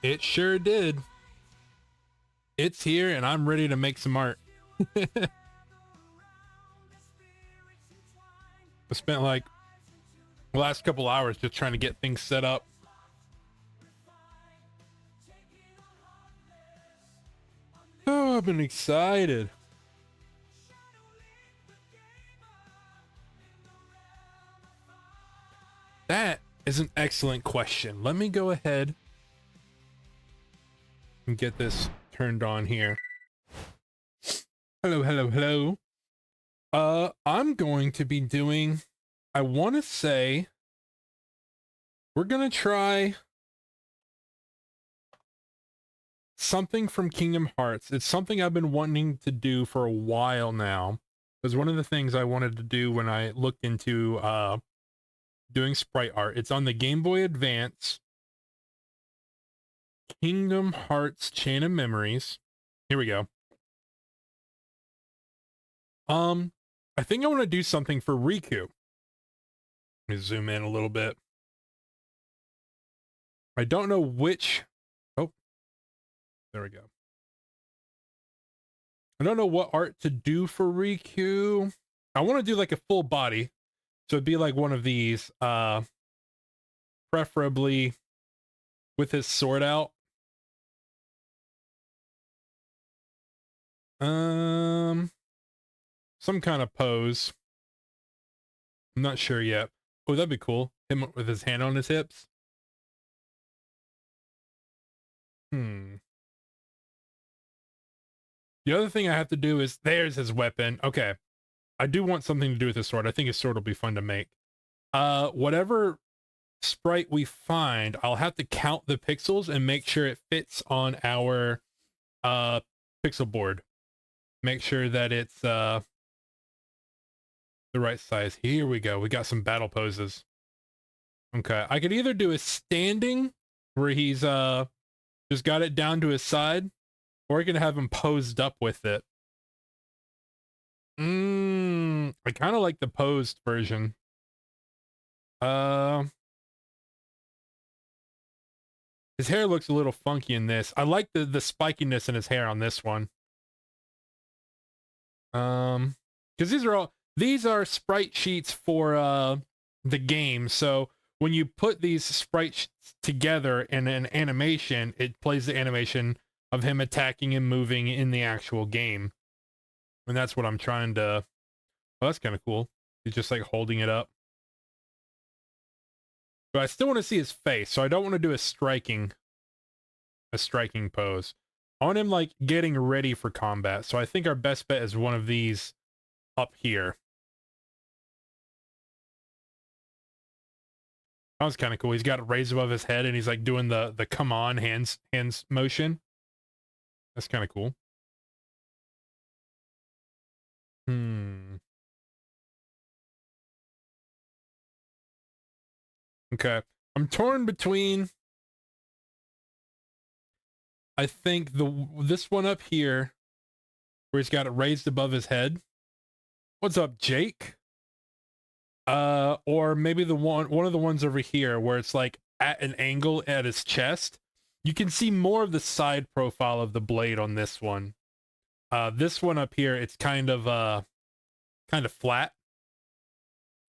It sure did. It's here and I'm ready to make some art. I spent like the last couple hours just trying to get things set up. Oh, I've been excited. That is an excellent question. Let me go ahead and get this turned on here. Hello, hello, hello. I'm going to be doing, I want to say, we're going to try something from Kingdom Hearts. It's something I've been wanting to do for a while now. It was one of the things I wanted to do when I looked into doing sprite art. It's on the Game Boy Advance. Kingdom Hearts Chain of Memories. Here we go. I think I want to do something for Riku. Let me zoom in a little bit. I don't know which. Oh, there we go. I don't know what art to do for Riku. I want to do like a full body. So it'd be like one of these, preferably with his sword out. Some kind of pose. I'm not sure yet. Oh, that'd be cool. Him with his hand on his hips. The other thing I have to do is, there's his weapon. Okay. I do want something to do with his sword. I think his sword will be fun to make. Whatever sprite we find, I'll have to count the pixels and make sure it fits on our pixel board. Make sure that it's the right size. Here we go. We got some battle poses. Okay, I could either do a standing where he's just got it down to his side, or I can have him posed up with it. I kind of like the posed version. His hair looks a little funky in this. I like the spikiness in his hair on this one. Because these are sprite sheets for the game. So when you put these sprite together in an animation, it plays the animation of him attacking and moving in the actual game. And that's what I'm trying to. Oh, that's kind of cool. He's just like holding it up. But I still want to see his face, so I don't want to do a striking pose. I want him like getting ready for combat. So I think our best bet is one of these up here. That was kind of cool. He's got it raised above his head and he's like doing the come on hands motion. That's kind of cool. Okay. I'm torn between, I think this one up here where he's got it raised above his head. What's up, Jake? Or maybe one of the ones over here where it's like at an angle at his chest. You can see more of the side profile of the blade on this one. This one up here, it's kind of flat.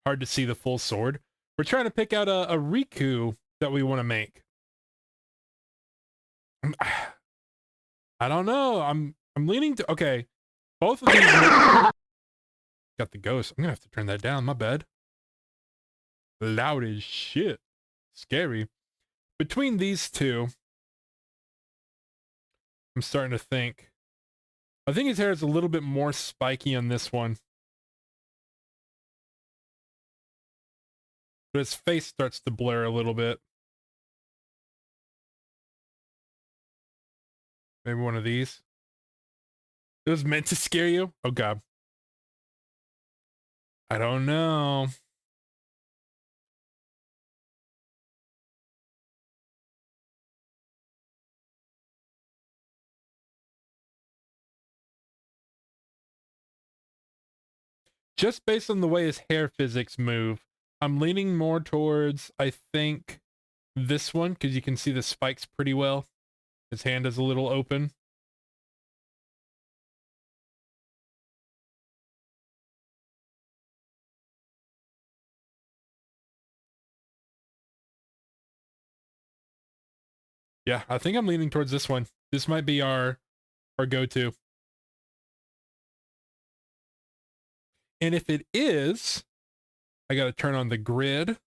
Hard to see the full sword. We're trying to pick out a Riku that we want to make. I don't know. I'm leaning to, okay. Both of these got the ghost. I'm gonna have to turn that down. My bad. Loud as shit. Scary. Between these two, I'm starting to think. I think his hair is a little bit more spiky on this one. But his face starts to blur a little bit. Maybe one of these. It was meant to scare you? Oh god. I don't know. Just based on the way his hair physics move, I'm leaning more towards, I think, this one, because you can see the spikes pretty well. His hand is a little open. Yeah, I think I'm leaning towards this one. This might be our go-to. And if it is, I got to turn on the grid,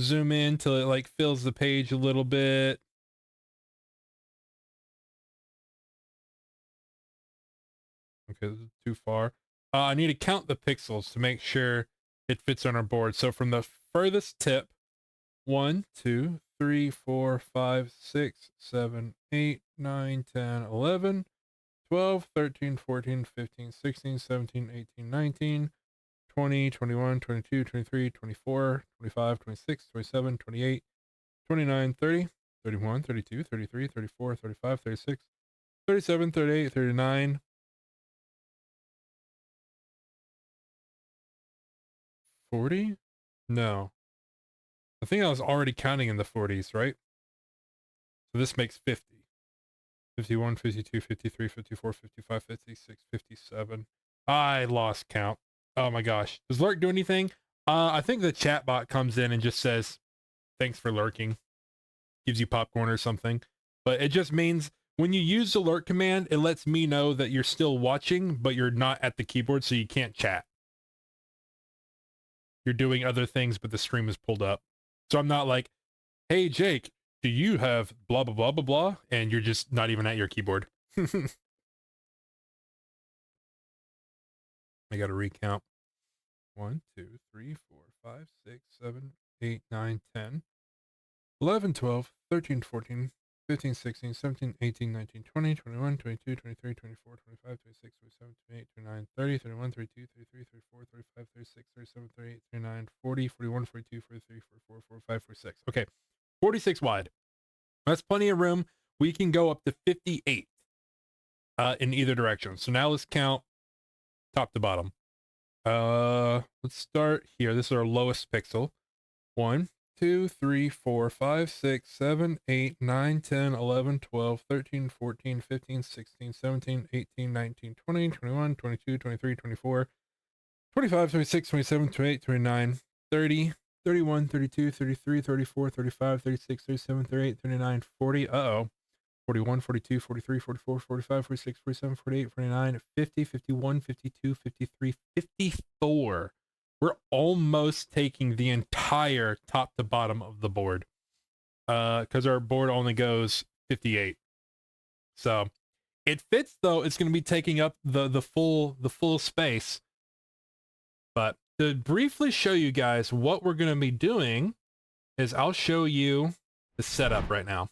zoom in till it like fills the page a little bit. Okay, this is too far. I need to count the pixels to make sure it fits on our board. So from the furthest tip, 1, 2, 3, 4, 5, 6, 7, 8, 9, 10, 11, 12, 13, 14, 15, 16, 17, 18, 19, 20, 21, 22, 23, 24, 25, 26, 27, 28, 29, 30, 31, 32, 33, 34, 35, 36, 37, 38, 39, 40? No. I think I was already counting in the 40s, right? So this makes 50. 51, 52, 53, 54, 55, 56, 57. I lost count. Oh my gosh. Does Lurk do anything? I think the chat bot comes in and just says, thanks for lurking. Gives you popcorn or something. But it just means when you use the lurk command, it lets me know that you're still watching, but you're not at the keyboard, so you can't chat. You're doing other things, but the stream is pulled up. So I'm not like, hey, Jake, do you have blah, blah, blah, blah, blah? And you're just not even at your keyboard. I got to recount. 1, 2, 3, 4, 5, 6, 7, 8, 9, 10, 11, 12, 13, 14, 15, 16, 17, 18, 19, 20, 21, 22, 23, 24, 25, 26, 27, 28, 29, 30, 31, 32, 33, 34, 35, 36, 37, 38, 39, 40, 41, 42, 43, 44, 45, 46. Okay, 46 wide. That's plenty of room. We can go up to 58 in either direction. So now let's count top to bottom. Let's start here. This is our lowest pixel. 1, 2, 3, 4, 5, 6, 7, 8, 9, 10, 11, 12, 13, 14, 15, 16, 17, 18, 19, 20, 21, 22, 23, 24, 25, 26, 27, 28, 29, 30, 31, 32, 33, 34, 35, 36, 37, 38, 39, 40. Uh-oh. 41, 42, 43, 44, 45, 46, 47, 48, 49, 50, 51, 52, 53, 54. We're almost taking the entire top to bottom of the board. Because our board only goes 58. So it fits though. It's gonna be taking up the full space. But to briefly show you guys what we're gonna be doing is I'll show you the setup right now.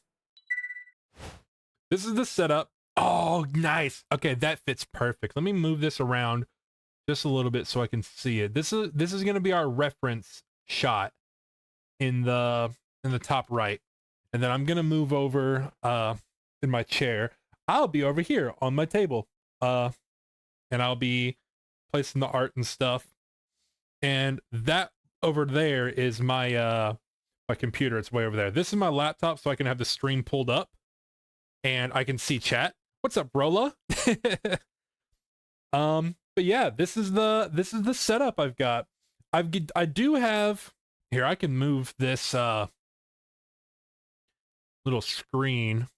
This is the setup. Oh, nice. Okay, that fits perfect. Let me move this around just a little bit so I can see it. This is going to be our reference shot in the top right. And then I'm going to move over in my chair. I'll be over here on my table. And I'll be placing the art and stuff. And that over there is my my computer. It's way over there. This is my laptop so I can have the stream pulled up. And I can see chat. What's up, Rolla? But yeah, this is the setup I've got. I do have here. I can move this little screen.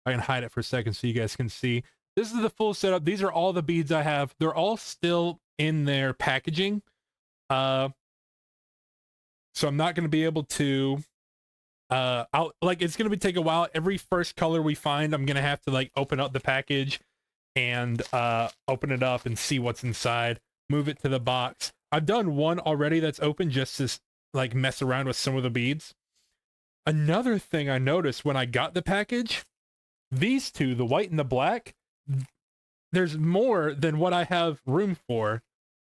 I can hide it for a second so you guys can see. This is the full setup. These are all the beads I have. They're all still in their packaging. So I'm not going to be able to it's gonna take a while. Every first color we find, I'm gonna have to like open up the package and open it up and see what's inside, move it to the box. I've done one already that's open just to like mess around with some of the beads. Another thing I noticed when I got the package, these two, the white and the black, there's more than what I have room for.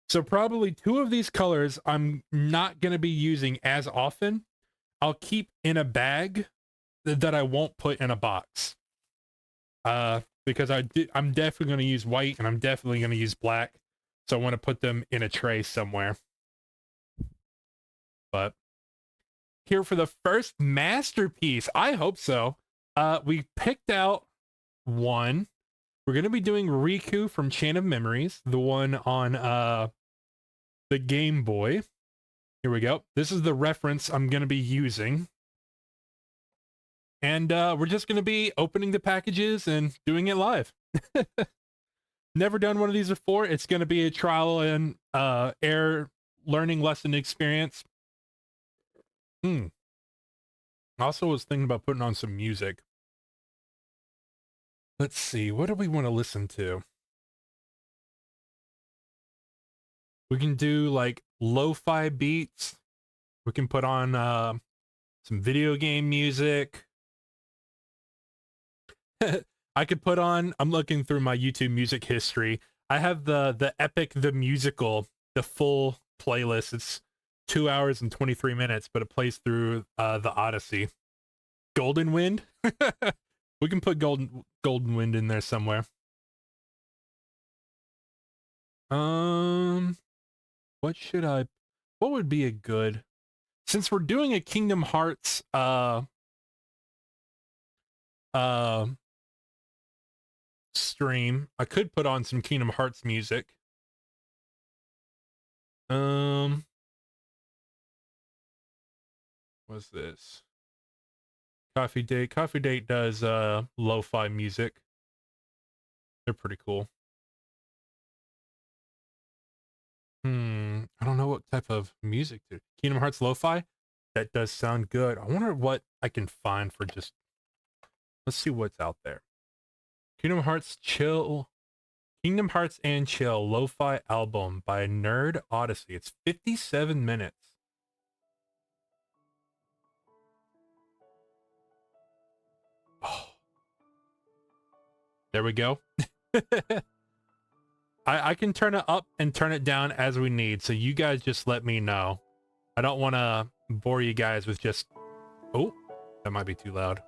So probably two of these colors I'm not gonna be using as often. I'll keep in a bag that I won't put in a box. Because I'm definitely going to use white and I'm definitely going to use black. So I want to put them in a tray somewhere. But here for the first masterpiece. I hope so. We picked out one. We're gonna be doing Riku from Chain of Memories, the one on the Game Boy. Here we go. This is the reference I'm gonna be using. And we're just gonna be opening the packages and doing it live. Never done one of these before. It's gonna be a trial and error learning lesson experience. Also was thinking about putting on some music. Let's see, what do we want to listen to? We can do like lo-fi beats. We can put on some video game music. I could put on, I'm looking through my YouTube music history. I have the Epic the Musical, the full playlist. It's 2 hours and 23 minutes, but it plays through the Odyssey. Golden Wind? We can put Golden Wind in there somewhere. What would be a good, since we're doing a Kingdom Hearts stream, I could put on some Kingdom Hearts music. What's this? Coffee Date. Coffee Date does lo-fi music. They're pretty cool. I don't know what type of music to. Kingdom Hearts lo-fi? That does sound good. I wonder what I can find for just, let's see what's out there. Kingdom Hearts and Chill lo-fi album by Nerd Odyssey. It's 57 minutes. Oh. There we go. I can turn it up and turn it down as we need, so you guys just let me know. I don't want to bore you guys with just... Oh, that might be too loud.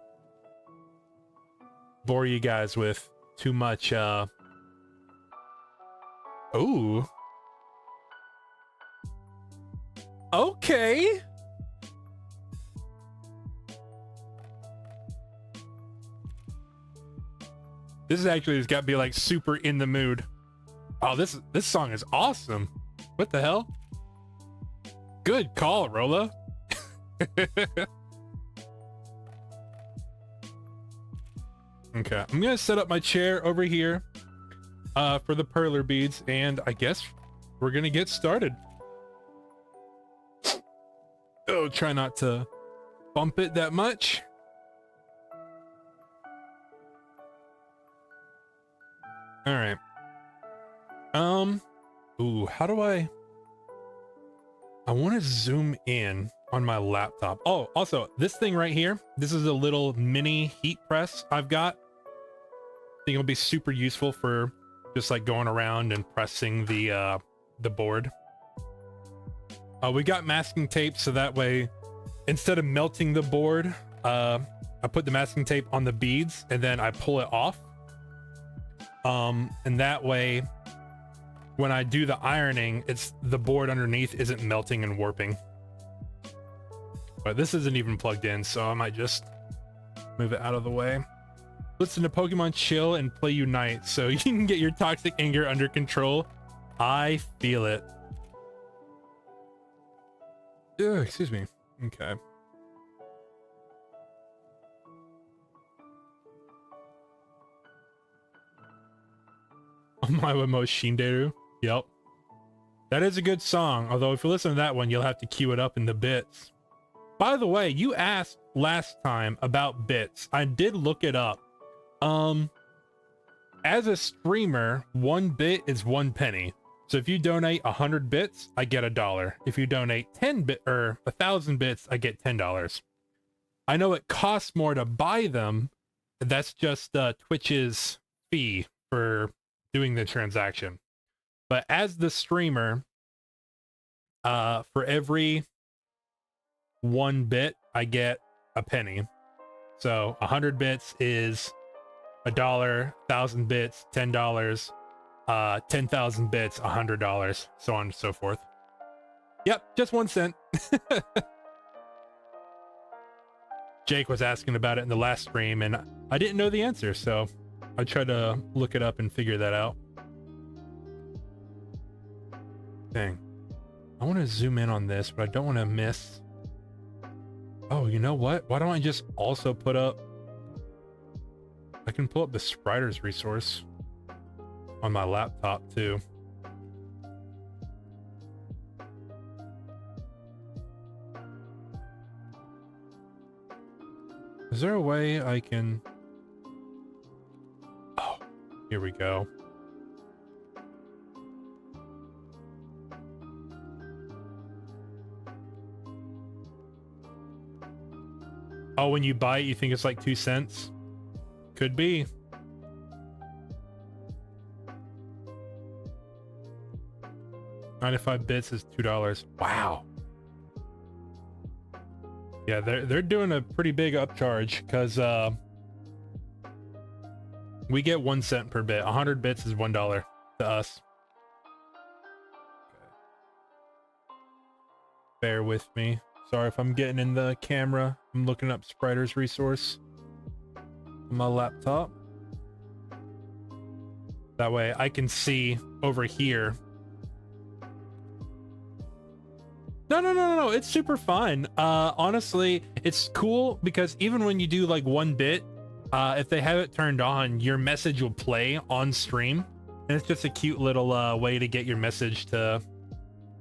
Bore you guys with too much, Ooh. Okay. This is actually, it's got to be like super in the mood. Oh, this song is awesome. What the hell? Good call, Rolla. Okay, I'm gonna set up my chair over here for the perler beads, and I guess we're gonna get started. Oh, try not to bump it that much. All right. Ooh, how do I want to zoom in on my laptop. Oh, also, this thing right here, this is a little mini heat press I've got. I think it'll be super useful for just like going around and pressing the board. We got masking tape, so that way, instead of melting the board, I put the masking tape on the beads and then I pull it off. And that way, when I do the ironing, the board underneath isn't melting and warping. But this isn't even plugged in, so I might just move it out of the way. Listen to Pokemon Chill and play Unite so you can get your toxic anger under control. I feel it. Ugh, excuse me. Okay. My most Shinderu. Yep. That is a good song, although if you listen to that one, you'll have to cue it up in the bits. By the way, you asked last time about bits. I did look it up. As a streamer, 1 bit is 1 penny. So if you donate 100 bits, I get $1. If you donate 1,000 bits, I get $10. I know it costs more to buy them. That's just Twitch's fee for doing the transaction. But as the streamer, for every 1 bit, I get a penny. So 100 bits is $1, 1,000 bits, $10, 10,000 bits, $100, so on and so forth. Yep, just 1 cent. Jake was asking about it in the last stream, and I didn't know the answer, so I tried to look it up and figure that out. Dang. I want to zoom in on this, but I don't want to miss. Oh, you know what? Why don't I just also put up... I can pull up the Spiders resource on my laptop, too. Is there a way I can... Oh, here we go. Oh, when you buy it, you think it's like 2 cents? Could be. $95 bits is $2. Wow. Yeah, they're doing a pretty big upcharge because we get 1 cent per bit. 100 bits is $1 to us. Okay. Bear with me. Sorry if I'm getting in the camera. I'm looking up Spiders resource on my laptop. That way I can see over here. No. It's super fun. Honestly, it's cool because even when you do like 1 bit, if they have it turned on, your message will play on stream. And it's just a cute little way to get your message to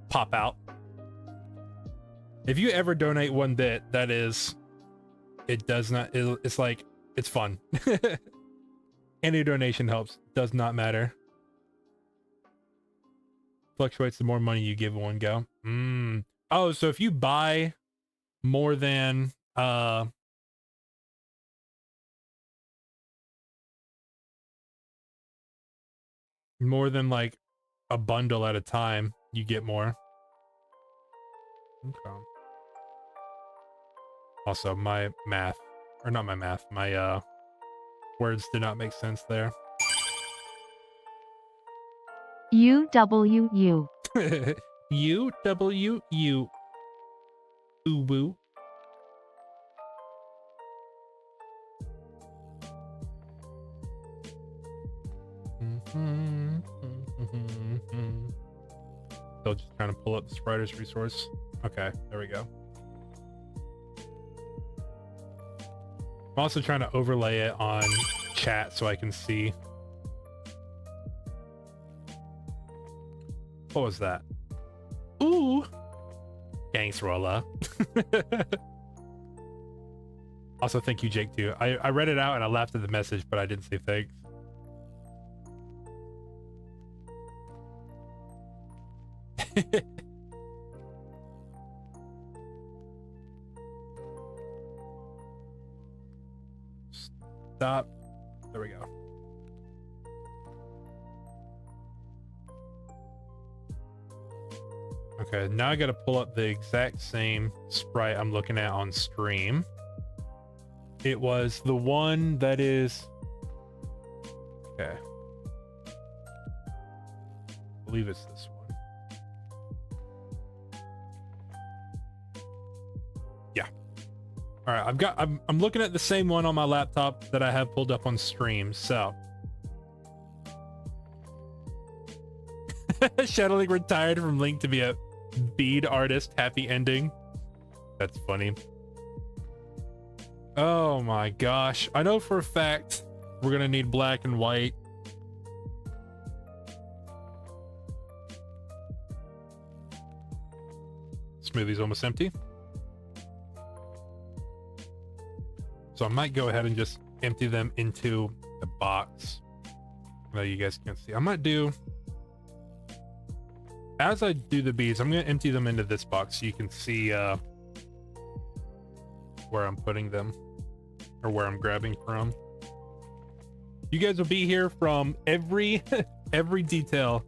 pop out. If you ever donate 1 bit, that is, it does not, it's like, it's fun. Any donation helps, does not matter. Fluctuates the more money you give one go. Oh, so if you buy more than, like a bundle at a time, you get more. Okay. Also, my math, or not my math, my words did not make sense there. UWU. UWU. Boo-boo. Still just trying to pull up the Spiders resource. Okay, there we go. I'm also trying to overlay it on chat so I can see. What was that? Ooh! Thanks, Rolla. Also, thank you, Jake, too. I read it out and I laughed at the message, but I didn't say thanks. Stop. There we go. Okay, now I gotta pull up the exact same sprite I'm looking at on stream. It was the one that is... Okay. I believe it's this one. Yeah. All right, I'm looking at the same one on my laptop that I have pulled up on stream, so. Shadowlink retired from Link to be a bead artist. Happy ending. That's funny. Oh my gosh. I know for a fact we're gonna need black and white. Smoothie's almost empty. So I might go ahead and just empty them into the box. No, you guys can't see. I might do... As I do the beads, I'm going to empty them into this box so you can see where I'm putting them or where I'm grabbing from. You guys will be here from every detail.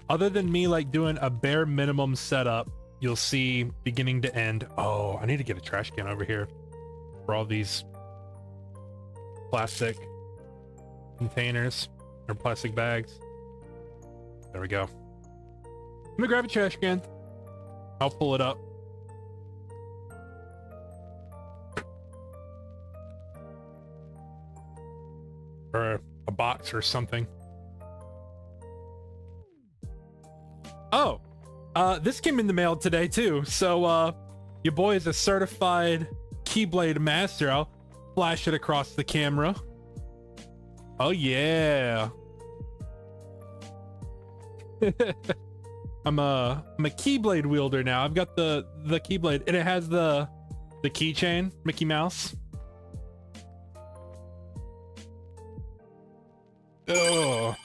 Other than me like doing a bare minimum setup, you'll see beginning to end. Oh, I need to get a trash can over here for all these plastic containers or plastic bags. There we go. I'm gonna grab a trash can. I'll pull it up. or a box or something. Oh, this came in the mail today too. So your boy is a certified Keyblade master. I'll flash it across the camera. Oh yeah. I'm a Keyblade wielder now. I've got the Keyblade, and it has the keychain, Mickey Mouse. Oh.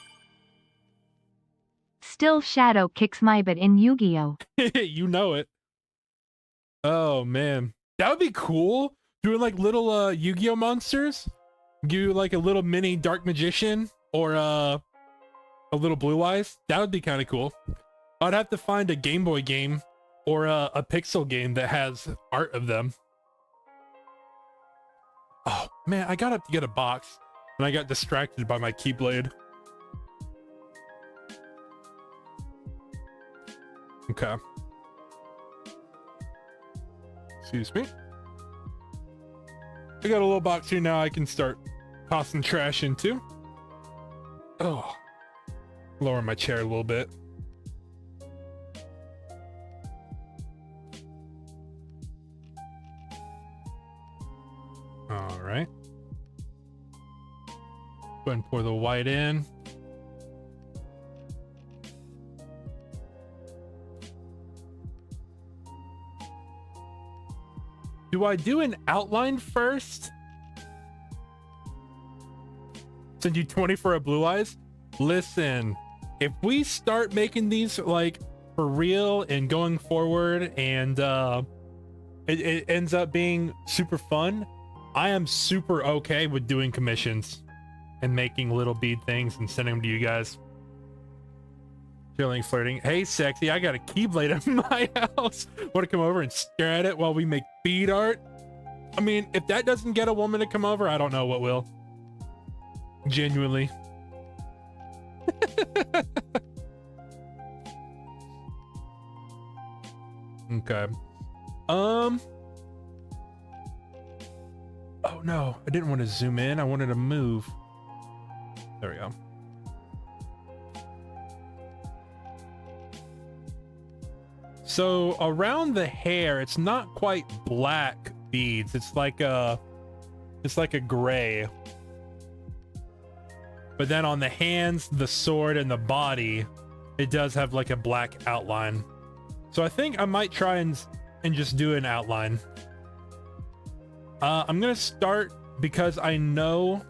Still Shadow kicks my butt in Yu-Gi-Oh. You know it. Oh man, that would be cool. Doing like little Yu-Gi-Oh monsters. Give you like a little mini Dark Magician or a little Blue Eyes. That would be kind of cool. I'd have to find a Game Boy game or a Pixel game that has art of them. Oh man, I got up to get a box and I got distracted by my Keyblade. Okay. Excuse me. I got a little box here now I can start tossing trash into. Oh. Lower my chair a little bit. All right. Go ahead and pour the white in. Do I do an outline first? Send you 20 for a Blue Eyes? Listen, if we start making these like for real and going forward and it ends up being super fun, I am super okay with doing commissions and making little bead things and sending them to you guys. Feeling flirting. Hey, sexy, I got a Keyblade at my house. Want to come over and stare at it while we make bead art? I mean, if that doesn't get a woman to come over, I don't know what will. Genuinely. Okay. Oh no, I didn't want to zoom in. I wanted to move. There we go. So around the hair, it's not quite black beads. It's like a gray. But then on the hands, the sword, and the body, it does have like a black outline. So I think I might try and just do an outline. I'm gonna start because I know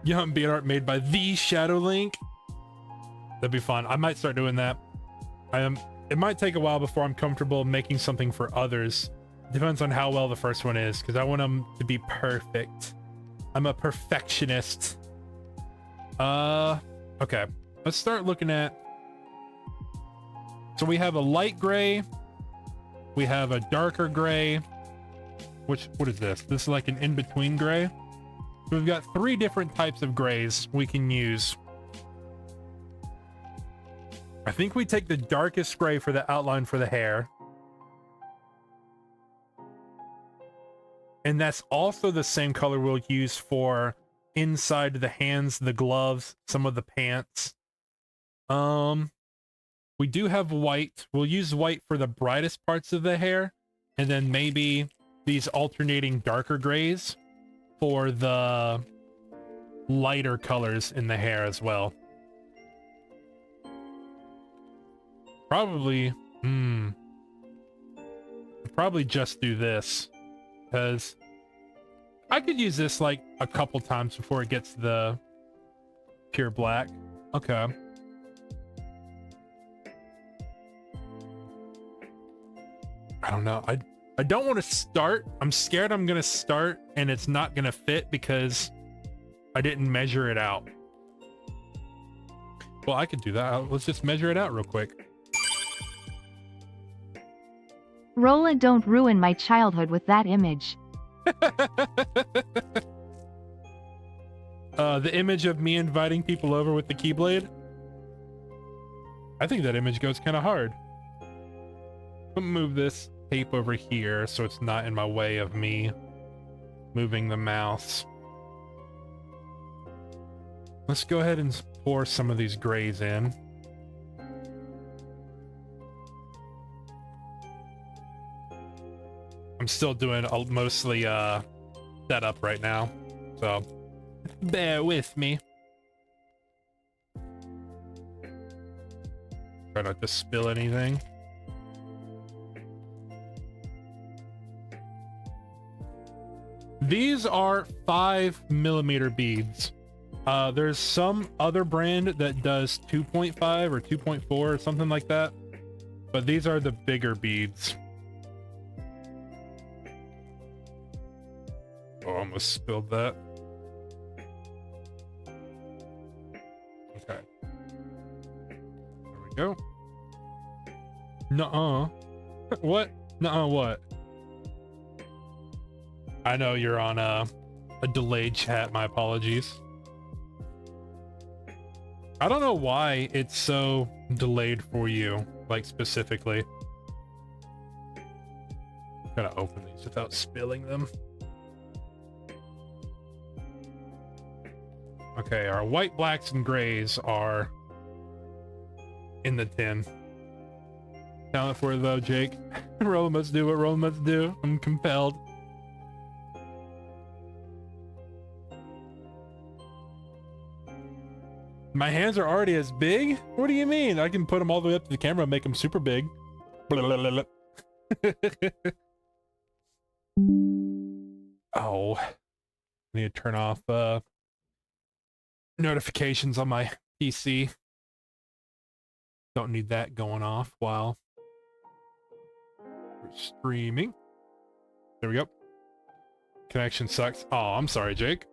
Young bead art made by the Shadow Link. That'd be fun. I might start doing that. It might take a while before I'm comfortable making something for others. Depends on how well the first one is, because I want them to be perfect. I'm a perfectionist. Okay. Let's start looking at... So we have a light gray. We have a darker gray. What is this? This is like an in-between gray. So we've got 3 different types of grays we can use. I think we take the darkest gray for the outline for the hair. And that's also the same color we'll use for inside the hands, the gloves, some of the pants. We do have white. We'll use white for the brightest parts of the hair, and then maybe these alternating darker grays for the lighter colors in the hair as well. Probably just do this, because I could use this like a couple times before it gets the pure black. Okay. I don't know. I don't want to start. I'm scared I'm gonna start and it's not gonna fit because I didn't measure it out. Well, I could do that. Let's just measure it out real quick. Rolla, don't ruin my childhood with that image. The image of me inviting people over with the Keyblade. I think that image goes kind of hard. Let me move this tape over here so it's not in my way of me moving the mouse. Let's go ahead and pour some of these grays in. I'm still doing mostly setup right now, so bear with me. Try not to spill anything. These are 5mm beads. There's some other brand that does 2.5 or 2.4 or something like that, but these are the bigger beads. Oh, almost spilled that. Okay. There we go. Nuh-uh. What? Nuh-uh what? I know you're on a delayed chat, my apologies. I don't know why it's so delayed for you, like specifically. Gotta open these without spilling them. Okay, our white, blacks, and grays are in the tin. Talent for it though, Jake. Roland must do what Roland must do. I'm compelled. My hands are already as big? What do you mean? I can put them all the way up to the camera and make them super big. Oh, I need to turn off notifications on my PC. Don't need that going off while we're streaming. There we go. Connection sucks. Oh, I'm sorry, Jake.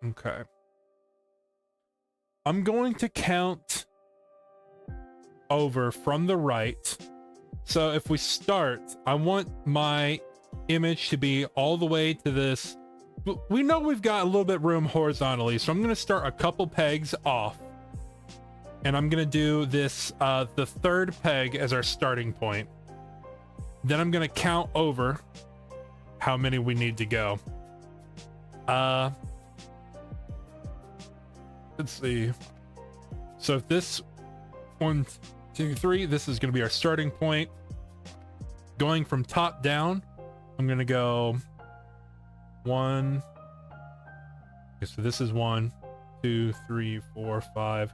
Okay. I'm going to count over from the right. So if we start, I want my image to be all the way to this. We know we've got a little bit room horizontally, so I'm going to start a couple pegs off. And I'm going to do this, the third peg as our starting point. Then I'm going to count over how many we need to go. Let's see. So if this 1, 2, 3, this is going to be our starting point. Going from top down, I'm going to go 1. Okay, so this is 1, 2, 3, 4, 5,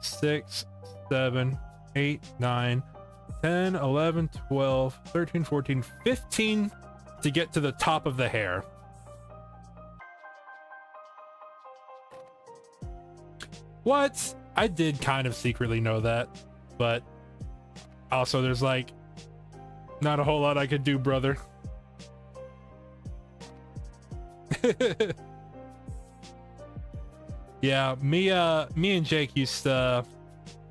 6, 7, 8, 9, 10, 11, 12, 13, 14, 15 to get to the top of the hair. What? I did kind of secretly know that, but also there's like not a whole lot I could do, brother. Yeah, me and Jake used to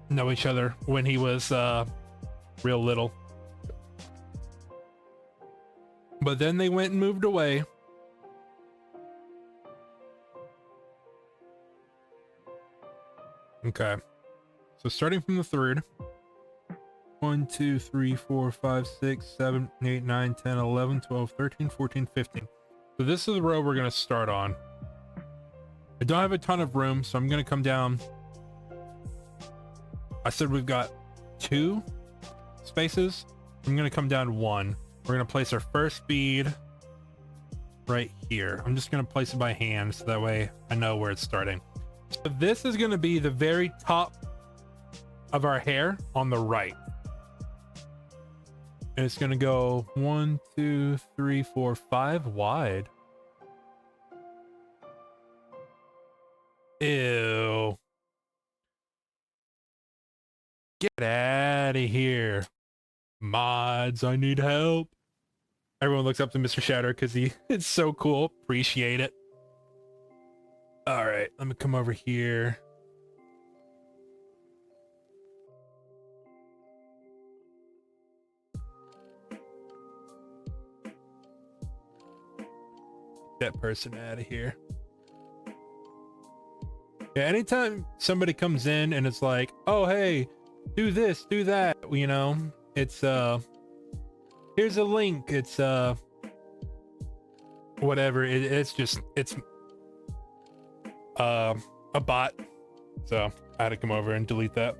know each other when he was real little. But then they went and moved away. Okay, so starting from the third. 1, 2, 3, 4, 5, 6, 7, 8, 9, 10, 11, 12, 13, 14, 15. So this is the row we're going to start on. I don't have a ton of room, so I'm going to come down. I said we've got 2 spaces. I'm going to come down 1. We're going to place our first bead right here. I'm just going to place it by hand so that way I know where it's starting. So this is going to be the very top of our hair on the right. And it's going to go 1, 2, 3, 4, 5 wide. Ew. Get out of here. Mods, I need help. Everyone looks up to Mr. Shatter because it's so cool. Appreciate it. All right, let me come over here. That person out of here. Yeah, anytime somebody comes in and it's like, oh, hey, do this, do that, you know, it's, here's a link. It's, whatever. It's a bot. So I had to come over and delete that.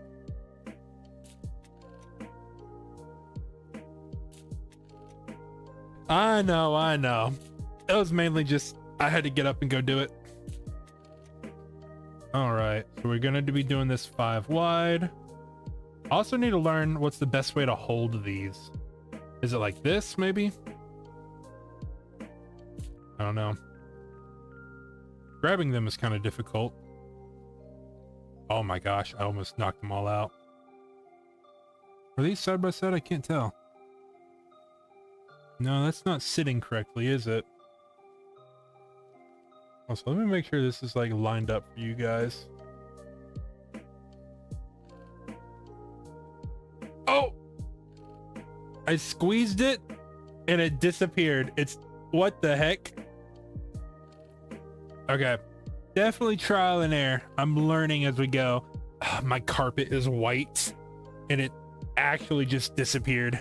I know. It was mainly just I had to get up and go do it. All right, so we're gonna be doing this 5 wide. I also need to learn what's the best way to hold these. Is it like this, maybe? I don't know. Grabbing them is kind of difficult. Oh my gosh, I almost knocked them all out. Are these side by side? I can't tell. No, that's not sitting correctly, is it? Also, let me make sure this is like lined up for you guys. Oh! I squeezed it and it disappeared. It's what the heck? Okay. Definitely trial and error. I'm learning as we go. My carpet is white and it actually just disappeared.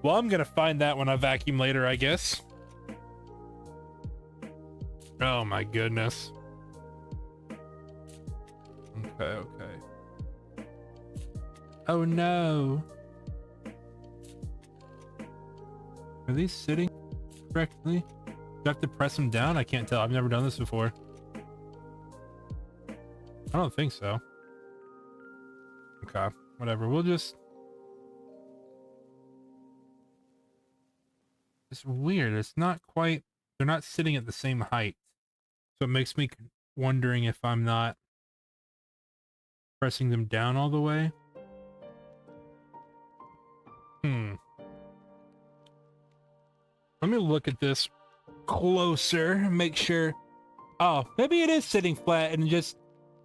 Well, I'm gonna find that when I vacuum later, I guess. Oh my goodness. Okay. Oh no. Are these sitting correctly? Do I have to press them down? I can't tell. I've never done this before. I don't think so. Okay, whatever. We'll just... It's weird. It's not quite... They're not sitting at the same height. So it makes me wondering if I'm not pressing them down all the way. Let me look at this closer, make sure. Oh, maybe it is sitting flat and just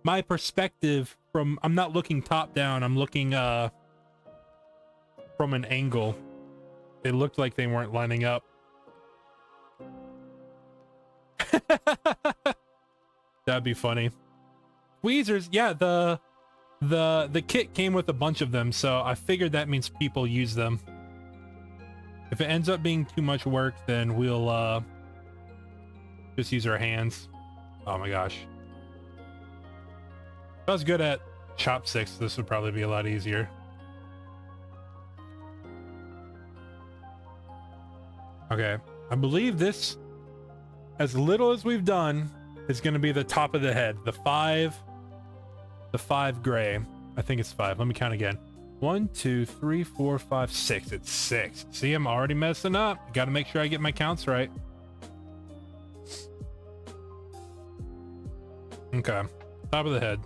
my perspective from... I'm not looking top down. I'm looking from an angle. They looked like they weren't lining up. That'd be funny. Tweezers, yeah, the kit came with a bunch of them, so I figured that means people use them. If it ends up being too much work, then we'll just use our hands. Oh my gosh. If I was good at chopsticks, this would probably be a lot easier. Okay, I believe this, as little as we've done, is going to be the top of the head. The five gray. I think it's 5. Let me count again. 1, 2, 3, 4, 5, 6. It's 6. See, I'm already messing up. Got to make sure I get my counts right. Okay, top of the head.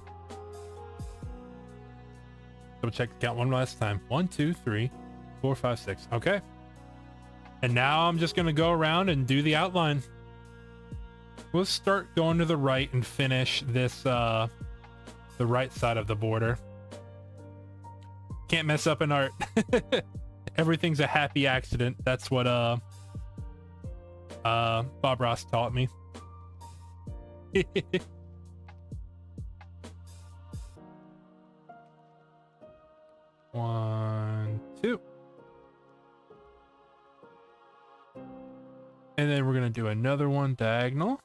Double check the count one last time. 1, 2, 3, 4, 5, 6. Okay. And now I'm just going to go around and do the outline. We'll start going to the right and finish this, the right side of the border. Can't mess up an art. Everything's a happy accident. That's what Bob Ross taught me. 1, 2. And then we're gonna do another one diagonal.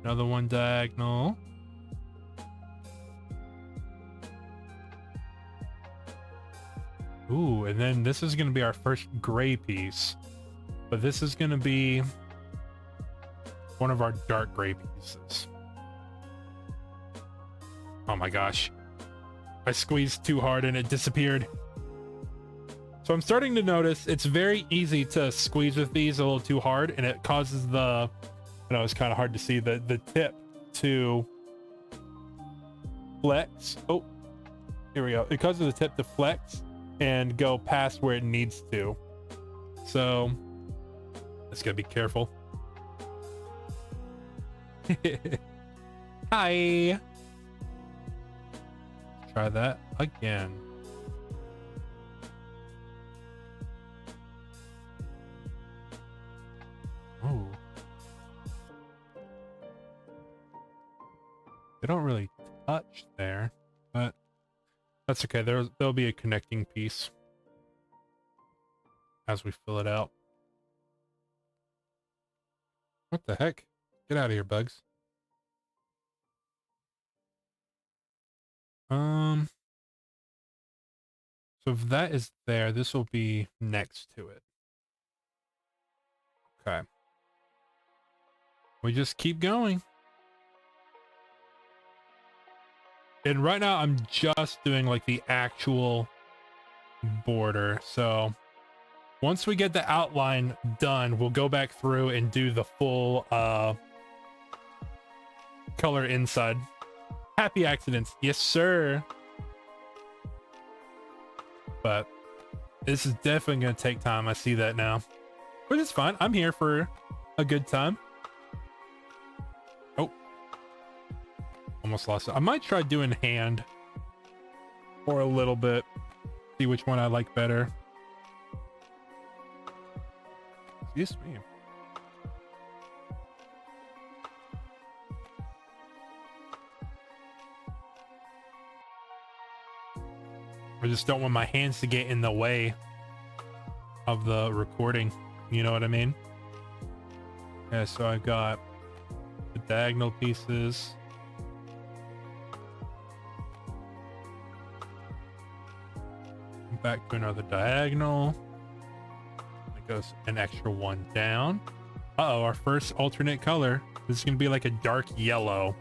Another one diagonal. Ooh, and then this is gonna be our first gray piece. But this is gonna be one of our dark gray pieces. Oh my gosh. I squeezed too hard and it disappeared. So I'm starting to notice it's very easy to squeeze with these a little too hard, and it causes the, I know it's kind of hard to see, the tip to flex. Oh, here we go. It causes the tip to flex and go past where it needs to. So just gotta be careful. Hi. Try that again. Oh. They don't really touch there, but That's okay. There'll be a connecting piece as we fill it out. What the heck? Get out of here, bugs. So if that is there, this will be next to it. Okay. We just keep going. And right now I'm just doing like the actual border. So once we get the outline done, we'll go back through and do the full color inside. Happy accidents. Yes, sir. But this is definitely going to take time. I see that now. But it's fine. I'm here for a good time. Oh. Almost lost it. I might try doing hand for a little bit. See which one I like better. Excuse me. I just don't want my hands to get in the way of the recording. You know what I mean? Yeah, so I've got the diagonal pieces. Back to another diagonal. It goes an extra one down. Uh-oh, our first alternate color. This is going to be like a dark yellow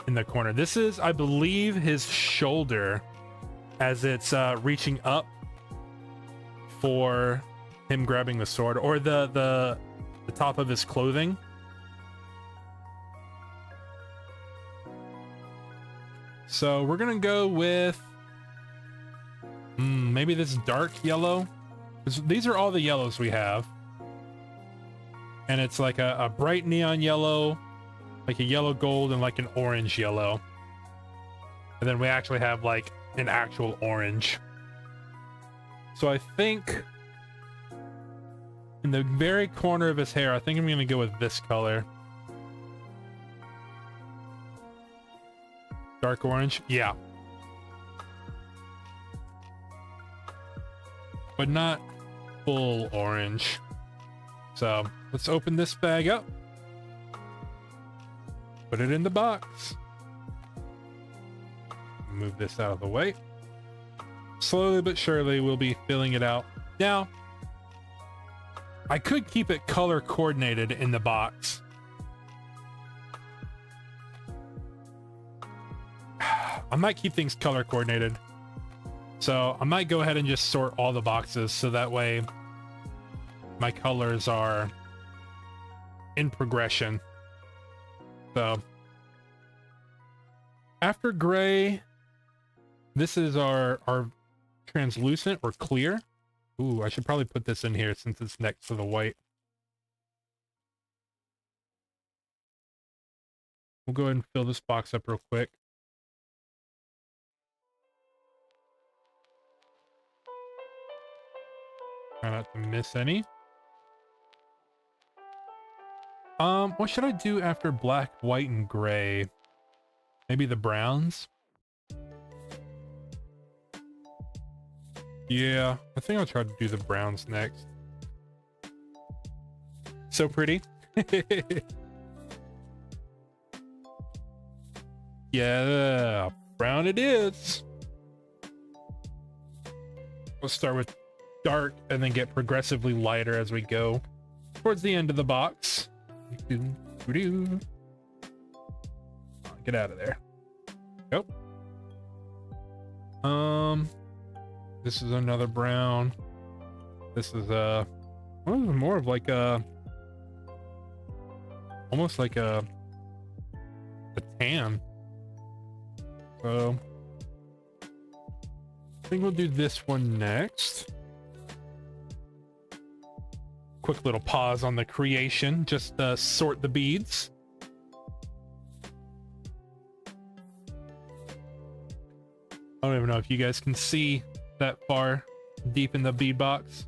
in the corner. This is, I believe, his shoulder as it's reaching up for him grabbing the sword, or the top of his clothing. So we're gonna go with maybe this dark yellow. These are all the yellows we have, and it's like a bright neon yellow, like a yellow gold, and like an orange yellow. And then we actually have like an actual orange. So I think in the very corner of his hair, I think I'm gonna go with this color. Dark orange, yeah. But not full orange. So let's open this bag up. Put it in the box. Move this out of the way. Slowly but surely we'll be filling it out. Now, I could keep it color coordinated in the box. I might keep things color coordinated. So I might go ahead and just sort all the boxes so that way my colors are in progression. So after gray, this is our translucent or clear. Ooh, I should probably put this in here since it's next to the white. We'll go ahead and fill this box up real quick. Try not to miss any. What should I do after black, white, and gray? Maybe the browns? Yeah, I think I'll try to do the browns next. So pretty. Yeah, brown it is. We'll start with dark and then get progressively lighter as we go towards the end of the box. Get out of there. Go. This is another brown. This is more of like a, almost like a tan. So I think we'll do this one next. Quick little pause on the creation, just sort the beads. I don't even know if you guys can see that far deep in the bead box.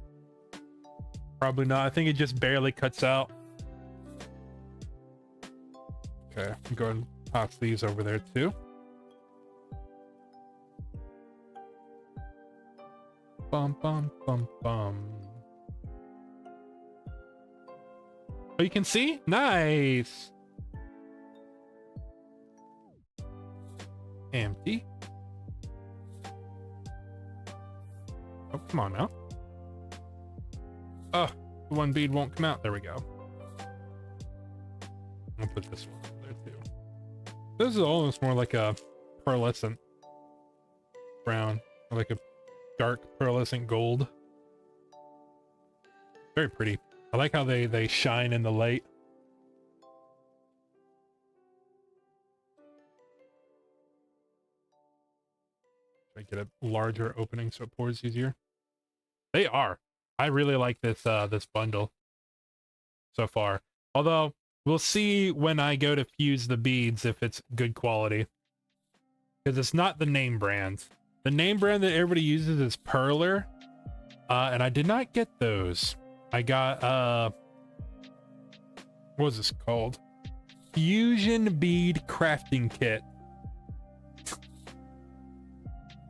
Probably not. I think it just barely cuts out. Okay, go ahead and toss these over there too. bum, bum, bum, bum. Oh, you can see? Nice. Empty. Oh, come on now. Oh, the one bead won't come out. There we go. I'll put this one up there too. This is almost more like a pearlescent brown, or like a dark pearlescent gold. Very pretty. I like how they shine in the light. I get a larger opening so it pours easier. They are. I really like this this bundle so far. Although we'll see when I go to fuse the beads if it's good quality. Because it's not the name brand. The name brand that everybody uses is Perler. And I did not get those. I got what was this called? Fusion Bead Crafting Kit.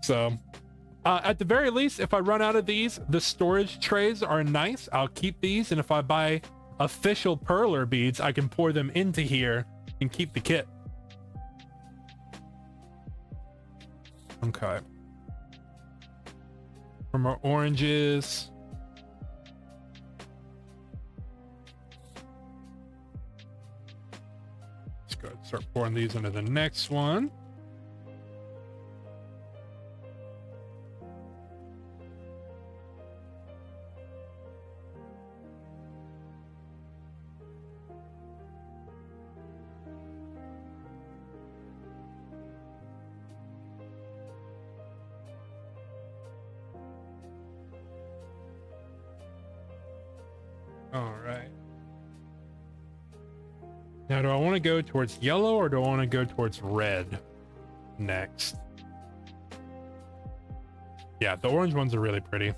So at the very least, if I run out of these, the storage trays are nice. I'll keep these, and if I buy official Perler beads, I can pour them into here and keep the kit. Okay. For more oranges. Let's go ahead and start pouring these into the next one. All right. Now, do I want to go towards yellow or do I want to go towards red next? Yeah, the orange ones are really pretty.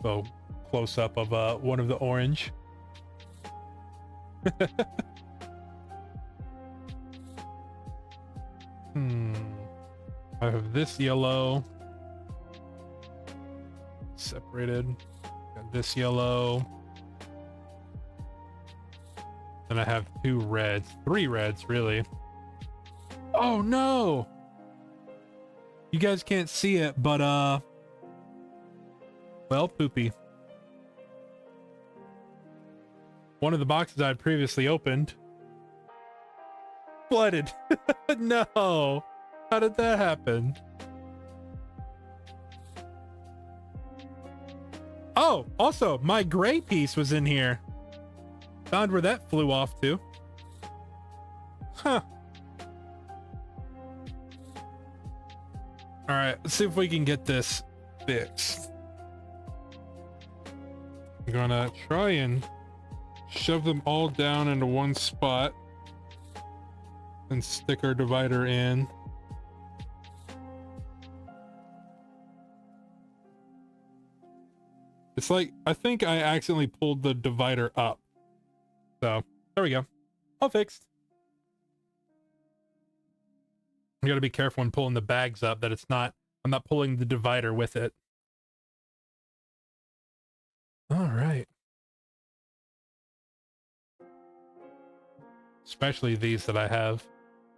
So close up of one of the orange. I have this yellow separated. Got this yellow. Then I have two reds, three reds really. Oh no! You guys can't see it, but well, poopy. One of the boxes I had previously opened flooded. No! How did that happen? Oh, also, my gray piece was in here. Found where that flew off to. Huh. All right, let's see if we can get this fixed. I'm gonna try and shove them all down into one spot and stick our divider in. It's like, I think I accidentally pulled the divider up. So, there we go. All fixed. You gotta be careful when pulling the bags up that it's not, I'm not pulling the divider with it. All right. Especially these that I have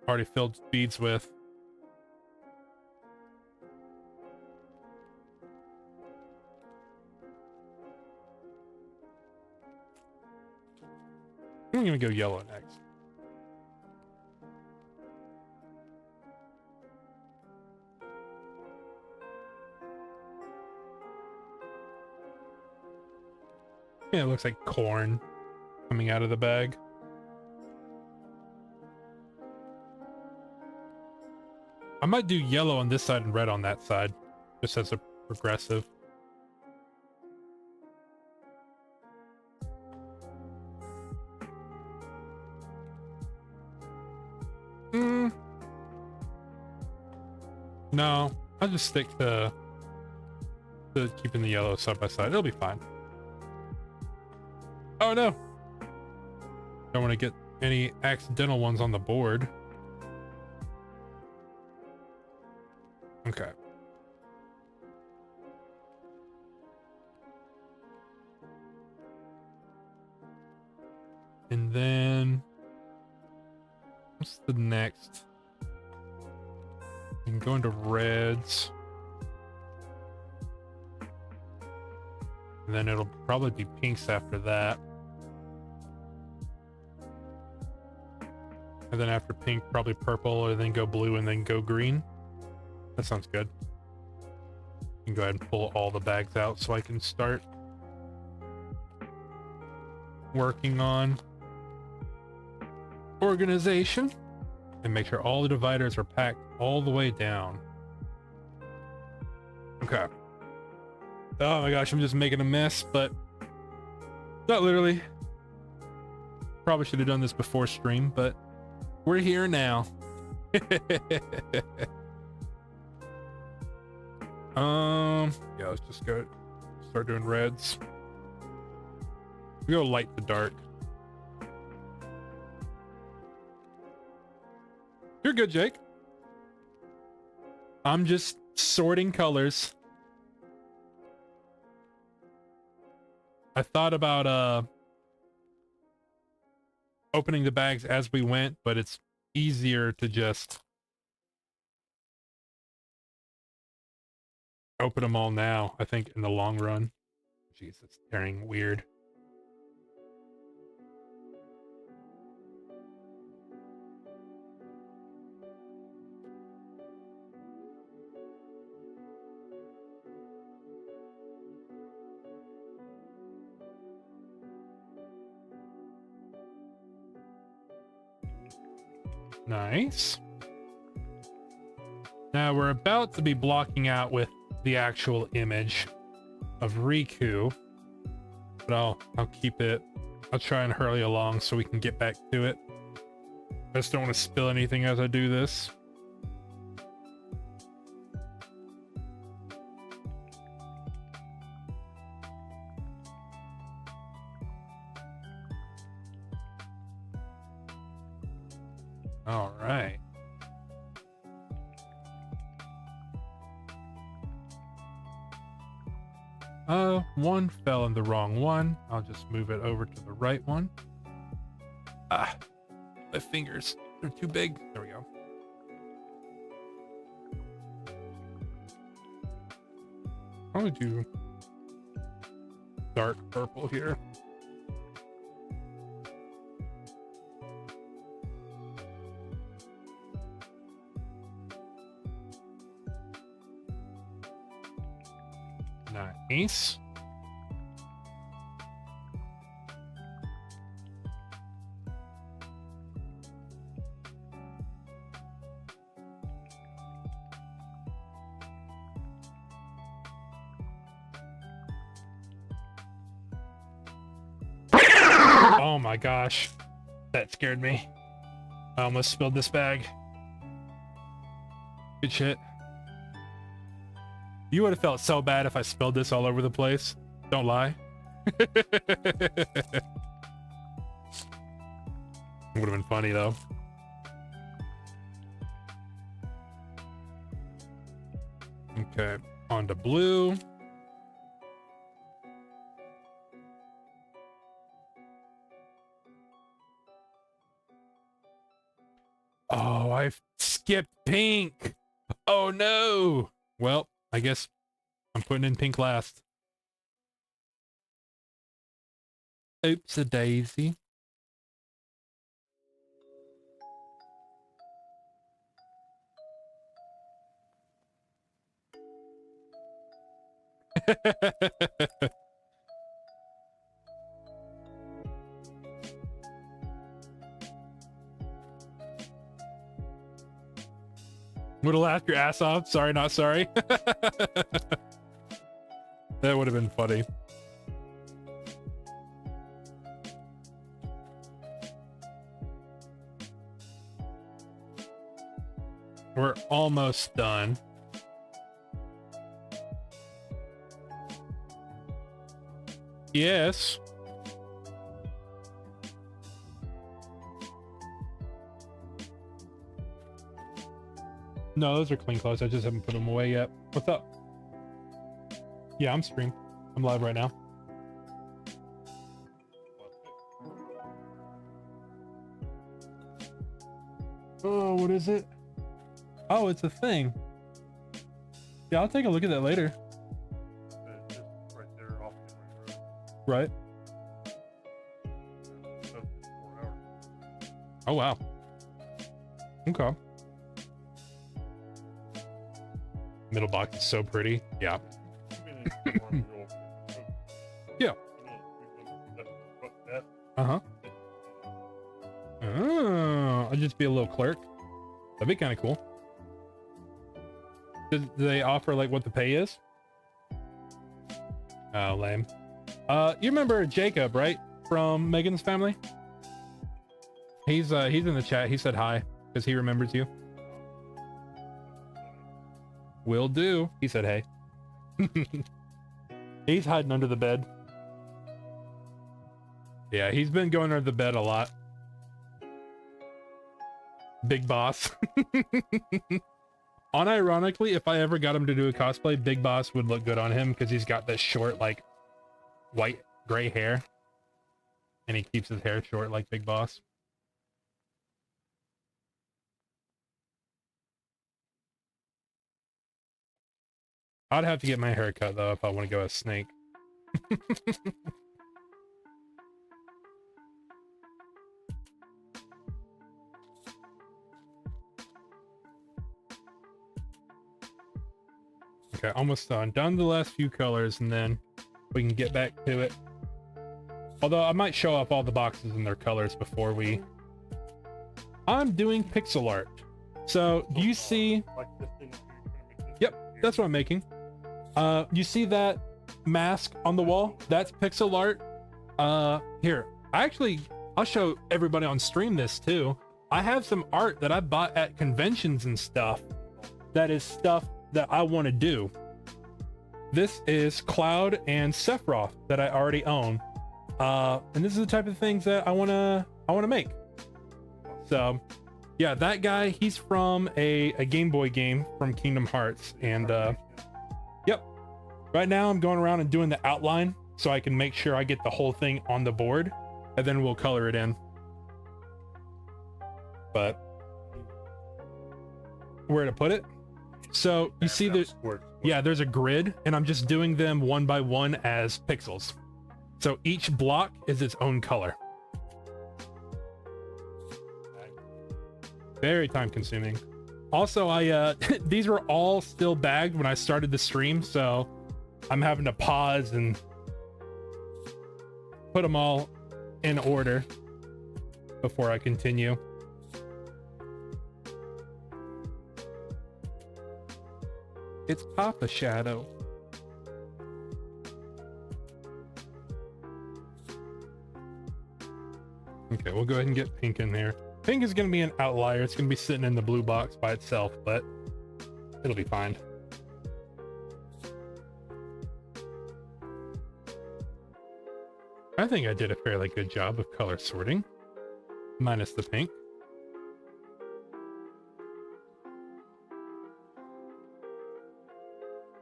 already filled beads with. I'm gonna go yellow next. Yeah, it looks like corn coming out of the bag. I might do yellow on this side and red on that side, just as a progressive. No, I'll just stick to keeping the yellow side by side. It'll be fine. Oh no! Don't want to get any accidental ones on the board. Okay. And then what's the next? We can go into reds. And then it'll probably be pinks after that. And then after pink, probably purple, and then go blue, and then go green. That sounds good. You can go ahead and pull all the bags out so I can start working on organization and make sure all the dividers are packed all the way down. Okay. Oh my gosh, I'm just making a mess, but not literally. Probably should have done this before stream, but we're here now. Yeah, let's just go start doing reds. We go light to dark. You're good, Jake. I'm just sorting colors. I thought about opening the bags as we went, but it's easier to just open them all now, I think, in the long run. Jeez, it's tearing weird. Nice. Now we're about to be blocking out with the actual image of Riku, but I'll keep it. I'll try and hurry along so we can get back to it. I just don't want to spill anything as I do this. All right. One fell in the wrong one. I'll just move it over to the right one. Ah, my fingers, they're too big. There we go. Probably do dark purple here. Nice. Oh my gosh, that scared me. I almost spilled this bag. Good shit. You would have felt so bad if I spilled this all over the place. Don't lie. It would have been funny though. Okay, on to blue. Oh, I've skipped pink. Oh no. Well, I guess I'm putting in pink last. Oops a daisy. Would have laughed your ass off. Sorry, not sorry. That would have been funny. We're almost done. Yes. No, those are clean clothes. I just haven't put them away yet. What's up? Yeah, I'm streaming. I'm live right now. Oh, what is it? Oh, it's a thing. Yeah, I'll take a look at that later. It's just right there off the road. Right. It's up to 4 hours. Oh, wow. Okay. Middle box is so pretty. Yeah. Yeah. Uh-huh. Oh, I'll just be a little clerk. That'd be kind of cool. Do they offer like what the pay is? Oh, lame. You remember Jacob, right? From Megan's family? He's in the chat. He said hi because he remembers you. Will do. He said hey. He's hiding under the bed. Yeah, he's been going under the bed a lot. Big Boss. Unironically, if I ever got him to do a cosplay, Big Boss would look good on him because he's got this short, like, white, gray hair. And he keeps his hair short like Big Boss. I'd have to get my hair cut, though, if I want to go as Snake. Okay, almost done. Done the last few colors, and then we can get back to it. Although I might show off all the boxes and their colors before we... I'm doing pixel art. So, do you see... Like this thing, Yep, that's what I'm making. You see that mask on the wall? That's pixel art. Here, I'll show everybody on stream this too. I have some art that I bought at conventions and stuff. That is stuff that I want to do. This is Cloud and Sephiroth that I already own. And this is the type of things that I want to make. So, yeah, that guy, he's from a Game Boy game from Kingdom Hearts. And, yep. Right now I'm going around and doing the outline so I can make sure I get the whole thing on the board, and then we'll color it in. But where to put it? So you see there's a grid, and I'm just doing them one by one as pixels. So each block is its own color. Very time consuming. Also, these were all still bagged when I started the stream, so I'm having to pause and put them all in order before I continue. It's Papa Shadow. Okay, we'll go ahead and get pink in there. Pink is going to be an outlier. It's going to be sitting in the blue box by itself, but it'll be fine. I think I did a fairly good job of color sorting, minus the pink.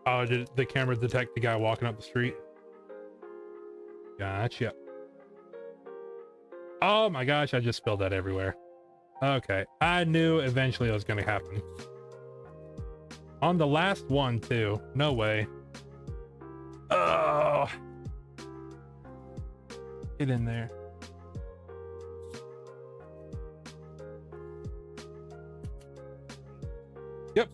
Oh, did the camera detect the guy walking up the street? Gotcha. Oh my gosh, I just spilled that everywhere. Okay, I knew eventually it was going to happen. On the last one, too. No way. Oh. Get in there. Yep.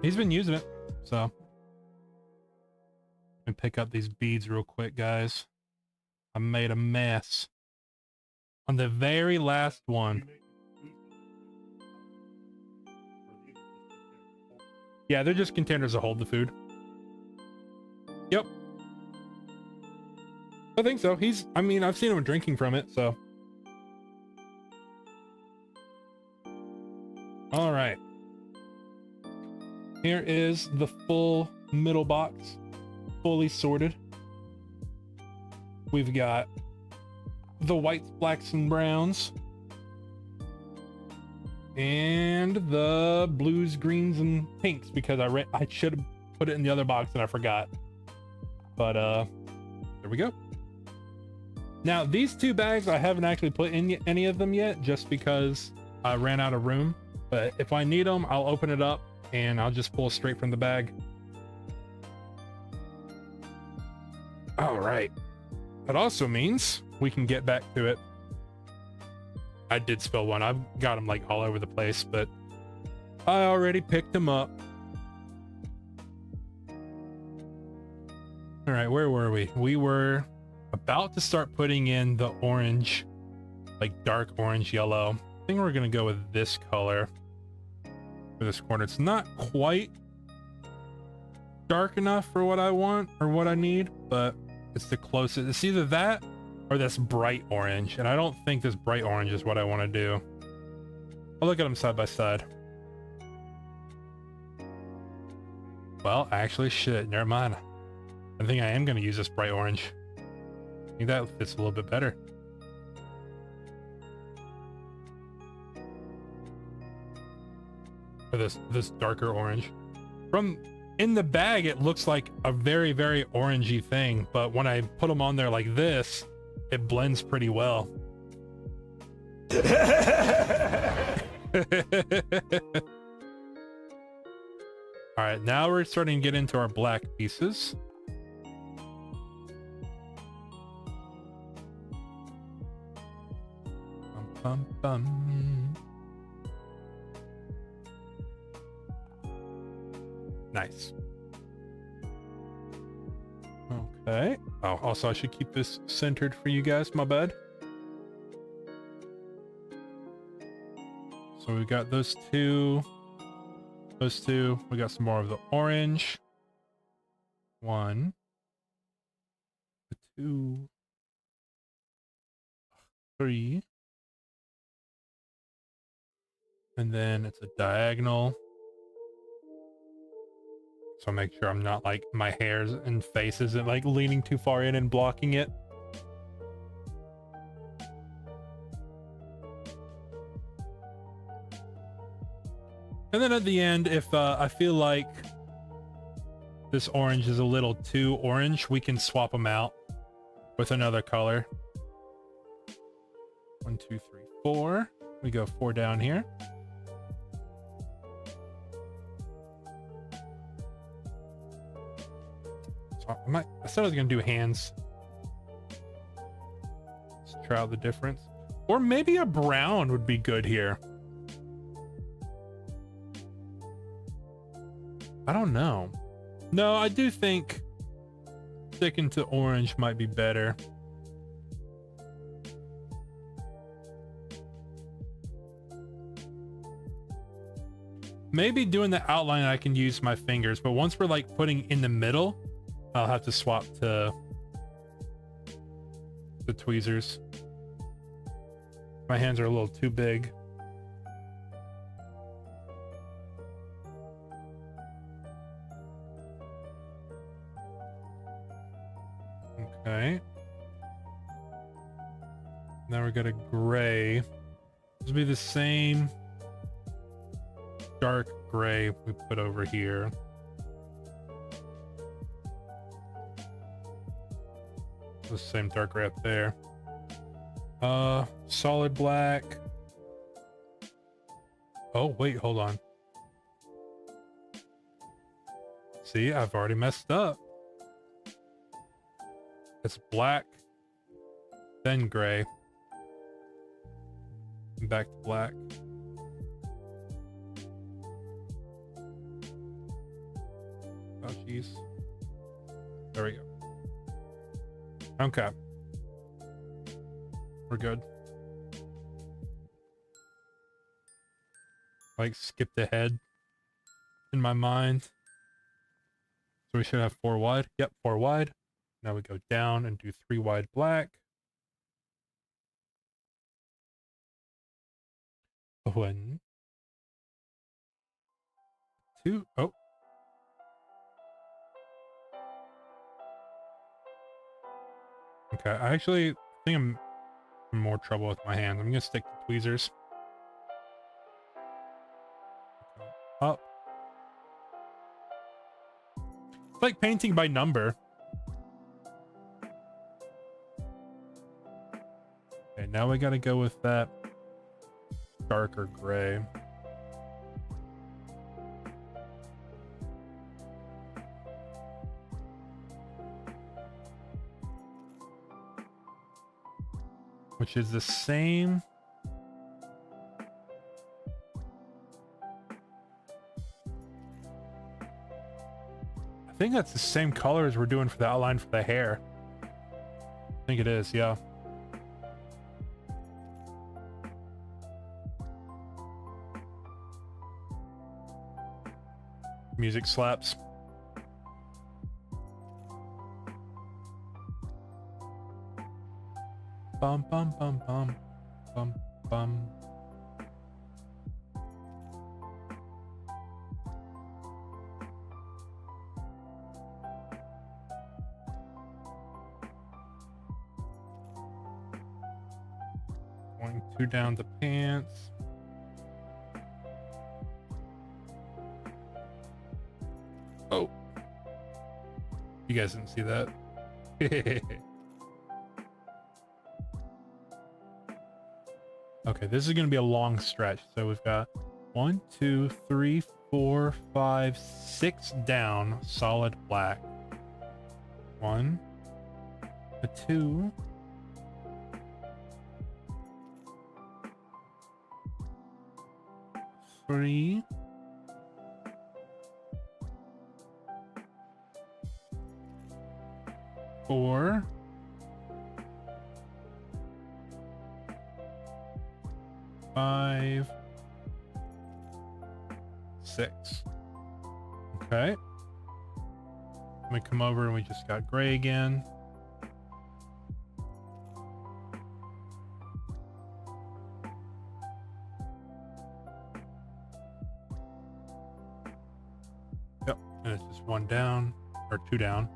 He's been using it, so. Let me pick up these beads real quick, guys. I made a mess. On the very last one. Yeah, they're just containers to hold the food. Yep. I think so. I mean, I've seen him drinking from it, so. All right. Here is the full middle box, fully sorted. We've got the whites, blacks, and browns, and the blues, greens, and pinks, because I should have put it in the other box and I forgot. But there we go. Now, these two bags, I haven't actually put in any of them yet, just because I ran out of room. But if I need them, I'll open it up and I'll just pull straight from the bag. All right. That also means we can get back to it. I did spill one. I've got them like all over the place, but I already picked them up. All right, where were we? We were about to start putting in the orange, like dark orange yellow. I think we're gonna go with this color for this corner. It's not quite dark enough for what I want or what I need, but it's the closest. It's either that or this bright orange, and I don't think this bright orange is what I want to do. I'll look at them side by side. Well, actually, shit, never mind. I think I am going to use this bright orange. I think that fits a little bit better. Or this darker orange. From in the bag, it looks like a very, very orangey thing, but when I put them on there like this, it blends pretty well. All right, now we're starting to get into our black pieces. Bum, bum, bum. Nice. Okay. Oh, also I should keep this centered for you guys. My bad. So we got those two. Those two. We got some more of the orange. 1, 2, 3. And then it's a diagonal. So make sure I'm not like my hairs and face isn't like leaning too far in and blocking it. And then at the end, if I feel like this orange is a little too orange, we can swap them out with another color. 1, 2, 3, 4. We go 4 down here. So I said I was gonna do hands. Let's try out the difference. Or maybe a brown would be good here. I don't know. No, I do think sticking to orange might be better. Maybe doing the outline I can use my fingers, but once we're like putting in the middle, I'll have to swap to the tweezers. My hands are a little too big. Okay. Now we're gonna gray. This will be the same dark gray we put over here. The same dark gray up there. Solid black. Oh, wait, hold on. See, I've already messed up. It's black, then gray, and back to black. Oh, jeez. There we go. Okay. We're good. Like, skipped ahead in my mind. So we should have 4 wide. Yep, 4 wide. Now we go down and do 3 wide black. 1, 2. Oh. Okay, I actually think I'm in more trouble with my hands. I'm gonna stick to tweezers. Up. It's like painting by number. Okay, now we gotta go with that darker gray. Which is the same. I think that's the same color as we're doing for the outline for the hair. I think it is, yeah. Music slaps. Bum bum bum bum bum bum. Going 2 down the pants. Oh, you guys didn't see that. Okay, this is going to be a long stretch. So we've got 1, 2, 3, 4, 5, 6 down, solid black. 1, a 2, 3, 4, 5, 6. Okay. Let me come over and we just got gray again. Yep, and it's just 1 down or 2 down.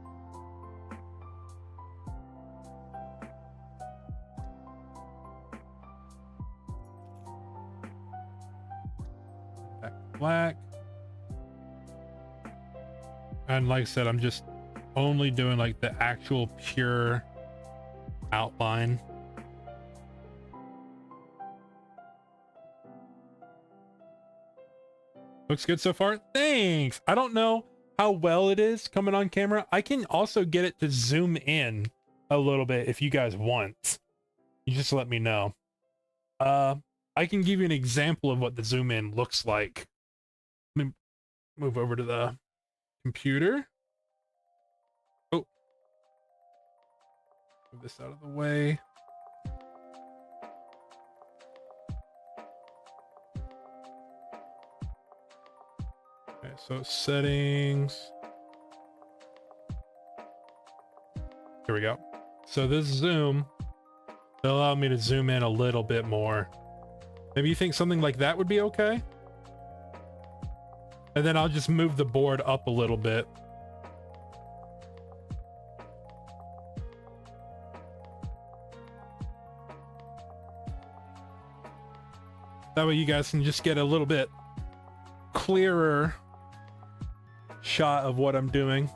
Black. And like I said, I'm just only doing like the actual pure outline. Looks good so far. Thanks. I don't know how well it is coming on camera. I can also get it to zoom in a little bit if you guys want. You just let me know. I can give you an example of what the zoom in looks like. Let me move over to the computer. Oh, move this out of the way. Okay, so settings. Here we go. So this zoom will allow me to zoom in a little bit more. Maybe you think something like that would be okay? And then I'll just move the board up a little bit. That way you guys can just get a little bit clearer shot of what I'm doing.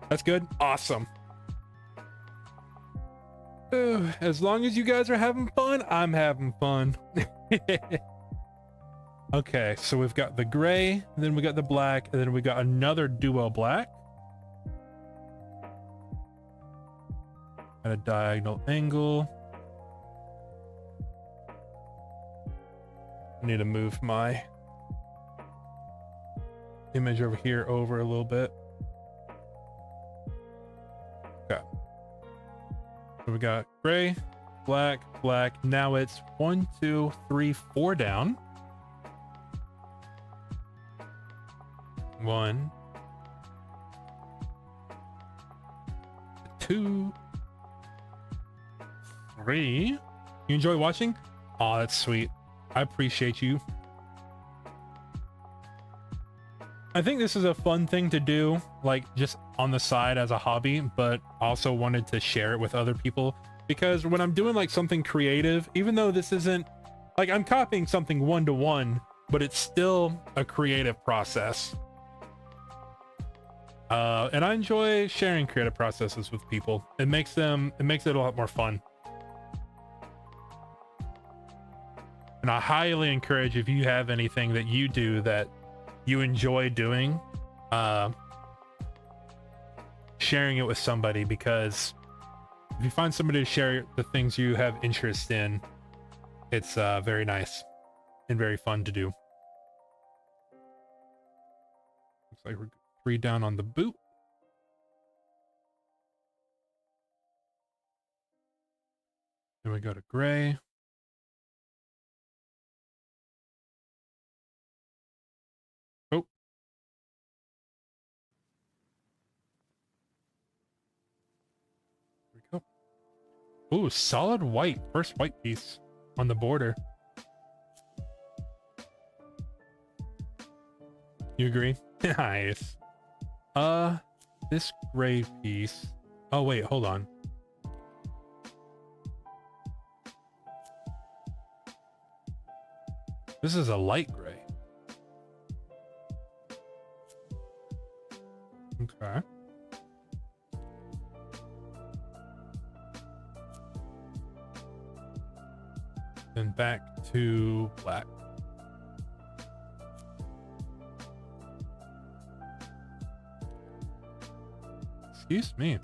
That's good? Awesome. As long as you guys are having fun, I'm having fun. Okay, so we've got the gray, then we got the black, and then we got another duo black at a diagonal angle. I need to move my image over here over a little bit. Okay. So we got gray, black, black. Now it's 1, 2, 3, 4 down. 1, 2, 3. You enjoy watching? Oh, that's sweet. I appreciate you. I think this is a fun thing to do, like just on the side as a hobby, but also wanted to share it with other people because when I'm doing like something creative, even though this isn't like I'm copying something one-to-one, but it's still a creative process. And I enjoy sharing creative processes with people. It makes it a lot more fun. And I highly encourage, if you have anything that you do that you enjoy doing, sharing it with somebody, because if you find somebody to share the things you have interest in, it's very nice and very fun to do. Looks like we're 3 down on the boot. Then we go to gray. Oh. There we go. Ooh, solid white. First white piece on the border. You agree? Nice. This gray piece. Oh, wait, hold on. This is a light gray. Okay. Then back to black. Excuse me.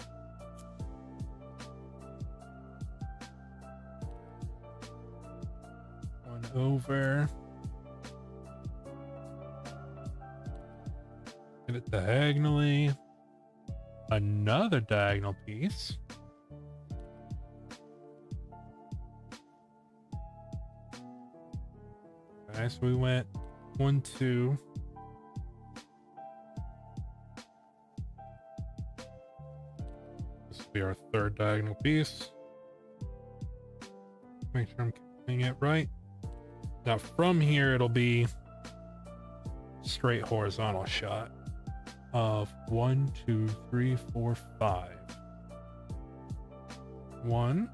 One over. Get it diagonally. Another diagonal piece. Okay, so we went 1, 2. This will be our third diagonal piece. Make sure I'm getting it right. Now from here, it'll be straight horizontal shot of 1, 2, 3, 4, 5. 1,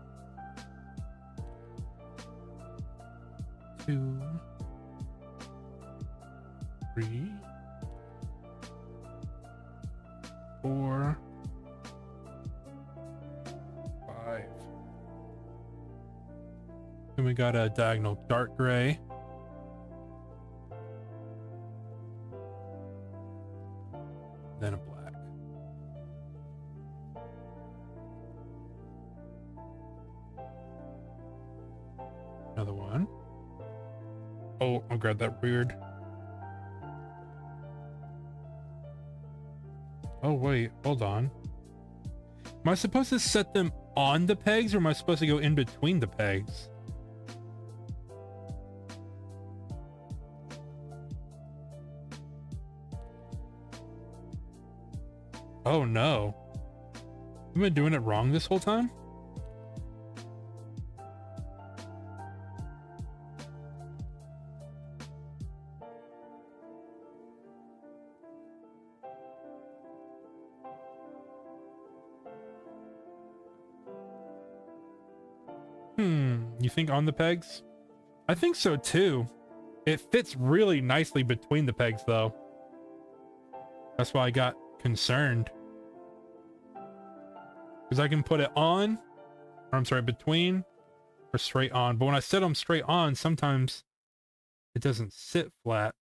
2, 3, 4, 5. Then we got a diagonal dark gray. Then a black. Another one. Oh, I'll grab that weird. Oh, wait, hold on. Am I supposed to set them on the pegs, or am I supposed to go in between the pegs? Oh no. I've been doing it wrong this whole time? You think on the pegs? I think so too. It fits really nicely between the pegs though. That's why I got concerned. Because I can put it on, or I'm sorry, between, or straight on. But when I set them straight on, sometimes it doesn't sit flat.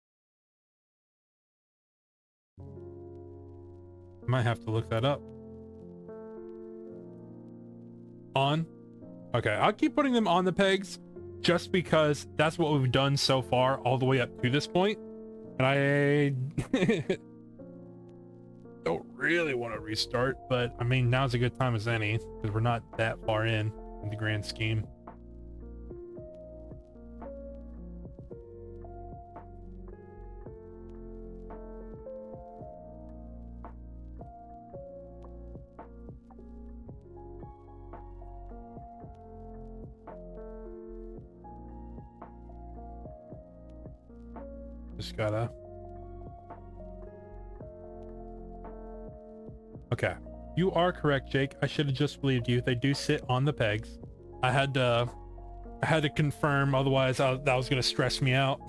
Might have to look that up. On. Okay, I'll keep putting them on the pegs just because that's what we've done so far all the way up to this point. And I don't really want to restart, but I mean, now's a good time as any because we're not that far in the grand scheme. Just gotta. Okay, you are correct, Jake. I should have just believed you. They do sit on the pegs. I had to confirm, otherwise that was gonna stress me out.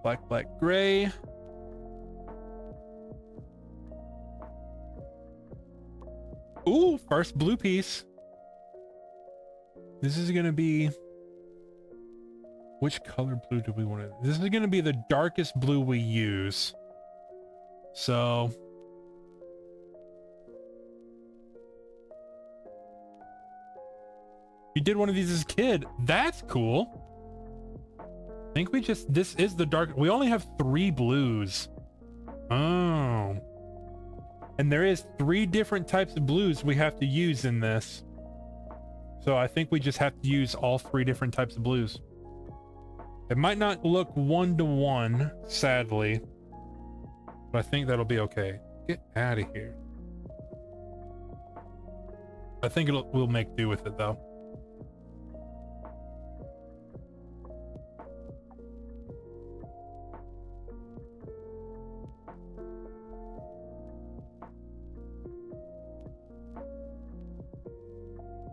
black, black, gray. Ooh, first blue piece. This is gonna be, which color blue do we want to? This is gonna be the darkest blue we use. So you did one of these as a kid. That's cool. I think we just, this is the dark. We only have 3 blues. Oh. And there is 3 different types of blues we have to use in this. So I think we just have to use all 3 different types of blues. It might not look 1-to-1, sadly, but I think that'll be okay. Get out of here. I think we'll make do with it though.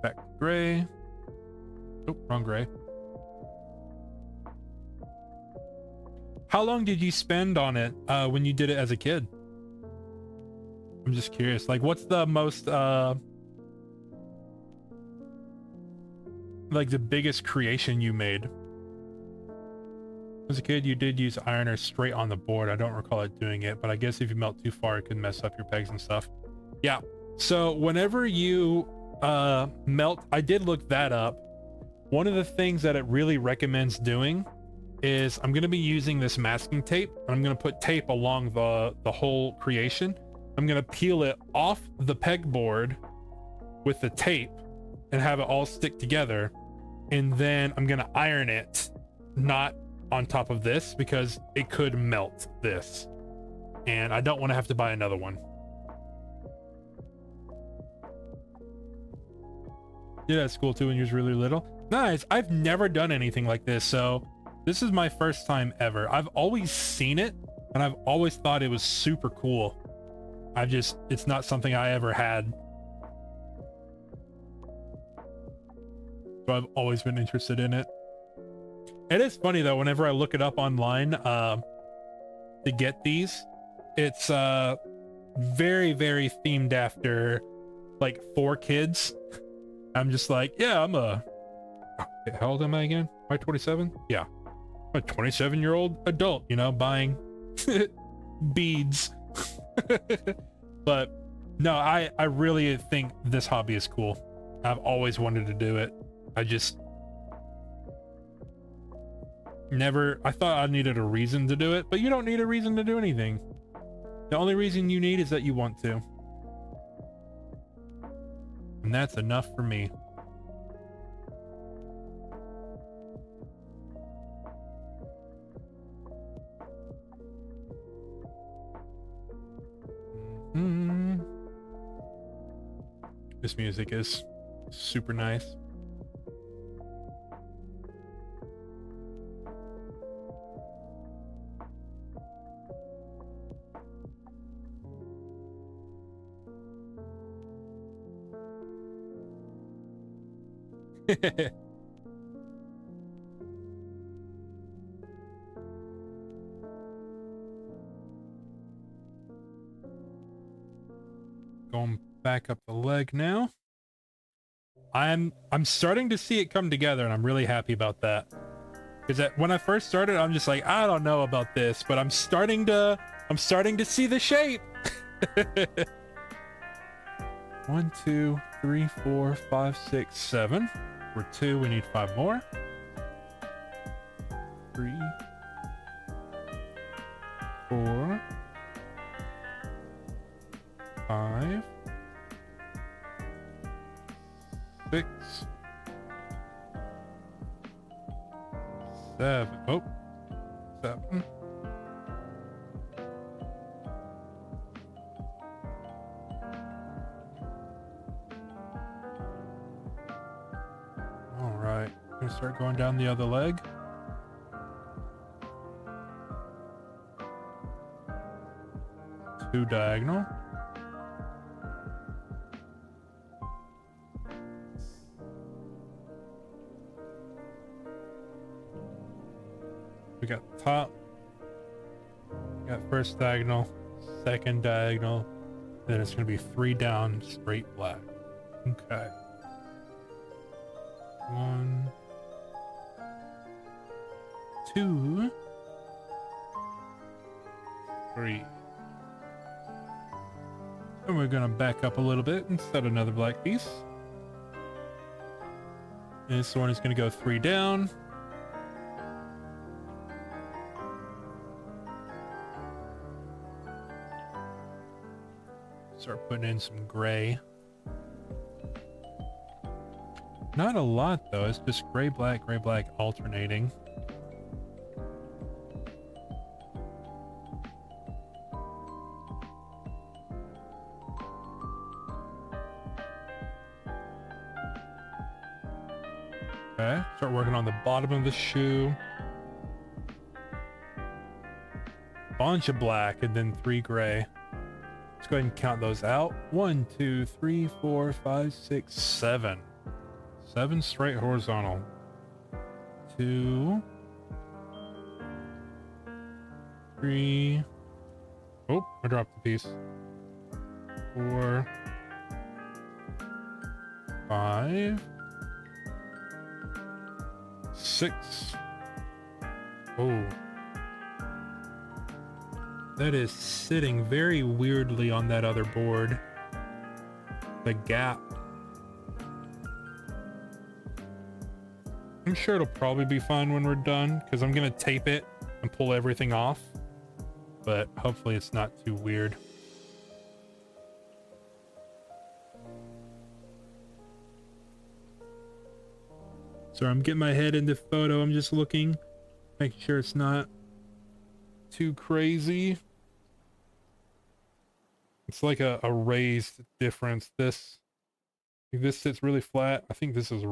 Back to gray. Oh, wrong gray. How long did you spend on it when you did it as a kid? I'm just curious. Like, what's the most like the biggest creation you made? As a kid, you did use ironer straight on the board. I don't recall it doing it, but I guess if you melt too far, it could mess up your pegs and stuff. Yeah. So whenever you melt, I did look that up. One of the things that it really recommends doing is I'm going to be using this masking tape. I'm going to put tape along the whole creation. I'm going to peel it off the pegboard with the tape and have it all stick together. And then I'm going to iron it, not on top of this, because it could melt this. And I don't want to have to buy another one. Yeah, that's cool too when you're really little. Nice. I've never done anything like this, so this is my first time ever. I've always seen it, and I've always thought it was super cool. It's not something I ever had. So I've always been interested in it. It is funny though, whenever I look it up online to get these, it's very, very themed after like 4 kids. I'm just like, yeah, I'm a, how old am I again? Am I 27? Yeah. I'm a 27-year-old adult, you know, buying beads. But no, I really think this hobby is cool. I've always wanted to do it. I just never, I thought I needed a reason to do it, but you don't need a reason to do anything. The only reason you need is that you want to. And that's enough for me. This music is super nice. Going back up the leg now. I'm starting to see it come together, and I'm really happy about that. Because when I first started, I'm just like, I don't know about this, but I'm starting to see the shape. 1, 2, 3, 4, 5, 6, 7. We're 2. We need 5 more. 3, 4, 5, 6, 7. Oh, 7. All right, I'm gonna start going down the other leg. Two diagonal. We got the top, Got first diagonal, second diagonal, then it's going to be 3 down, straight black. Okay. 1, 2, 3. And we're going to back up a little bit and set another black piece. And this one is going to go 3 down. Start putting in some gray. Not a lot though, it's just gray, black, alternating. Okay, start working on the bottom of the shoe. Bunch of black and then 3 gray. Let's go ahead and count those out. 1, 2, 3, 4, 5, 6, 7. 7 straight horizontal. 2, 3. Oh, I dropped the piece. 4, 5, 6. Oh. That is sitting very weirdly on that other board. The gap. I'm sure it'll probably be fine when we're done, because I'm going to tape it and pull everything off. But hopefully it's not too weird. So I'm getting my head into photo. I'm just looking, making sure it's not too crazy. It's like a raised difference. This sits really flat. I think this is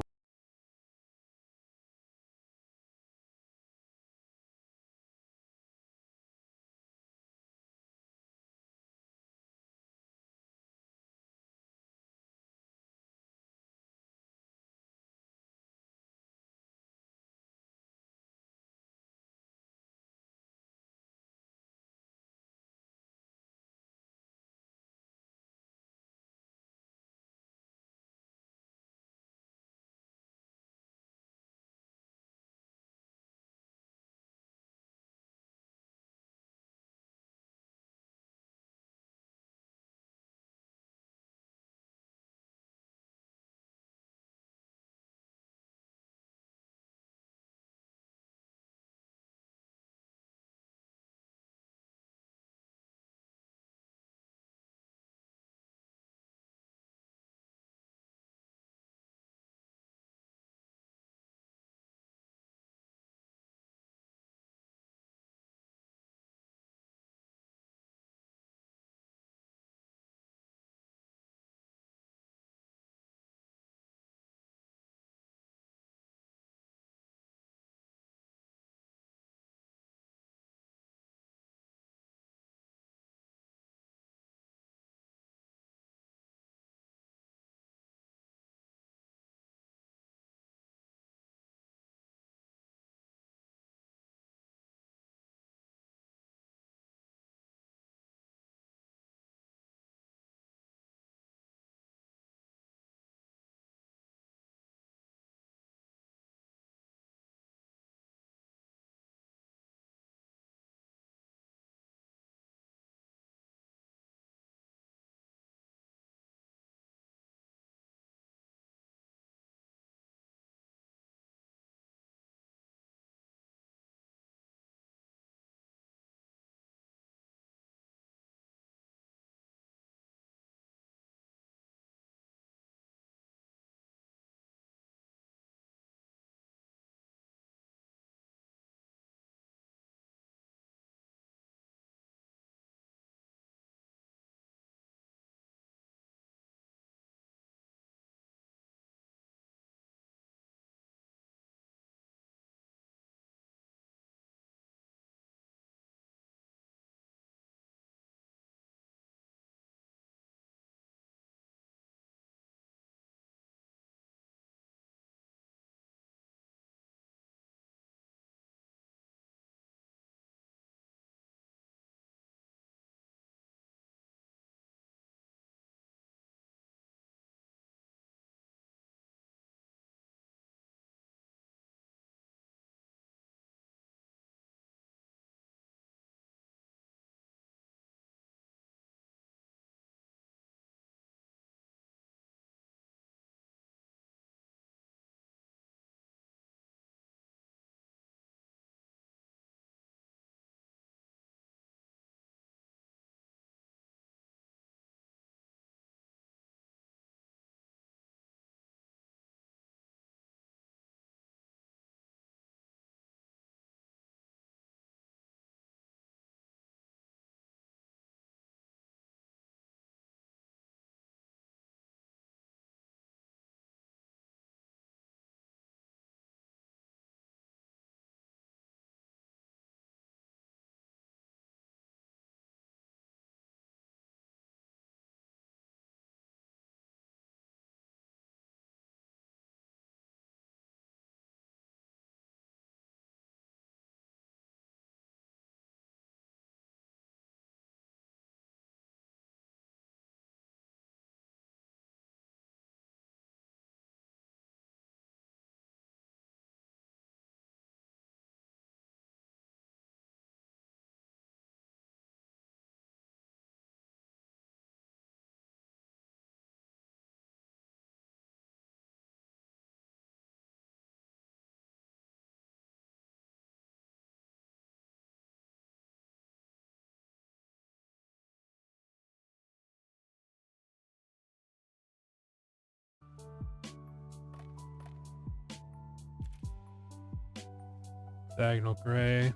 Diagonal gray.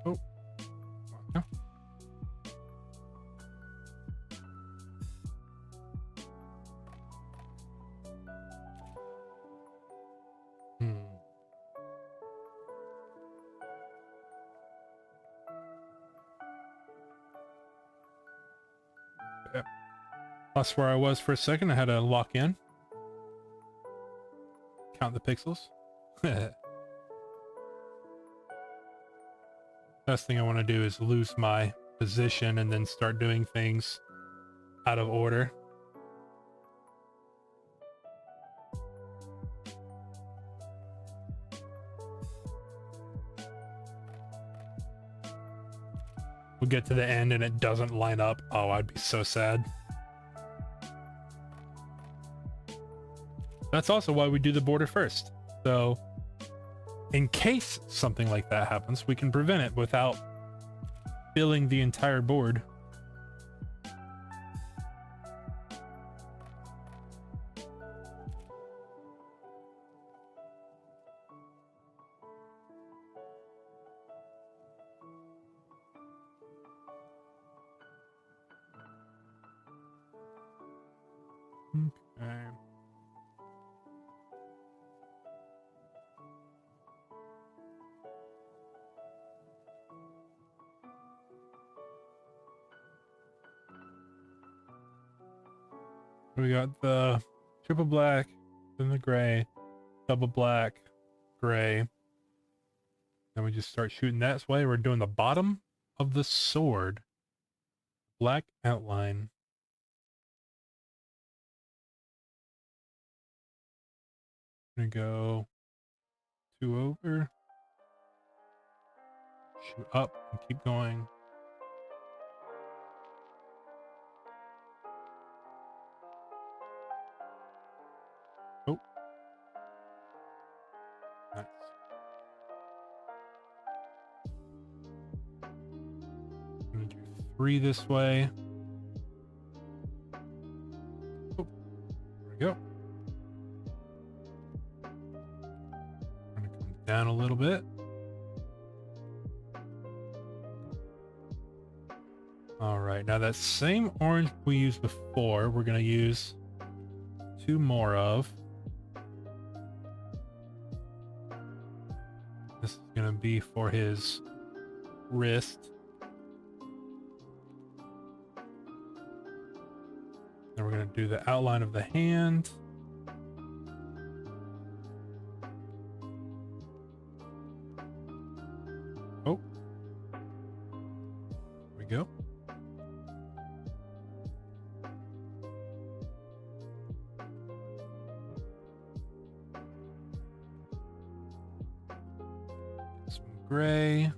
Oh. No. Yep. Lost where I was for a second. I had to lock in. Count the pixels. Last thing I want to do is lose my position and then start doing things out of order. We'll get to the end and it doesn't line up. Oh, I'd be so sad. That's also why we do the border first. So in case something like that happens, we can prevent it without filling the entire board. Okay. We got the triple black, then the gray, double black, gray. Then we just start shooting that way. We're doing the bottom of the sword. Black outline. Gonna go 2 over. Shoot up and keep going. Oh. Nice. Gonna do 3 this way. Oh, there we go. Gonna come down a little bit. All right, now that same orange we used before, we're gonna use 2 more of. This is gonna be for his wrist. Then we're gonna do the outline of the hand. Oh, there we go. Some gray.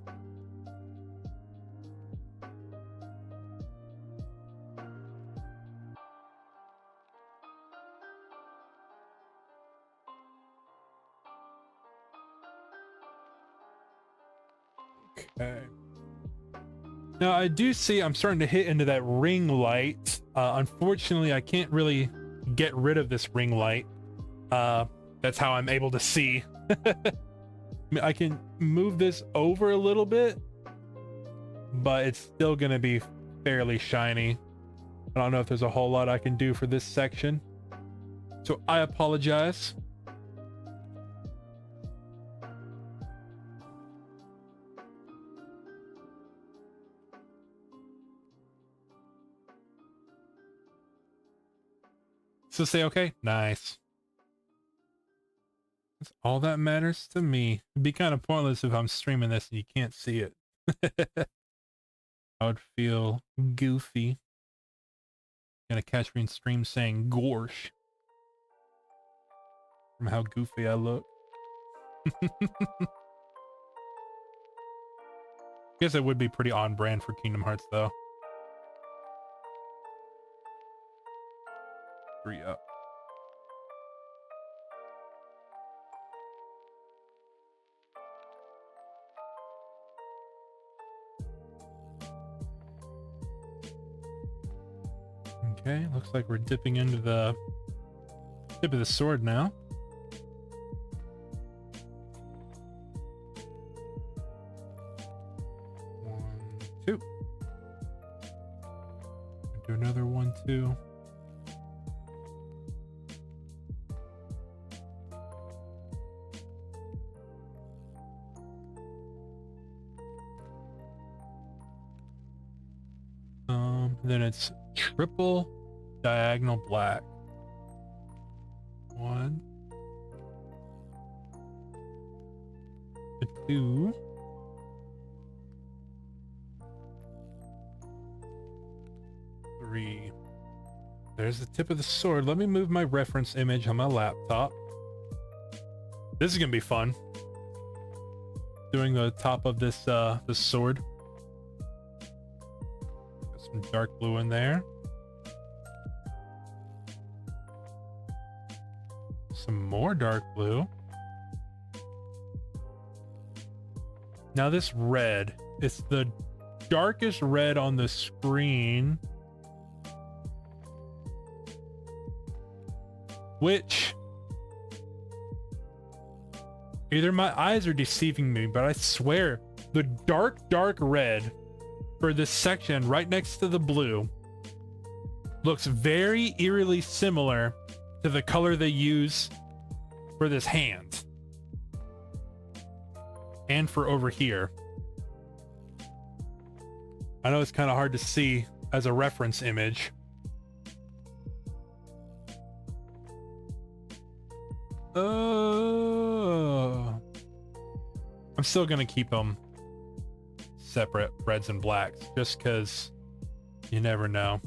Okay. Now I do see I'm starting to hit into that ring light. Unfortunately, I can't really get rid of this ring light. That's how I'm able to see. I mean, I can move this over a little bit, but it's still going to be fairly shiny. I don't know if there's a whole lot I can do for this section. So I apologize. So say okay. Nice. That's all that matters to me. It'd be kind of pointless if I'm streaming this and you can't see it. I would feel goofy. Gonna catch me in stream saying "gorsh" from how goofy I look. Guess it would be pretty on brand for Kingdom Hearts though. 3 up. Okay, looks like we're dipping into the tip of the sword now. do another one too. Then it's triple diagonal black. 1, 2, 3. There's the tip of the sword. Let me move my reference image on my laptop. This is gonna be fun. Doing the top of this this sword. Got some dark blue in there. Some more dark blue. Now this red, it's the darkest red on the screen, which either my eyes are deceiving me, but I swear the dark red for this section right next to the blue looks very eerily similar to the color they use for this hand and for over here. I know it's kind of hard to see as a reference image. I'm still gonna keep them separate, reds and blacks, just because you never know.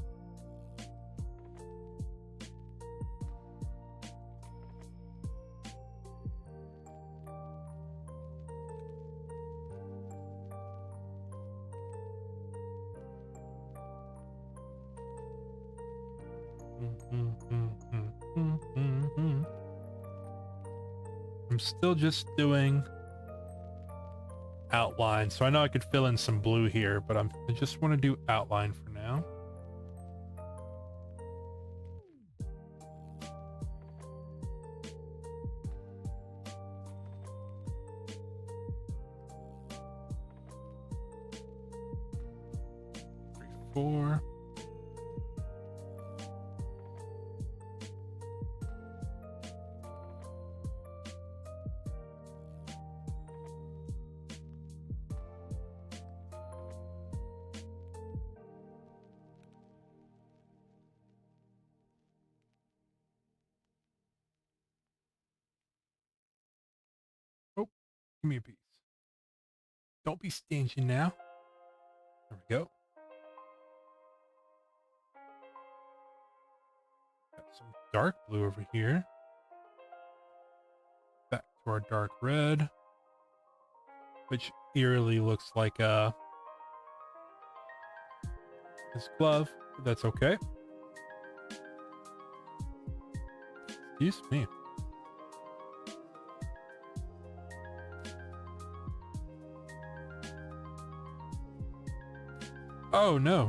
I'm still just doing outline, so I know I could fill in some blue here, but I just want to do outline for now. Three, 4. Give me a piece. Don't be stingy now. There we go. Got some dark blue over here. Back to our dark red, which eerily looks like this glove, but that's okay. Excuse me. Oh no.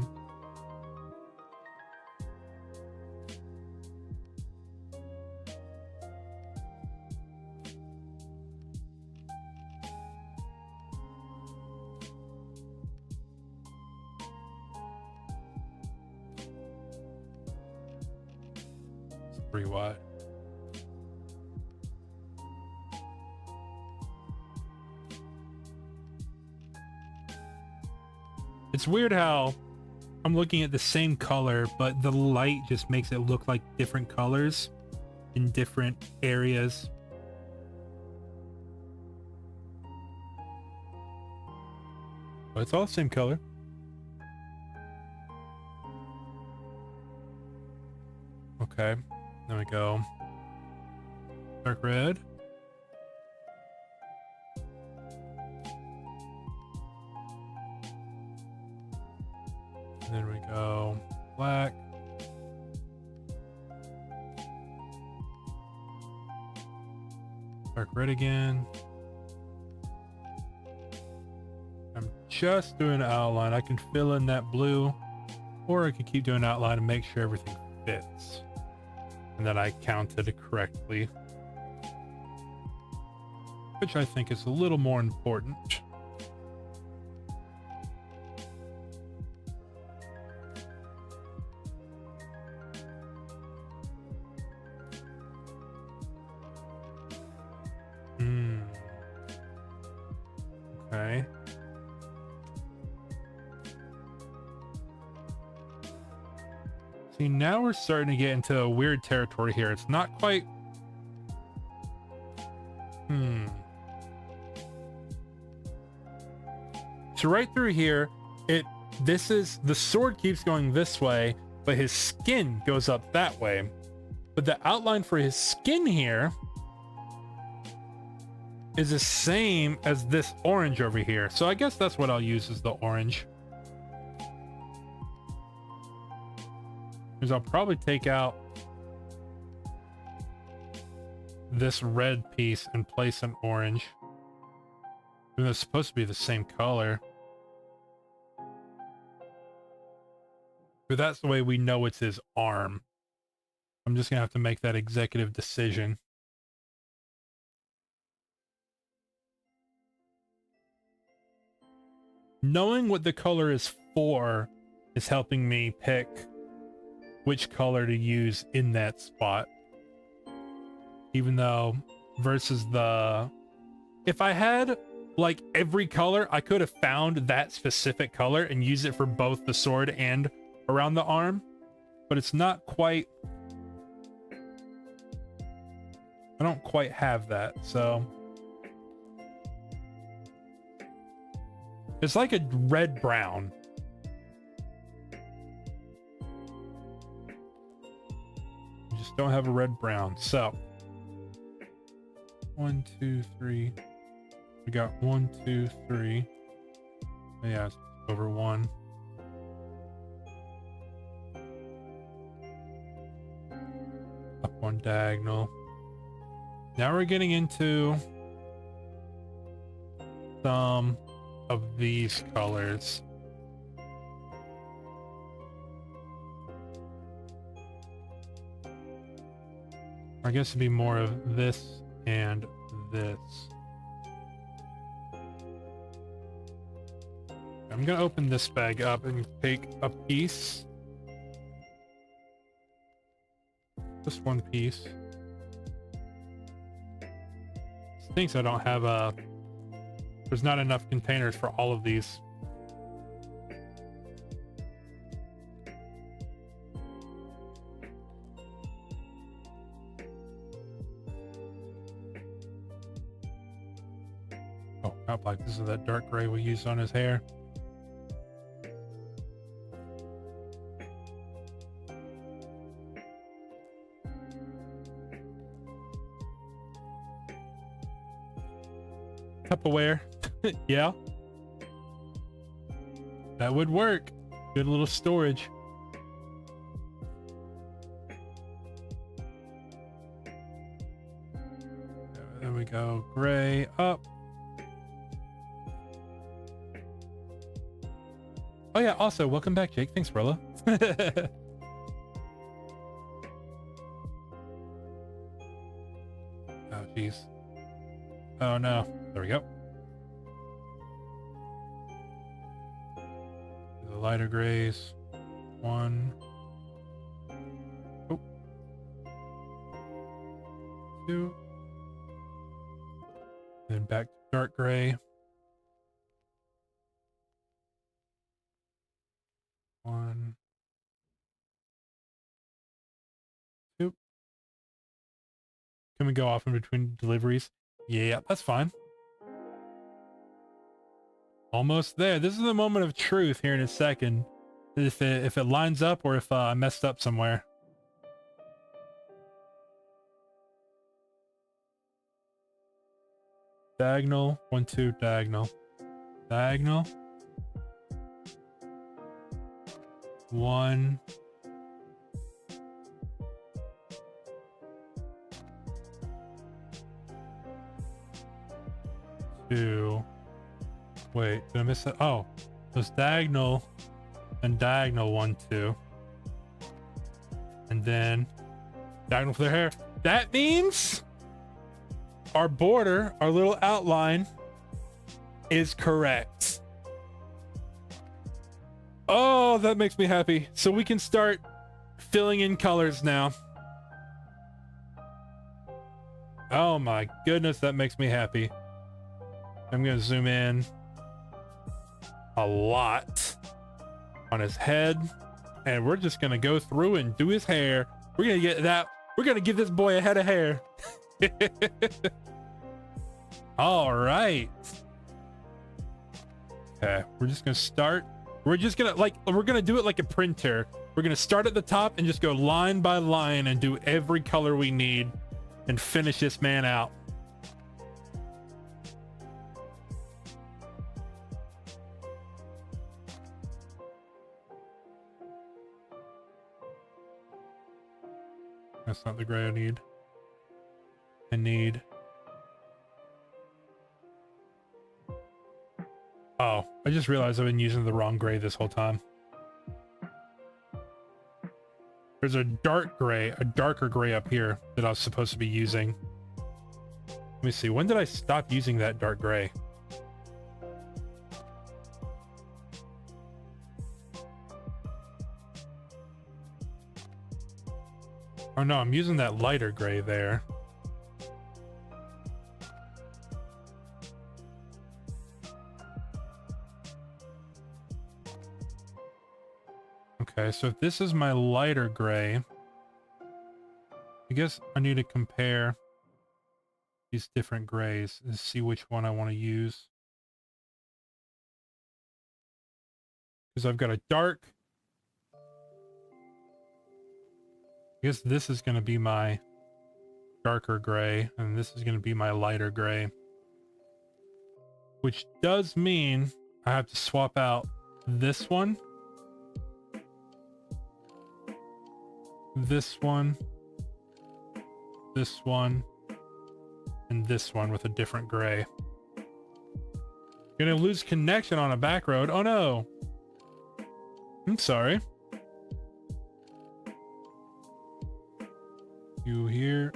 It's 3 wide. It's weird how I'm looking at the same color, but the light just makes it look like different colors in different areas. But it's all the same color. Okay, there we go. Dark red. Then we go black. Dark red again. I'm just doing an outline. I can fill in that blue, or I can keep doing outline and make sure everything fits. And that I counted it correctly. Which I think is a little more important. See, now we're starting to get into a weird territory here. It's not quite... So right through here, the sword keeps going this way, but his skin goes up that way. But the outline for his skin here is the same as this orange over here. So I guess that's what I'll use, is the orange. Because I'll probably take out this red piece and place an orange. And it's supposed to be the same color. But that's the way we know it's his arm. I'm just gonna have to make that executive decision. Knowing what the color is for is helping me pick which color to use in that spot. Even though versus if I had like every color, I could have found that specific color and used it for both the sword and around the arm, but it's not quite, I don't quite have that. So it's like a red brown. You just don't have a red brown. So 1, 2, 3. We got 1, 2, 3. Yeah, it's over 1. Up 1 diagonal. Now we're getting into some of these colors. I guess it'd be more of this and this. I'm gonna open this bag up and take a piece. Just one piece. Stinks I don't have there's not enough containers for all of these. Oh, not like this is that dark gray we used on his hair. Tupperware. Yeah, that would work. Good little storage. There we go. Gray up. Oh yeah, also welcome back, Jake. Thanks, Rella. Oh jeez. Oh no. There we go. The lighter grays. 1. Oh. 2. Then back to dark gray. 1. 2. Can we go off in between deliveries? Yeah, that's fine. Almost there. This is the moment of truth here in a second. If it lines up or if I messed up somewhere. Diagonal. 1, 2, diagonal. Diagonal. 1. 2. Wait, did I miss that? Oh, there's diagonal and diagonal 1, 2. And then diagonal for their hair. That means our border, our little outline is correct. Oh, that makes me happy. So we can start filling in colors now. Oh my goodness, that makes me happy. I'm gonna zoom in a lot on his head. and we're just gonna go through and do his hair. We're gonna get that. We're gonna give this boy a head of hair. All right. Okay, we're just gonna start. We're just gonna we're gonna do it like a printer. We're gonna start at the top and just go line by line and do every color we need and finish this man out. That's not the gray I need. I need... Oh, I just realized I've been using the wrong gray this whole time. There's a dark gray, a darker gray up here that I was supposed to be using. Let me see, when did I stop using that dark gray? Oh no, I'm using that lighter gray there. Okay, so if this is my lighter gray, I guess I need to compare these different grays and see which one I want to use. Because I've got a dark. I guess this is going to be my darker gray, and this is going to be my lighter gray. Which does mean I have to swap out this one, this one, and this one with a different gray. Gonna lose connection on a back road. Oh no. I'm sorry. You here?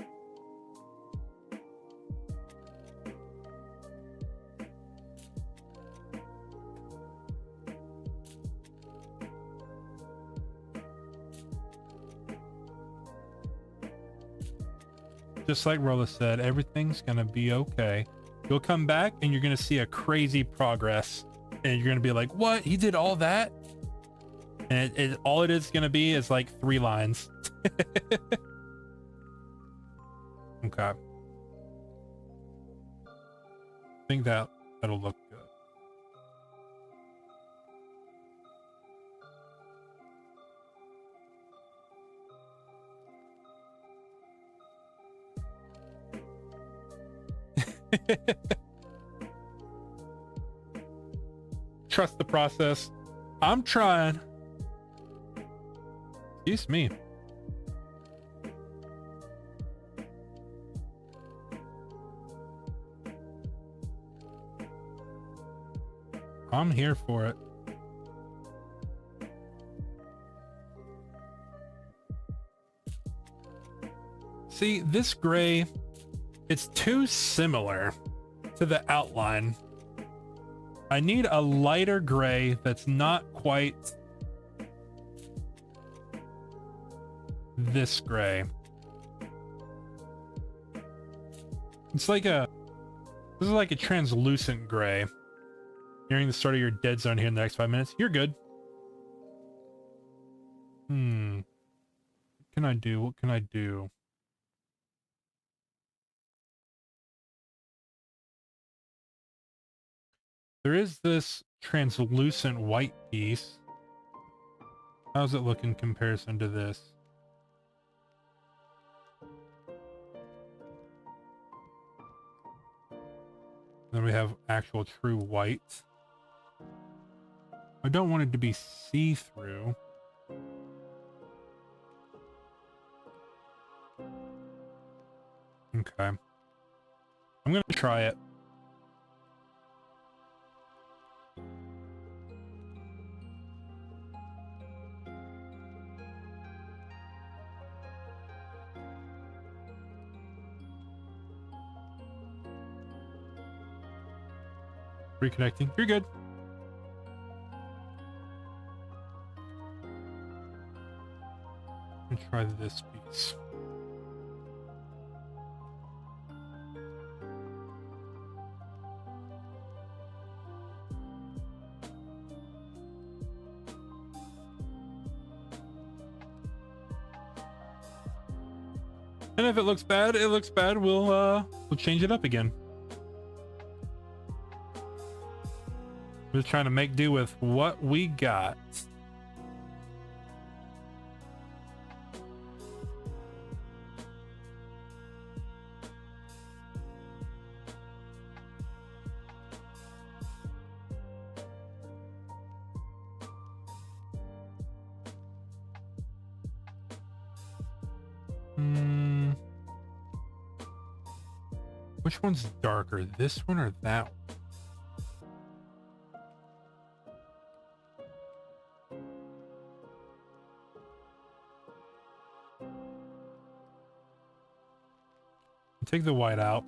Just like Rolla said, everything's gonna be okay. You'll come back and you're gonna see a crazy progress, and you're gonna be like, what? He did all that? And all it is gonna be is like 3 lines. Okay. I think that'll look good. Trust the process. I'm trying. Excuse me. I'm here for it. See, this gray, it's too similar to the outline. I need a lighter gray that's not quite this gray. It's like this is like a translucent gray. Nearing the start of your dead zone here in the next 5 minutes. You're good. What can I do? What can I do? There is this translucent white piece. How's it look in comparison to this? Then we have actual true white. I don't want it to be see-through. Okay. I'm gonna try it. Reconnecting. You're good. Let me try this piece. And if it looks bad, it looks bad. We'll change it up again. We're trying to make do with what we got. Which one's darker, this one or that one? Take the white out.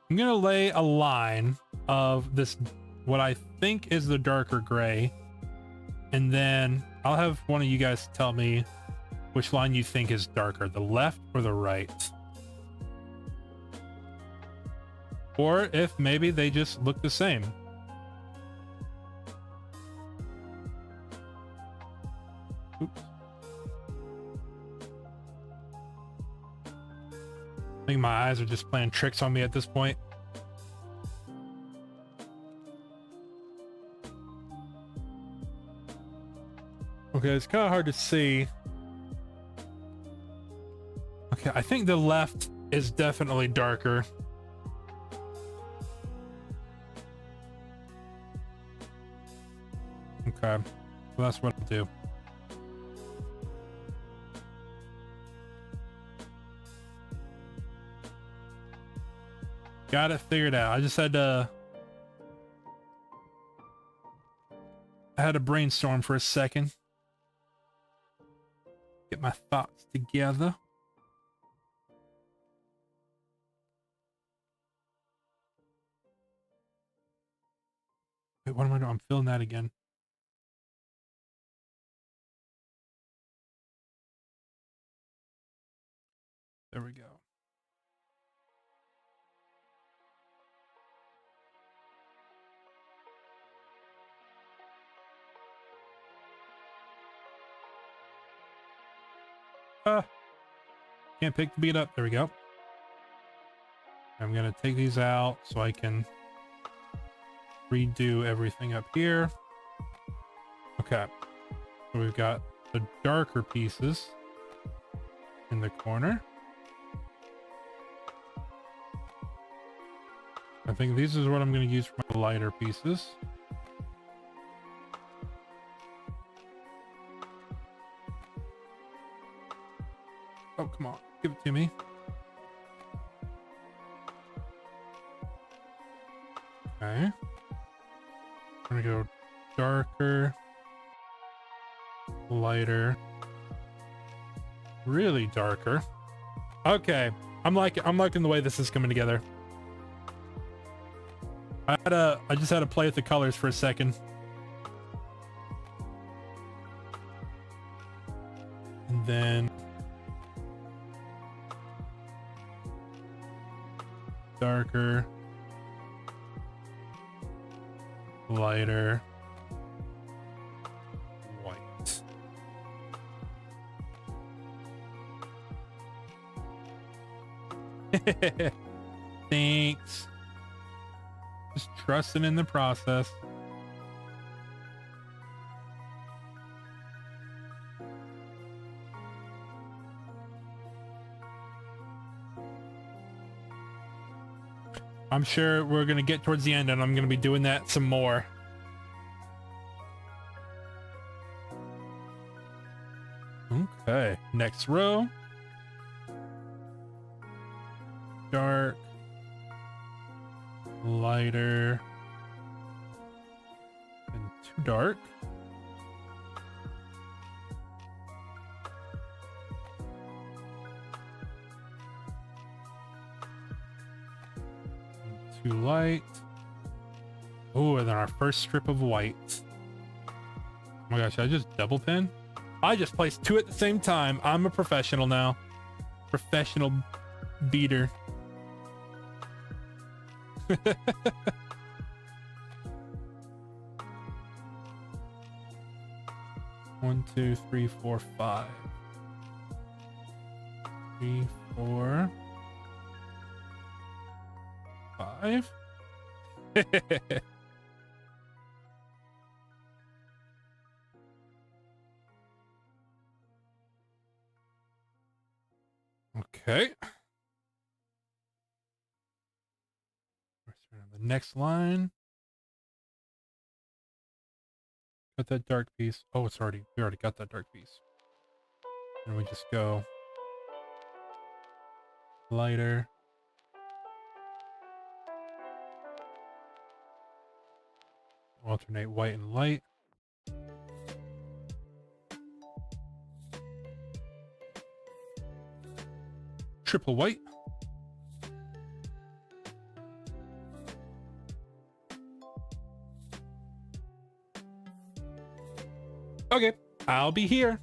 I'm gonna lay a line of this, what I think is the darker gray, and then I'll have one of you guys tell me which line you think is darker, the left or the right. Or if maybe they just look the same. Oops. I think my eyes are just playing tricks on me at this point. Okay, it's kind of hard to see. Okay, I think the left is definitely darker. Okay, well, that's what I'll do. Got it figured out. I just had to... I had to brainstorm for a second. Get my thoughts together. Wait, what am I doing? I'm filling that again. There we go. Can't pick the bead up. There we go. I'm gonna take these out so I can redo everything up here. Okay. So we've got the darker pieces in the corner. I think these is what I'm going to use for my lighter pieces. Oh, come on. Give it to me. Okay. I'm going to go darker, lighter, really darker. Okay. I'm liking the way this is coming together. I just had to play with the colors for a second. And then darker, lighter, white. Thanks. Just trusting in the process. I'm sure we're going to get towards the end and I'm going to be doing that some more. Okay, next row. Dark. Lighter. And too dark. Too light. Oh, and then our first strip of white. Oh my gosh, I just double pin? I just placed two at the same time. I'm a professional now. Professional beater. 1, 2, 3, 4, 5. 3, 4, 5. Okay. The next line. Got that dark piece. Oh, we already got that dark piece. And we just go lighter. Alternate white and light. Triple white. Okay, I'll be here.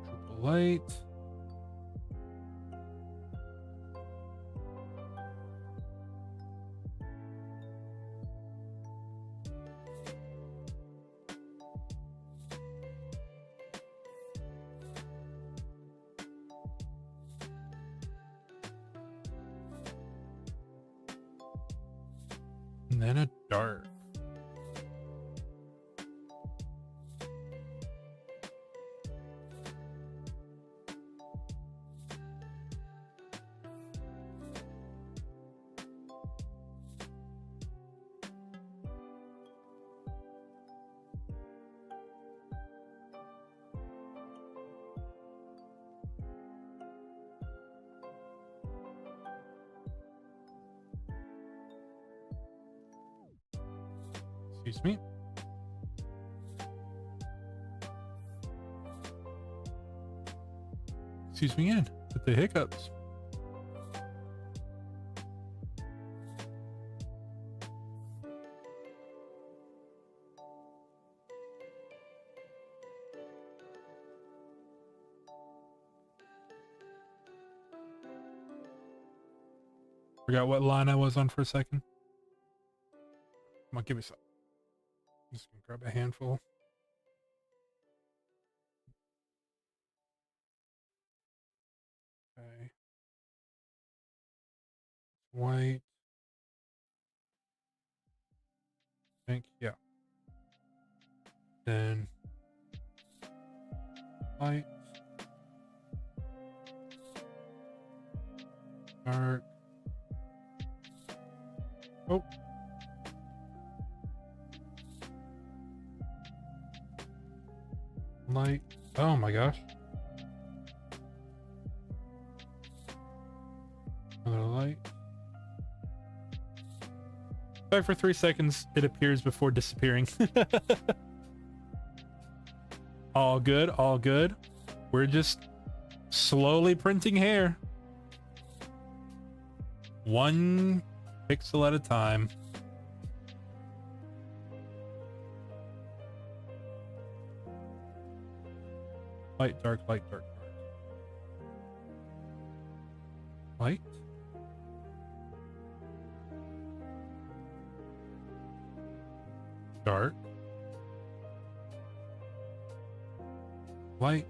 Triple light. And then a dark. Excuse me. Excuse me again with the hiccups. Forgot what line I was on for a second. Come on, give me some. I'm just gonna grab a handful. Okay. White. Pink, yeah. Then light. Dark. Oh. Light. Oh my gosh. Another light. Sorry, for 3 seconds it appears before disappearing. All good, all good. We're just slowly printing hair. 1 pixel at a time. Light, dark, light, dark, dark. Light. Dark. Light.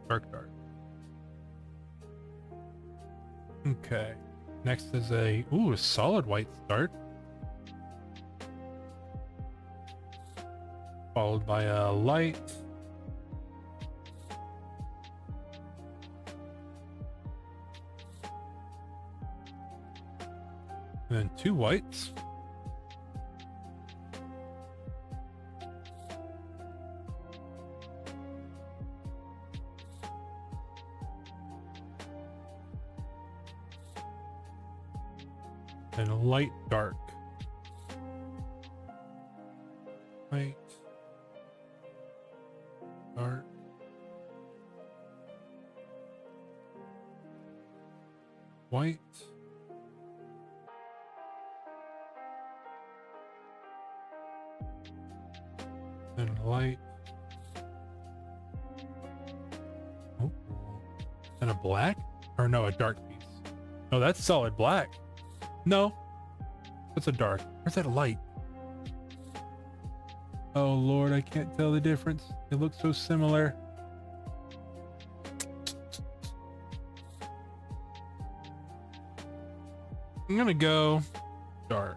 Dark, dark. Okay. Next is a solid white start. Followed by a light. And then 2 whites. And a light dark. Light. Dark. White. And light. And a black? Or no, a dark piece. No, that's solid black. No, that's a dark. Where's that light? Oh Lord, I can't tell the difference. It looks so similar. I'm gonna go dark.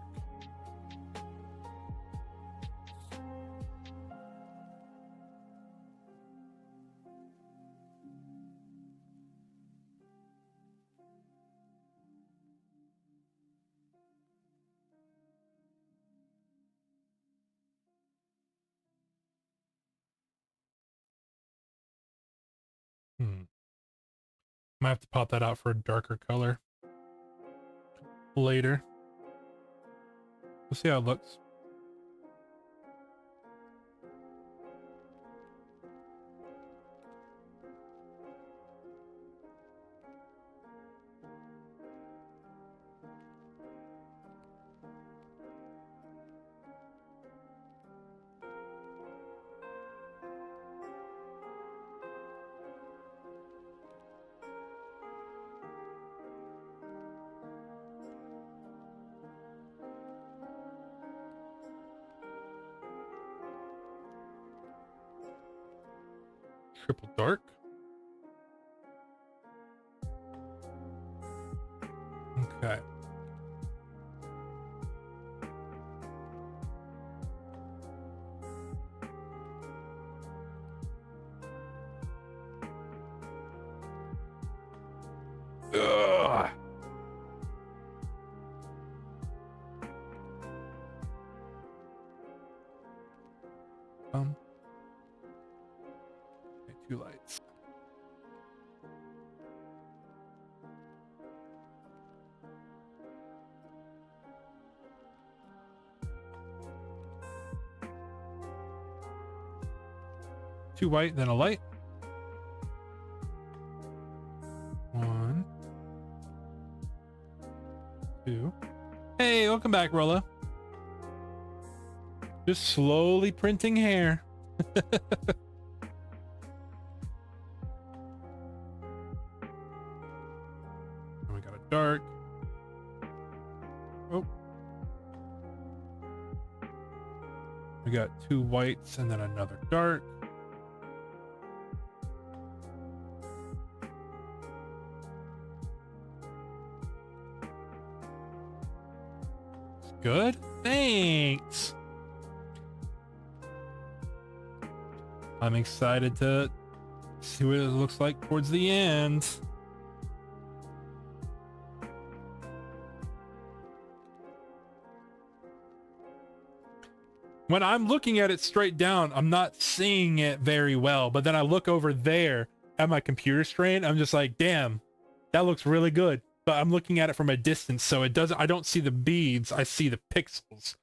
Might have to pop that out for a darker color later. We'll see how it looks. Triple dark. Okay. Ugh. Okay, 2 lights. Two white, then a light. 1, 2. Hey, welcome back, Rolla. Just slowly printing hair. And we got a dark. Oh. We got 2 whites and then another dark. Good. Thanks. I'm excited to see what it looks like towards the end. When I'm looking at it straight down, I'm not seeing it very well, but then I look over there at my computer screen. I'm just like, damn, that looks really good. But I'm looking at it from a distance, so it doesn't, I don't see the beads, I see the pixels.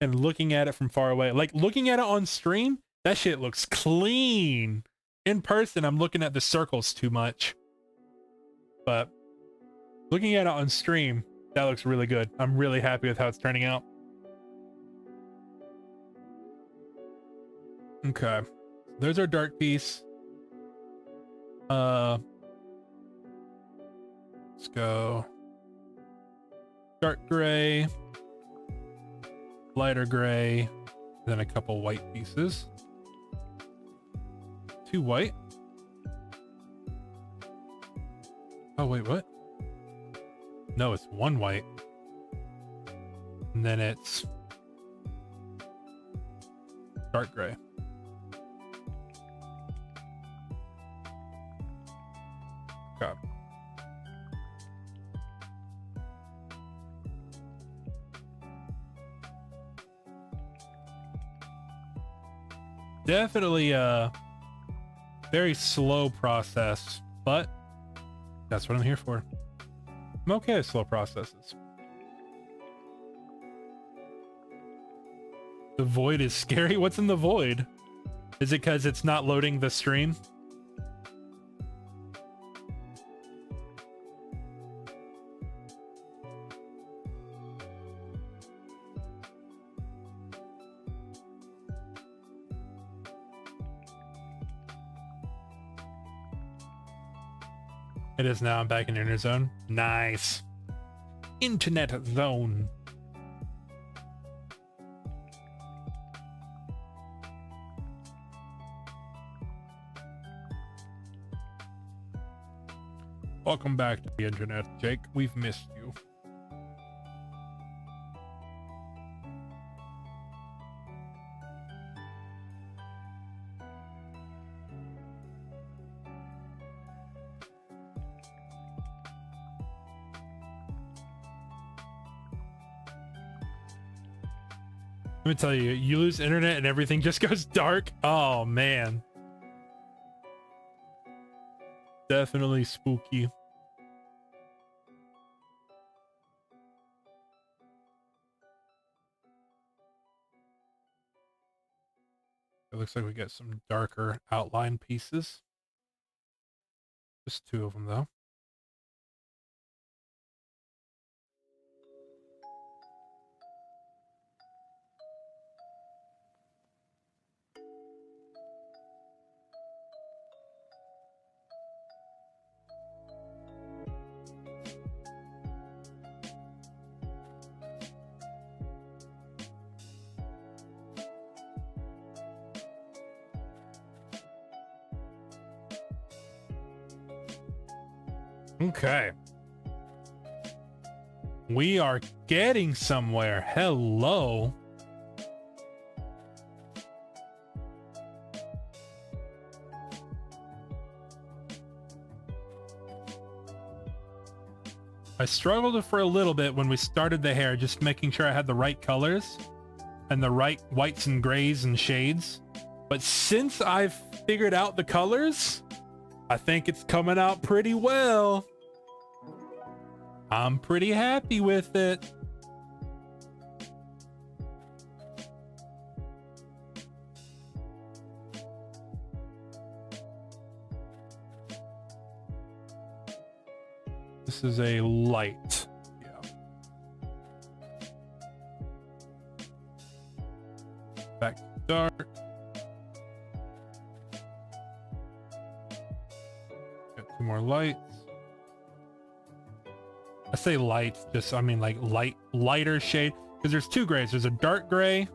And looking at it from far away, like looking at it on stream, that shit looks clean. In person, I'm looking at the circles too much. But looking at it on stream, that looks really good. I'm really happy with how it's turning out. Okay, there's our dark piece. Let's go dark gray, lighter gray, then a couple white pieces. 2 white. Oh wait, what? No, it's 1 white. And then it's dark gray. Okay. Definitely a very slow process, but that's what I'm here for. I'm okay with slow processes. The void is scary. What's in the void? Is it because it's not loading the stream? It is now. I'm back in Internet Zone. Nice. Internet Zone. Welcome back to the internet, Jake. We've missed you. Let me tell you, you lose internet and everything just goes dark. Oh, man. Definitely spooky. It looks like we got some darker outline pieces. Just 2 of them, though. Okay. We are getting somewhere. Hello. I struggled for a little bit when we started the hair, just making sure I had the right colors and the right whites and grays and shades. But since I've figured out the colors, I think it's coming out pretty well. I'm pretty happy with it. This is a light. Yeah. Back to dark. Got 2 more lights. I say light, just I mean like lighter shade, because there's 2 grays. There's a dark gray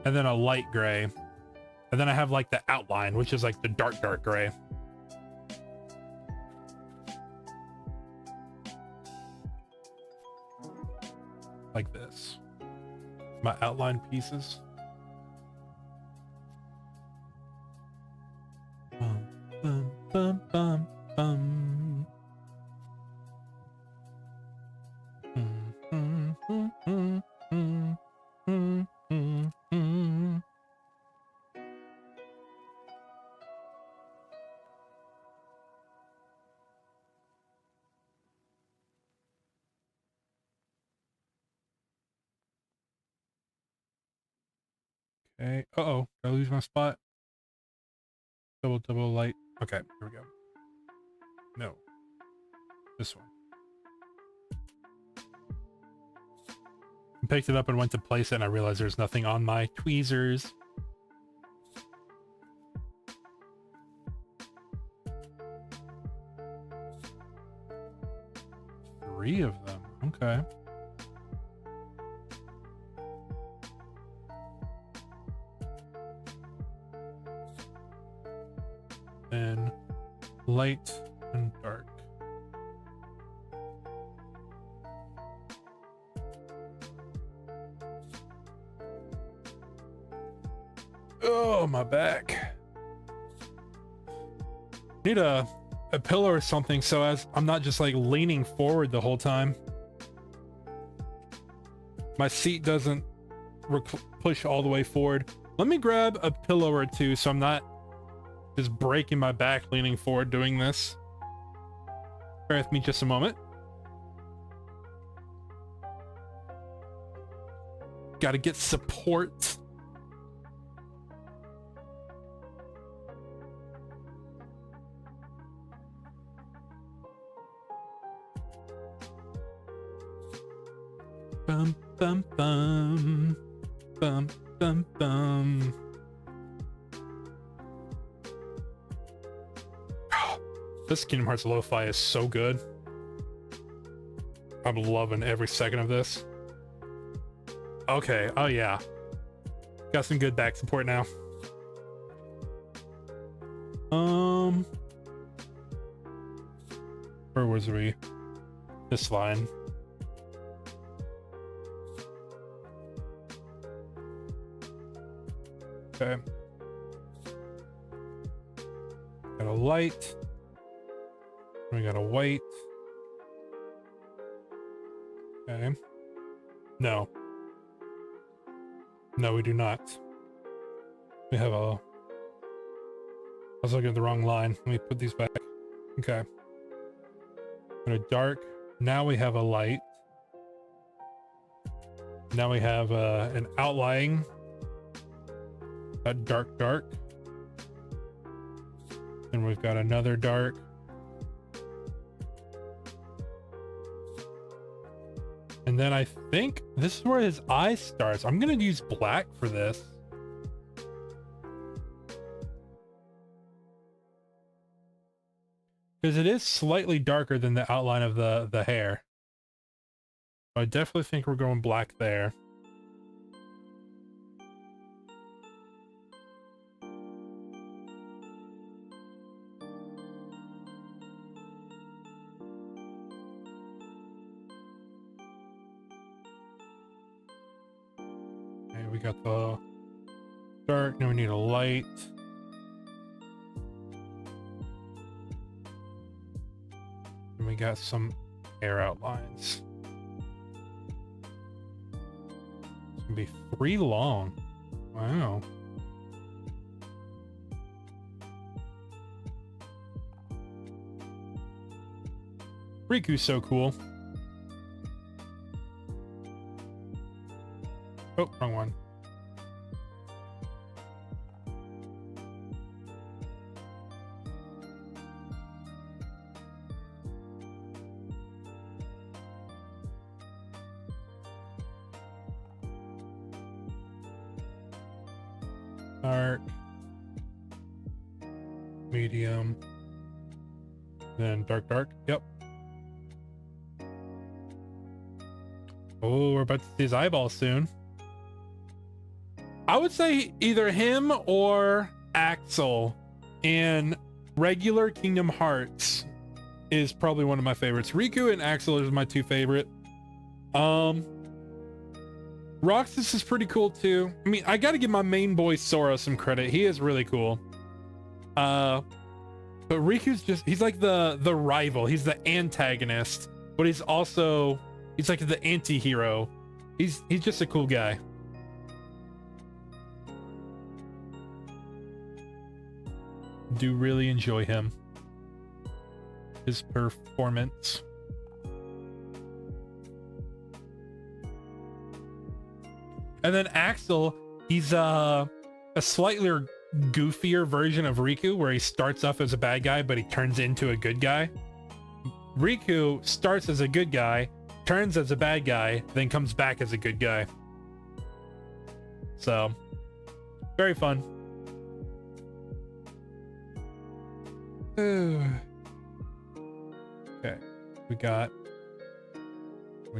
and then a light gray. And then I have like the outline, which is like the dark gray. Like this. My outline pieces. Bum, bum, bum, bum, bum. Okay. Uh-oh. Did I lose my spot? Double light. Okay, here we go. No. This one. I picked it up and went to place it, and I realized there's nothing on my tweezers. Three of them. Okay. And light and dark. Oh, my back. Need a pillow or something so as I'm not just like leaning forward the whole time. My seat doesn't push all the way forward. Let me grab a pillow or 2 so I'm not just breaking my back leaning forward doing this. Bear with me just a moment. Gotta get support. Bum bum bum bum bum bum. This Kingdom Hearts Lo-Fi is so good. I'm loving every second of this. Okay, oh yeah. Got some good back support now. Where was we? This line. Okay. Got a light. We got a white. Okay. No. No, we do not. We have a... I was looking at the wrong line. Let me put these back. Okay. Got a dark. Now we have a light. Now we have an outlying. A dark, dark. And we've got another dark. And then I think this is where his eye starts. I'm gonna use black for this. Because it is slightly darker than the outline of the hair. I definitely think we're going black there. Okay, we got the dark, now we need a light. And we got some hair outlines. It's gonna be 3 long. Wow. Riku's so cool. Oh, wrong one. Dark, medium, then dark, dark. Yep. Oh, we're about to see his eyeballs soon. I would say either him or Axel in regular Kingdom Hearts is probably one of my favorites. Riku and Axel is my 2 favorite. Roxas is pretty cool too. I mean, I gotta give my main boy Sora some credit. He is really cool. But Riku's just, he's like the rival. He's the antagonist, but he's also, he's like the anti-hero. He's just a cool guy. Do really enjoy him. His performance. And then Axel, he's a slightly goofier version of Riku, where he starts off as a bad guy, but he turns into a good guy. Riku starts as a good guy, turns as a bad guy, then comes back as a good guy. So, very fun. Okay, we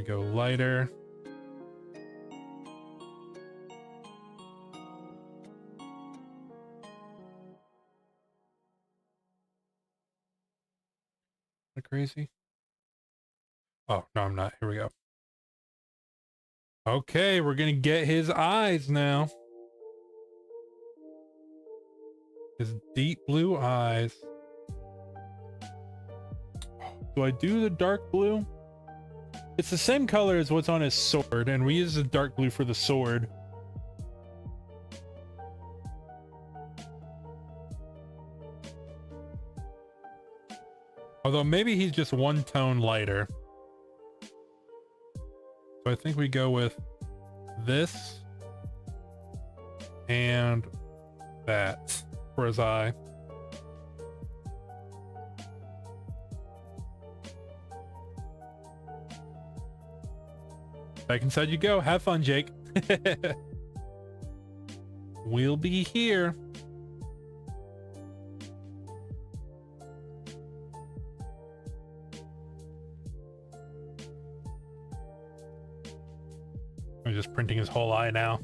go lighter. That crazy? Oh, no, I'm not. Here we go. Okay, we're gonna get his eyes now. His deep blue eyes. Do I do the dark blue? It's the same color as what's on his sword, and we use the dark blue for the sword. Although maybe he's just 1 tone lighter. So I think we go with this and that for his eye. Back inside you go. Have fun, Jake. We'll be here. I'm just printing his whole eye now.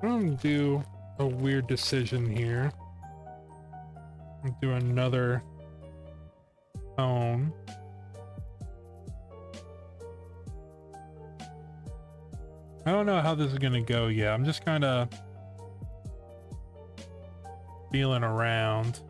I'm gonna do a weird decision here. I'll do another tone. I don't know how this is gonna go yet. I'm just kind of feeling around.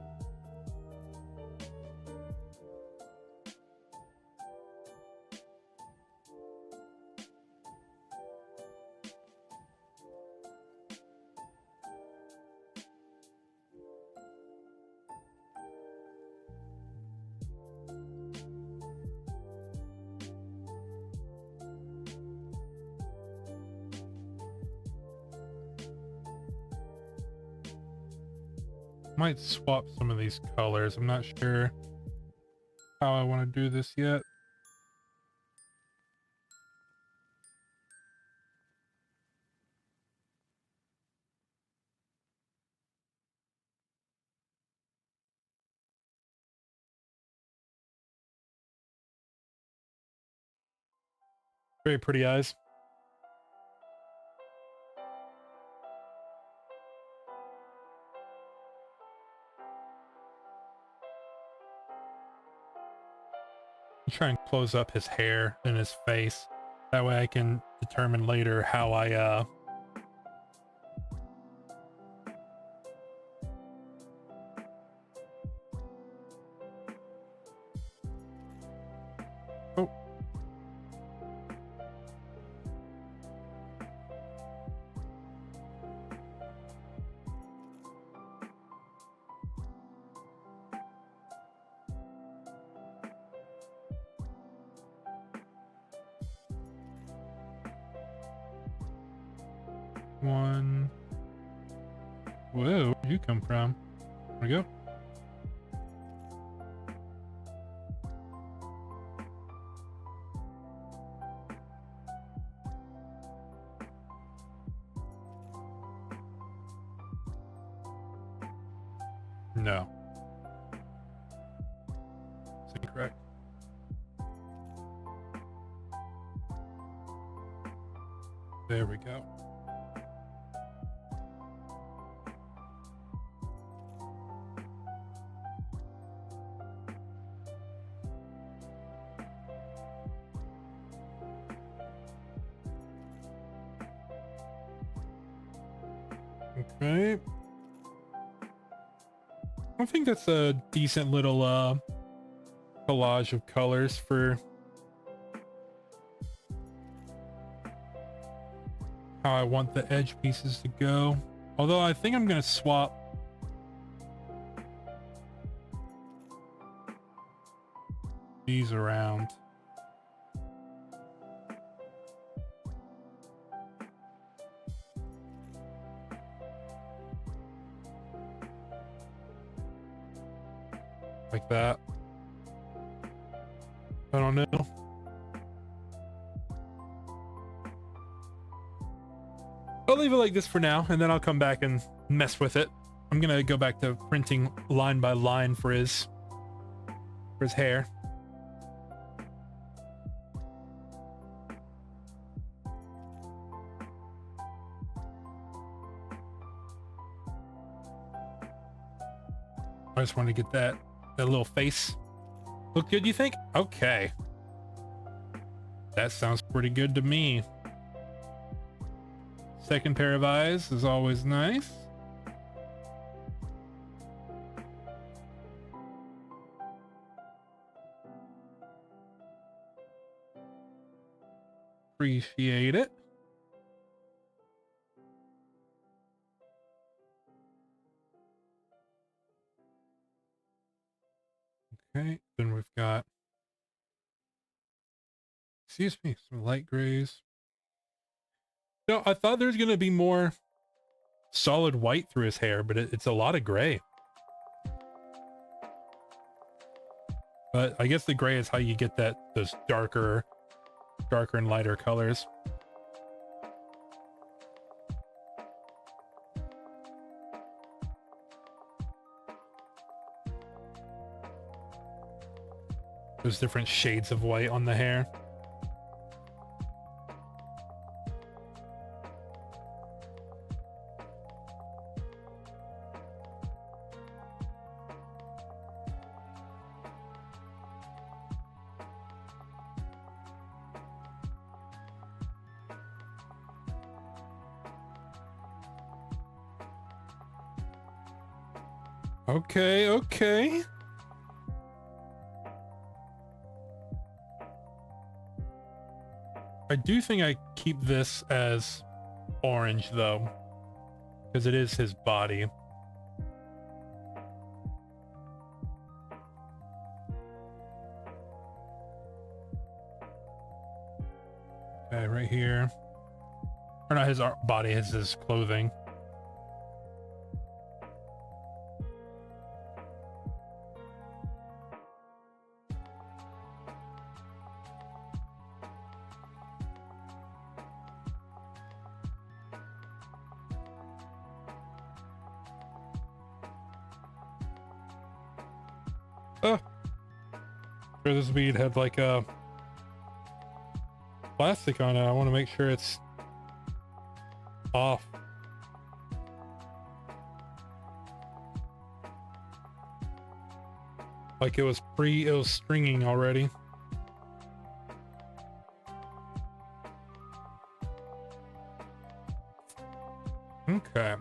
Might swap some of these colors. I'm not sure how I want to do this yet. Very pretty eyes. Try and close up his hair and his face. That way I can determine later how I oh. One. Whoa, where'd you come from? There we go. No. That's incorrect. There we go. Okay. I think that's a decent little collage of colors for how I want the edge pieces to go. Although I think I'm gonna swap these around. Like that. I don't know. I'll leave it like this for now, and then I'll come back and mess with it. I'm gonna go back to printing line by line for his hair. I just want to get that little face look good, you think? Okay. That sounds pretty good to me. Second pair of eyes is always nice. Appreciate it. Okay, then we've got, excuse me, some light grays. No, I thought there's gonna be more solid white through his hair, but it's a lot of gray. But I guess the gray is how you get those darker and lighter colors. There's different shades of white on the hair. Okay, okay. I do think I keep this as orange though, because it is his body. Okay, right here. Or not his body, his clothing. Oh, sure, this bead had like a plastic on it. I want to make sure it's off. Like it was stringing already. Okay.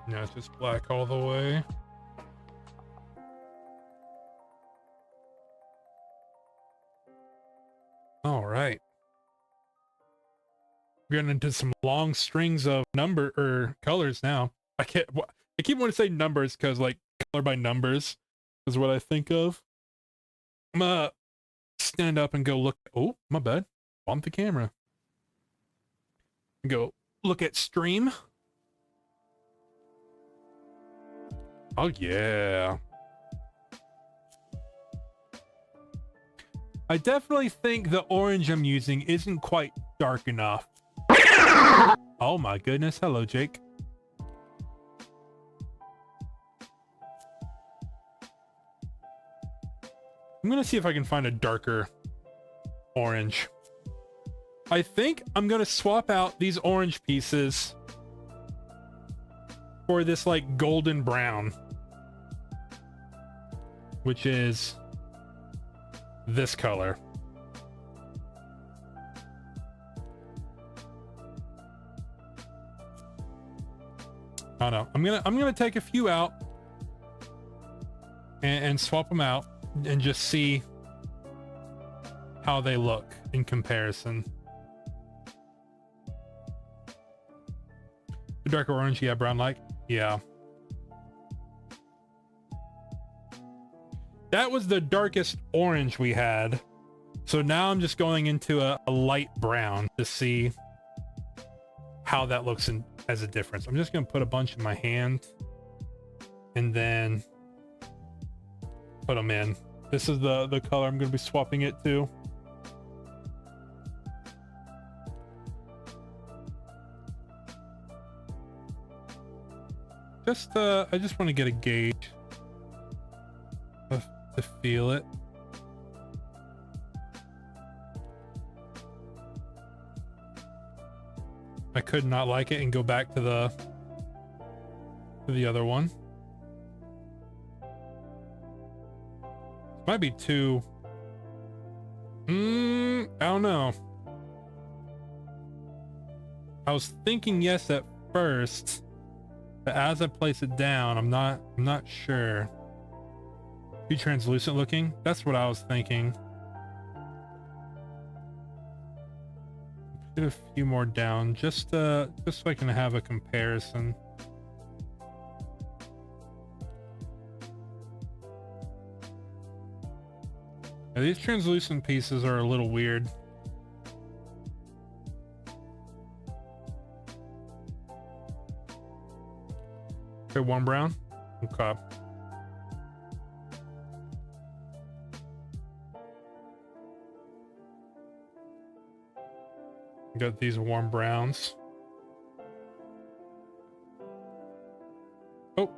No, it's just black all the way. All right. We're getting into some long strings of colors now. I keep wanting to say numbers because like color by numbers is what I think of. I'm gonna stand up and go look. Oh, my bad. Bump the camera. Go look at stream. Oh yeah. I definitely think the orange I'm using isn't quite dark enough. Oh my goodness. Hello, Jake. I'm gonna see if I can find a darker orange. I think I'm gonna swap out these orange pieces for this like golden brown, which is this color. I don't know. I'm gonna take a few out and swap them out and just see how they look in comparison. The darker orange, yeah, brown like, yeah. That was the darkest orange we had. So now I'm just going into a light brown to see how that looks as a difference. I'm just gonna put a bunch in my hand and then put them in. This is the color I'm gonna be swapping it to. I just want to get a gauge to feel it. I could not like it and go back to the other one. Might be too. I don't know. I was thinking yes at first, but as I place it down, I'm not sure. Too translucent looking. That's what I was thinking. Put a few more down, just so I can have a comparison. Now, these translucent pieces are a little weird. Okay, warm brown. Okay. Got these warm browns. Oh.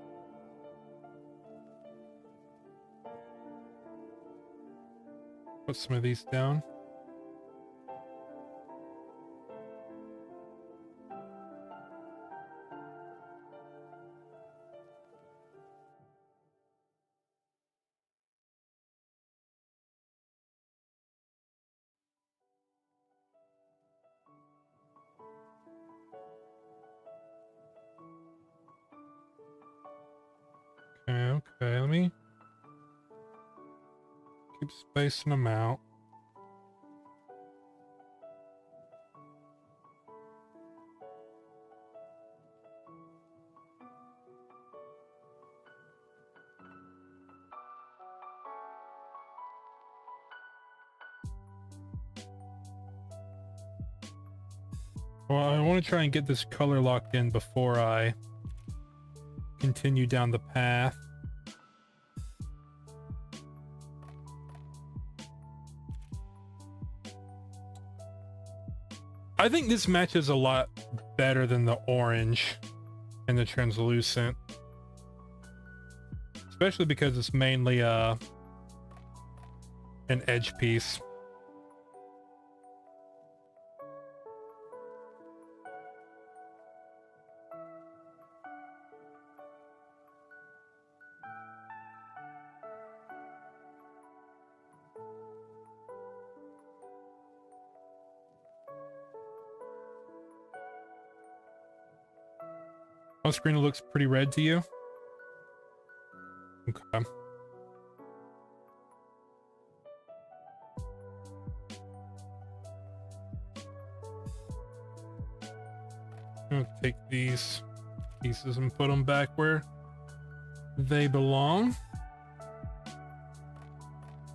Put some of these down. Okay, let me keep spacing them out. Well, I want to try and get this color locked in before I continue down the path. I think this matches a lot better than the orange and the translucent. Especially because it's mainly an edge piece. On screen it looks pretty red to you? Okay. I'll take these pieces and put them back where they belong.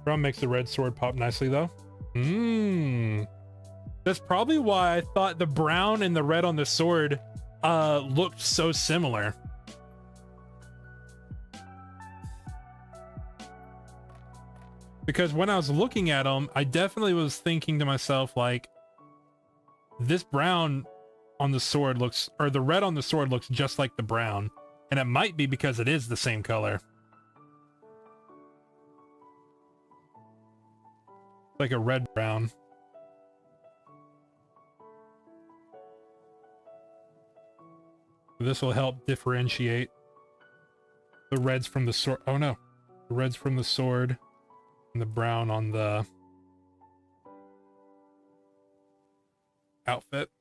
Brown makes the red sword pop nicely though. That's probably why I thought the brown and the red on the sword looked so similar. Because when I was looking at them, I definitely was thinking to myself, like, this brown on the sword looks, or the red on the sword looks just like the brown. And it might be because it is the same color. Like a red brown. This will help differentiate the reds from the sword. Oh no, the reds from the sword and the brown on the outfit.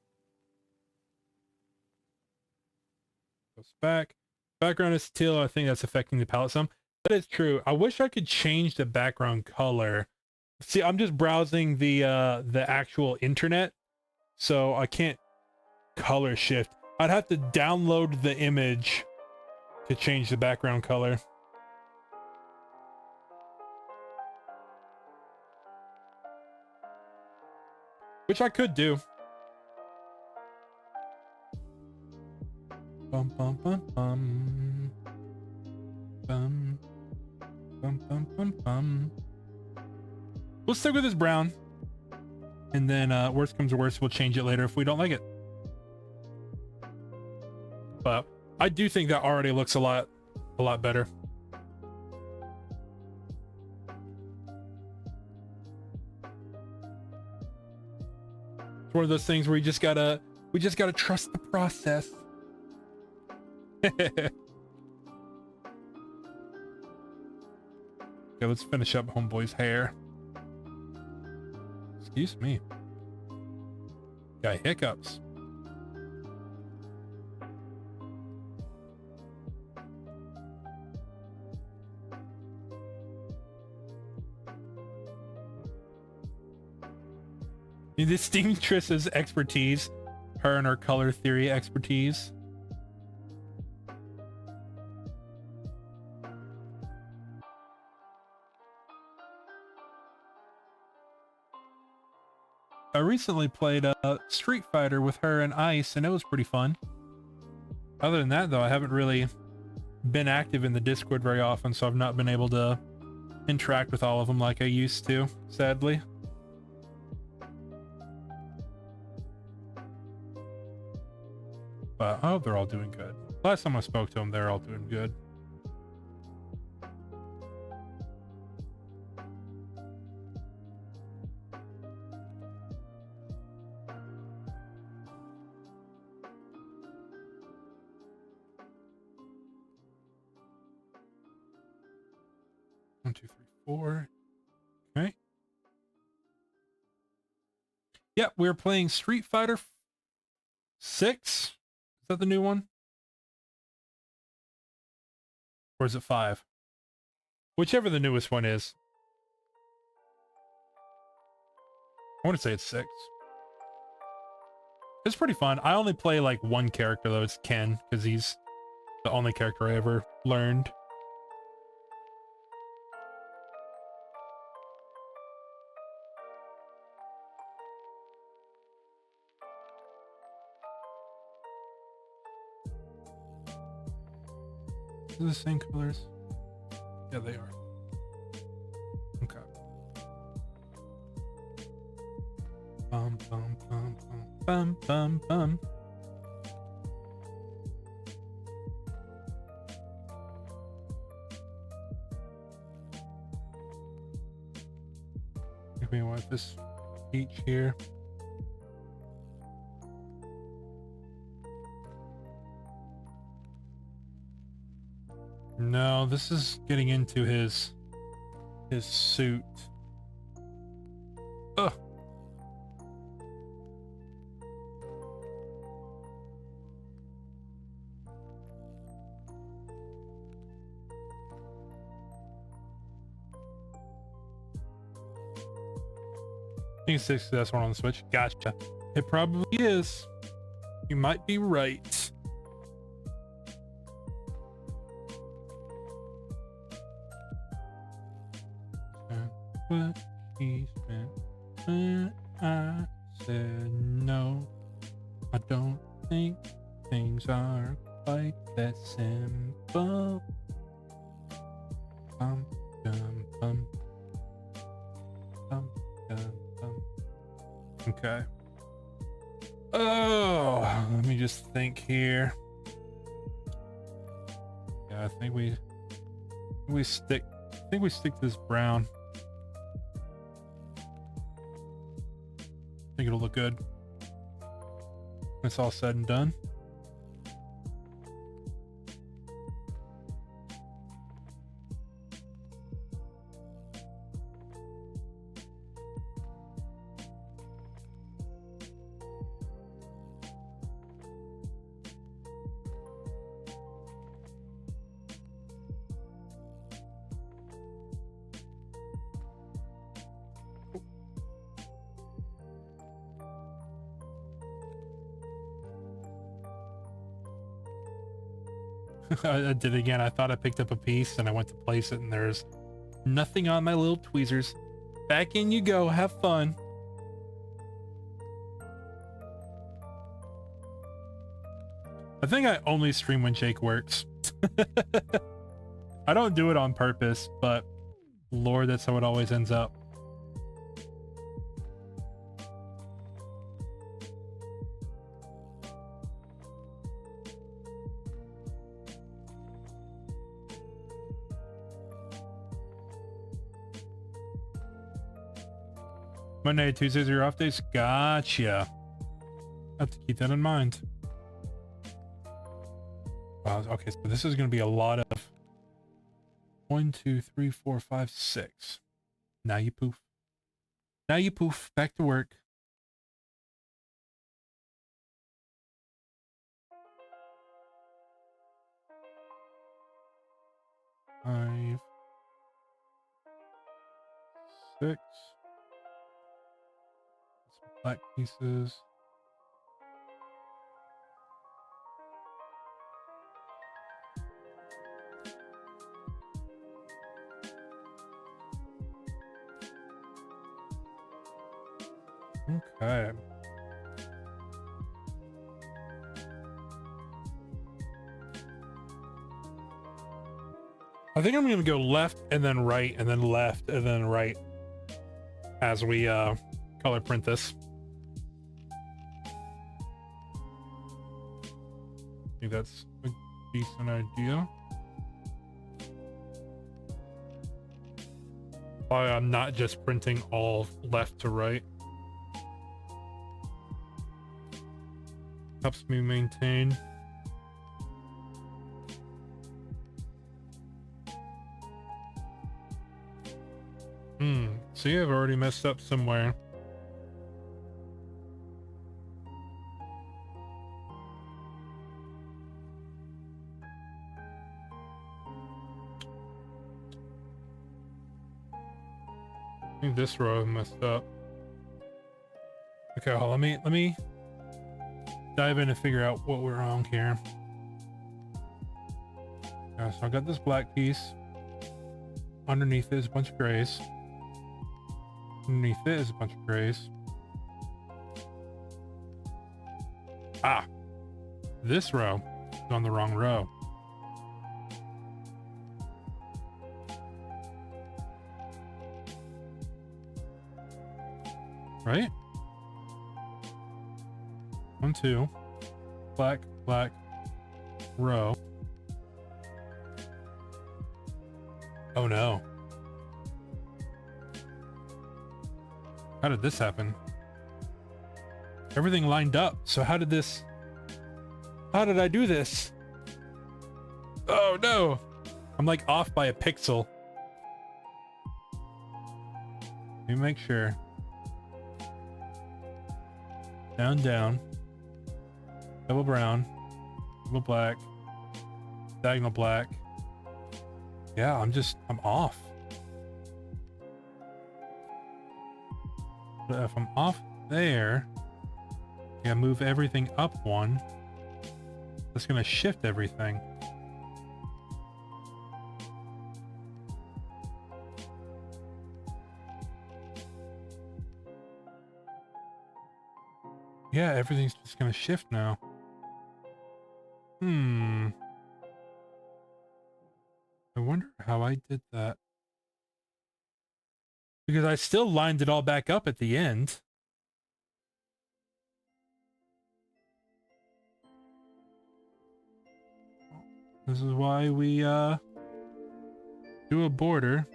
Goes back. Background is teal. I think that's affecting the palette some. That is true. I wish I could change the background color. See, I'm just browsing the actual internet, so I can't color shift. I'd have to download the image to change the background color. Which I could do. Bum bum bum bum. Bum bum bum bum bum. We'll stick with this brown. And then worst comes to worst, we'll change it later if we don't like it. But I do think that already looks a lot better. It's one of those things where we just gotta trust the process. Okay, let's finish up homeboy's hair. Excuse me. Got hiccups. This seamstress's expertise, her and her color theory expertise. I recently played Street Fighter with her and Ice, and it was pretty fun. Other than that, though, I haven't really been active in the Discord very often, so I've not been able to interact with all of them like I used to, sadly. But I hope they're all doing good. Last time I spoke to them, they're all doing good. One, two, three, four. Okay. Yep, we're playing Street Fighter 6. Is that the new one? Or is it 5? Whichever the newest one is. I want to say it's 6. It's pretty fun. I only play like one character though. It's Ken, because he's the only character I ever learned. Are they the same colors? Yeah, they are. Okay. Bum bum bum bum bum bum bum. If we want this each here. No, this is getting into his suit. Ugh. I think it's 6, that's one on the Switch. Gotcha. It probably is. You might be right. What he spent when I said no. I don't think things are quite that simple. Bum, dum, bum. Bum, dum, bum. Okay. Oh, let me just think here. Yeah, I think we stick to this brown. I think it'll look good. It's all said and done. I did it again. I thought I picked up a piece and I went to place it and there's nothing on my little tweezers. Back in you go. Have fun. I think I only stream when Jake works. I don't do it on purpose, but Lord, that's how it always ends up. Monday, Tuesdays are your off days? Gotcha. I have to keep that in mind. Okay, so this is going to be a lot of 1, 2, 3, 4, 5, 6. Now you poof. Now you poof. Back to work. Five, 6. Some black pieces. Okay. I think I'm gonna go left and then right and then left and then right as we color print this. I think that's a decent idea. Why I'm not just printing all left to right. Helps me maintain. See, I've already messed up somewhere. I think this row messed up. Okay, well, let me dive in and figure out what we're wrong here. Yeah, so I got this black piece. Underneath it is a bunch of grays. Underneath it is a bunch of grays. Ah, this row is on the wrong row. Right? 1, 2, black, black, row. Oh no. How did this happen? Everything lined up. So how did I do this? Oh no. I'm like off by a pixel. Let me make sure. Down, down. Double brown. Double black. Diagonal black. Yeah, I'm off. But if I'm off there, yeah, move everything up one. That's gonna shift everything. Yeah, everything's just gonna shift now. I wonder how I did that. Because I still lined it all back up at the end. This is why we do a border.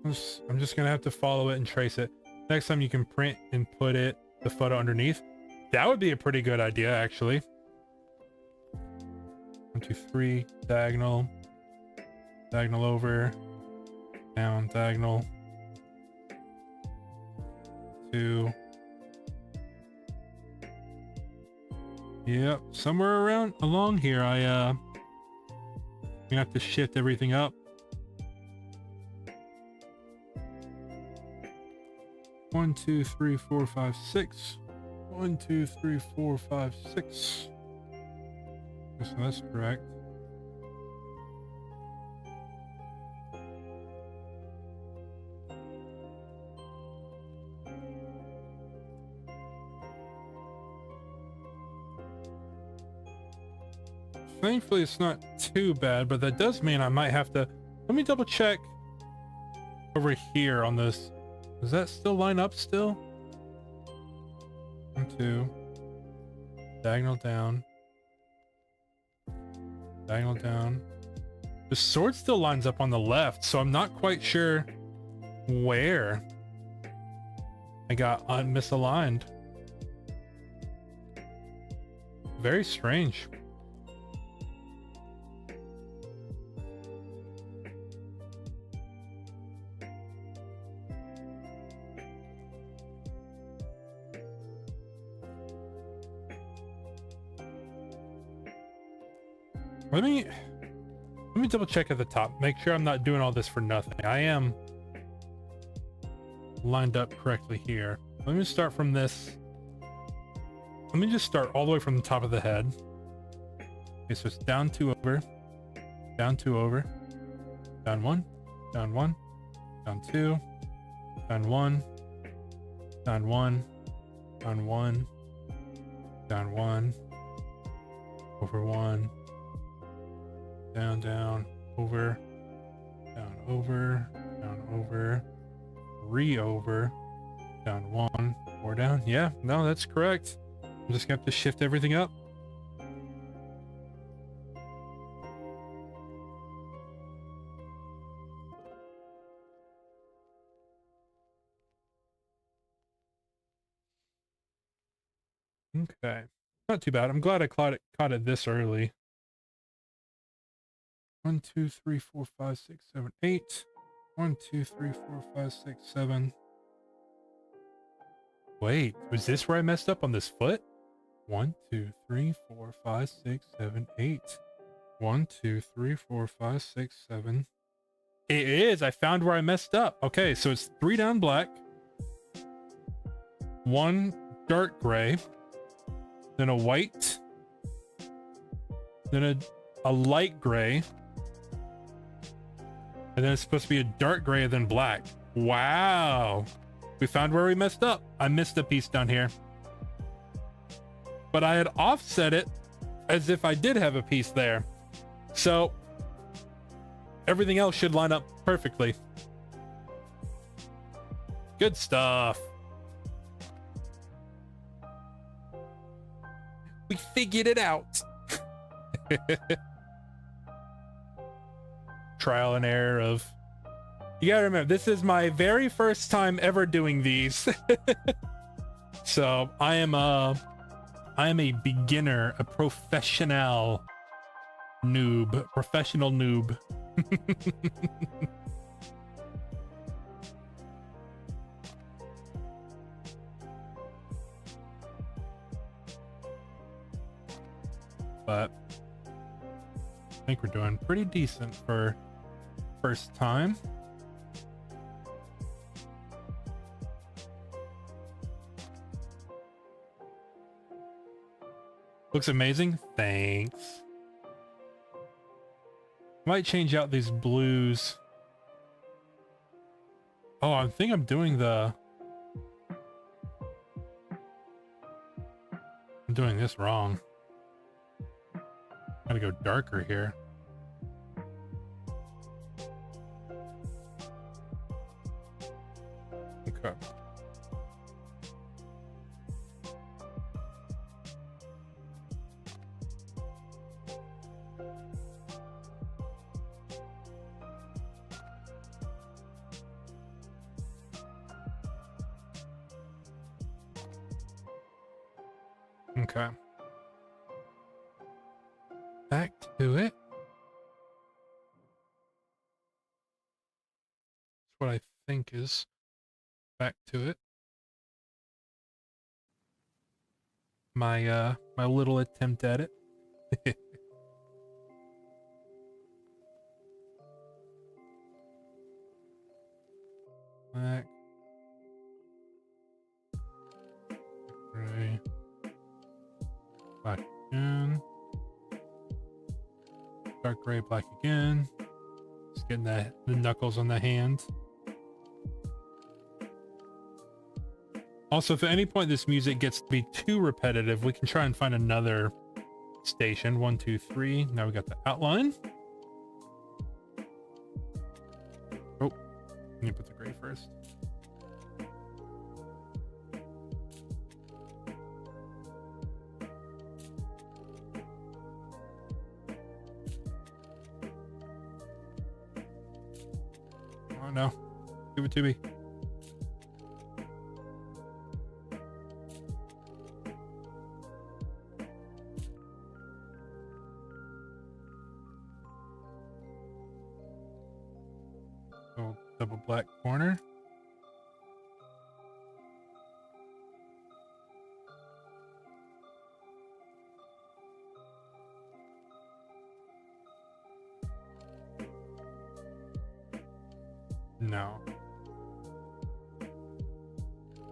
I'm just gonna have to follow it and trace it. Next time you can print and put the photo underneath. That would be a pretty good idea, actually. 1, 2, 3, diagonal, diagonal over, down, diagonal, 2. Yep, somewhere around along here, I'm gonna have to shift everything up. 1, 2, 3, 4, 5, 6. 1, 2, 3, 4, 5, 6. So that's correct. Thankfully, it's not too bad, but that does mean I might have to... Let me double check over here on this. Does that still line up still? 1, 2. Diagonal down. Diagonal down. The sword still lines up on the left, so I'm not quite sure where I got misaligned. Very strange. Let me double check at the top. Make sure I'm not doing all this for nothing. I am lined up correctly here. Let me start from this. Let me just start all the way from the top of the head. Okay, so it's down 2 over, down 2 over, down 1, down 1, down 2, down 1, down 1, down 1, down 1, over 1, down, down, over, down, over, down, over, 3 over, down 1, 4 down. Yeah, no, that's correct. I'm just gonna have to shift everything up. Okay, not too bad. I'm glad I caught it this early. 1, 2, 3, 4, 5, 6, 7, 8. 1, 2, 3, 4, 5, 6, 7. Wait, was this where I messed up on this foot? 1, 2, 3, 4, 5, 6, 7, 8. 1, 2, 3, 4, 5, 6, 7. It is. I found where I messed up. Okay, so it's 3 down black, 1 dark gray, then a white, then a light gray, and then it's supposed to be a dark gray and then black. Wow. We found where we messed up. I missed a piece down here. But I had offset it as if I did have a piece there. So everything else should line up perfectly. Good stuff. We figured it out. Trial and error of... You gotta remember, this is my very first time ever doing these. So I am a beginner, a professional noob. But I think we're doing pretty decent for first time. Looks amazing. Thanks. Might change out these blues. Oh, I think I'm doing the... I'm doing this wrong. Gotta go darker here. Okay. Okay. Back to it. That's what I think is back to it. My my little attempt at it. Black. Gray. Black again. Dark gray, black again. Just getting the knuckles on the hand. Also, if at any point this music gets to be too repetitive, we can try and find another station. 1, 2, 3. Now we got the outline. Oh, let me put the gray first. Oh no, give it to me. Oh, double black corner. No.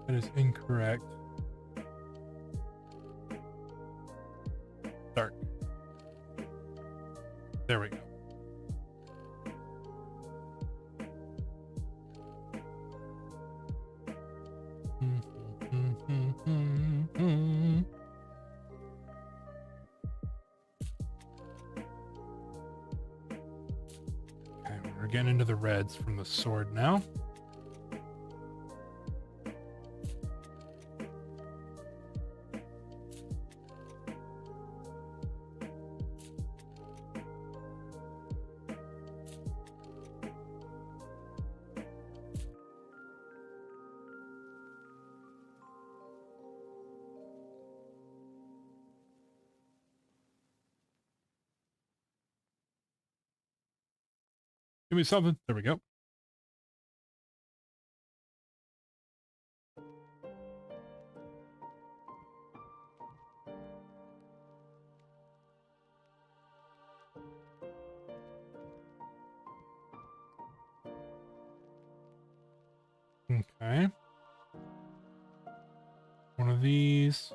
That is incorrect. Dark. There we go. We're getting into the reds from the sword now. Give me something. There we go. Okay. One of these.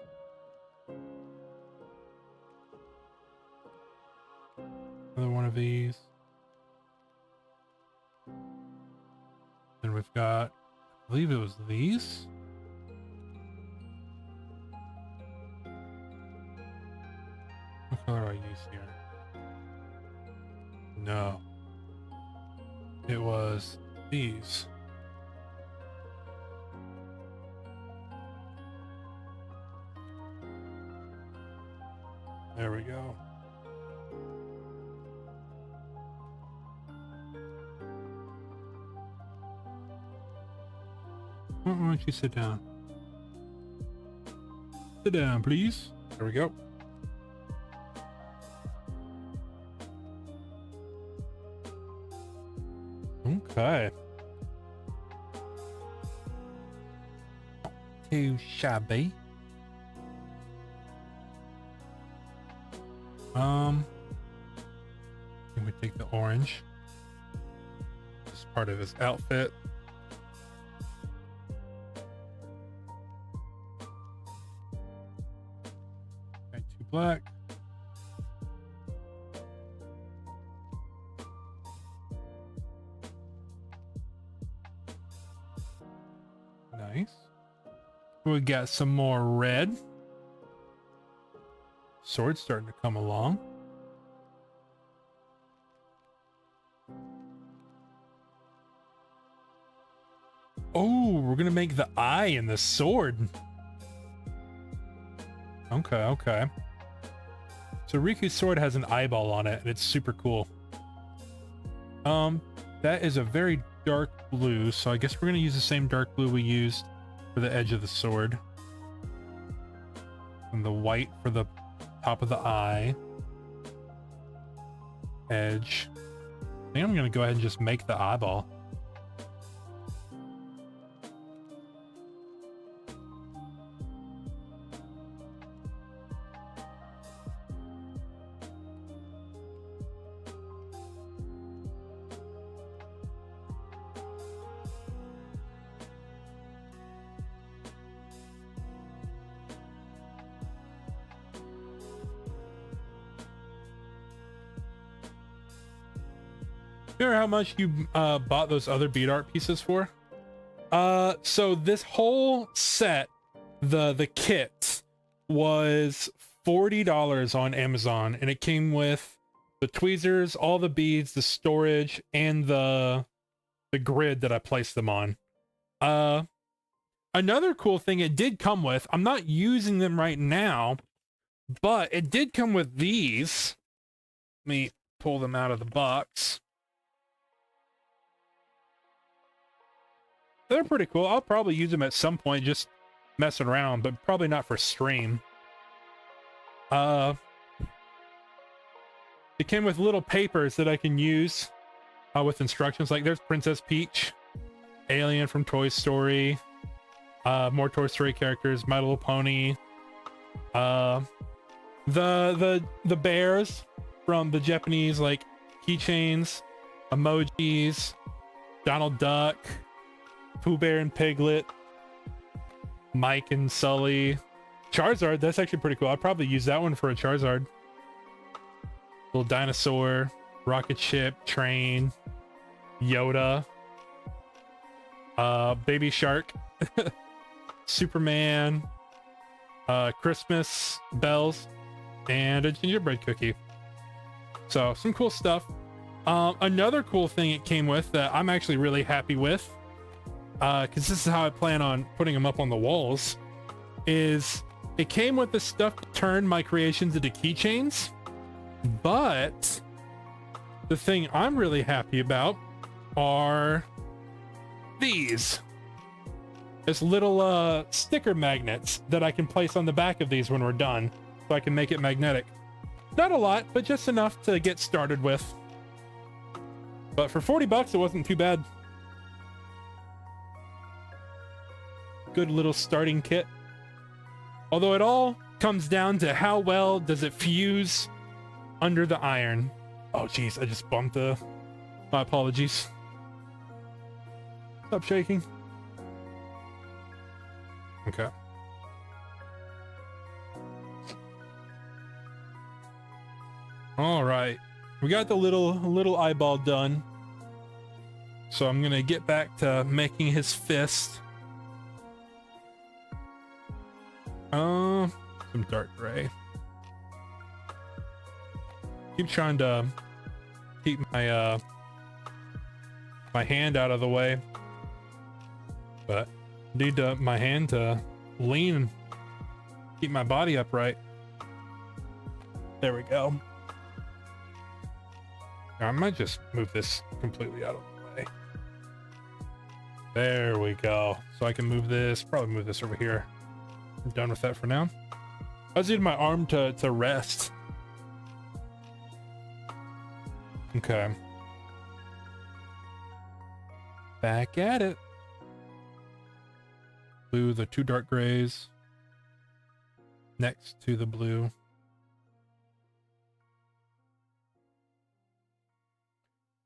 Another one of these. Then we've got, I believe it was these. What color do I use here? No. It was these. There we go. Why don't you sit down? Sit down, please. There we go. Okay. Too shabby. And we take the orange. This is part of his outfit. Okay, 2 black. Nice. We got some more red. Sword's starting to come along. Oh, we're gonna make the eye in the sword. Okay, okay. So Riku's sword has an eyeball on it, and it's super cool. That is a very dark blue, so I guess we're gonna use the same dark blue we used for the edge of the sword. And the white for the top of the eye. Edge. I think I'm gonna go ahead and just make the eyeball. Remember how much you bought those other bead art pieces for? So this whole set, the kit, was $40 on Amazon, and it came with the tweezers, all the beads, the storage, and the grid that I placed them on. Another cool thing it did come with, I'm not using them right now, but it did come with these. Let me pull them out of the box. They're pretty cool. I'll probably use them at some point, just messing around, but probably not for stream. It came with little papers that I can use with instructions. Like there's Princess Peach, Alien from Toy Story, more Toy Story characters, My Little Pony, the bears from the Japanese, like keychains, emojis, Donald Duck, Pooh Bear and Piglet, Mike and Sully, Charizard. That's actually pretty cool. I'd probably use that one for a Charizard. Little dinosaur, rocket ship, train, Yoda, baby shark, Superman, Christmas bells, and a gingerbread cookie. So some cool stuff. Another cool thing it came with that I'm actually really happy with, because this is how I plan on putting them up on the walls, is it came with the stuff to turn my creations into keychains. But the thing I'm really happy about are these. It's little sticker magnets that I can place on the back of these when we're done, so I can make it magnetic. Not a lot, but just enough to get started with. But for 40 bucks, it wasn't too bad. Good little starting kit. Although it all comes down to how well does it fuse under the iron. Oh geez, I just bumped the... My apologies. Stop shaking. Okay. All right, we got the little eyeball done. So I'm gonna get back to making his fist. Some dark gray. Keep trying to keep my my hand out of the way, but need my hand to lean and keep my body upright. There we go. I might just move this completely out of the way. There we go. So I can move this, probably move this over here. I'm done with that for now. I was using my arm to rest. Okay. Back at it. Blue, the two dark grays next to the blue.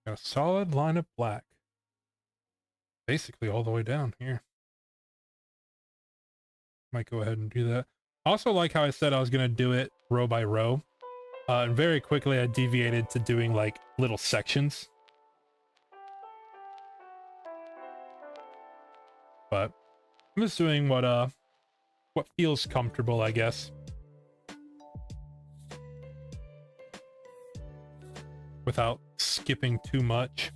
Got a solid line of black. Basically all the way down here. Might go ahead and do that. Also, like how I said I was going to do it row by row. And very quickly I deviated to doing like little sections. But I'm just doing what feels comfortable, I guess. Without skipping too much.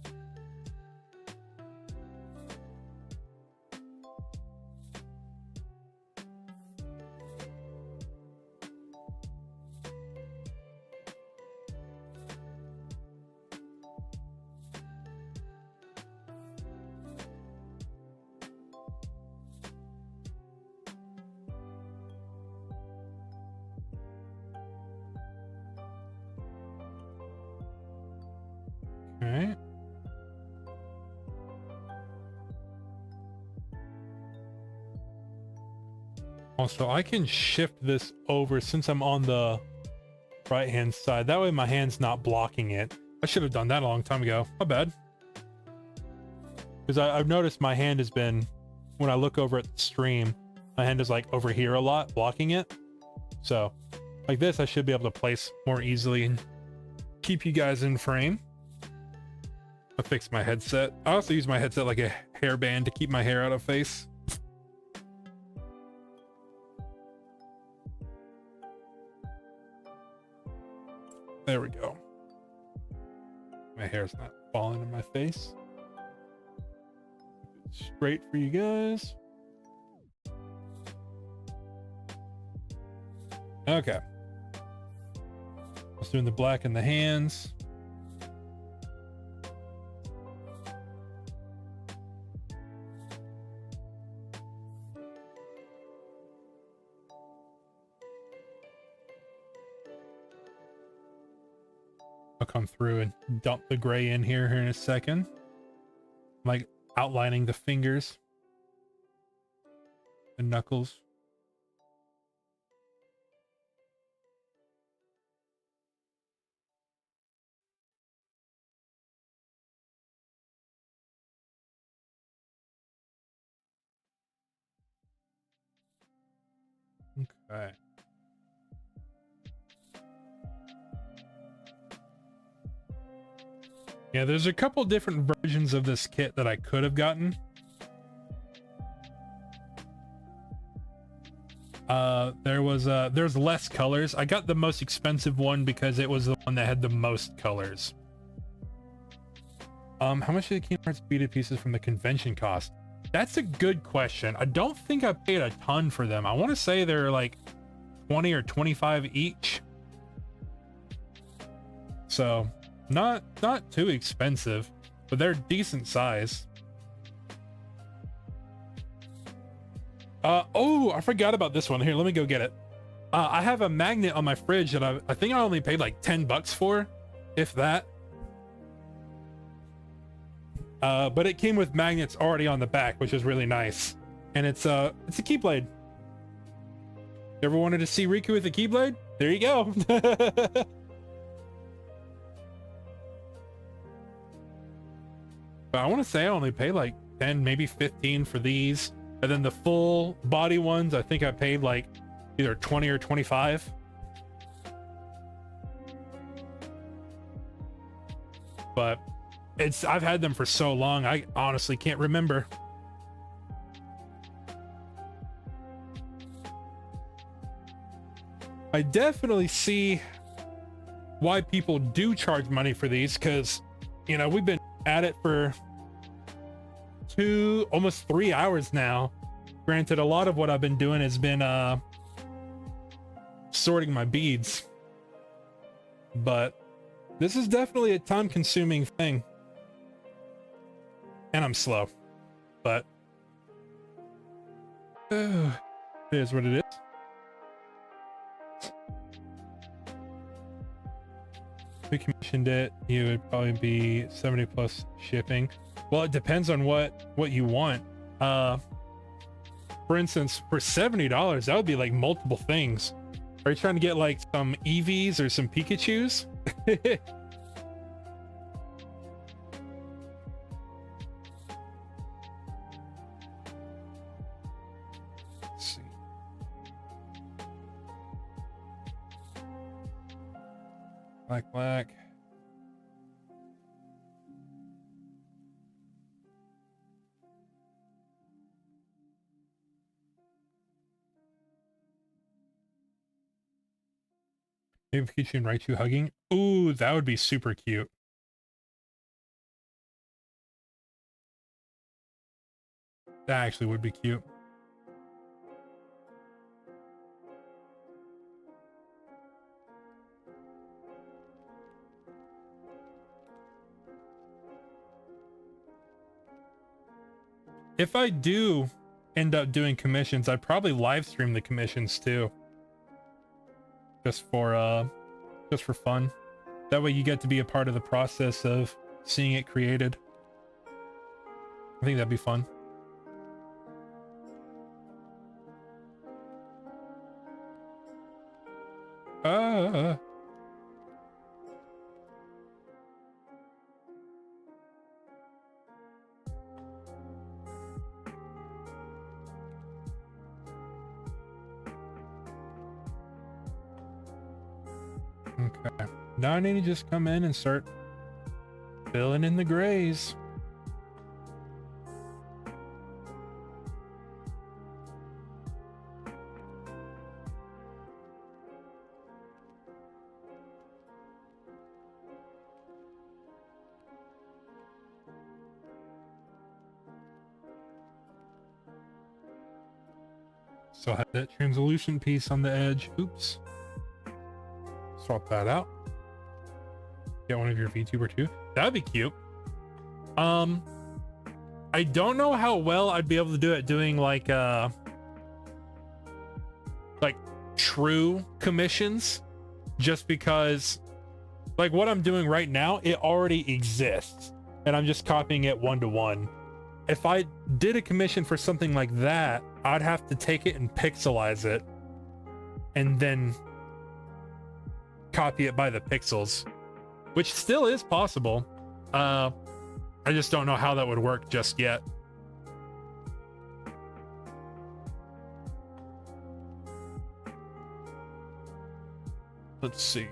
Okay. Also, I can shift this over since I'm on the right hand side. That way my hand's not blocking it. I should have done that a long time ago. My bad. Because I've noticed my hand has been, when I look over at the stream, my hand is like over here a lot, blocking it. So like this, I should be able to place more easily and keep you guys in frame. I fixed my headset. I also use my headset like a hairband to keep my hair out of face. There we go. My hair's not falling in my face. Keep it straight for you guys. Okay. Just doing the black in the hands. I'll come through and dump the gray in here in a second. Like outlining the fingers and knuckles. Okay. Yeah, there's a couple different versions of this kit that I could have gotten. There's less colors. I got the most expensive one because it was the one that had the most colors. How much did the Kingdom Hearts beaded pieces from the convention cost? That's a good question. I don't think I paid a ton for them. I want to say they're like 20 or 25 each. So not too expensive, but they're decent size. Oh, I forgot about this one. Here, let me go get it. I have a magnet on my fridge that I think I only paid like 10 bucks for, if that. But it came with magnets already on the back, which is really nice. And it's a keyblade. Ever wanted to see Riku with a keyblade? There you go. But I want to say I only paid like 10, maybe 15 for these. And then the full body ones, I think I paid like either 20 or 25. But I've had them for so long, I honestly can't remember. I definitely see why people do charge money for these, because, you know, we've been at it for almost 3 hours now. Granted, a lot of what I've been doing has been sorting my beads, but this is definitely a time-consuming thing. And I'm slow, but it is what it is. If we commissioned it, you would probably be 70 plus shipping. Well, it depends on what you want. For instance, for $70, that would be like multiple things. Are you trying to get like some Eevees or some Pikachus? Black. Maybe Pikachu and Raichu hugging. Ooh, that would be super cute. That actually would be cute. If I do end up doing commissions, I'd probably live stream the commissions too. Just for fun. That way you get to be a part of the process of seeing it created. I think that'd be fun. Okay. Now I need to just come in and start filling in the grays. So I have that translucent piece on the edge. Oops. Swap that out. Get one of your VTuber too. That'd be cute. I don't know how well I'd be able to do it doing like true commissions, just because like what I'm doing right now, it already exists and I'm just copying it one-to-one. If I did a commission for something like that, I'd have to take it and pixelize it and then copy it by the pixels, which still is possible. I just don't know how that would work just yet. Let's see.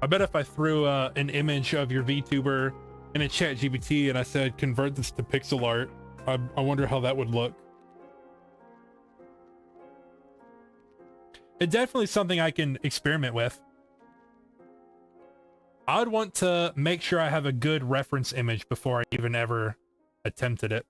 I bet if I threw an image of your VTuber in a chat GPT and I said convert this to pixel art, I wonder how that would look. It's definitely something I can experiment with. I'd want to make sure I have a good reference image before I even ever attempted it.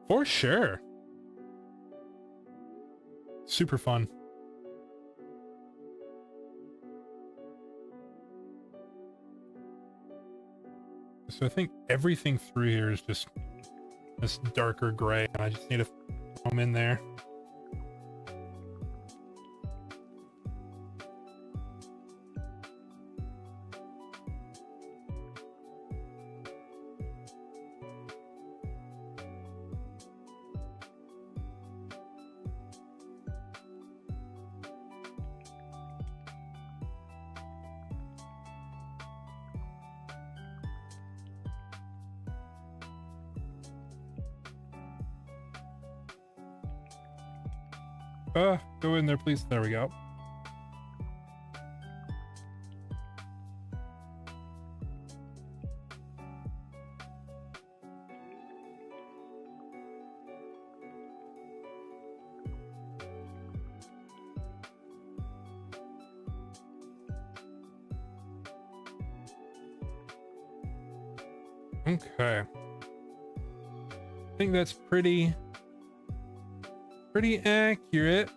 For sure. Super fun. So I think everything through here is just this darker gray, and I just need to throw them in there. Go in there, please. There we go. Okay. I think that's pretty accurate.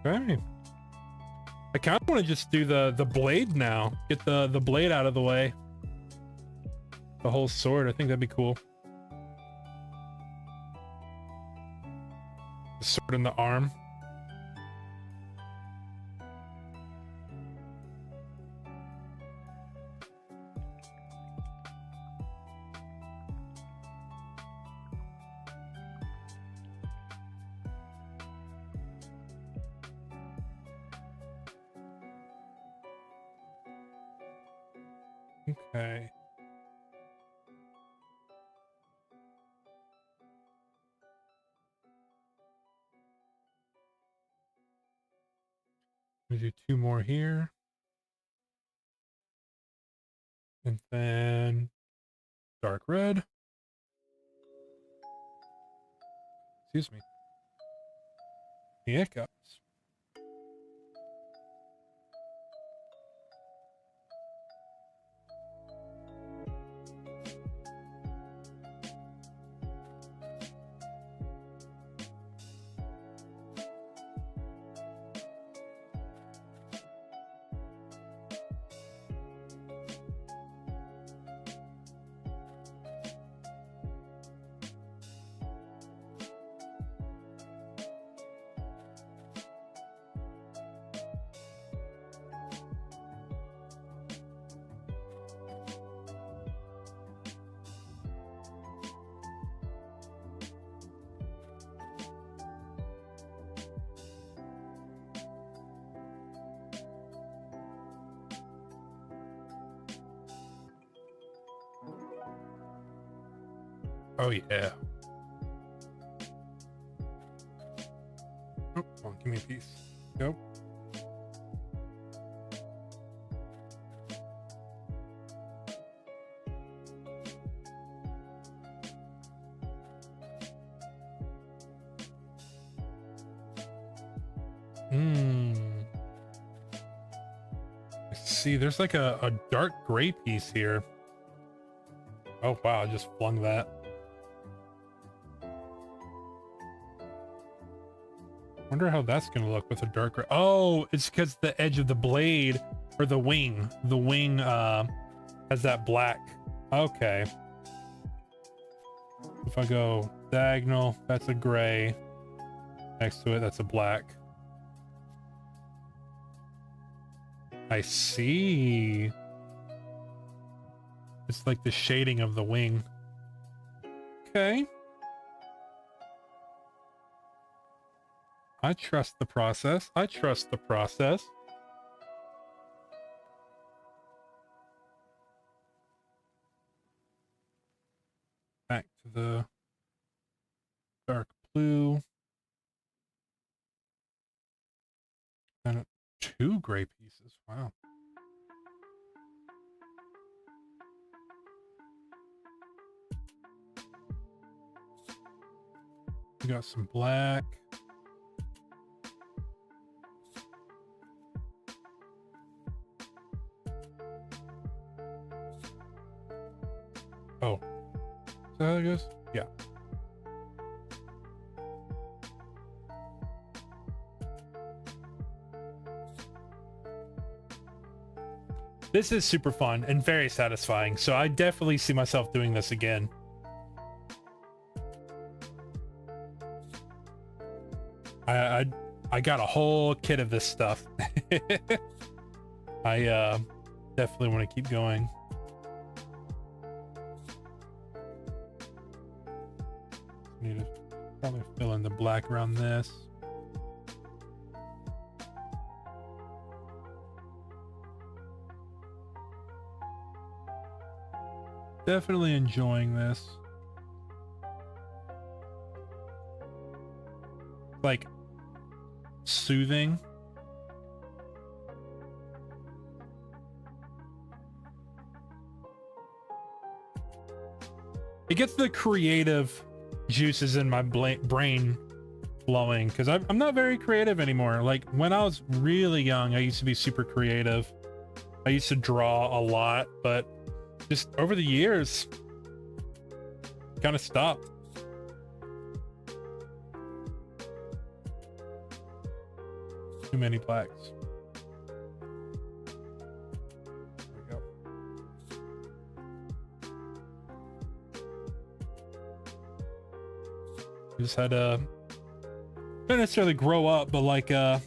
Okay. I kind of want to just do the blade now. Get the blade out of the way. The whole sword. I think that'd be cool. The sword in the arm. Okay. We do 2 more here. And then dark red. Excuse me. Here it goes. Oh yeah. Oh, come on, give me a piece. Go. See, there's like a dark gray piece here. Oh wow, I just flung that. Wonder how that's gonna look with a dark gray. Oh, it's because the edge of the blade or the wing has that black. Okay. If I go diagonal, that's a gray. Next to it, that's a black. I see. It's like the shading of the wing. Okay. I trust the process. I trust the process. Back to the dark blue. And 2 gray pieces. Wow. We got some black. Oh. Is that how it goes? Yeah. This is super fun and very satisfying, so I definitely see myself doing this again. I got a whole kit of this stuff. I definitely want to keep going. Need to probably fill in the black around this. Definitely enjoying this. Like soothing. It gets the creative juices in my brain flowing, because I'm not very creative anymore. Like when I was really young, I used to be super creative. I used to draw a lot, but just over the years, kind of stopped. Too many blacks. There we go. Just had to not necessarily grow up, but like I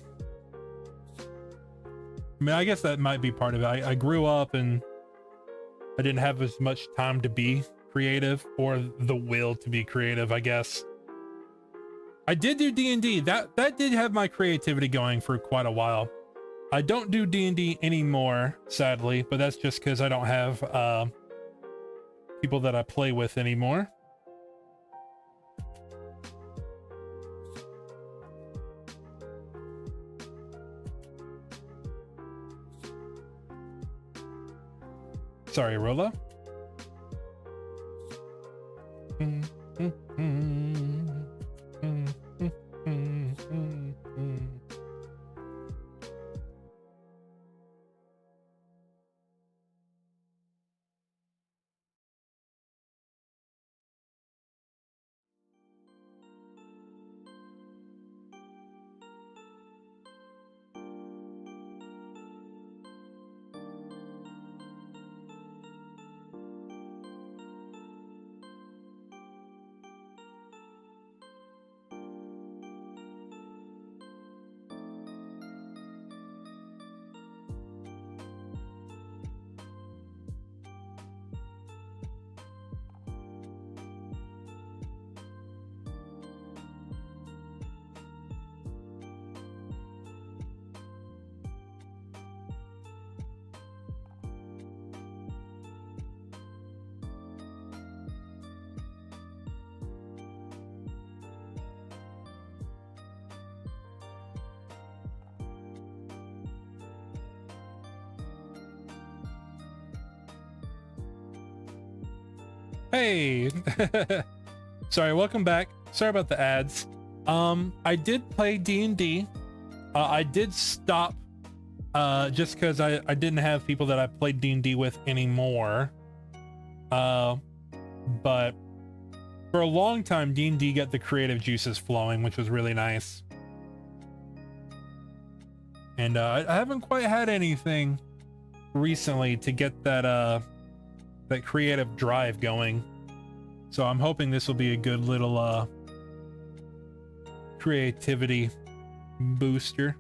mean, I guess that might be part of it. I grew up and I didn't have as much time to be creative, or the will to be creative, I guess. I did do D&D. That did have my creativity going for quite a while. I don't do D&D anymore, sadly, but that's just because I don't have people that I play with anymore. Sorry, Rolla. Hey, sorry, welcome back. Sorry about the ads. I did play D&D. I did stop just because I didn't have people that I played D&D with anymore. But for a long time, D&D got the creative juices flowing, which was really nice. And I haven't quite had anything recently to get that that creative drive going. So I'm hoping this will be a good little creativity booster.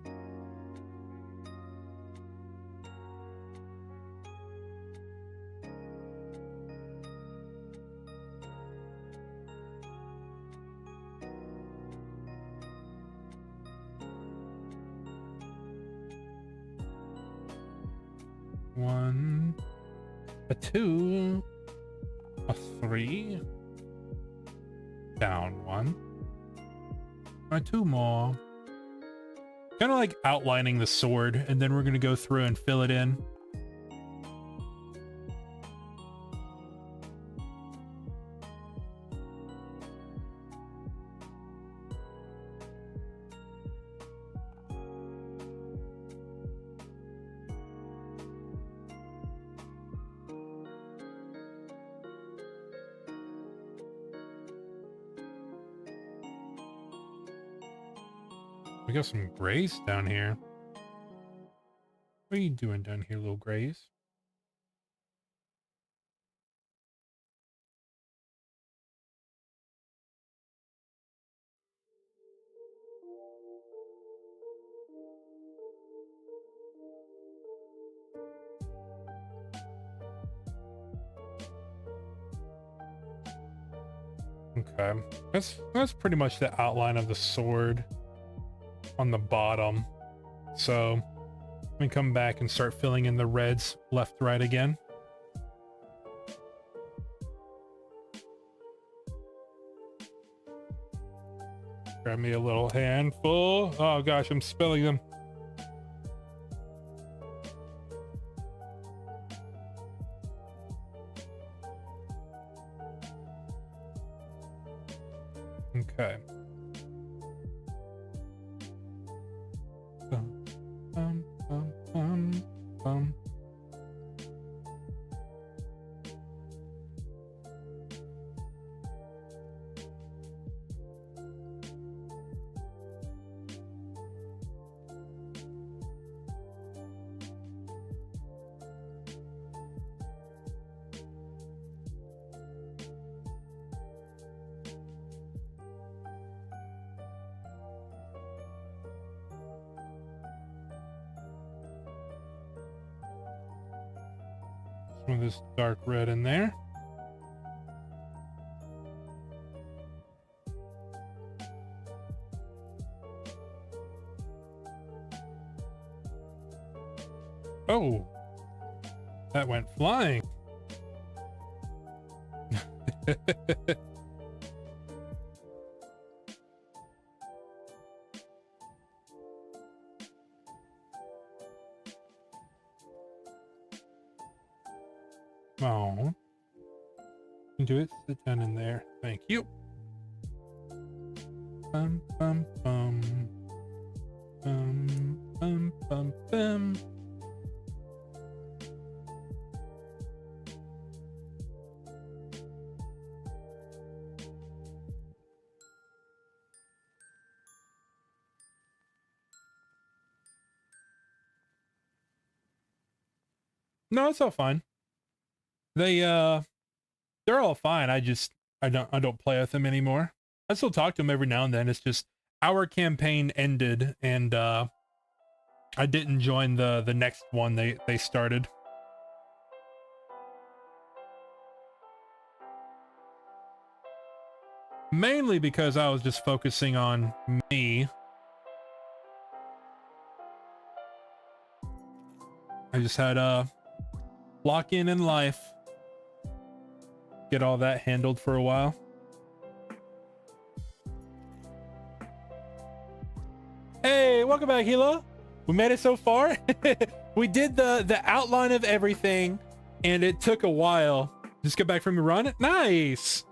One, a two, a three, Down one. Two more. Kind of like outlining the sword, and then we're going to go through and fill it in. We got some grays down here. What are you doing down here, little grays? Okay, that's pretty much the outline of the sword on the bottom. So let me come back and start filling in the reds left, right again. Grab me a little handful. Oh gosh, I'm spilling them. Okay. Some of this dark red in there. Oh, that went flying. Oh, you can do it. Sit down in there. Thank you. Bum bum bum bum bum bum bum. No, it's all fine. They're all fine. I don't play with them anymore. I still talk to them every now and then. It's just our campaign ended and I didn't join the next one they started. Mainly because I was just focusing on me. I just had lock in life. Get all that handled for a while. Hey, welcome back, Hila. We made it so far. We did the outline of everything, and it took a while. Just get back from your run. Nice.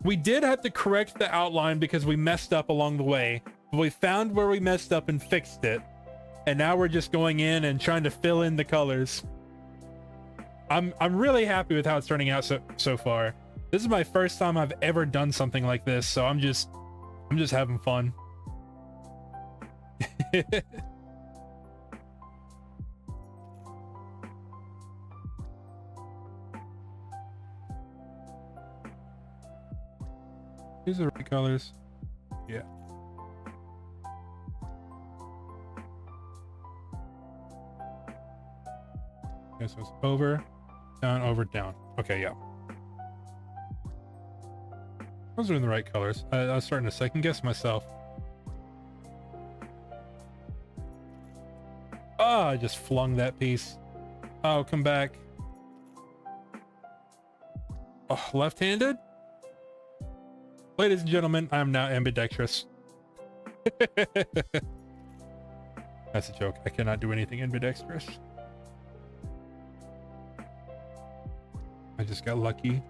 We did have to correct the outline because we messed up along the way. But we found where we messed up and fixed it, and now we're just going in and trying to fill in the colors. I'm really happy with how it's turning out so far. This is my first time I've ever done something like this, so I'm just having fun. These are the right colors. Yeah. Okay, so it's over, down. Okay, yeah. Those are in the right colors. I was starting to second guess myself. Oh, I just flung that piece. Oh, come back. Oh, left-handed? Ladies and gentlemen, I am now ambidextrous. That's a joke. I cannot do anything ambidextrous. I just got lucky.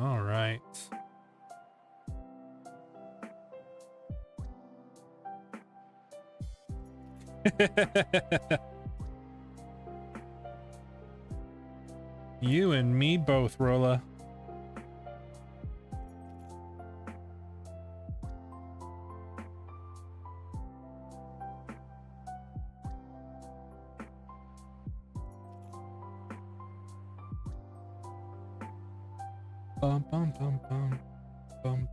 All right. You and me both, Rolla. Bum bum bum bum bum.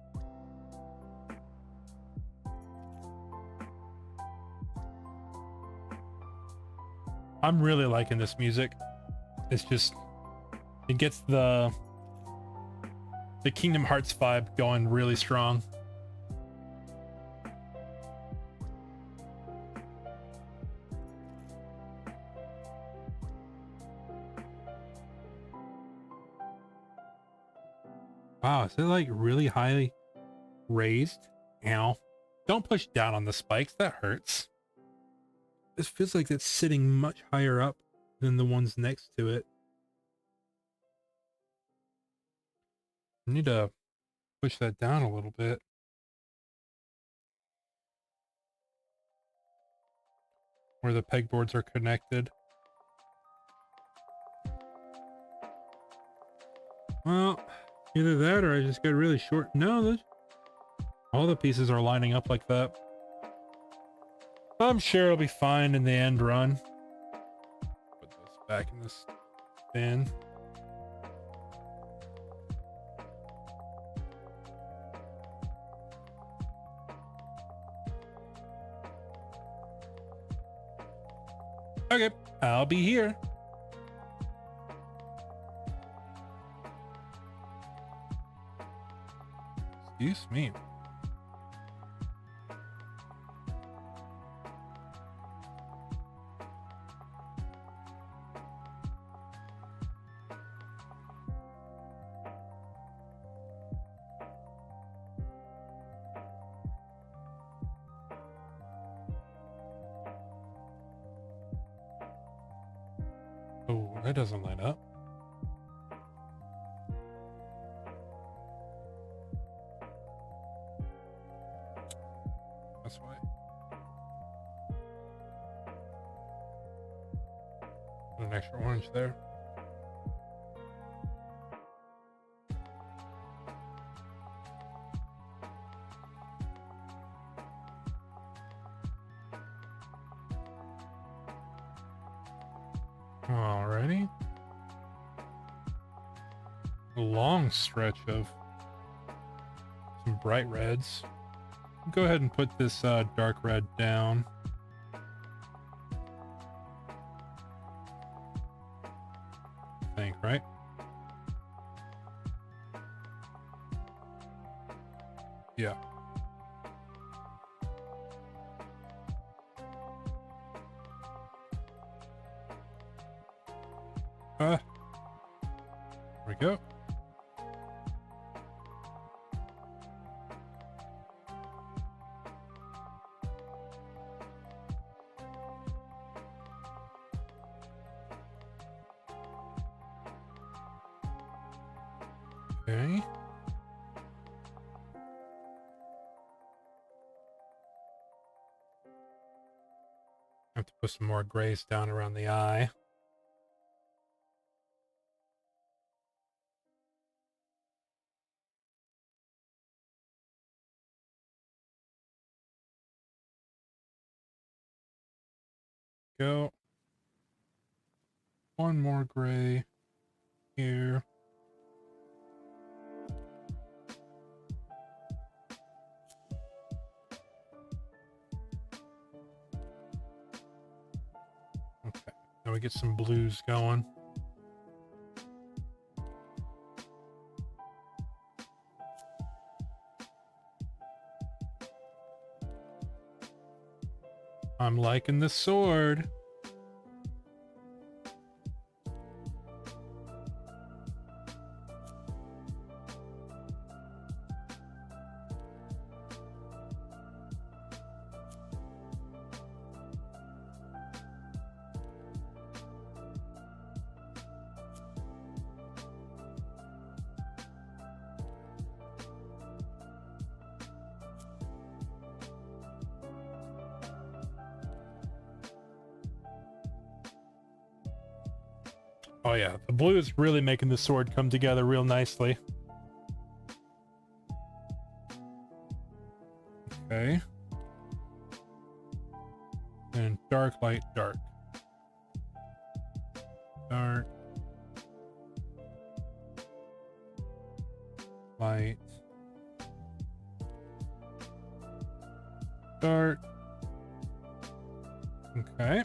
I'm really liking this music. It's just, it gets the Kingdom Hearts vibe going really strong. Wow, is it like really highly raised? Ow. Don't push down on the spikes, that hurts. This feels like it's sitting much higher up than the ones next to it. I need to push that down a little bit. Where the pegboards are connected. Well, either that or I just got really short. No, all the pieces are lining up like that. I'm sure it'll be fine in the end run. Put this back in this bin. Okay, I'll be here. Excuse me. Oh, that doesn't line up. That's why. Put an extra orange there. Alrighty. A long stretch of some bright reds. Go ahead and put this dark red down. I think, right? Yeah. There we go. Okay. Have to put some more grays down around the eye. Go. One more gray here. Okay, now we get some blues going. I'm liking the sword. Oh yeah, the blue is really making the sword come together real nicely. Okay. And dark, light, dark. Dark. Light. Dark. Okay.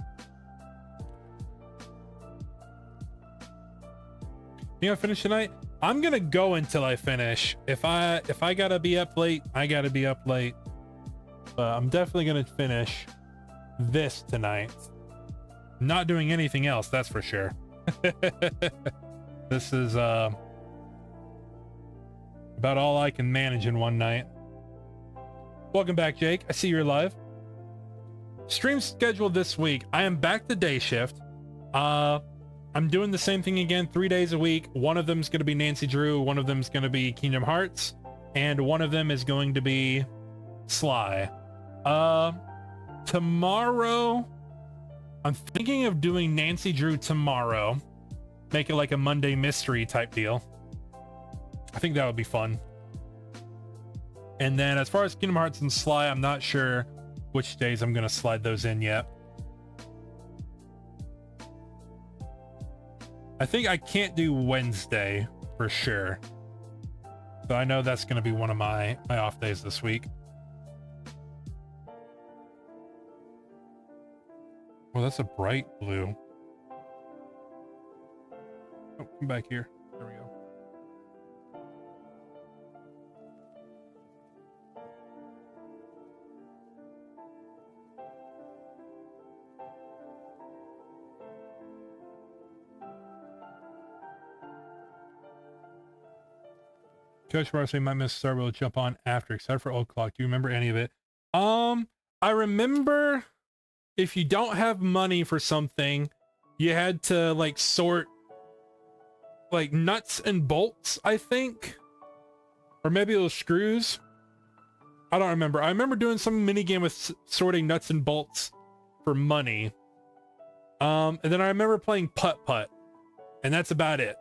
You gonna finish tonight? I'm gonna go until I finish. If I gotta be up late, I gotta be up late. But I'm definitely gonna finish this tonight. Not doing anything else, that's for sure. This is about all I can manage in one night. Welcome back, Jake. I see you're live. Stream schedule this week. I am back to day shift. I'm doing the same thing again, 3 days a week. One of them is going to be Nancy Drew, one of them is going to be Kingdom Hearts, and one of them is going to be Sly. Tomorrow, I'm thinking of doing Nancy Drew tomorrow. Make it like a Monday mystery type deal. I think that would be fun. And then as far as Kingdom Hearts and Sly, I'm not sure which days I'm going to slide those in yet. I think I can't do Wednesday for sure. So I know that's going to be one of my off days this week. Well, that's a bright blue. Oh, come back here. There we go. Coach Marcy might miss Star will jump on after, except for Old Clock. Do you remember any of it? I remember if you don't have money for something, you had to like sort like nuts and bolts, I think. Or maybe it was screws. I don't remember. I remember doing some mini game with sorting nuts and bolts for money. And then I remember playing putt putt, and that's about it.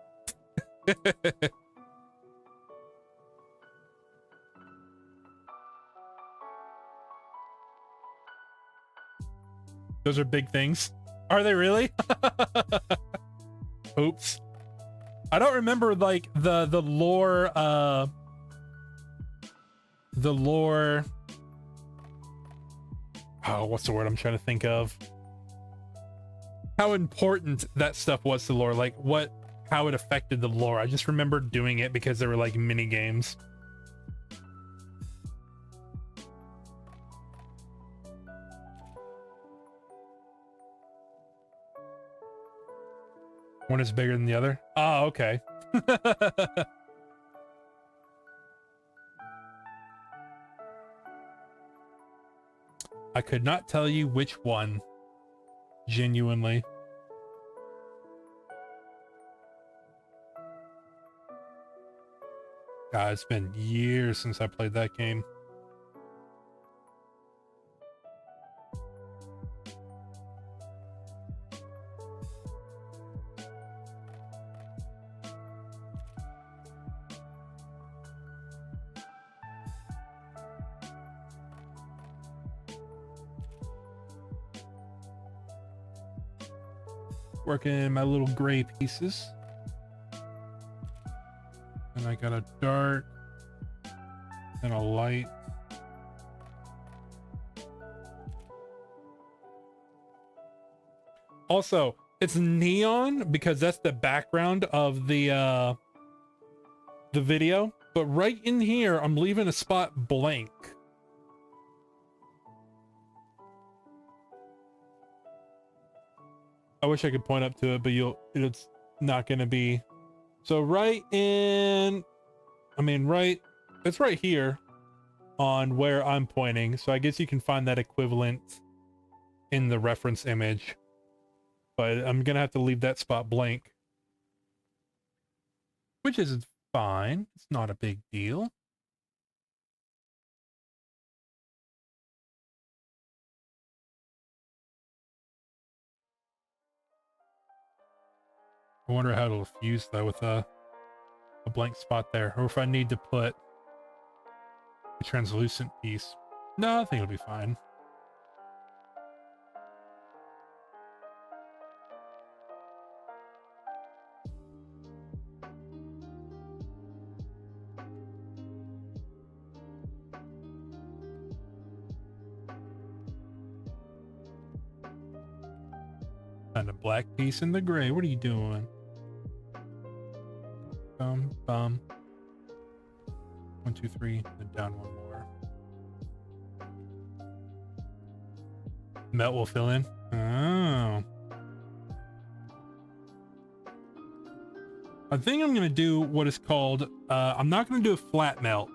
Those are big things. Are they really? Oops. I don't remember like the lore oh, what's the word I'm trying to think of? How important that stuff was to lore, like how it affected the lore. I just remember doing it because they were like mini games. One is bigger than the other. Oh, okay. I could not tell you which one. Genuinely. God, it's been years since I played that game. Working my little gray pieces. And I got a dark and a light. Also, it's neon because that's the background of the video, but right in here I'm leaving a spot blank. I wish I could point up to it, but it's not going to be. So it's right here on where I'm pointing. So I guess you can find that equivalent in the reference image, but I'm going to have to leave that spot blank, which is fine. It's not a big deal. I wonder how it'll fuse though with a blank spot there, or if I need to put a translucent piece. No, I think it'll be fine. And a black piece in the gray. What are you doing? Bum. 1, 2, 3, then down one more. Melt will fill in. Oh. I think I'm gonna do what is called, I'm not gonna do a flat melt,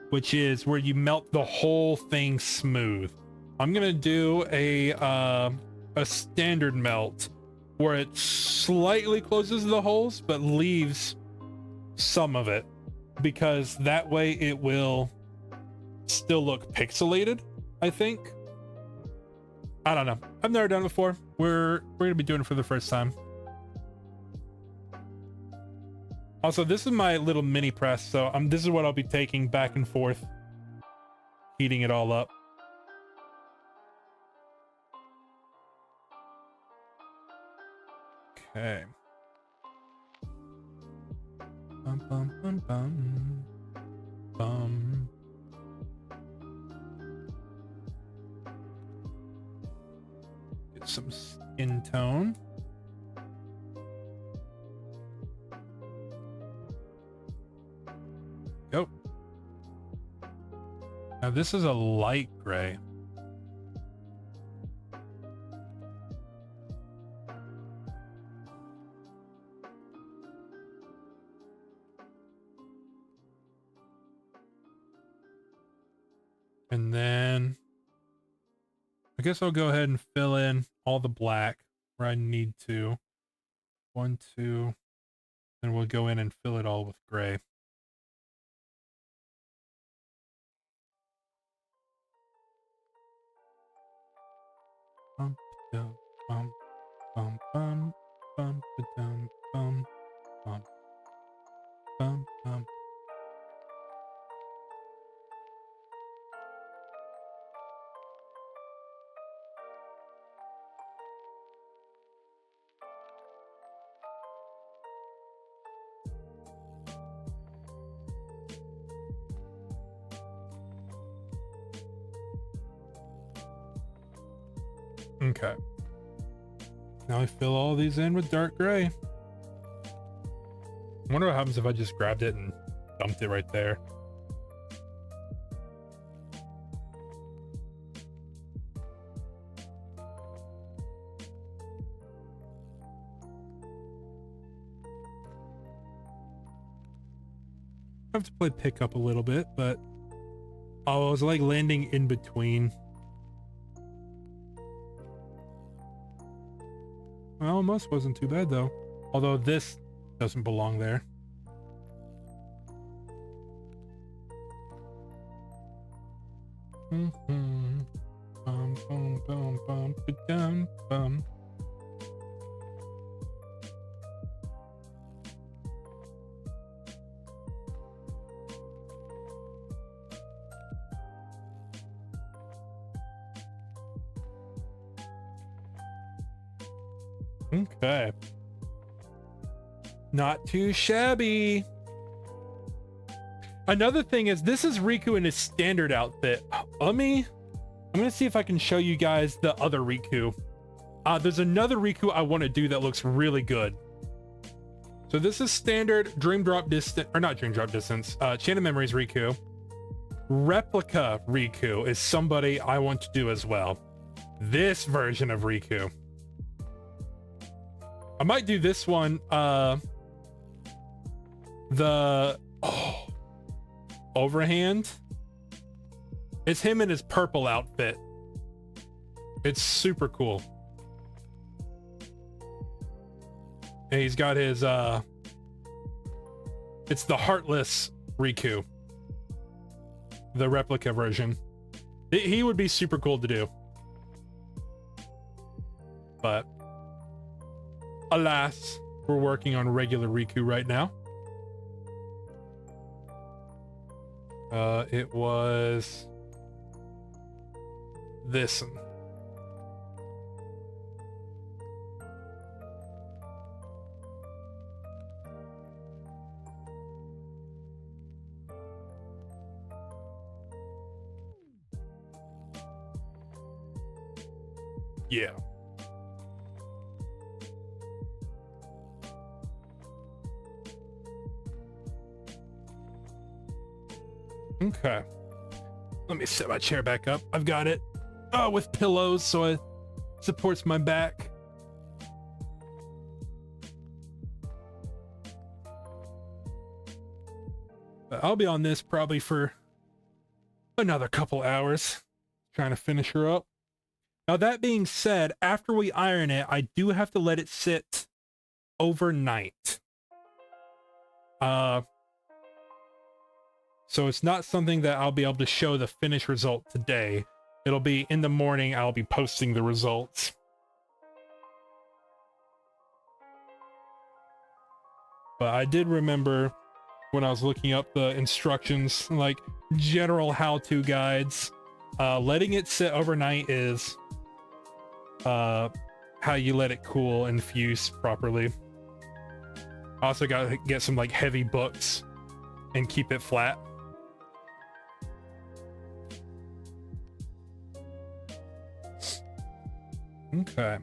which is where you melt the whole thing smooth. I'm gonna do a standard melt where it slightly closes the holes but leaves some of it, because that way it will still look pixelated, I think. I don't know. I've never done it before. We're gonna be doing it for the first time. Also, this is my little mini press, so this is what I'll be taking back and forth, heating it all up. Okay. Bum, bum, bum, bum. Bum. Get some skin tone. Go. Now this is a light gray. And then I guess I'll go ahead and fill in all the black where I need to. 1, 2, then we'll go in and fill it all with gray. Bum, dum, bum, bum, bum, bum, dum, bum, bum, bum, bum. Okay. Now I fill all these in with dark gray. I wonder what happens if I just grabbed it and dumped it right there. I have to play pickup a little bit, but I was like landing in between. Well, almost wasn't too bad though. Although this doesn't belong there. Bum, bum, bum, bum, ba-dum, bum. Okay. Not too shabby. Another thing is, this is Riku in his standard outfit. I'm gonna see if I can show you guys the other Riku. There's another Riku I want to do that looks really good. So this is standard Dream Drop Distance, or not Dream Drop Distance, Chain of Memories Riku. Replica Riku is somebody I want to do as well. This version of Riku. I might do this one, overhand. It's him in his purple outfit. It's super cool. And he's got his, it's the Heartless Riku. The replica version. He would be super cool to do. But alas, We're working on regular Riku right now. It was this one. Yeah. Okay. Let me set my chair back up. I've got it with pillows so it supports my back. But I'll be on this probably for another couple hours trying to finish her up. Now, that being said, after we iron it, I do have to let it sit overnight. So it's not something that I'll be able to show the finished result today. It'll be in the morning, I'll be posting the results. But I did remember when I was looking up the instructions, like general how-to guides, letting it sit overnight is how you let it cool and fuse properly. I also got to get some like heavy books and keep it flat. Okay.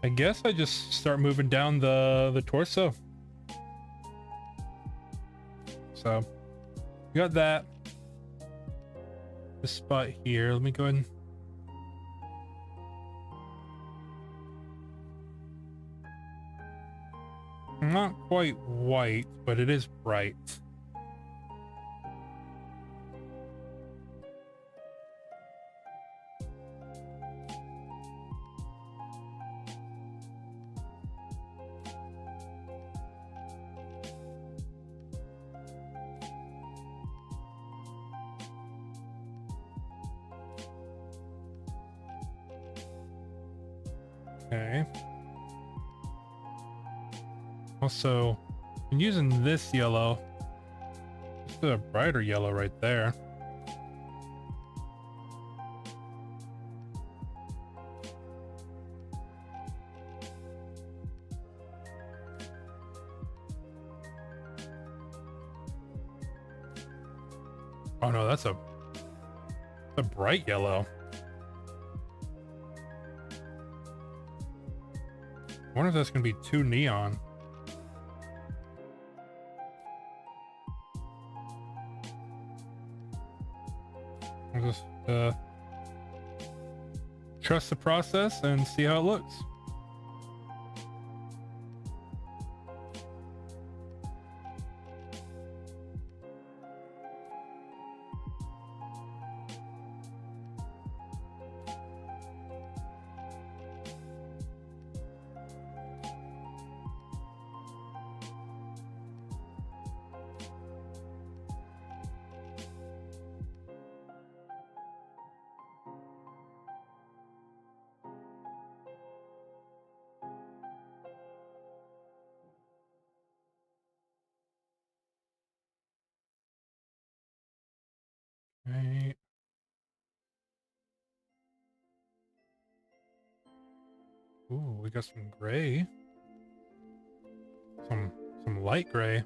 I guess I just start moving down the torso. So, you got that. This spot here, let me go ahead and... Not quite white, but it is bright. Okay. Also, I'm using this yellow. Just a brighter yellow right there. Oh no, that's a bright yellow. I wonder if that's gonna be too neon. I'll just trust the process and see how it looks. Right. Ooh, we got some gray. Some light gray.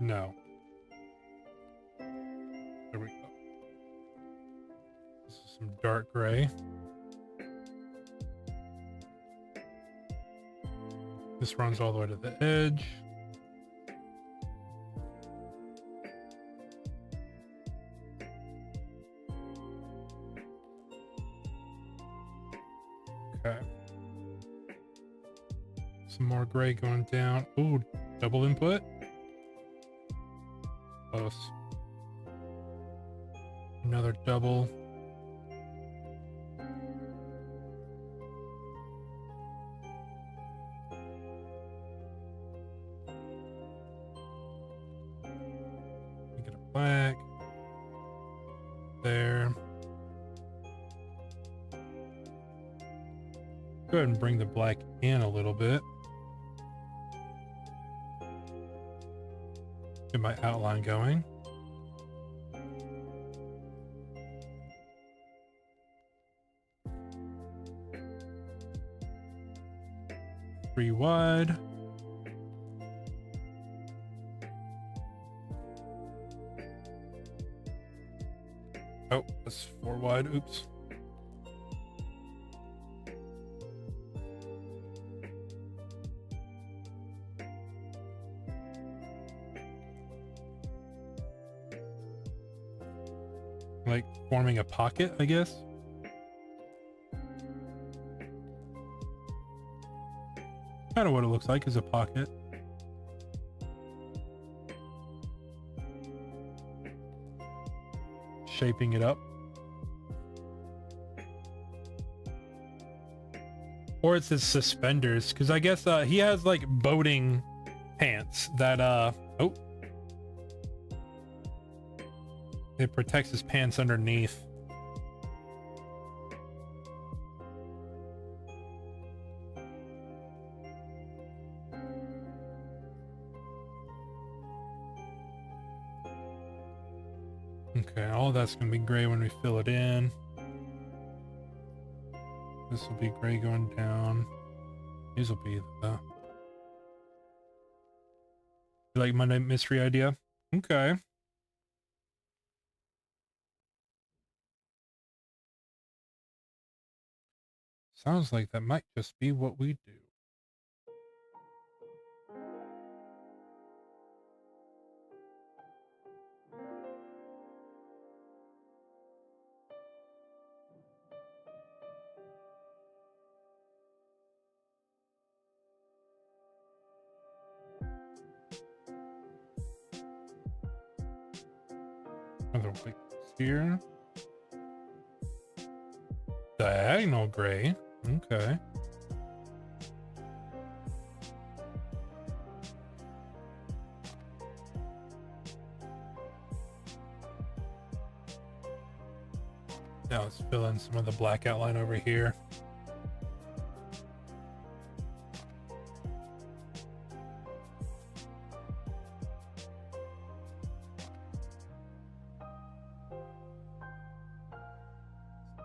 No. There we go. This is some dark gray. This runs all the way to the edge. Okay. Some more gray going down. Ooh, double input. close. Another double. Get a black. There. Go ahead and bring the black in a little bit. Get my outline going. Three wide. Oh, that's four wide. Oops. Like forming a pocket, I guess. Kind of what it looks like is a pocket. Shaping it up. Or it's his suspenders, because I guess he has like boating pants that oh, it protects his pants underneath. Okay, all that's gonna be gray when we fill it in. This will be gray going down. These will be the... You like my mystery idea? Okay. Sounds like that might just be what we do. Another white here. Diagonal gray. Okay. Now let's fill in some of the black outline over here.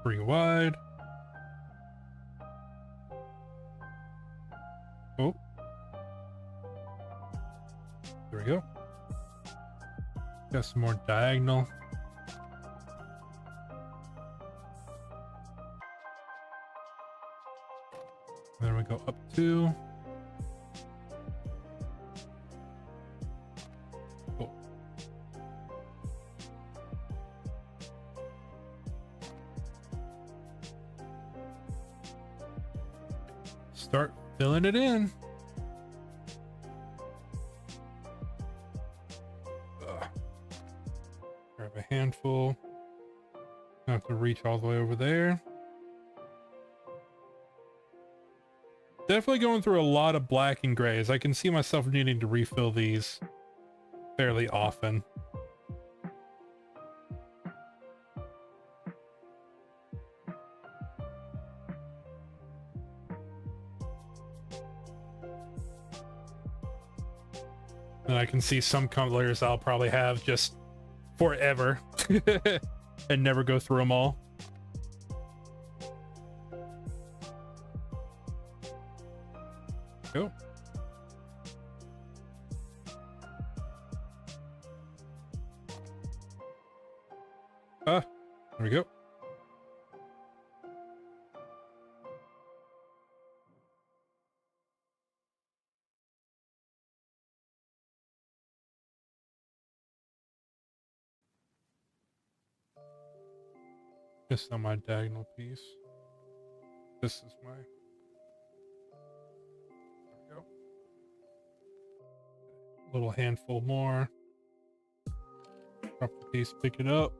Three wide. Oh. There we go. Got some more diagonal. Then we go up two. Cool. Start filling it in. Grab a handful. Don't have to reach all the way over there. Definitely going through a lot of black and grays. I can see myself needing to refill these fairly often. And I can see some colors I'll probably have just forever and never go through them all. Go. There we go. Just on my diagonal piece. This is my... There we go. Little handful more. Drop the piece, pick it up.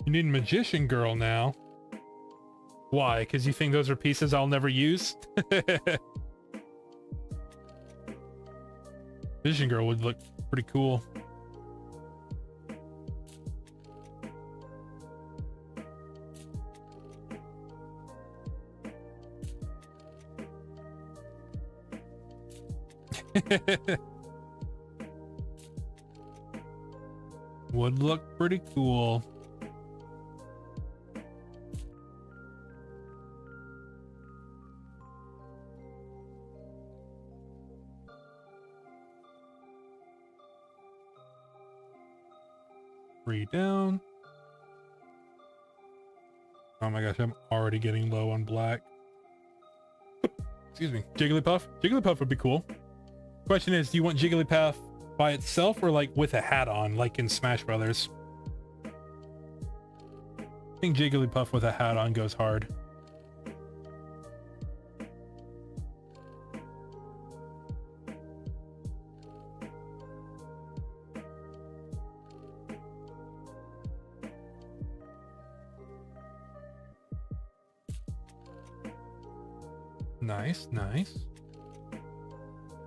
You need Magician Girl now. Why? Because you think those are pieces I'll never use? Magician Girl would look pretty cool. Would look pretty cool. Three down. Oh my gosh, I'm already getting low on black. Excuse me. Jigglypuff? Jigglypuff would be cool. Question is, do you want Jigglypuff by itself or like with a hat on, like in Smash Brothers? I think Jigglypuff with a hat on goes hard. Nice, nice.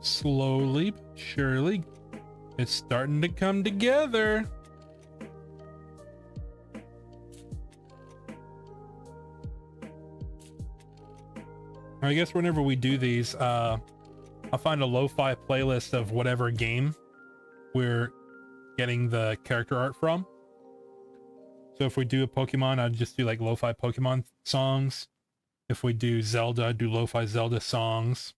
Slowly but surely, it's starting to come together. I guess whenever we do these, I'll find a lo-fi playlist of whatever game we're getting the character art from. So if we do a Pokemon, I'd just do like lo-fi Pokemon songs. If we do Zelda, I'd do lo-fi Zelda songs.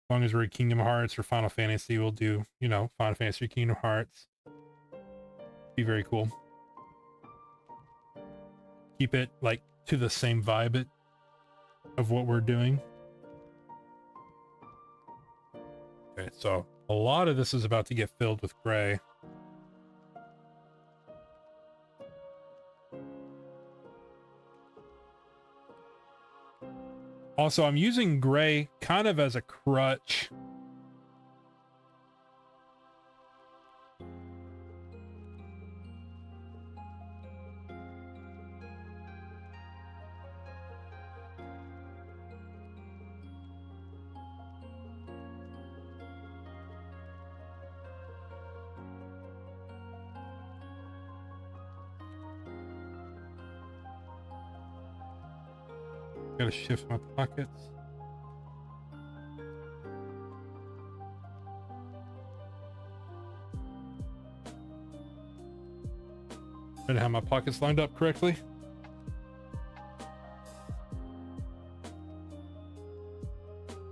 As long as we're in Kingdom Hearts or Final Fantasy, we'll do, you know, Final Fantasy or Kingdom Hearts. Be very cool. Keep it like to the same vibe of what we're doing. Okay, so a lot of this is about to get filled with gray. Also, I'm using gray kind of as a crutch. Gotta shift my pockets. Trying to have my pockets lined up correctly.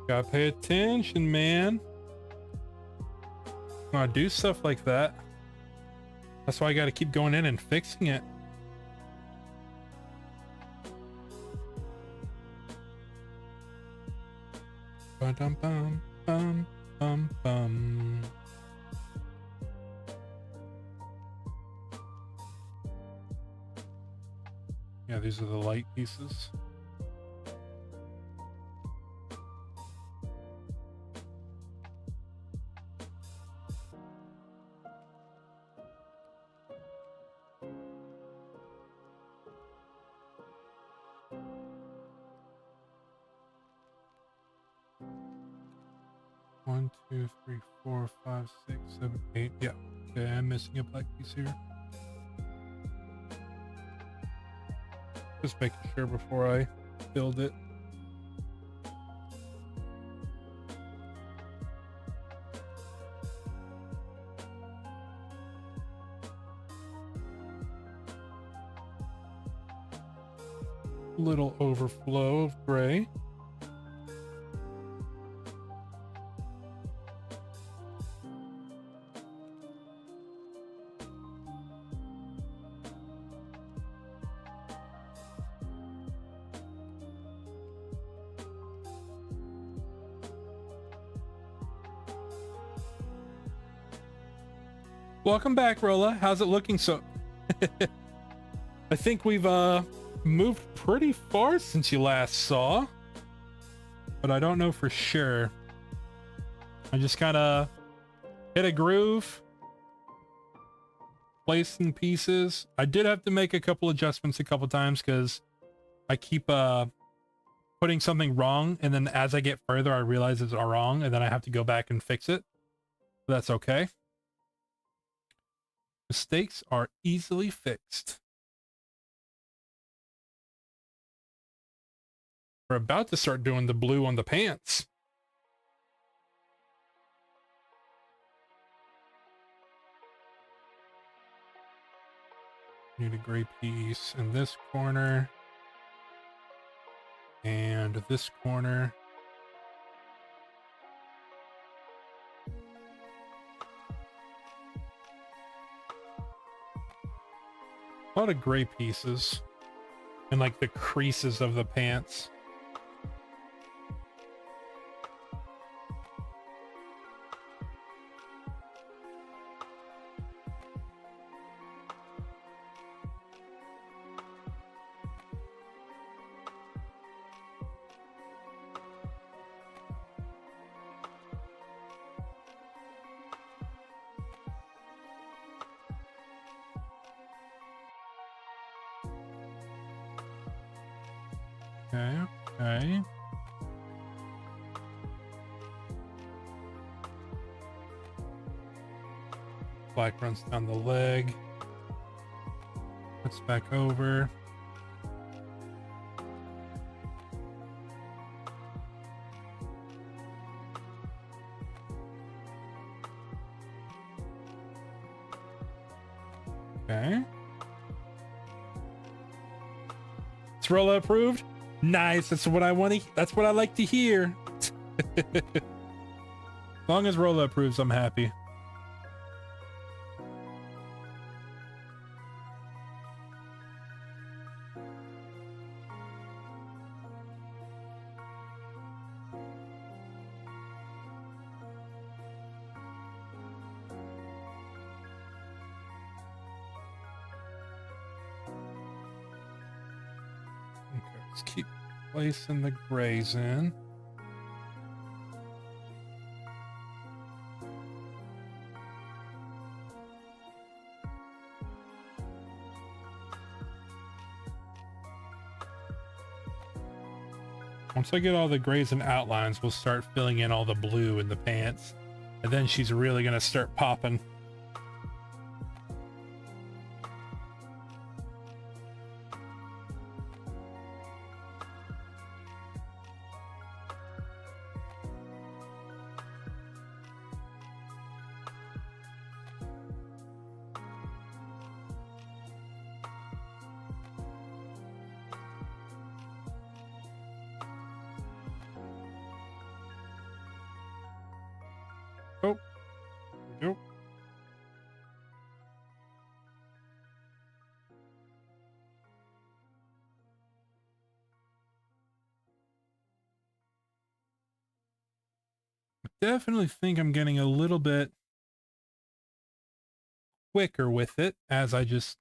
Gotta pay attention, man. When I do stuff like that, that's why I gotta keep going in and fixing it. Bum bum bum bum bum. Yeah, these are the light pieces. One, two, three, four, five, six, seven, eight. Yeah. Okay, I'm missing a black piece here. Just making sure before I build it. Little overflow of gray. Welcome back, Rolla. How's it looking so I think we've moved pretty far since you last saw, but I don't know for sure. I just kind of hit a groove, placing pieces. I did have to make a couple adjustments a couple times because I keep putting something wrong, and then as I get further I realize it's wrong, and then I have to go back and fix it. But that's okay. Mistakes are easily fixed. We're about to start doing the blue on the pants. Need a gray piece in this corner and this corner. A lot of gray pieces and like the creases of the pants. Okay. Black runs down the leg. Puts back over. Okay. It's Rolla approved. Nice. That's what I want to. That's what I like to hear. As long as Rolla approves, I'm happy. Let's keep placing the grays in. Once I get all the grays and outlines, we'll start filling in all the blue in the pants. And then she's really gonna start popping. Oh, nope. I definitely think I'm getting a little bit quicker with it as I just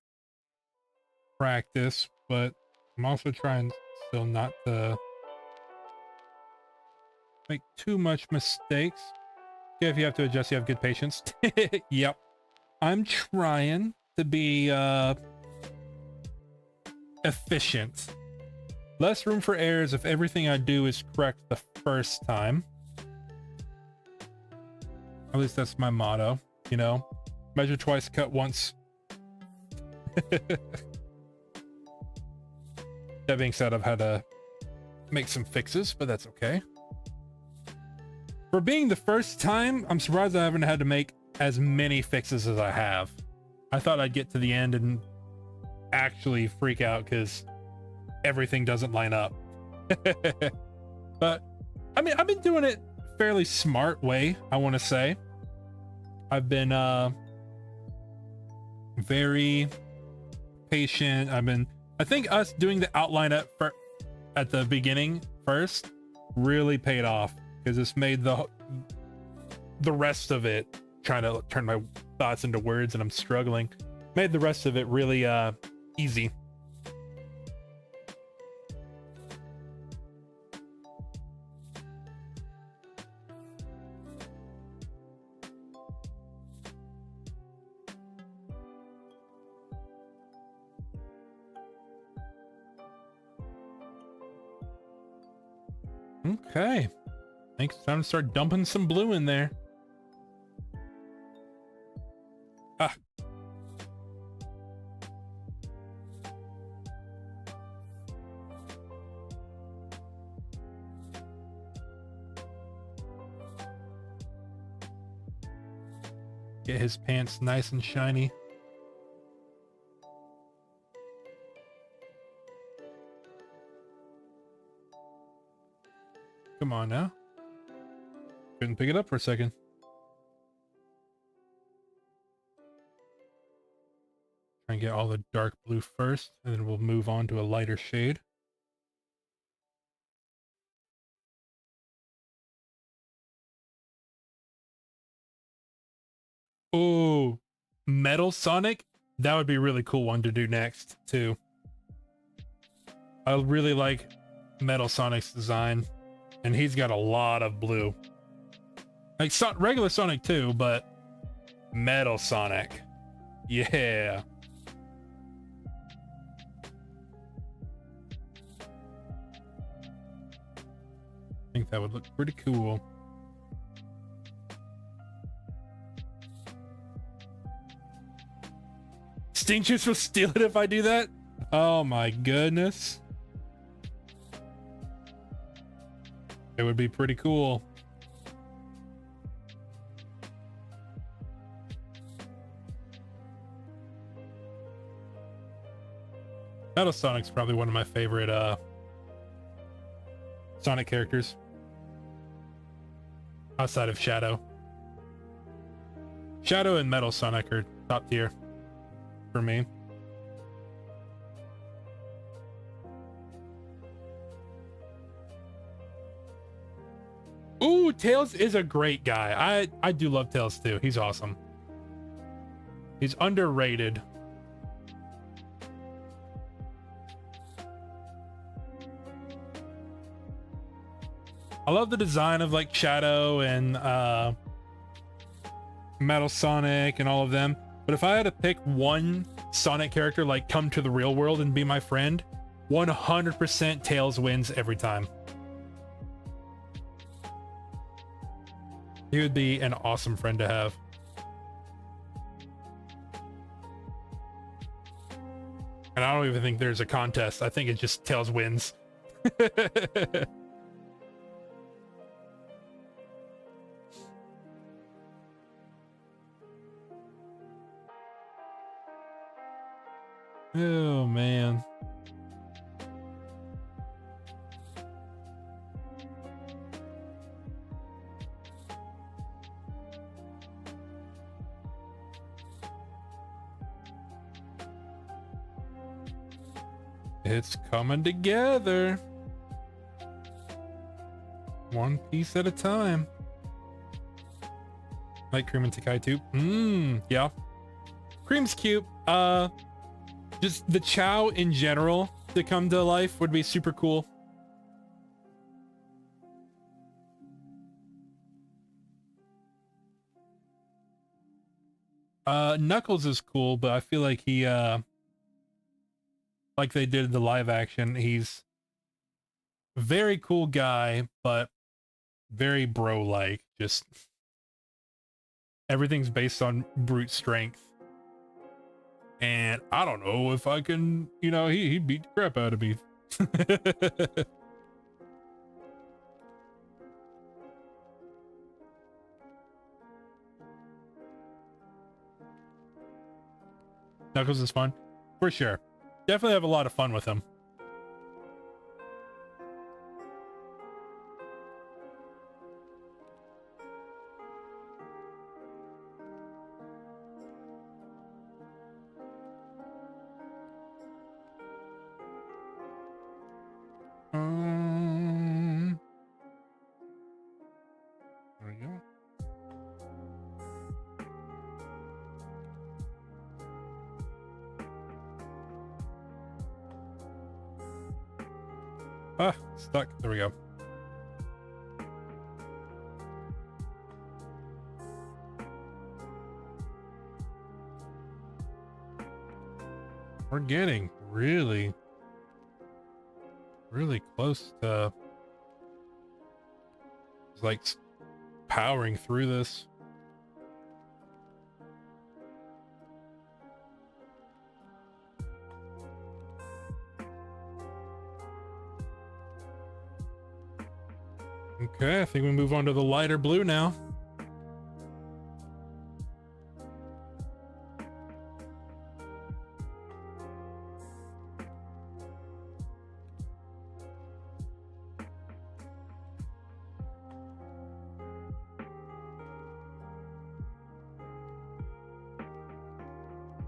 practice, but I'm also trying still not to make too much mistakes. Yeah, if you have to adjust, you have good patience. Yep. I'm trying to be efficient. Less room for errors if everything I do is correct the first time. At least that's my motto, you know? Measure twice, cut once. That being said, I've had to make some fixes, but that's okay. For being the first time, I'm surprised I haven't had to make as many fixes as I have. I thought I'd get to the end and actually freak out because everything doesn't line up. But I mean, I've been doing it fairly smart way, I want to say. I've been very patient. I think us doing the outline at the beginning first really paid off, because it's made the rest of it trying to turn my thoughts into words, and I'm struggling. Made the rest of it really easy. Okay. I think it's time to start dumping some blue in there. Ah. Get his pants nice and shiny. Come on now. Couldn't pick it up for a second. Try and get all the dark blue first, and then we'll move on to a lighter shade. Oh, Metal Sonic? That would be a really cool one to do next, too. I really like Metal Sonic's design, and he's got a lot of blue. Like regular Sonic too, but Metal Sonic. Yeah. I think that would look pretty cool. Stink Juice will steal it if I do that? Oh my goodness. It would be pretty cool. Metal Sonic's probably one of my favorite Sonic characters. Outside of Shadow. Shadow and Metal Sonic are top tier for me. Ooh, Tails is a great guy. I do love Tails too. He's awesome. He's underrated. I love the design of like Shadow and Metal Sonic and all of them. But if I had to pick one Sonic character, like come to the real world and be my friend, 100% Tails wins every time. He would be an awesome friend to have. And I don't even think there's a contest. I think it's just Tails wins. Oh man. It's coming together. One piece at a time. Like cream and Takai too. Yeah. Cream's cute. Just the Chow in general to come to life would be super cool. Knuckles is cool, but I feel like he like they did in the live action, he's a very cool guy, but very bro-like. Just everything's based on brute strength. And I don't know if I can, you know, he beat the crap out of me. Knuckles is fun, for sure. Definitely have a lot of fun with him. There we go. Ah, stuck. There we go. We're getting really close to like powering through this. Okay, I think we move on to the lighter blue now.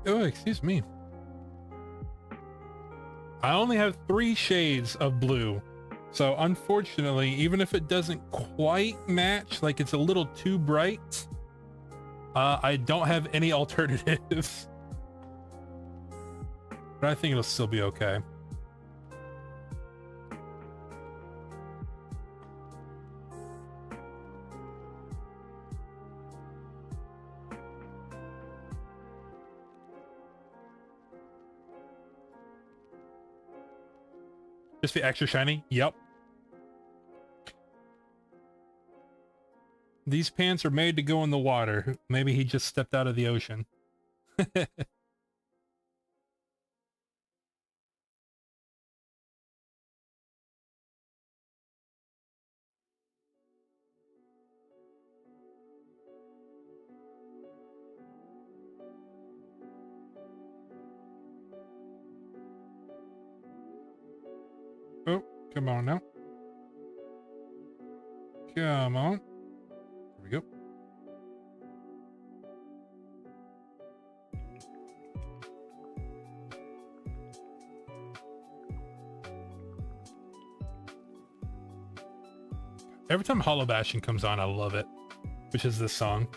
Oh, excuse me. I only have 3 shades of blue. So unfortunately, even if it doesn't quite match, like it's a little too bright, I don't have any alternatives. But I think it'll still be okay. Just the extra shiny? Yep. These pants are made to go in the water. Maybe he just stepped out of the ocean. Oh, come on now. Come on. There we go. Every time Hollow Bastion comes on, I love it, which is this song.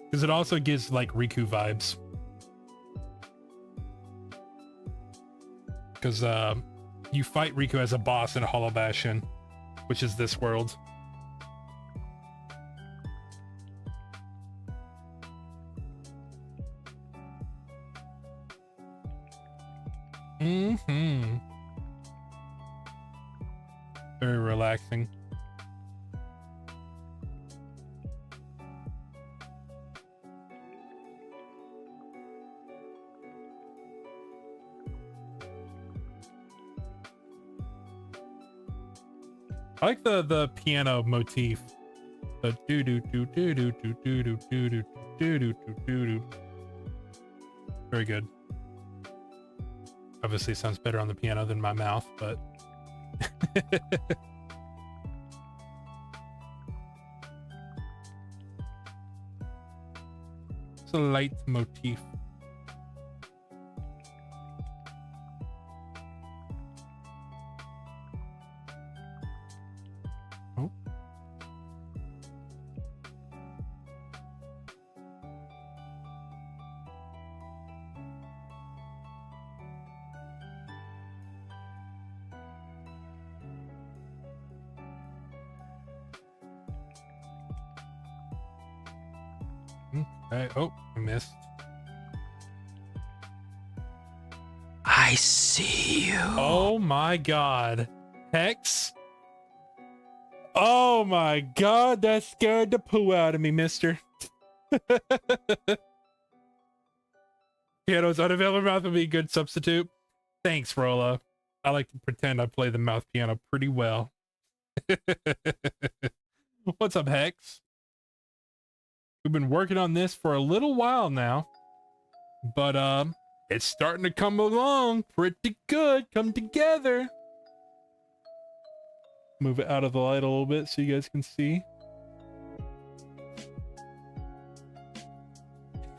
Because it also gives like Riku vibes. Because you fight Riku as a boss in Hollow Bastion, which is this world. Mm-hmm. Very relaxing. I like the piano motif. The do do do do do do do do do do do do do do. Very good. Obviously sounds better on the piano than my mouth, but it's a light motif. Oh. Okay. Oh, I missed. I see you. Oh my god. Hex? Oh my god, that scared the poo out of me, mister. Piano's unavailable. Mouth would be a good substitute. Thanks, Rolla. I like to pretend I play the mouth piano pretty well. What's up, Hex? We've been working on this for a little while now, but it's starting to come along pretty good, come together. Move it out of the light a little bit so you guys can see.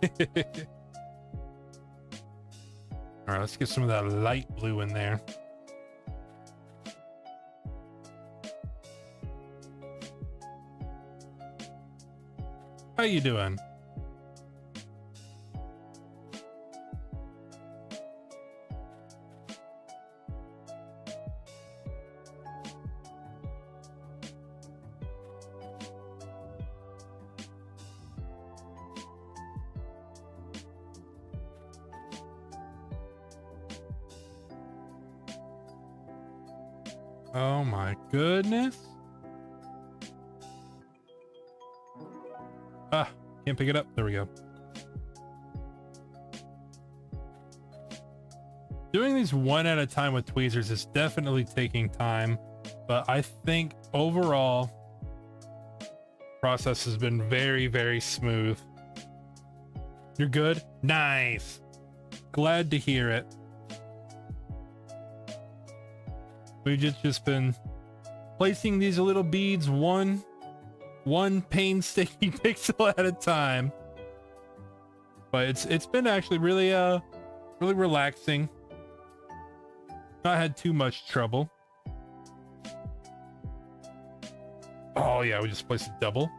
All right, let's get some of that light blue in there. How you doing? Oh my goodness. Ah, can't pick it up. There we go. Doing these one at a time with tweezers is definitely taking time, but I think overall process has been very, very smooth. You're good? Nice. Glad to hear it. We've just been placing these little beads one painstaking pixel at a time. But it's been actually really really relaxing. Not had too much trouble. Oh yeah, we just placed a double.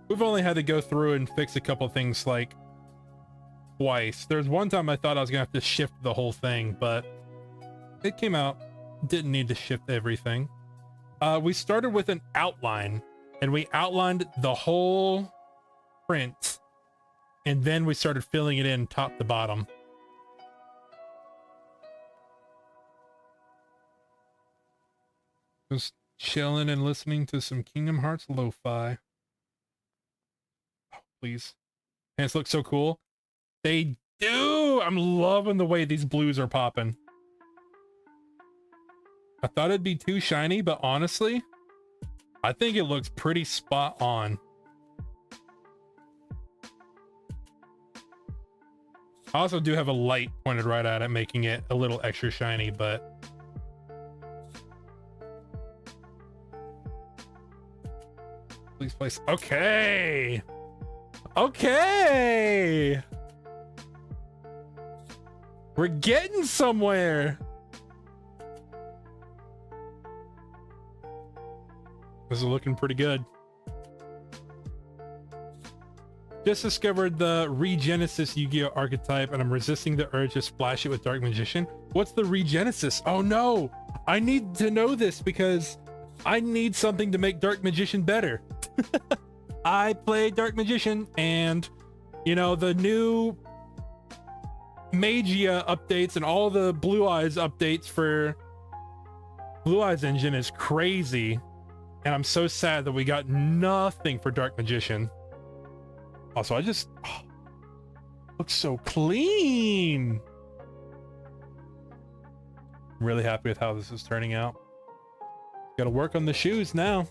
We've only had to go through and fix a couple things like twice. There's one time I thought I was gonna have to shift the whole thing, but it came out. Didn't need to shift everything. We started with an outline and we outlined the whole print, and then we started filling it in top to bottom. Just chilling and listening to some Kingdom Hearts lo-fi. Oh, please. Pants look so cool. They do. I'm loving the way these blues are popping. I thought it'd be too shiny, but honestly, I think it looks pretty spot on. I also do have a light pointed right at it, making it a little extra shiny, but please place. Okay. Okay. We're getting somewhere. This is looking pretty good. Just discovered the Regenesis Yu-Gi-Oh archetype and I'm resisting the urge to splash it with Dark Magician. What's the Regenesis? Oh no, I need to know this because I need something to make Dark Magician better. I play Dark Magician and, you know, the new Magia updates and all the Blue Eyes updates for Blue Eyes engine is crazy. And I'm so sad that we got nothing for Dark Magician. Also, I just looks so clean. Really happy with how this is turning out. Gotta work on the shoes now.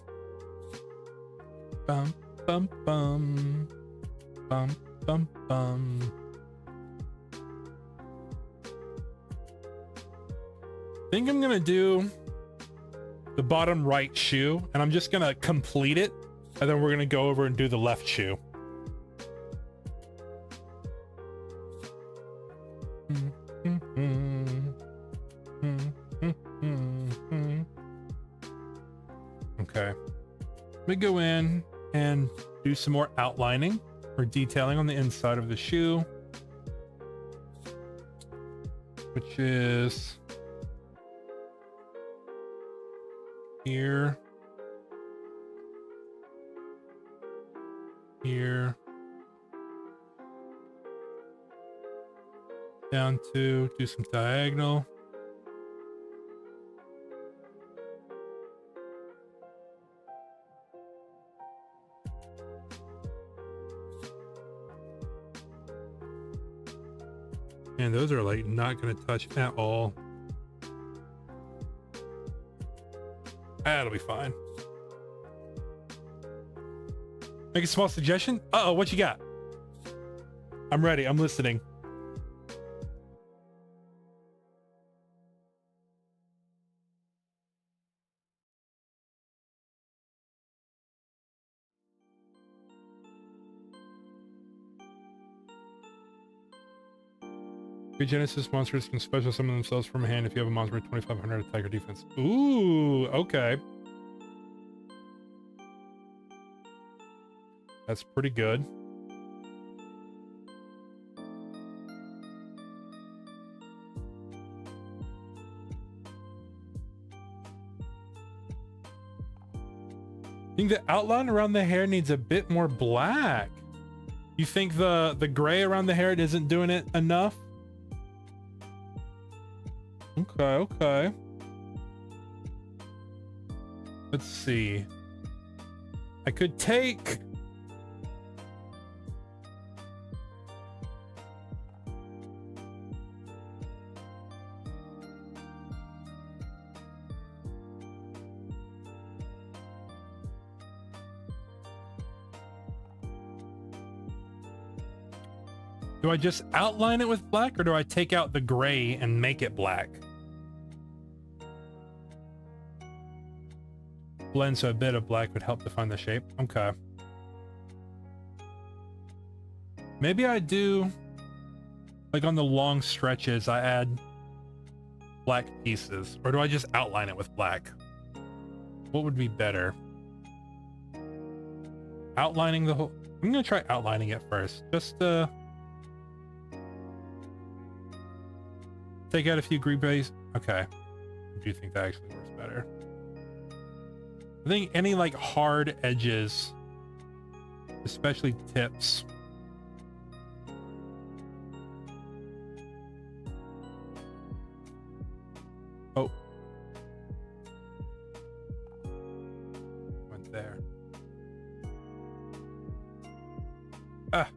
Bum bum bum bum bum bum. Think I'm gonna do the bottom right shoe and I'm just gonna complete it and then we're gonna go over and do the left shoe. Okay, let me go in and do some more outlining or detailing on the inside of the shoe, which is here, here, down to do some diagonal. And those are like not going to touch at all. That'll be fine. Make a small suggestion. Uh-oh, what you got? I'm ready. I'm listening. Genesis monsters can special summon themselves from hand if you have a monster with 2500 attack or defense. Ooh, okay. That's pretty good. I think the outline around the hair needs a bit more black. You think the gray around the hair isn't doing it enough? Okay. Let's see. I could take... Do I just outline it with black, or do I take out the gray and make it black? Blend, so a bit of black would help define the shape. Okay. Maybe I do, like on the long stretches, I add black pieces, or do I just outline it with black? What would be better? Outlining the whole... I'm gonna try outlining it first. Just take out a few green base. Okay. I do think that actually works better. I think any like hard edges, especially tips. Oh. Went there. Ah.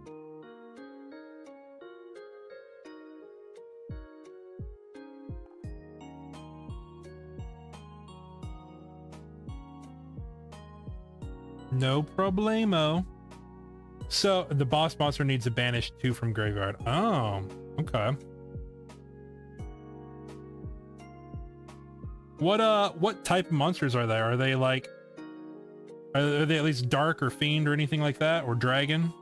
No problemo. So the boss monster needs to banish 2 from graveyard. Oh, okay. What type of monsters are there? Are they like, are they at least dark or fiend or anything like that, or dragon?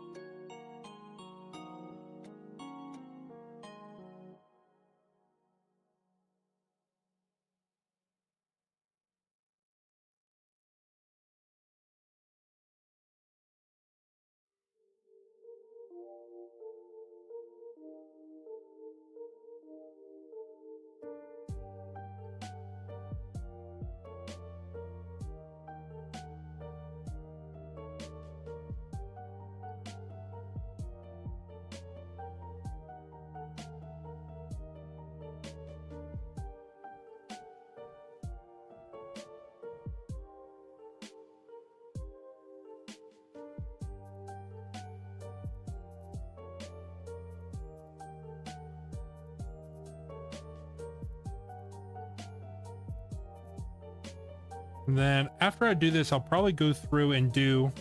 And then after I do this, I'll probably go through and do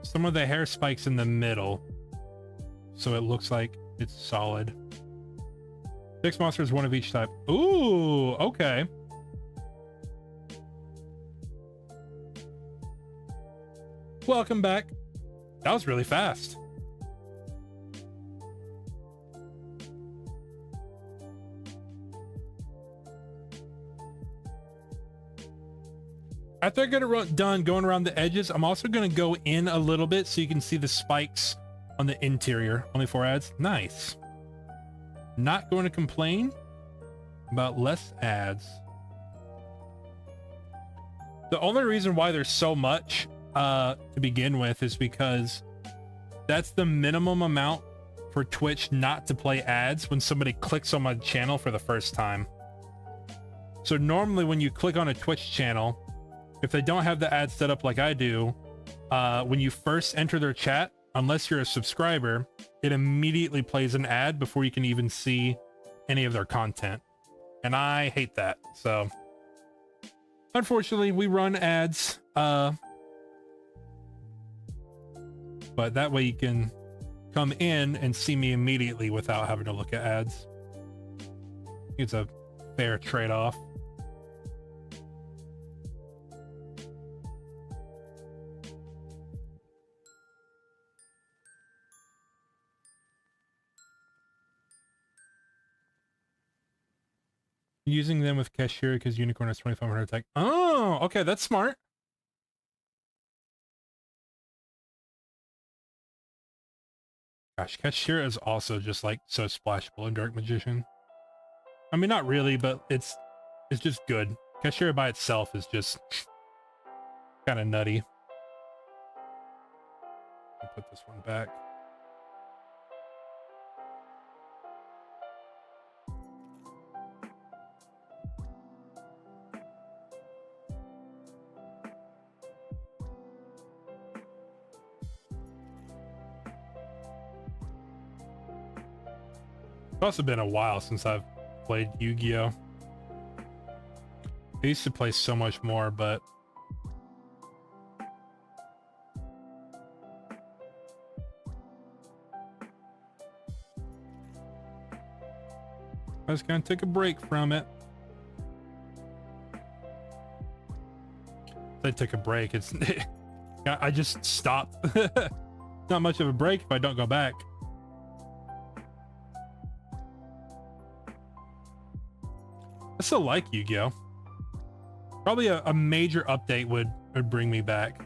some of the hair spikes in the middle, so it looks like it's solid. 6 monsters, 1 of each type. Ooh, okay. Welcome back. That was really fast. After I get it done going around the edges, I'm also going to go in a little bit so you can see the spikes on the interior. Only 4 ads. Nice. Not going to complain about less ads. The only reason why there's so much to begin with is because that's the minimum amount for Twitch not to play ads when somebody clicks on my channel for the first time. So normally when you click on a Twitch channel, if they don't have the ad set up like I do, when you first enter their chat, unless you're a subscriber, it immediately plays an ad before you can even see any of their content. And I hate that. So unfortunately, we run ads, but that way you can come in and see me immediately without having to look at ads. It's a fair trade-off. Using them with cashier because unicorn has 2500 attack. Oh, okay, that's smart. Gosh, cashier is also just like so splashable in Dark Magician. I mean, not really, but it's just good. Cashier by itself is just kind of nutty. I'll put this one back. also been a while since I've played Yu-Gi-Oh. I used to play so much more, but I just gonna take a break from it. I took a break. It's I just stopped. Not much of a break if I don't go back. I still like Yu-Gi-Oh. Probably a major update would bring me back.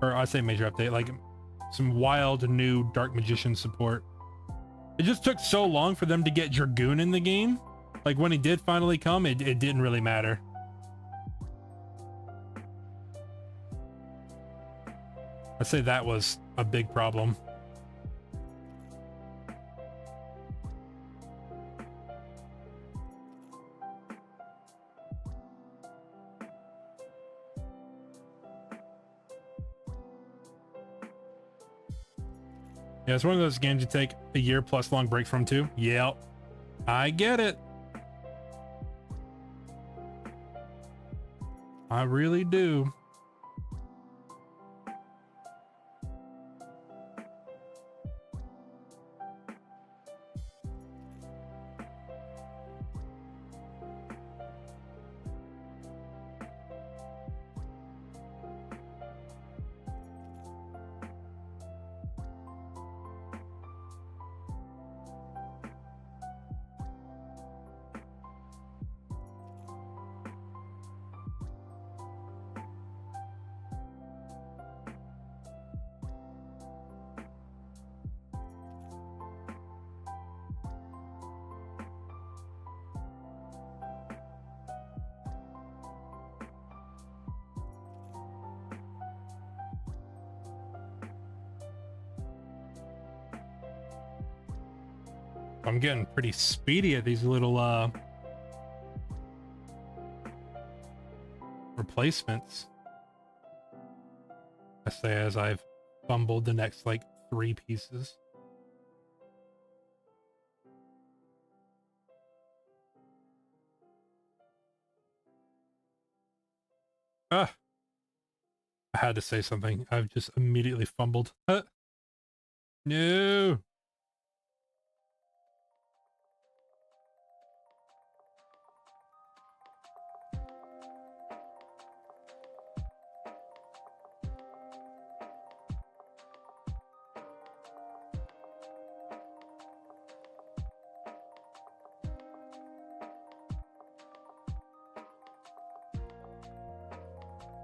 Or I say major update, like some wild new Dark Magician support. It just took so long for them to get Dragoon in the game. Like when he did finally come, it didn't really matter. I'd say that was a big problem. Yeah, it's one of those games you take a year plus long break from too. Yeah, I get it. I really do. I'm getting pretty speedy at these little replacements. I say as I've fumbled the next like 3 pieces. I had to say something. I've just immediately fumbled. No.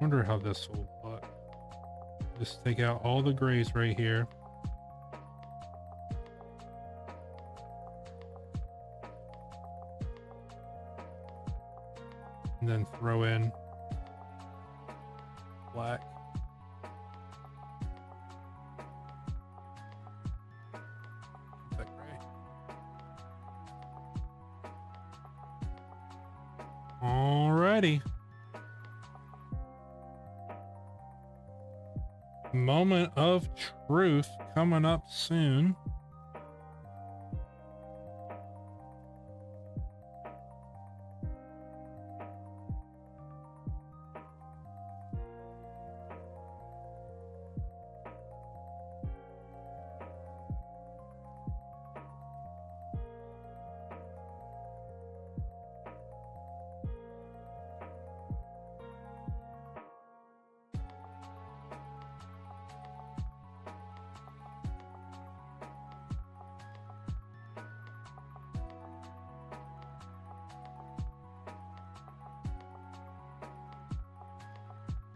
Wonder how this will look. Just take out all the grays right here. And then throw in black. That gray. Alrighty. Moment of truth coming up soon.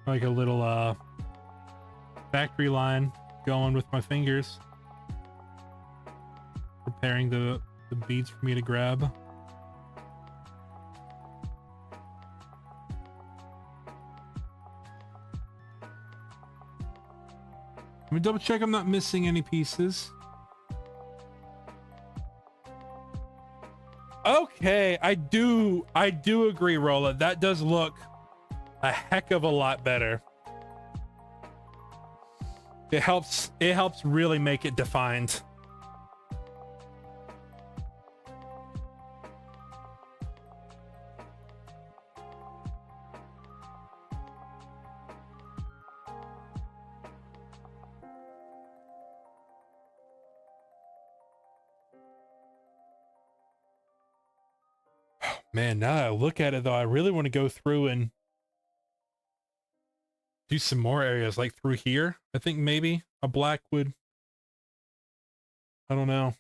Like a little factory line going with my fingers, preparing the beads for me to grab. Let me double check I'm not missing any pieces. Okay, I do agree, Rolla. That does look a heck of a lot better. It helps really make it defined. Man, now that I look at it though, I really want to go through and do some more areas like through here. I think maybe a black would, I don't know.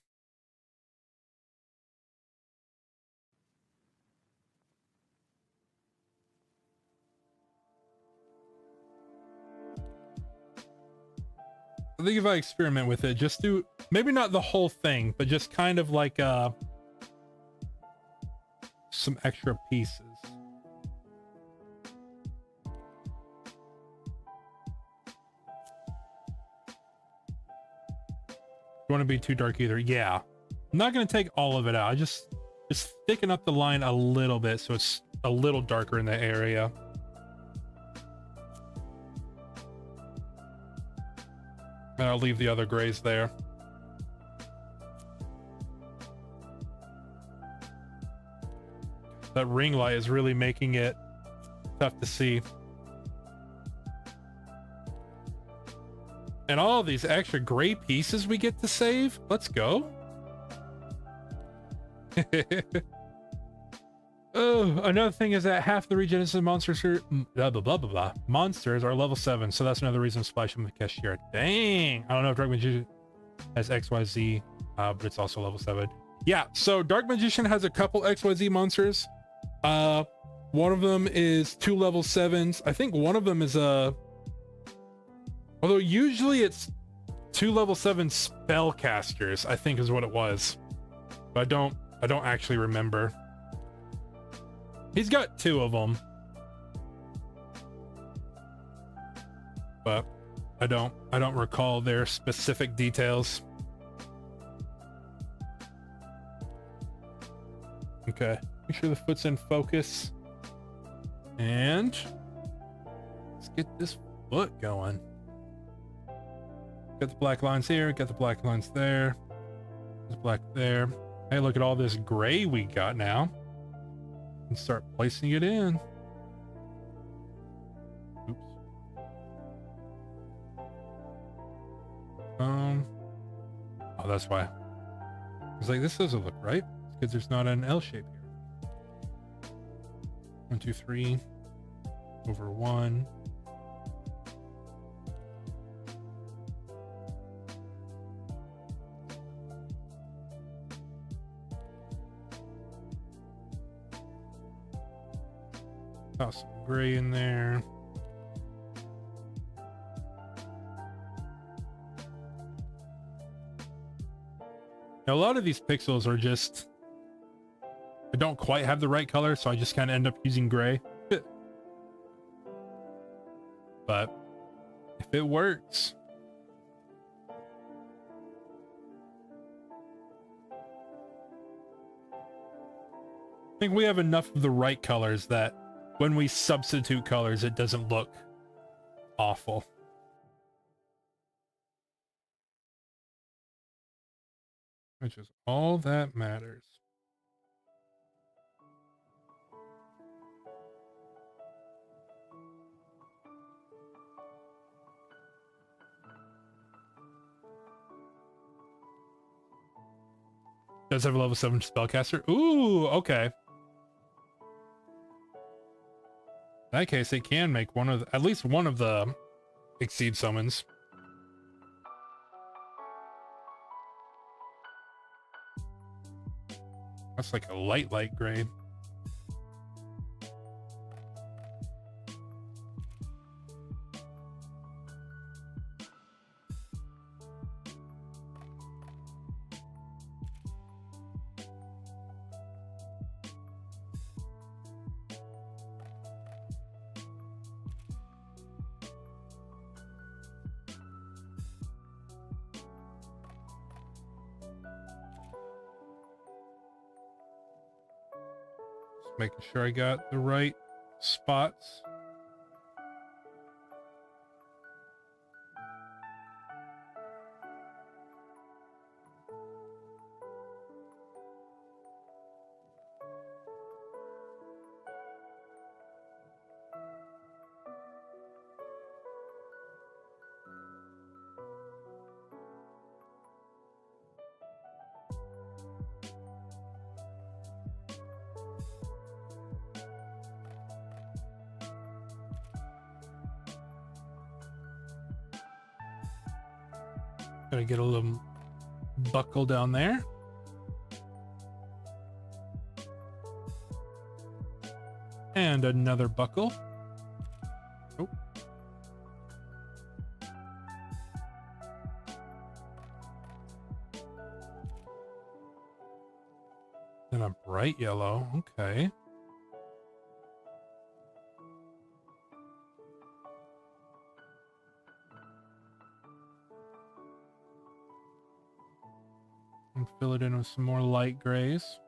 I think if I experiment with it, just do maybe not the whole thing, but just kind of like some extra pieces. Don't want to be too dark either. Yeah, I'm not going to take all of it out. I just thicken up the line a little bit so it's a little darker in the area. And I'll leave the other grays there. That ring light is really making it tough to see. And all these extra gray pieces we get to save. Let's go. Oh, another thing is that half the Regenesis monsters are monsters are level 7, so that's another reason to splash them with cashier. Dang, I don't know if Dark Magician has XYZ, but it's also level 7. Yeah, so Dark Magician has a couple XYZ monsters. One of them is 2 level 7s. I think one of them is a although usually it's 2 level 7 spellcasters, I think is what it was. But I don't actually remember. He's got 2 of them. But I don't recall their specific details. Okay, make sure the foot's in focus. And let's get this foot going. Got the black lines here, got the black lines there. There's black there. Hey, look at all this gray we got now. And start placing it in. Oops. Oh, that's why. I was like, this doesn't look right. It's because there's not an L shape here. 1, 2, 3. Over 1. Toss some gray in there. Now, a lot of these pixels are just, I don't quite have the right color, so I just kind of end up using gray. But if it works. I think we have enough of the right colors that when we substitute colors, it doesn't look awful. Which is all that matters. Does have a level 7 spellcaster? Ooh, okay. In that case, it can make one of the, at least one of the exceed summons. That's like a light gray. Making sure I got the right spots. Gotta get a little buckle down there. And another buckle. Oh. And a bright yellow. Okay. And fill it in with some more light grays.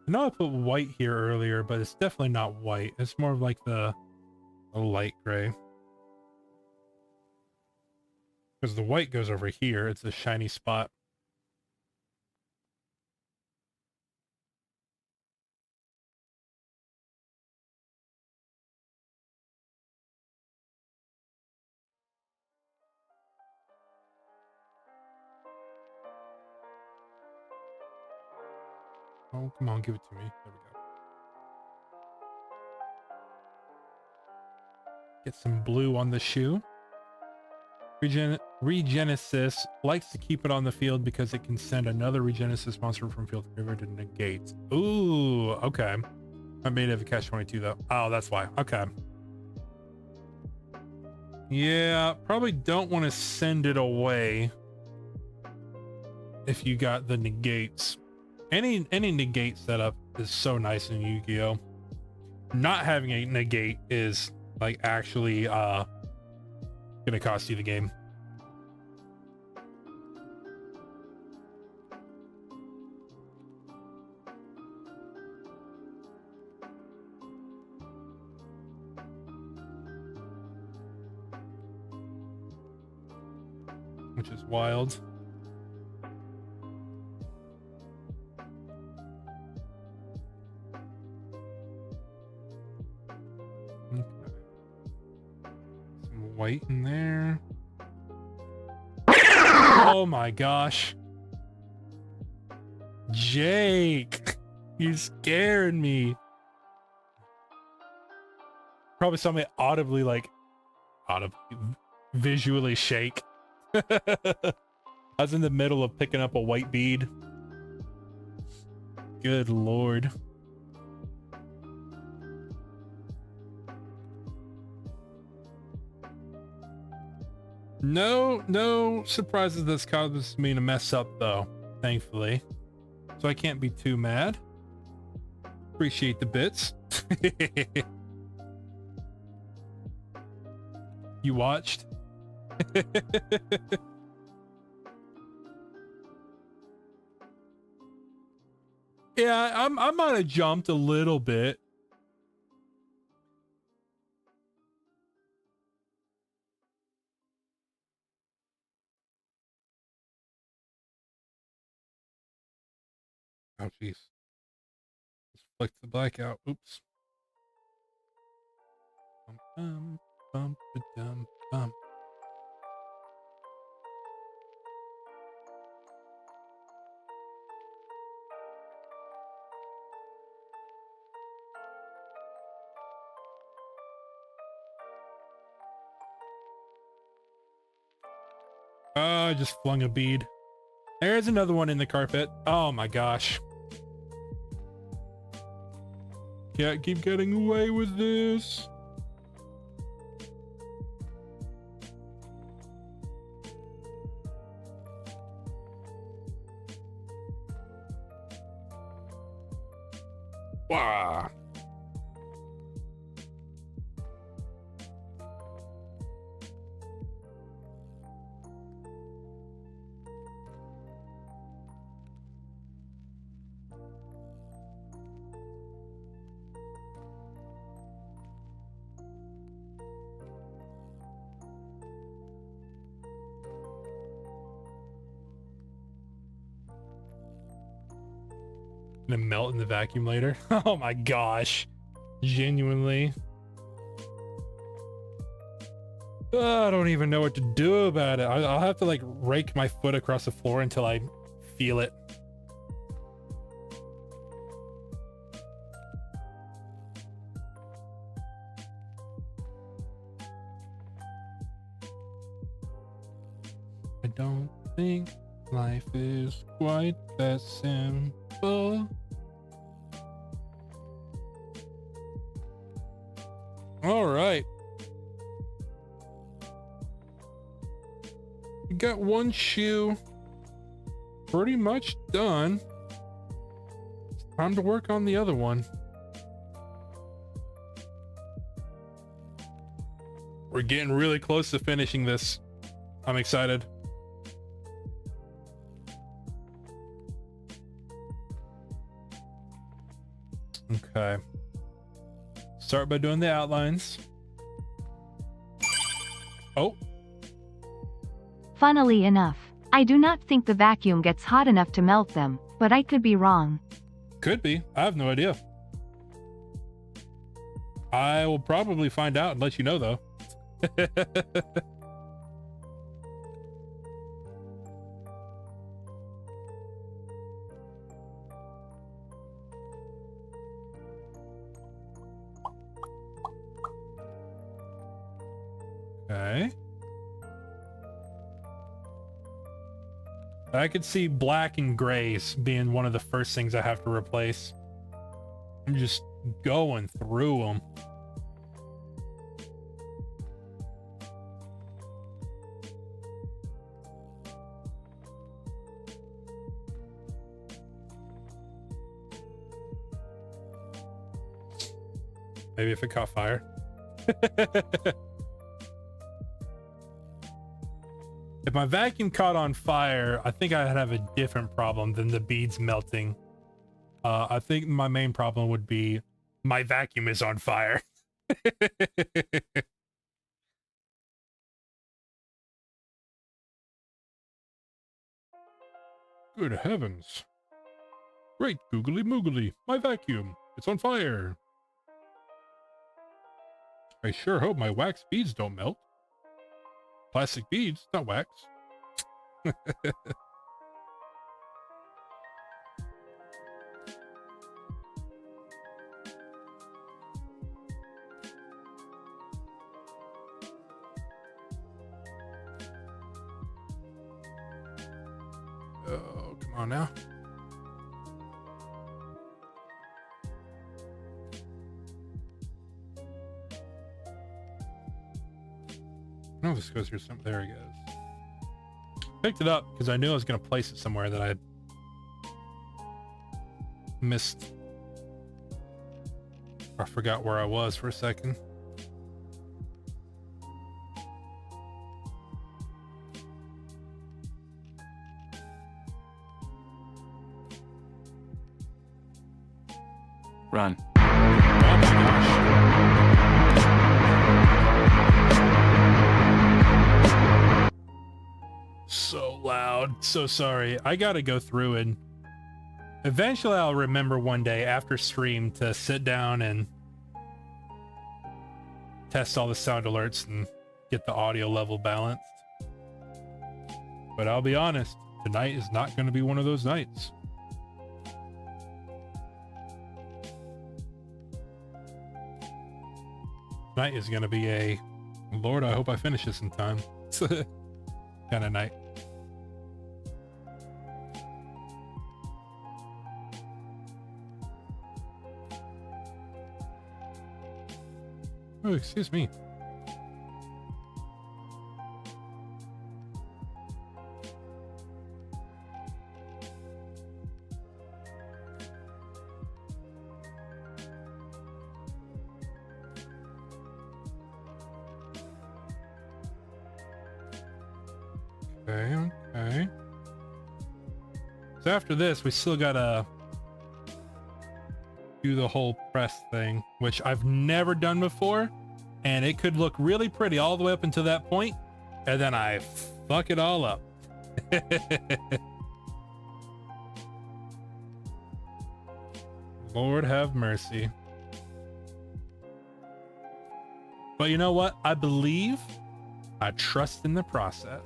I know I put white here earlier, but it's definitely not white. It's more of like a light gray. Because the white goes over here. It's a shiny spot. Oh, come on, give it to me. There we go. Get some blue on the shoe. Regenesis likes to keep it on the field because it can send another Regenesis monster from field to river to negate. Ooh, okay. I made it have a catch-22 though. Oh, that's why. Okay. Yeah, probably don't want to send it away if you got the negates. Any negate setup is so nice in Yu-Gi-Oh! Not having a negate is like actually gonna cost you the game. Which is wild. Okay. Some white in there. Oh my gosh. Jake, you scared me. Probably saw me audibly visually shake. I was in the middle of picking up a white bead. Good lord. No surprises this causes me to mess up though, thankfully. So I can't be too mad. Appreciate the bits. You watched? Yeah, I might have jumped a little bit. Oh jeez. Just flicked the blackout. Oops. Bum, bum, ba-dum, bum. Oh, I just flung a bead. There's another one in the carpet. Oh my gosh. Can't keep getting away with this. Wow. Gonna melt in the vacuum later. Oh my gosh. Genuinely. I don't even know what to do about it. I'll have to like rake my foot across the floor until I feel it. I don't think life is quite that simple. All right. We got one shoe pretty much done. It's time to work on the other one. We're getting really close to finishing this. I'm excited. Okay. Start by doing the outlines. Oh. Funnily enough, I do not think the vacuum gets hot enough to melt them, but I could be wrong. Could be. I have no idea. I will probably find out and let you know, though. Okay. I could see black and grays being one of the first things I have to replace. I'm just going through them. Maybe if it caught fire. If my vacuum caught on fire, I think I'd have a different problem than the beads melting. I think my main problem would be my vacuum is on fire. Good heavens. Great googly moogly, my vacuum, it's on fire. I sure hope my wax beads don't melt. Plastic beads, not wax. Oh, come on now. No, this goes here. There he goes. Picked it up because I knew I was going to place it somewhere that I had missed. I forgot where I was for a second. Run. Oh my gosh. So loud. So sorry. I gotta go through and eventually I'll remember one day after stream to sit down and test all the sound alerts and get the audio level balanced. But I'll be honest, tonight is not going to be one of those nights. Tonight is going to be a, Lord, I hope I finish this in time kind of night. Oh, excuse me. Okay. So after this, we still gotta do the whole press thing, which I've never done before, and it could look really pretty all the way up until that point, and then I fuck it all up. Lord have mercy. But you know what? I believe, I trust in the process.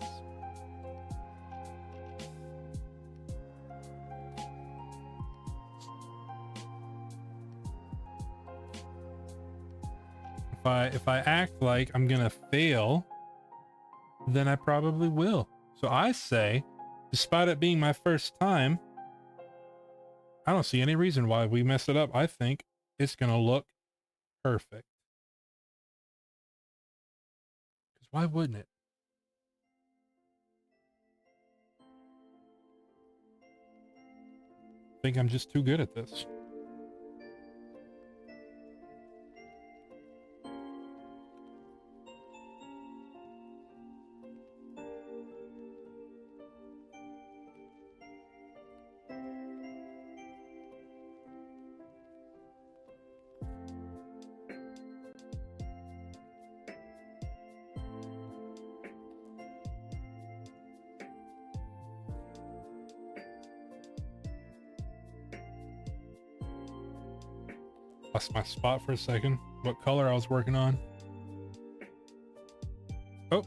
If I act like I'm gonna fail, then I probably will. So I say, despite it being my first time, I don't see any reason why we mess it up. I think it's going to look perfect. Because why wouldn't it? I think I'm just too good at this. Lost my spot for a second. What color I was working on. Oh.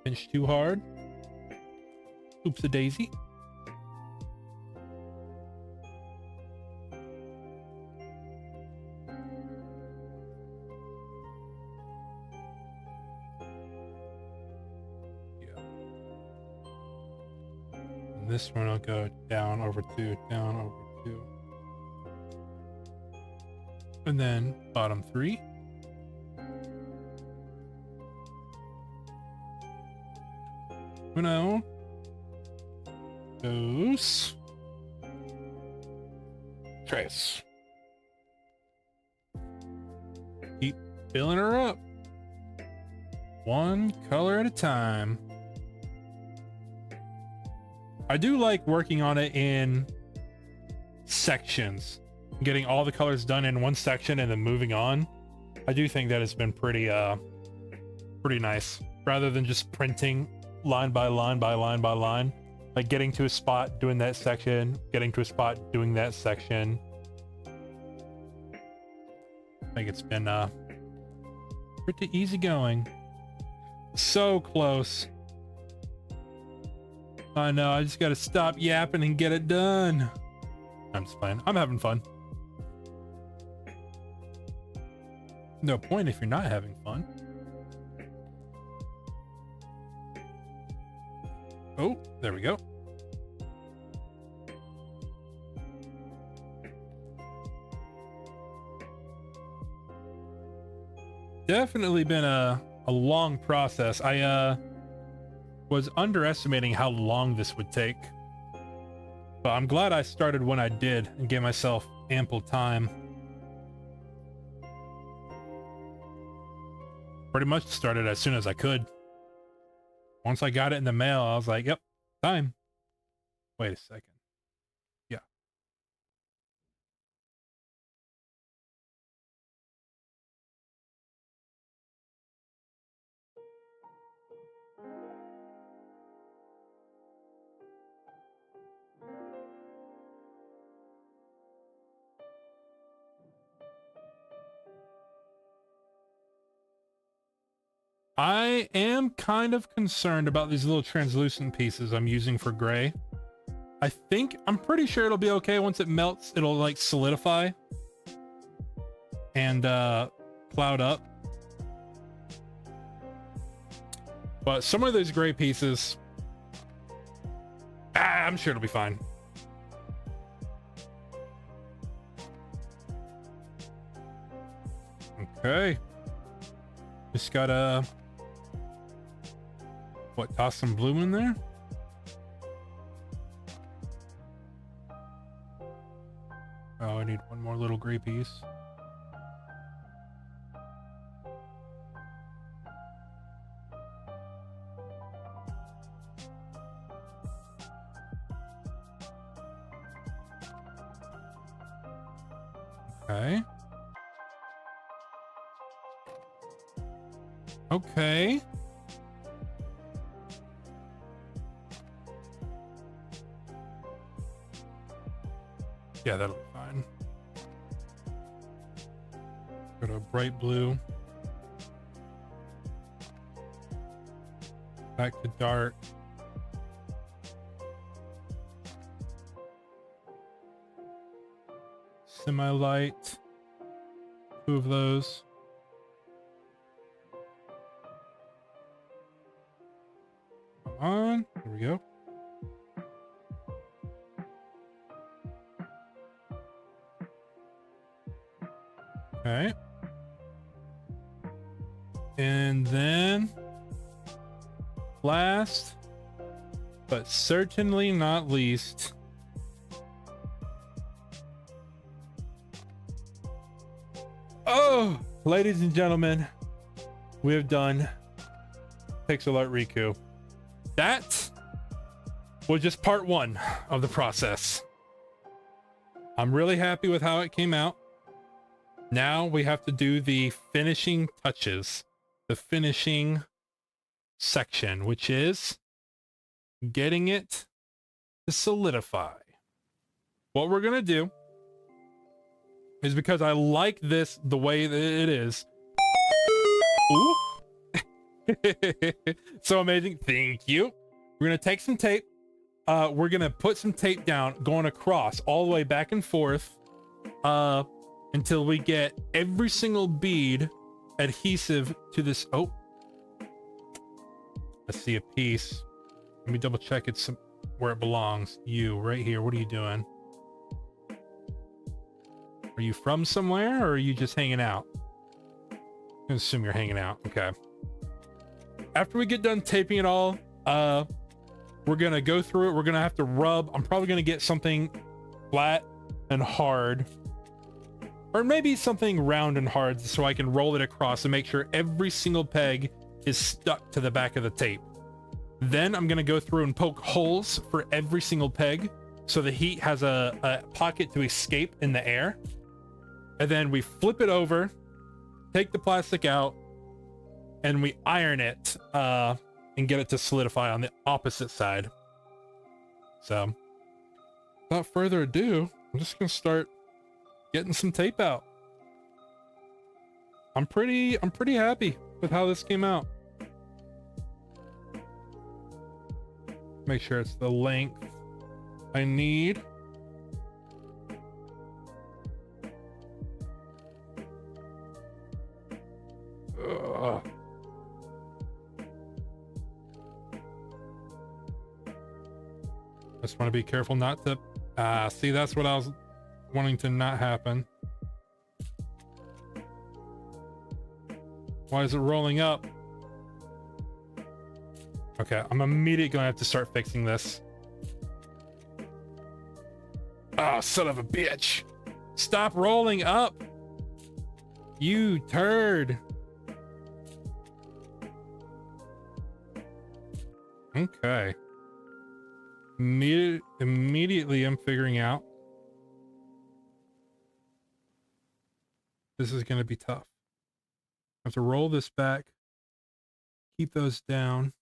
Pinched too hard. Oops a daisy. Yeah. And this one I'll go down over 2, down over 2. And then bottom 3. Uno. Dos. Tres. Keep filling her up. One color at a time. I do like working on it in sections. Getting all the colors done in one section and then moving on. I do think that has been pretty pretty nice, rather than just printing line by line by line by line. Like getting to a spot, doing that section, getting to a spot, doing that section. I think it's been pretty easy going. So close. I know, I just gotta stop yapping and get it done. I'm just playing. I'm having fun. No point if you're not having fun. Oh, there we go. Definitely been a long process. I was underestimating how long this would take. But I'm glad I started when I did and gave myself ample time. Pretty much started as soon as I could. Once I got it in the mail, I was like, yep, time. Wait a second. Yeah. I am kind of concerned about these little translucent pieces I'm using for gray. I'm pretty sure it'll be okay once it melts. It'll like solidify and cloud up. But some of those gray pieces, I'm sure it'll be fine. Okay. Just gotta toss some bloom in there? Oh, I need one more little gray piece. Okay. Okay. Yeah, that'll be fine. Go to a bright blue. Back to dark. Semi-light. 2 of those. on. Here we go. Okay. And then last, but certainly not least, oh, ladies and gentlemen, we have done Pixel Art Riku. That was just part one of the process. I'm really happy with how it came out. Now we have to do the finishing touches, the finishing section, which is getting it to solidify. What we're gonna do is, because I like this the way that it is. Ooh. So amazing. Thank you. We're gonna take some tape. We're gonna put some tape down going across all the way back and forth until we get every single bead adhesive to this. Oh, I see a piece. Let me double check it's where it belongs. You right here. What are you doing? Are you from somewhere, or are you just hanging out? I'm gonna assume you're hanging out. Okay. After we get done taping it all, we're gonna go through it. We're gonna have to rub. I'm probably gonna get something flat and hard, or maybe something round and hard, so I can roll it across and make sure every single peg is stuck to the back of the tape. Then I'm gonna go through and poke holes for every single peg so the heat has a pocket to escape in the air. And then we flip it over, take the plastic out, and we iron it and get it to solidify on the opposite side. So without further ado, I'm just gonna start getting some tape out. I'm pretty happy with how this came out. Make sure it's the length I need. Ugh. Just want to be careful not to see, that's what I was wanting to not happen. Why is it rolling up? Okay, I'm immediately gonna have to start fixing this. Oh, son of a bitch. Stop rolling up, you turd. Okay. Immediately I'm figuring out this is going to be tough. I have to roll this back, keep those down.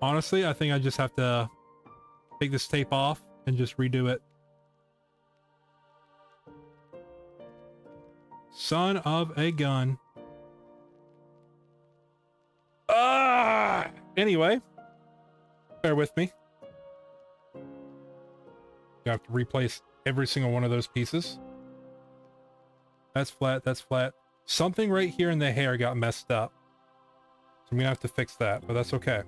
Honestly, I think I just have to take this tape off and just redo it. Son of a gun. Anyway, bear with me. You have to replace every single one of those pieces. That's flat, that's flat. Something right here in the hair got messed up, so I'm gonna have to fix that, but that's okay.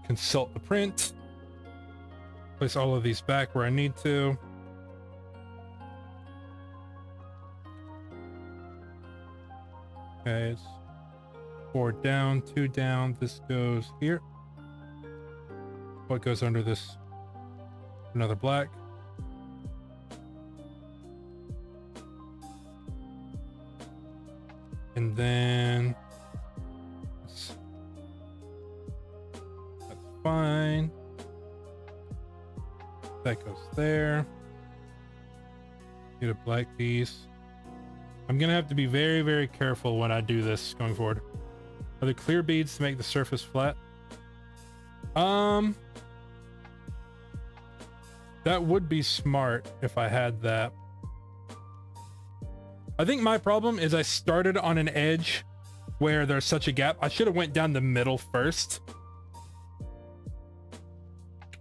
Consult the print. Place all of these back where I need to. Okay, it's 4 down, 2 down. This goes here. What goes under this? Another black. And then that's fine. That goes there. Get a black piece. I'm gonna have to be very, very careful when I do this going forward. Are there clear beads to make the surface flat? That would be smart if I had that. I think my problem is I started on an edge where there's such a gap. I should have went down the middle first.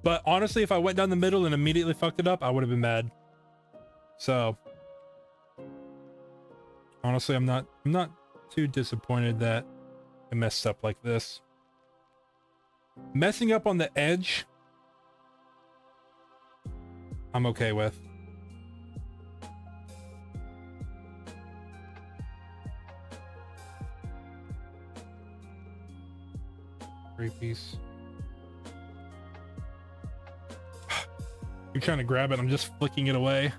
But honestly, if I went down the middle and immediately fucked it up, I would have been mad. So honestly, I'm not too disappointed that it messed up like this. Messing up on the edge, I'm okay with. Great piece. You're trying to grab it, I'm just flicking it away.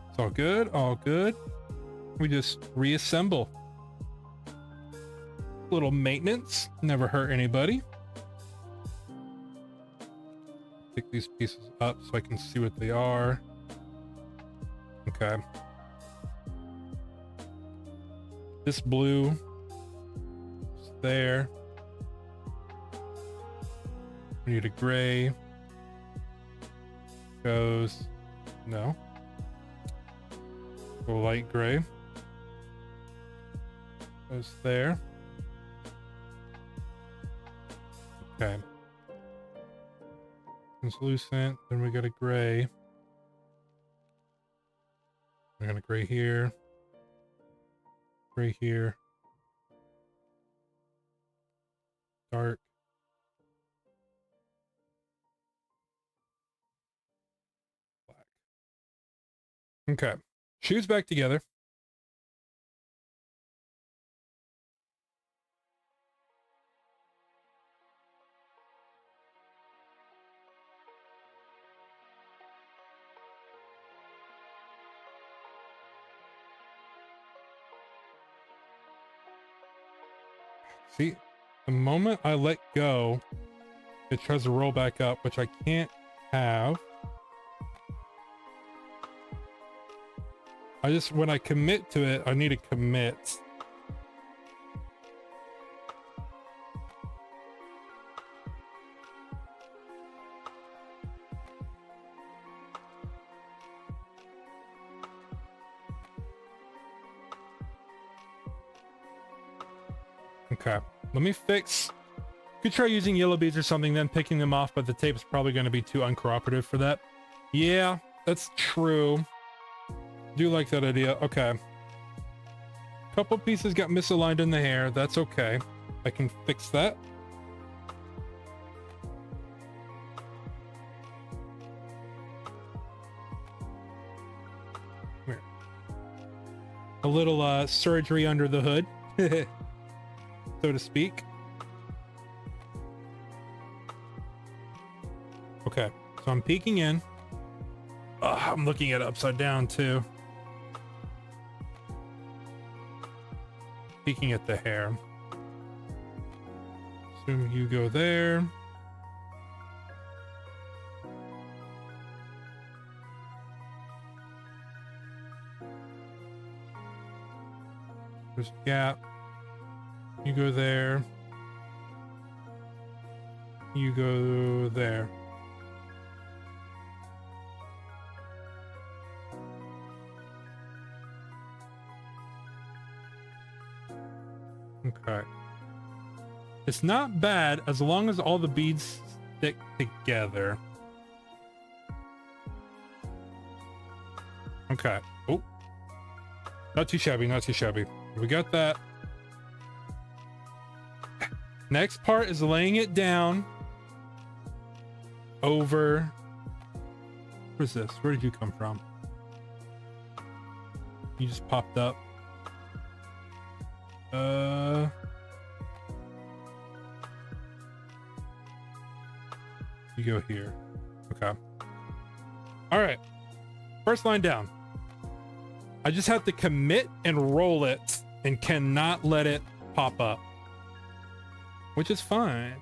It's all good, all good. We just reassemble. Little maintenance, never hurt anybody. Pick these pieces up so I can see what they are. Okay. This blue is there. We need a gray. Goes, no. A light gray. Goes there. Okay. Translucent, then we got a gray. We got a gray here. Gray here. Dark. Black. Okay. Shoes back together. See, the moment I let go, it tries to roll back up, which I can't have. When I commit to it, I need to commit. Okay, let me fix. Could try using yellow beads or something, then picking them off, but the tape is probably going to be too uncooperative for that. Yeah, that's true. Do like that idea. Okay. Couple pieces got misaligned in the hair. That's okay. I can fix that. Here. A little surgery under the hood, so to speak. Okay, so I'm peeking in. I'm looking at it upside down too. Peeking at the hair. Assume you go there. There's a gap. You go there. You go there. Okay. It's not bad as long as all the beads stick together. Okay. Oh. Not too shabby, not too shabby. We got that. Next part is laying it down over. What's this? Where did you come from? You just popped up. You go here. Okay. All right. First line down. I just have to commit and roll it and cannot let it pop up, which is fine.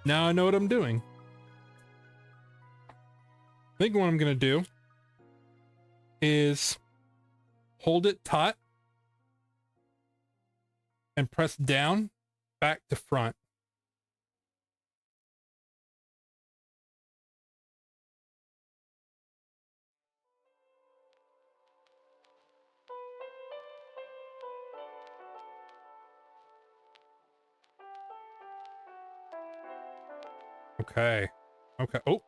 Now I know what I'm doing. I think what I'm going to do is hold it taut and press down back to front. Okay. Okay. Oh,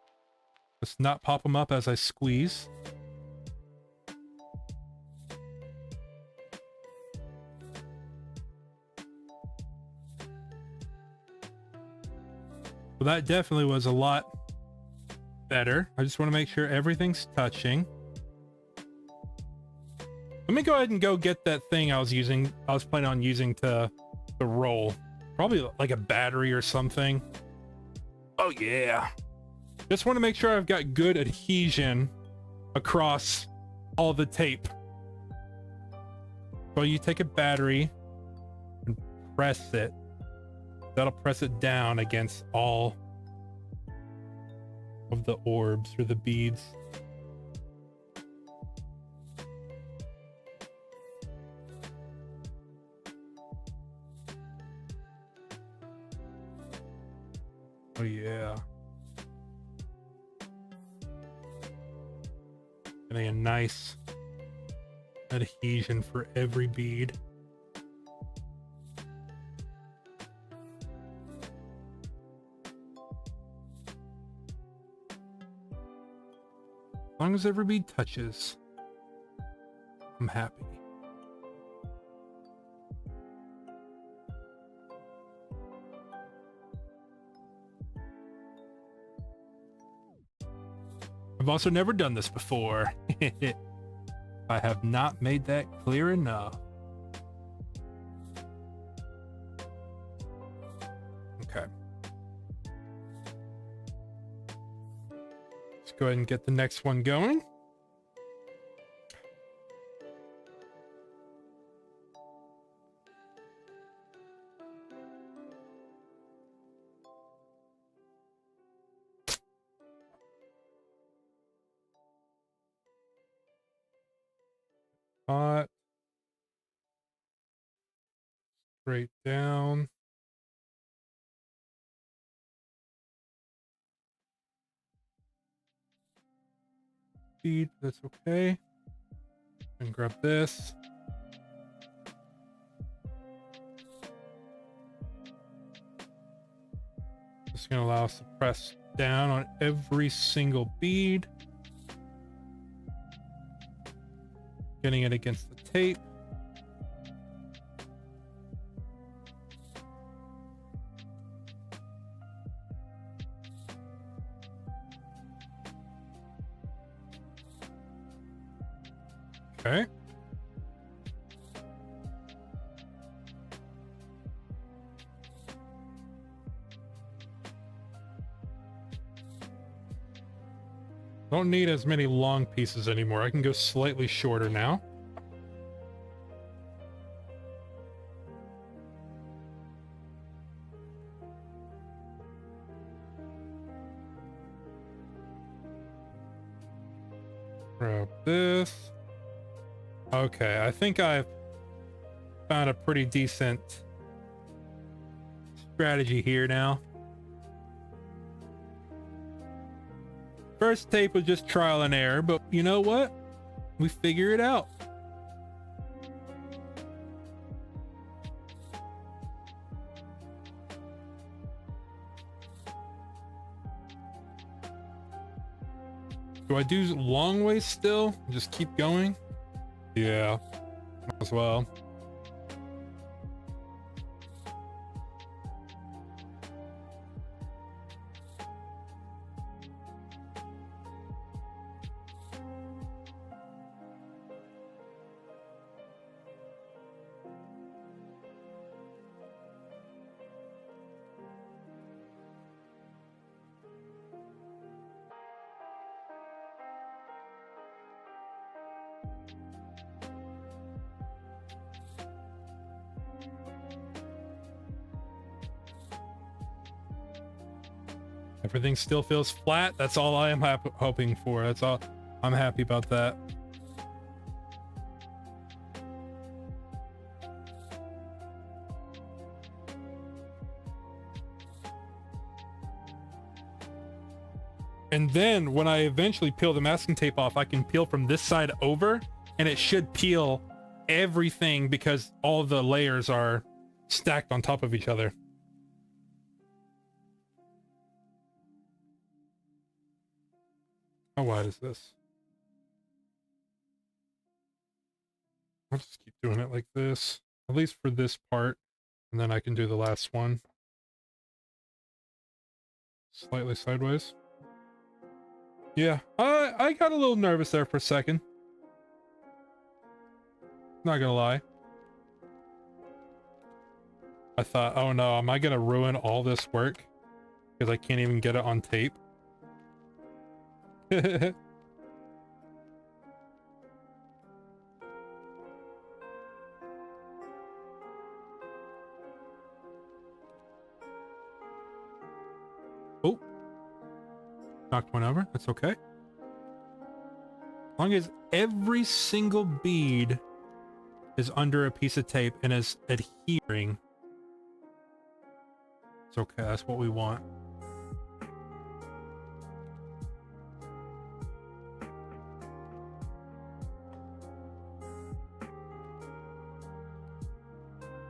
let's not pop them up as I squeeze. Well, that definitely was a lot better. I just want to make sure everything's touching. Let me go ahead and go get that thing I was planning on using to roll. Probably like a battery or something. Oh yeah. Just want to make sure I've got good adhesion across all the tape. So you take a battery and press it. That'll press it down against all of the orbs or the beads. Oh yeah. Getting a nice adhesion for every bead. As long as every bead touches, I'm happy. I've also never done this before. I have not made that clear enough. Okay. Let's go ahead and get the next one going. Hot. Straight down. Bead, that's okay. And grab this. Just gonna allow us to press down on every single bead. Getting it against the tape. Okay. Don't need as many long pieces anymore. I can go slightly shorter now. Grab this. Okay, I think I've found a pretty decent strategy here now. First tape was just trial and error, but you know what? We figure it out. Do I do long ways still? Just keep going? Yeah, might as well. Everything still feels flat. That's all I am hoping for. That's all. I'm happy about that. And then when I eventually peel the masking tape off, I can peel from this side over, and it should peel everything because all the layers are stacked on top of each other. How wide is this? I'll just keep doing it like this, at least for this part, and then I can do the last one. Slightly sideways. Yeah, I got a little nervous there for a second. Not gonna lie. I thought, oh no, am I gonna ruin all this work? Because I can't even get it on tape. Oh, knocked one over. That's okay. As long as every single bead is under a piece of tape and is adhering, it's okay. That's what we want.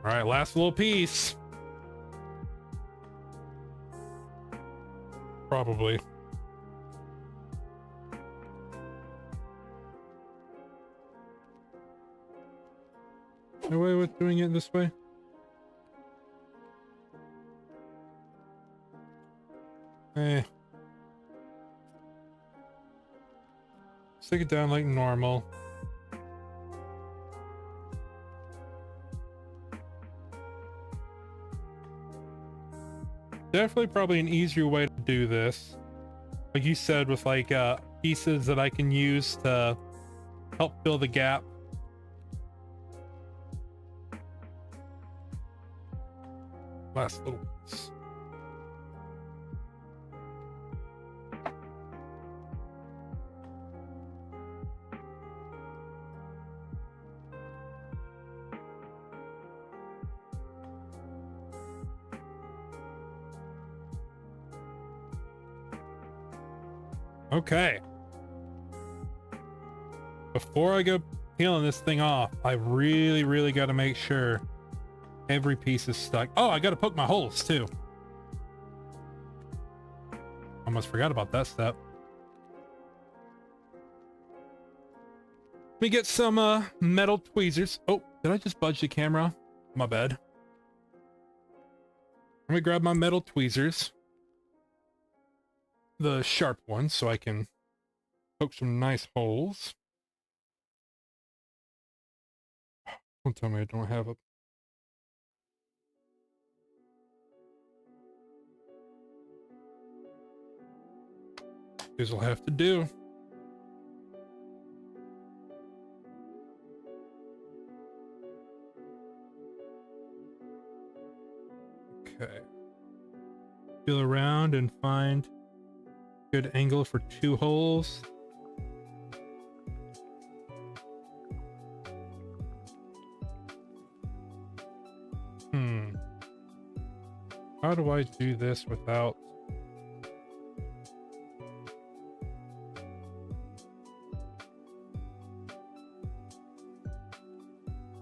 All right, last little piece. Probably. No way with doing it this way. Stick it down like normal. Definitely probably an easier way to do this. Like you said, with like pieces that I can use to help fill the gap. Last little piece. Okay. Before I go peeling this thing off, I really got to make sure every piece is stuck. Oh, I got to poke my holes too. Almost forgot about that step. Let me get some metal tweezers. Oh, did I just budge the camera? My bad. Let me grab my metal tweezers. The sharp ones, so I can poke some nice holes. Don't tell me I don't have a... This will have to do. Okay. Feel around and find good angle for 2 holes. How do I do this without...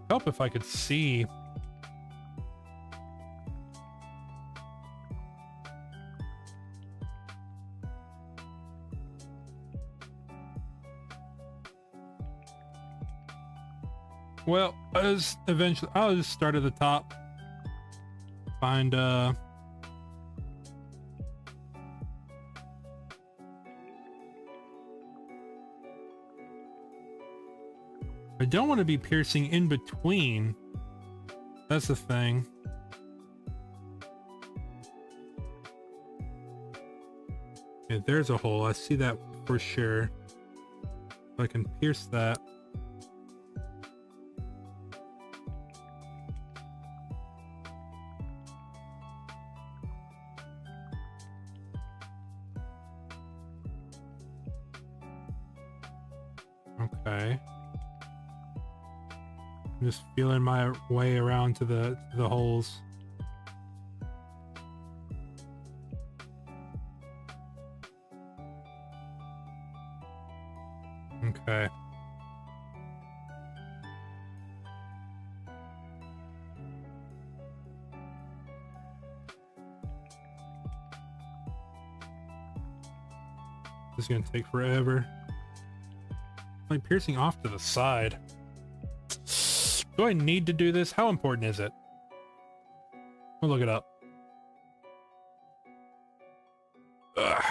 Help if I could see. Well, I'll just start at the top. Find I don't want to be piercing in between. That's the thing. Okay, there's a hole. I see that for sure. So I can pierce that. Okay. I'm just feeling my way around to the holes. Okay. This is gonna take forever. Like piercing off to the side. Do I need to do this? How important is it? I'll look it up. Ugh.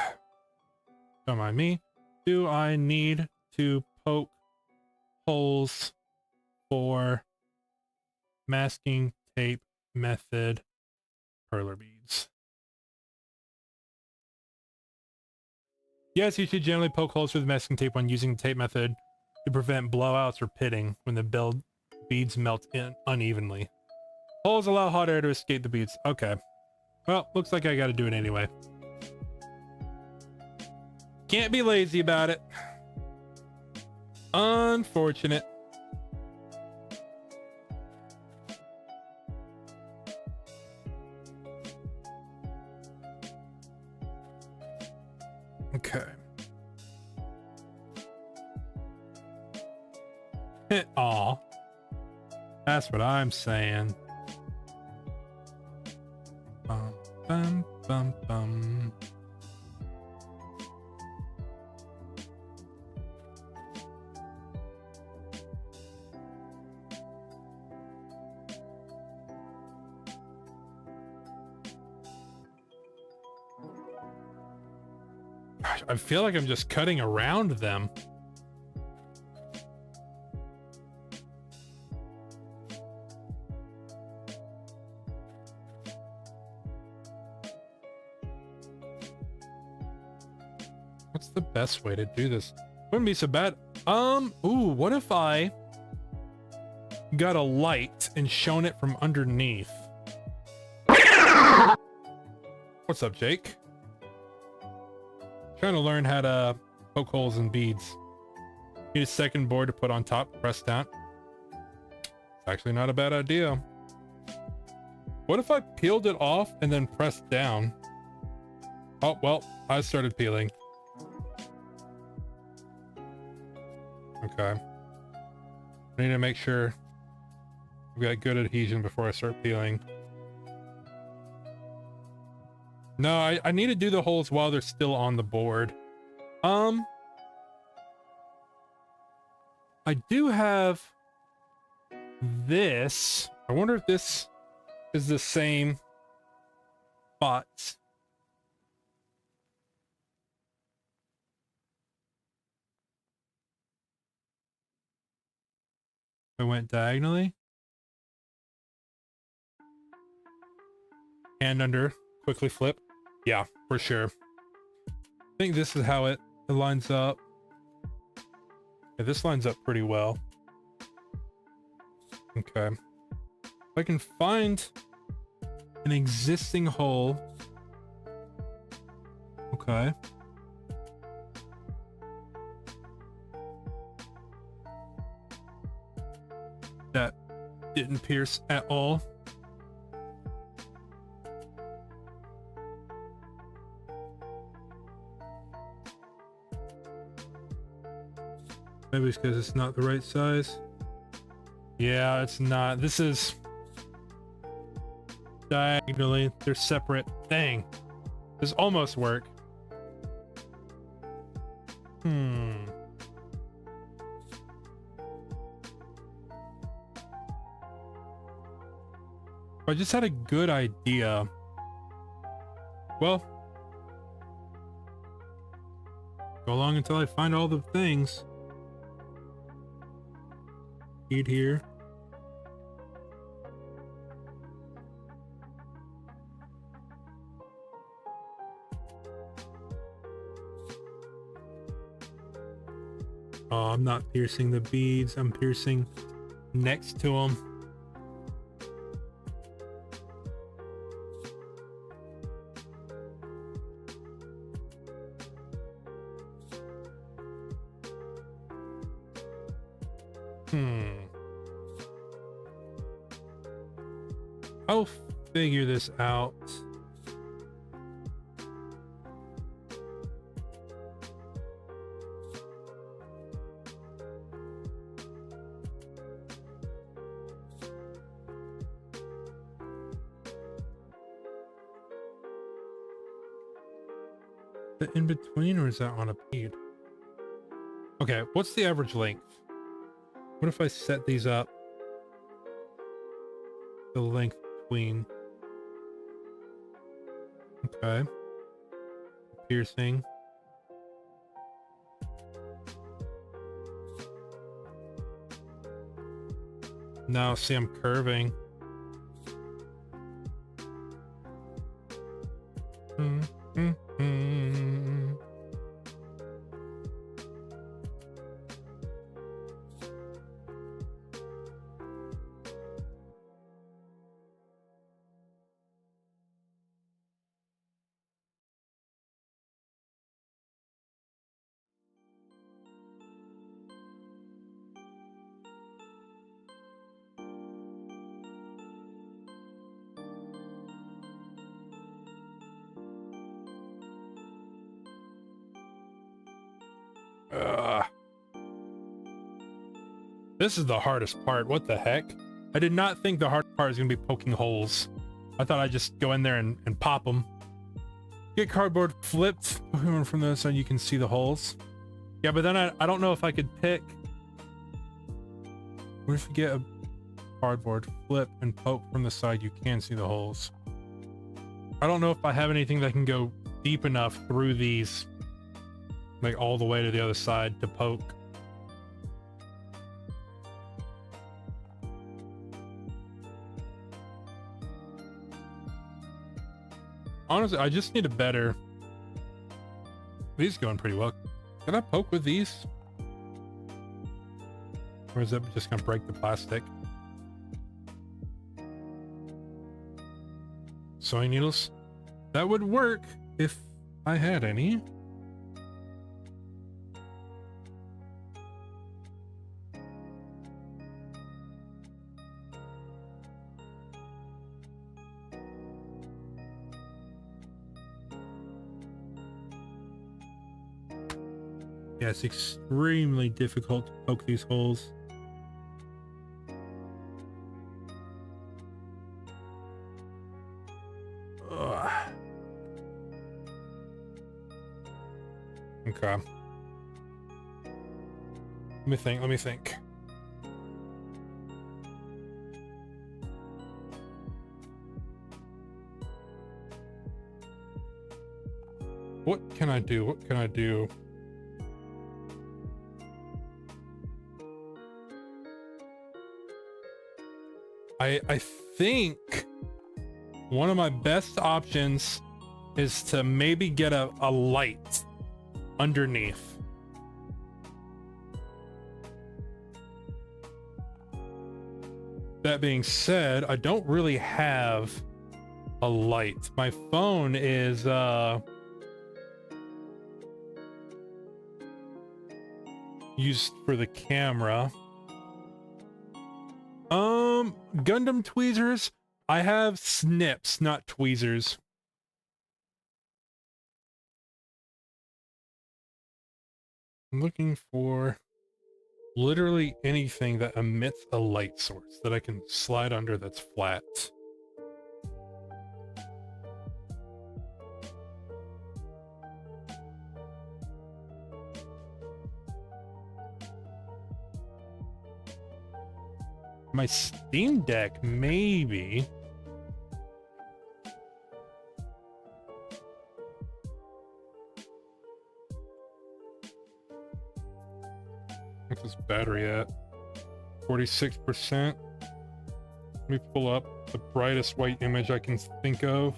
Don't mind me. Do I need to poke holes for masking tape method perler beads? Yes, you should generally poke holes for the masking tape when using the tape method to prevent blowouts or pitting when the beads melt in unevenly. Holes allow hot air to escape the beads. Okay. Well, looks like I gotta do it anyway. Can't be lazy about it. Unfortunate. Okay. Aw. That's what I'm saying. Bum, bum, bum, bum. Gosh, I feel like I'm just cutting around them. What's the best way to do this? Wouldn't be so bad. Ooh, what if I got a light and shone it from underneath? What's up, Jake? Trying to learn how to poke holes in beads. Need a second board to put on top, press down. It's actually not a bad idea. What if I peeled it off and then pressed down? Oh, well, I started peeling. Okay. I need to make sure I've got good adhesion before I start peeling. No, I need to do the holes while they're still on the board. I do have this. I wonder if this is the same spot. I went diagonally. Hand under, quickly flip. Yeah, for sure. I think this is how it lines up. Yeah, this lines up pretty well. Okay. If I can find an existing hole. Okay. That didn't pierce at all. Maybe it's because it's not the right size. Yeah, it's not. This is diagonally. They're separate. Dang. This almost work. I just had a good idea. Well, go along until I find all the things. Bead here. Oh, I'm not piercing the beads. I'm piercing next to them. I'll figure this out. The in between, or is that on a bead? Okay, what's the average length? What if I set these up? The length between. Okay. Piercing. Now see I'm curving. This is the hardest part. What the heck? I did not think the hard part was going to be poking holes. I thought I'd just go in there and pop them. Get cardboard flipped from the other side, you can see the holes. Yeah, but then I don't know if I could pick. What if you get a cardboard flip and poke from the side, you can see the holes. I don't know if I have anything that can go deep enough through these, like all the way to the other side to poke. Honestly, I just need a better... These are going pretty well. Can I poke with these? Or is that just gonna break the plastic? Sewing needles? That would work if I had any. Yeah, it's extremely difficult to poke these holes. Ugh. Okay. Let me think. What can I do? What can I do? I think one of my best options is to maybe get a light underneath. That being said, I don't really have a light. My phone is used for the camera. Gundam tweezers. I have snips, not tweezers. I'm looking for literally anything that emits a light source that I can slide under that's flat. My Steam Deck, maybe. What's this battery at? 46%. Let me pull up the brightest white image I can think of.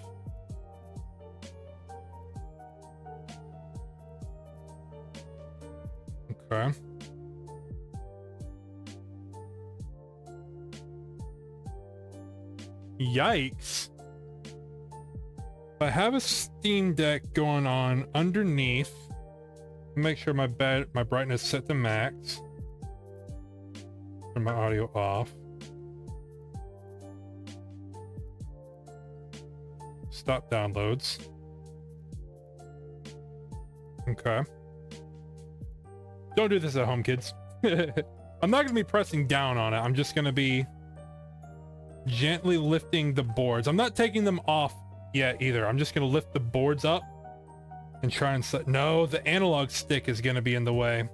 Okay. Yikes. If I have a Steam Deck going on underneath, make sure my brightness set to max. Turn my audio off. Stop downloads. Okay. Don't do this at home, kids. I'm not gonna be pressing down on it. I'm just gonna be gently lifting the boards. I'm not taking them off yet either. I'm just gonna lift the boards up and try and set. No, the analog stick is going to be in the way.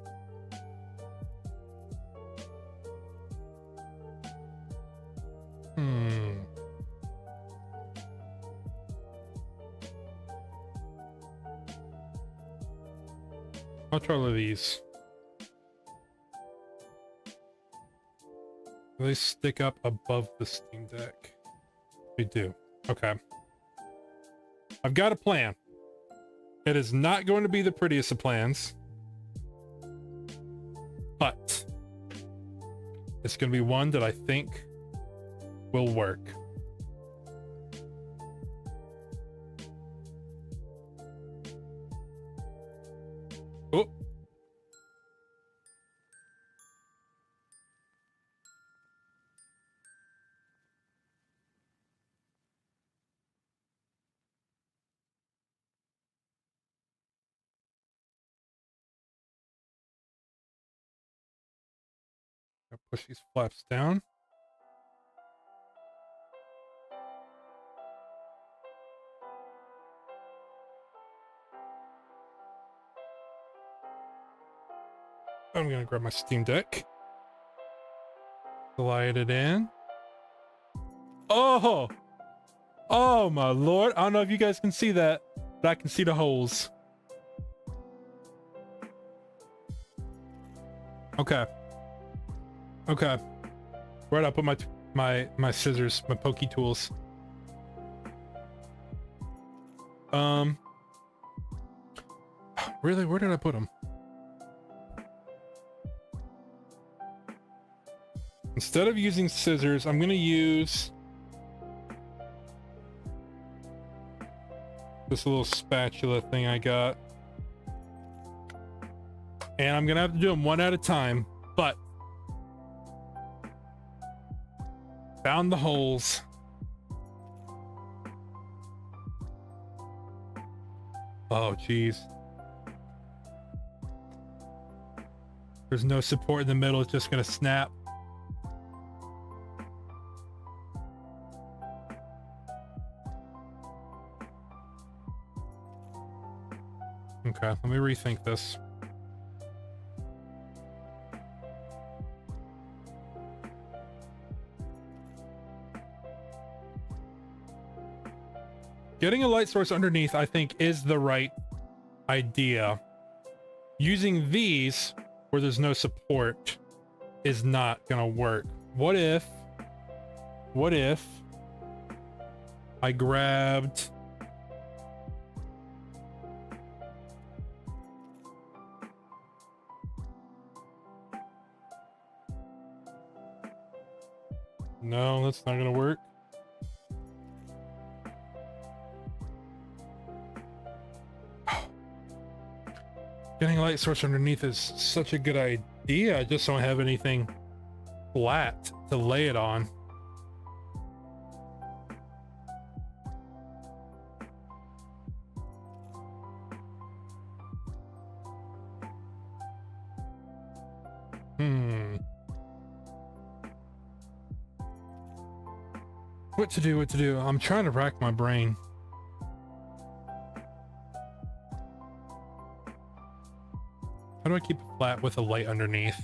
I'll try one of these. They stick up above the Steam Deck. They do. Okay. I've got a plan. It is not going to be the prettiest of plans, but it's going to be one that I think will work. Oh. I'll push these flaps down. I'm gonna grab my Steam Deck. Slide it in. Oh! Oh my lord. I don't know if you guys can see that, but I can see the holes. Okay. Okay. Where'd I put my scissors, my pokey tools? Really? Where did I put them? Instead of using scissors, I'm gonna use this little spatula thing I got. And I'm gonna have to do them one at a time, but found the holes. Oh, geez. There's no support in the middle, it's just gonna snap. Okay, let me rethink this. Getting a light source underneath, I think, is the right idea. Using these where there's no support is not gonna work. What if I grabbed No, that's not gonna work. Getting a light source underneath is such a good idea. I just don't have anything flat to lay it on. What to do? I'm trying to rack my brain. How do I keep it flat with a light underneath?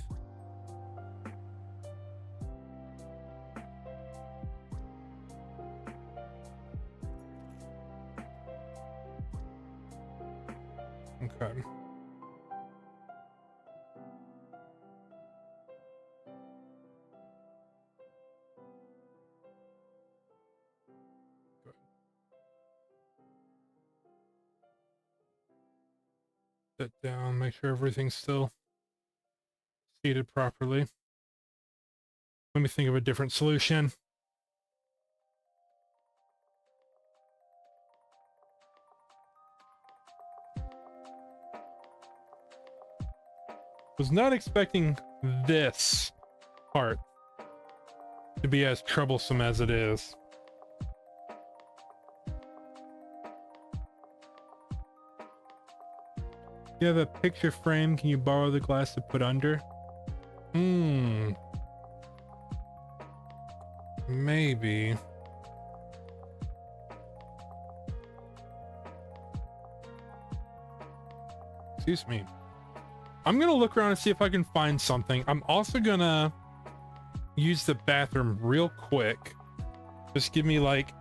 Okay. Sit down, make sure everything's still seated properly. Let me think of a different solution. Was not expecting this part to be as troublesome as it is. You have a picture frame. Can you borrow the glass to put under? Maybe. Excuse me. I'm gonna look around and see if I can find something. I'm also gonna use the bathroom real quick. Just give me like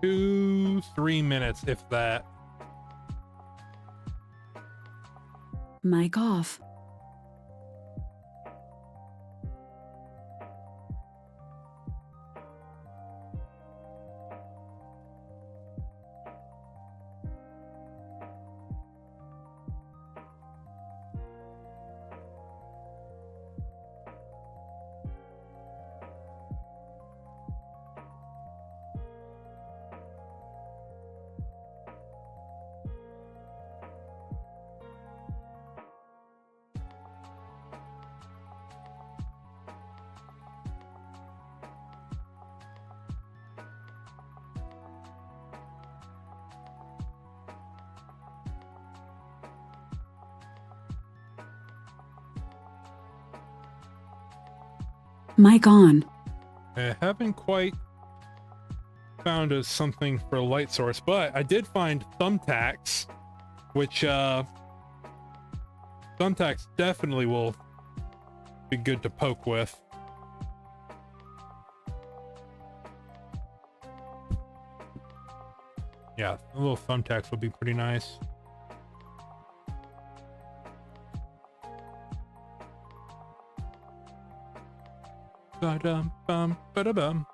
2-3 minutes, if that. Mic off. Mic on. I haven't quite found something for a light source, but I did find thumbtacks, which thumbtacks definitely will be good to poke with. Yeah, the little thumbtacks would be pretty nice. Ba-dum, bum, ba-da-bum.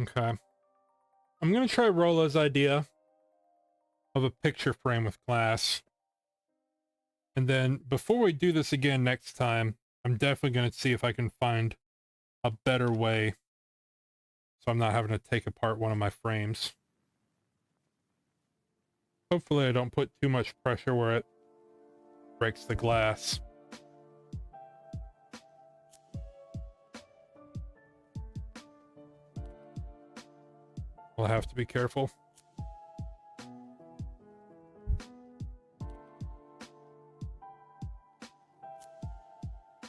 Okay. I'm gonna try Rola's idea of a picture frame with glass. And then before we do this again next time, I'm definitely going to see if I can find a better way so I'm not having to take apart one of my frames. Hopefully I don't put too much pressure where it breaks the glass. We'll have to be careful.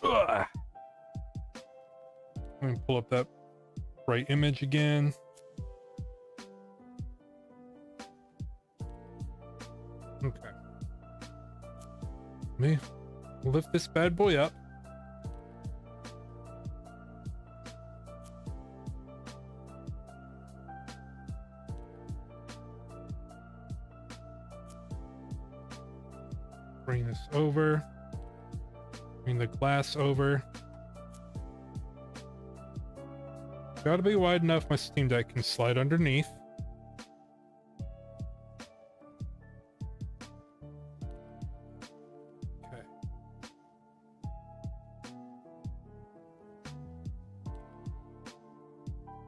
Ugh. Let me pull up that bright image again. Okay. Let me lift this bad boy up. Bring this over. Bring the glass over. Gotta be wide enough my Steam Deck can slide underneath. Okay.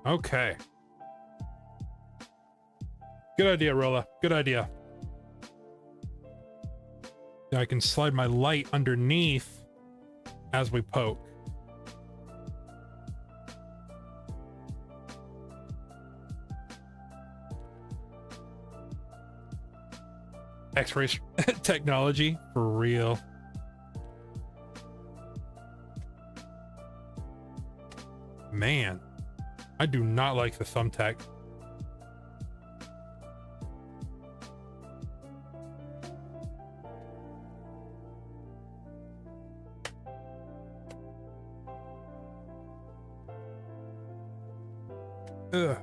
Okay. Good idea, Rolla. Good idea. I can slide my light underneath as we poke. X-ray technology for real. Man, I do not like the thumbtack. Ugh.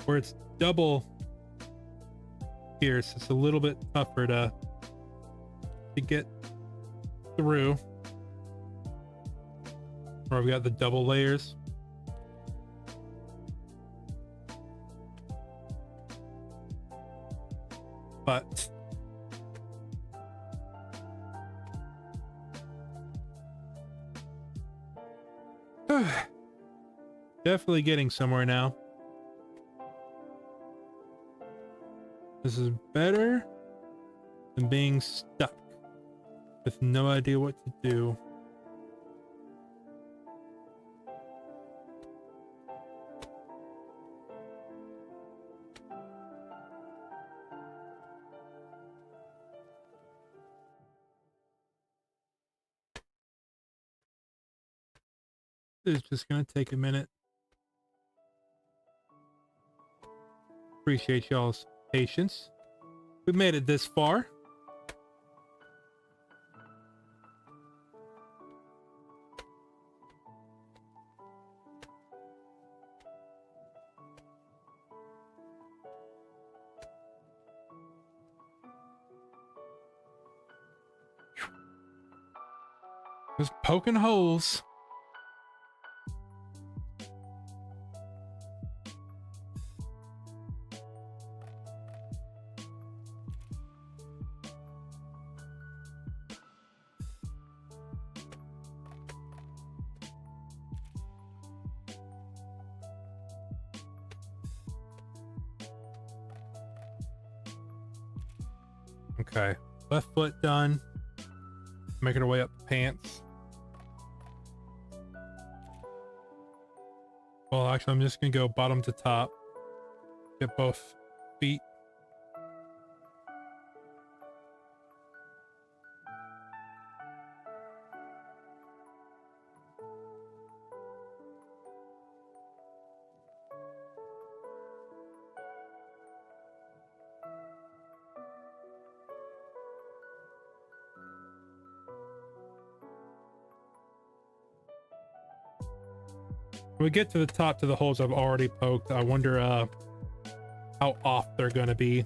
Where it's double here, so it's a little bit tougher to get through. Where we got the double layers. But definitely getting somewhere now. This is better than being stuck with no idea what to do. It's just gonna take a minute. Appreciate y'all's patience. We made it this far. Just poking holes. Okay, left foot done. Making our way up the pants. Well, actually, I'm just gonna go bottom to top. Get both feet. When we get to the top to the holes I've already poked, I wonder how off they're gonna be.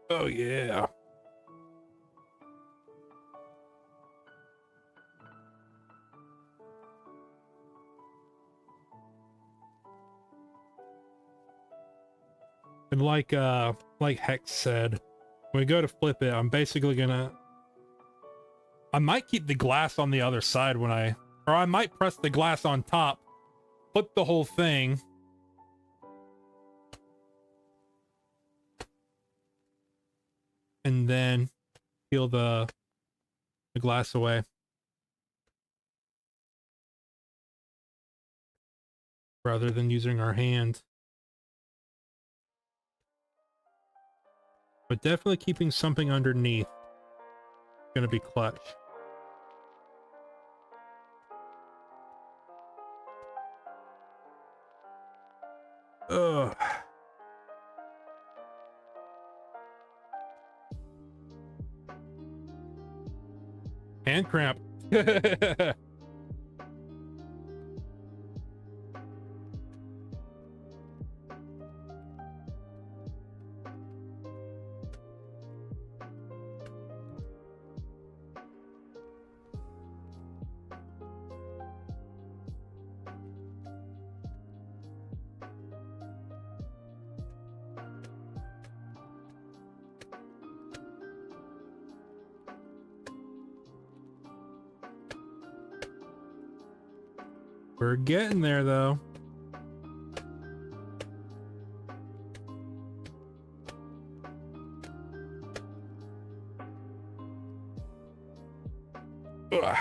Oh yeah. And like Hex said, when we go to flip it, I'm basically gonna I might keep the glass on the other side or I might press the glass on top, flip the whole thing. And then peel the glass away. Rather than using our hand. But definitely keeping something underneath. Gonna be clutch. Ugh. Hand cramp. We're getting there though. Ugh.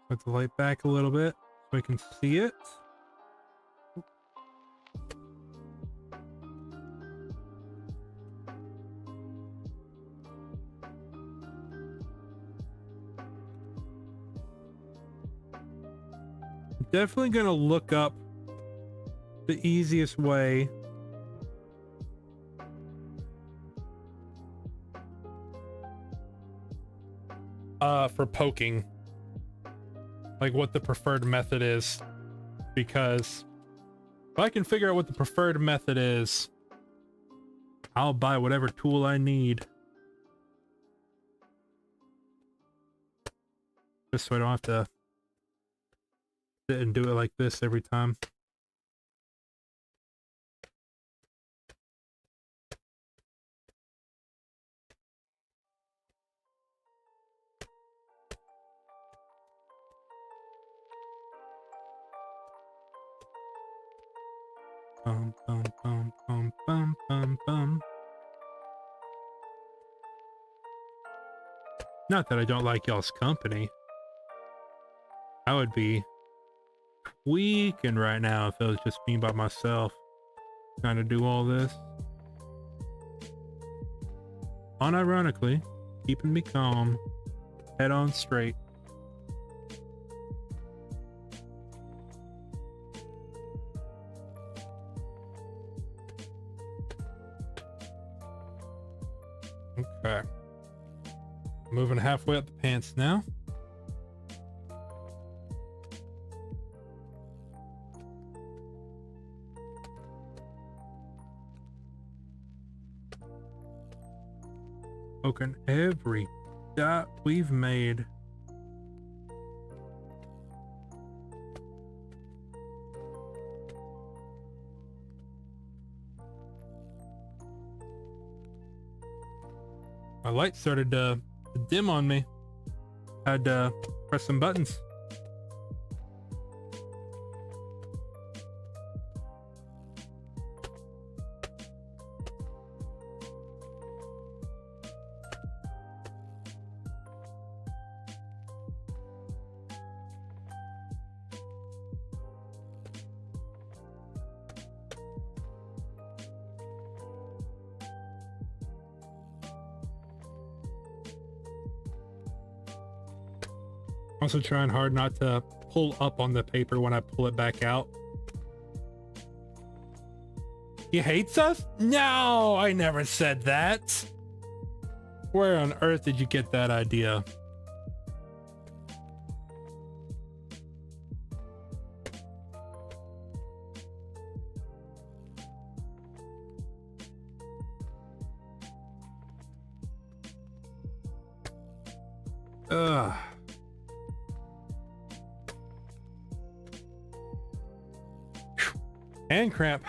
Put the light back a little bit so we can see it. Definitely gonna look up the easiest way for poking, like what the preferred method is, because if I can figure out what the preferred method is, I'll buy whatever tool I need. Just so I don't have to sit and do it like this every time. Bum, bum, bum, bum, bum, bum, bum. Not that I don't like y'all's company. I would be tweaking right now if it was just me by myself trying to do all this. Unironically, keeping me calm, head on straight. Okay. Moving halfway up the pants now. Poking every dot we've made. My light started to dim on me. Had to press some buttons. Also trying hard not to pull up on the paper when I pull it back out. He hates us? No, I never said that. Where on earth did you get that idea? Ugh. Hand cramp.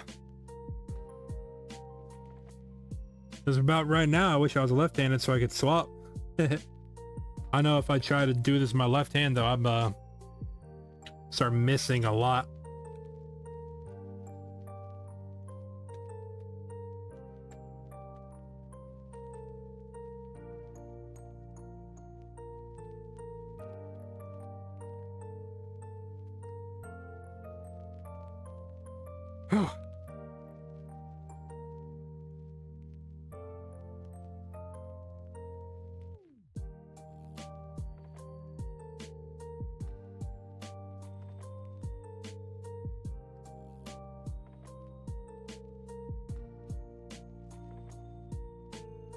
Because about right now, I wish I was left-handed so I could swap. I know if I try to do this with my left hand, though, I'm start missing a lot.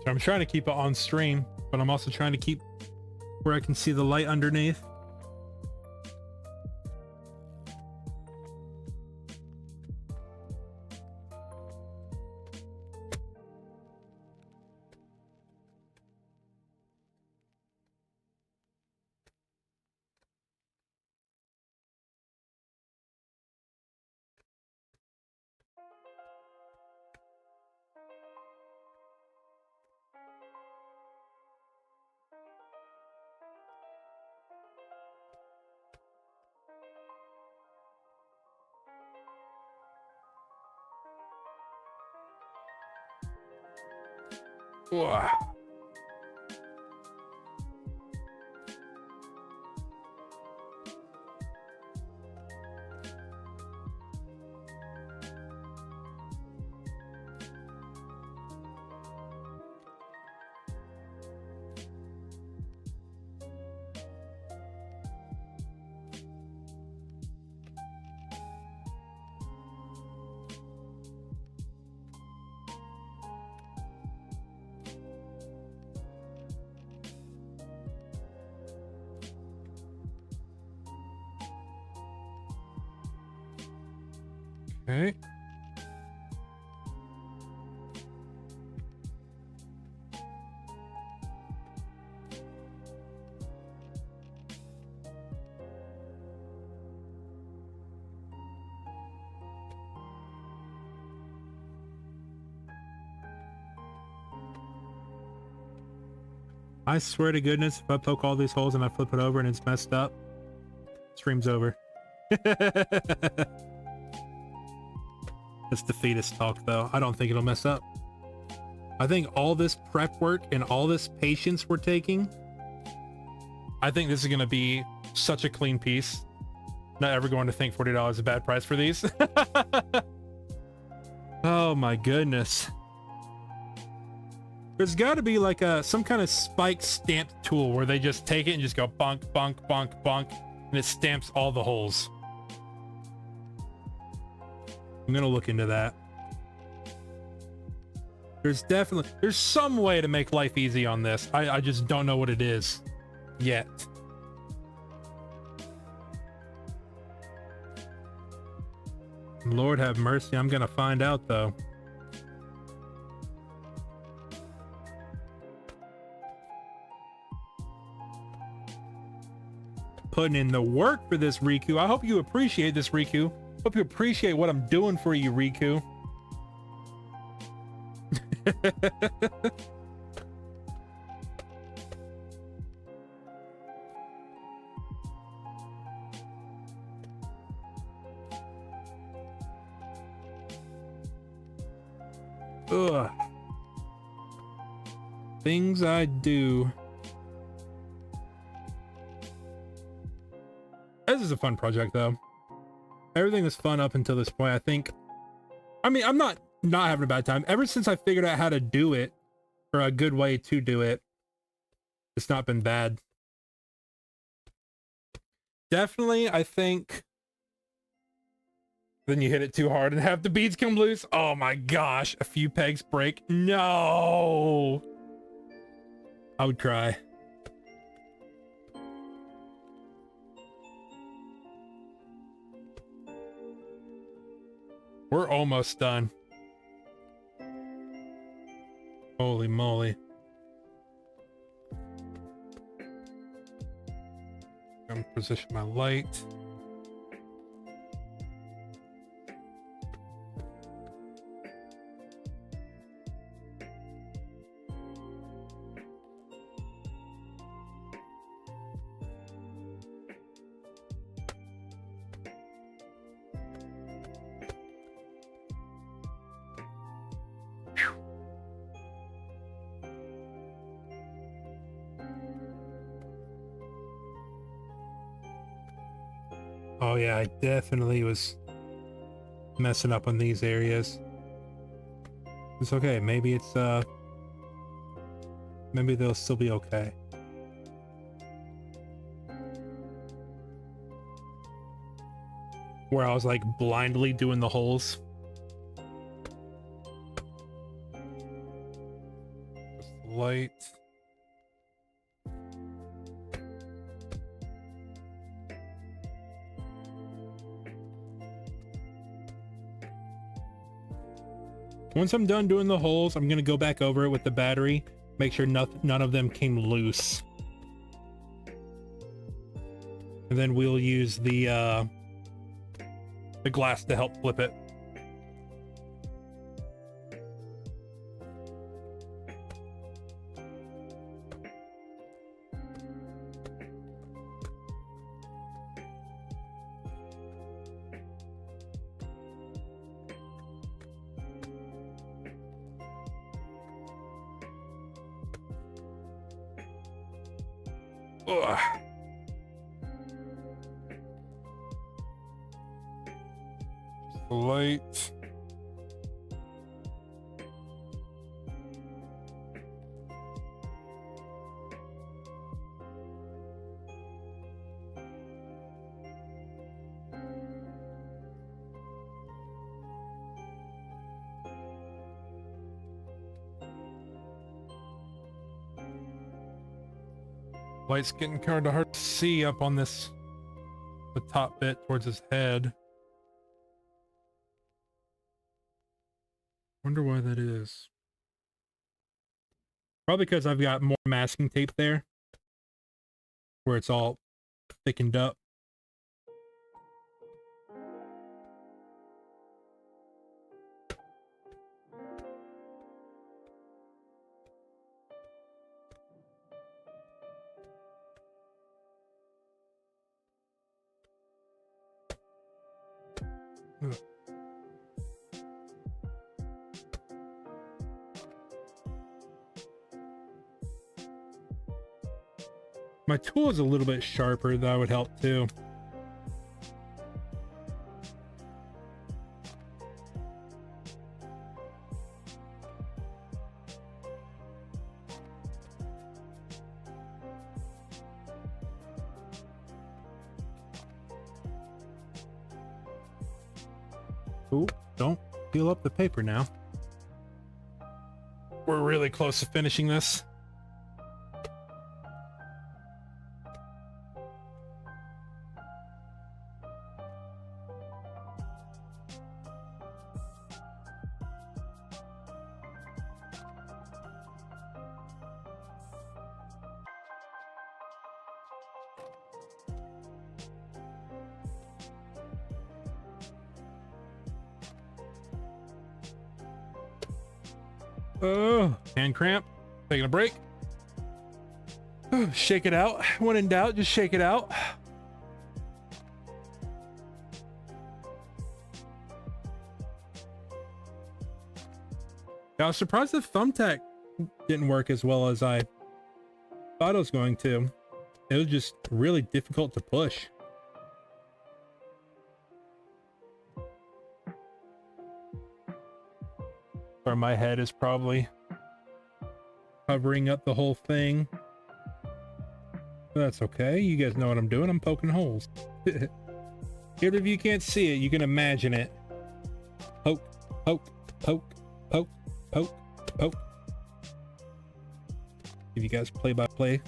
So I'm trying to keep it on stream, but I'm also trying to keep where I can see the light underneath. Whoa. Okay. I swear to goodness, if I poke all these holes and I flip it over and it's messed up, stream's over. It's defeatist talk though. I don't think it'll mess up. I think all this prep work and all this patience we're taking, I think this is going to be such a clean piece. Not ever going to think $40 is a bad price for these. Oh my goodness. There's got to be like some kind of spike stamped tool where they just take it and just go bonk, bonk, bonk, bonk, and it stamps all the holes. I'm gonna look into that. There's some way to make life easy on this. I just don't know what it is yet. Lord have mercy, I'm gonna find out though. Putting in the work for this, Riku. I hope you appreciate this, Riku. Hope you appreciate what I'm doing for you, Riku. Ugh. Things I do. This is a fun project though. Everything was fun up until this point, I think. I mean, I'm not having a bad time. Ever since I figured out how to do it, or a good way to do it, it's not been bad. Definitely, I think. Then you hit it too hard and half the beads come loose. Oh my gosh, a few pegs break. No! I would cry. We're almost done. Holy moly. I'm gonna position my light. Oh yeah, I definitely was messing up on these areas. It's okay. Maybe it's maybe they'll still be okay. Where I was like blindly doing the holes. Just light. Once I'm done doing the holes, I'm gonna go back over it with the battery, make sure none of them came loose. And then we'll use the glass to help flip it. Ugh. Just the light. Light's getting kind of hard to see up on this, the top bit towards his head. Wonder why that is. Probably because I've got more masking tape there, where it's all thickened up. Ugh. My tool is a little bit sharper. That would help too. Ooh, don't peel up the paper now. We're really close to finishing this. Oh, hand cramp. Taking a break. Shake it out. When in doubt, just shake it out. I was surprised the thumbtack didn't work as well as I thought it was going to. It was just really difficult to push. Or my head is probably covering up the whole thing. That's okay. You guys know what I'm doing. I'm poking holes. Even if you can't see it, you can imagine it. Poke, poke, poke, poke, poke, poke. Give you guys play by play.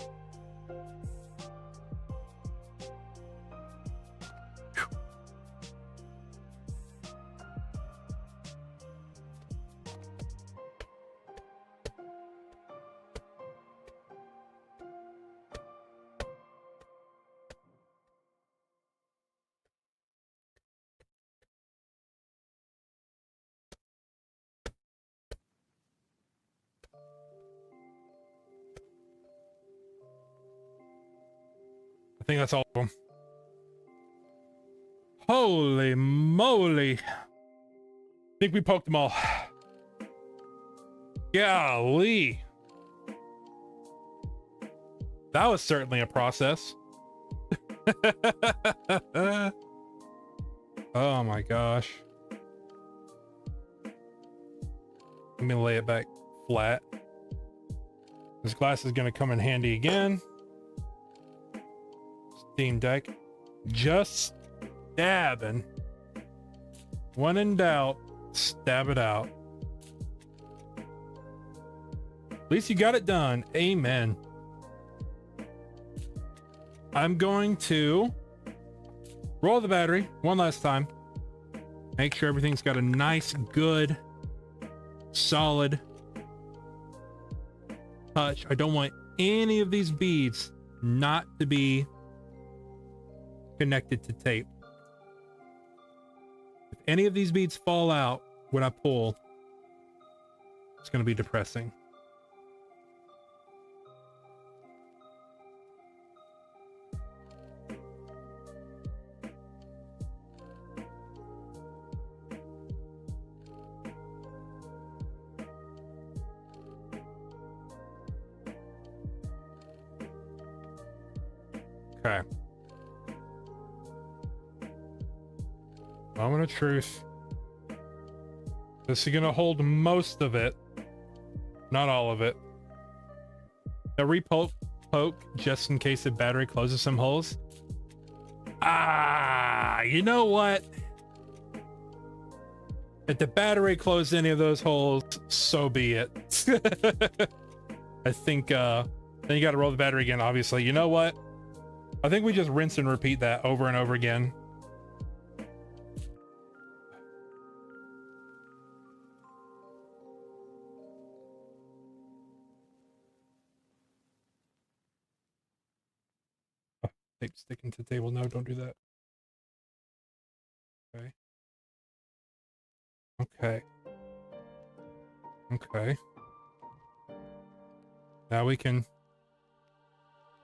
I think that's all of them. Holy moly. I think we poked them all. Golly. That was certainly a process. Oh my gosh. Let me lay it back flat. This glass is going to come in handy again. Steam Deck. Just stabbing. When in doubt, stab it out. At least you got it done. Amen. I'm going to roll the battery one last time. Make sure everything's got a nice, good, solid touch. I don't want any of these beads not to be connected to tape. If any of these beads fall out when I pull, it's going to be depressing. Okay. Moment of truth. This is gonna hold most of it, not all of it. A repoke just in case the battery closes some holes. You know what? If the battery closed any of those holes, so be it. I think then you got to roll the battery again. Obviously, you know what? I think we just rinse and repeat that over and over again. Tape sticking to the table. No, don't do that. Okay. Okay. Okay. Now we can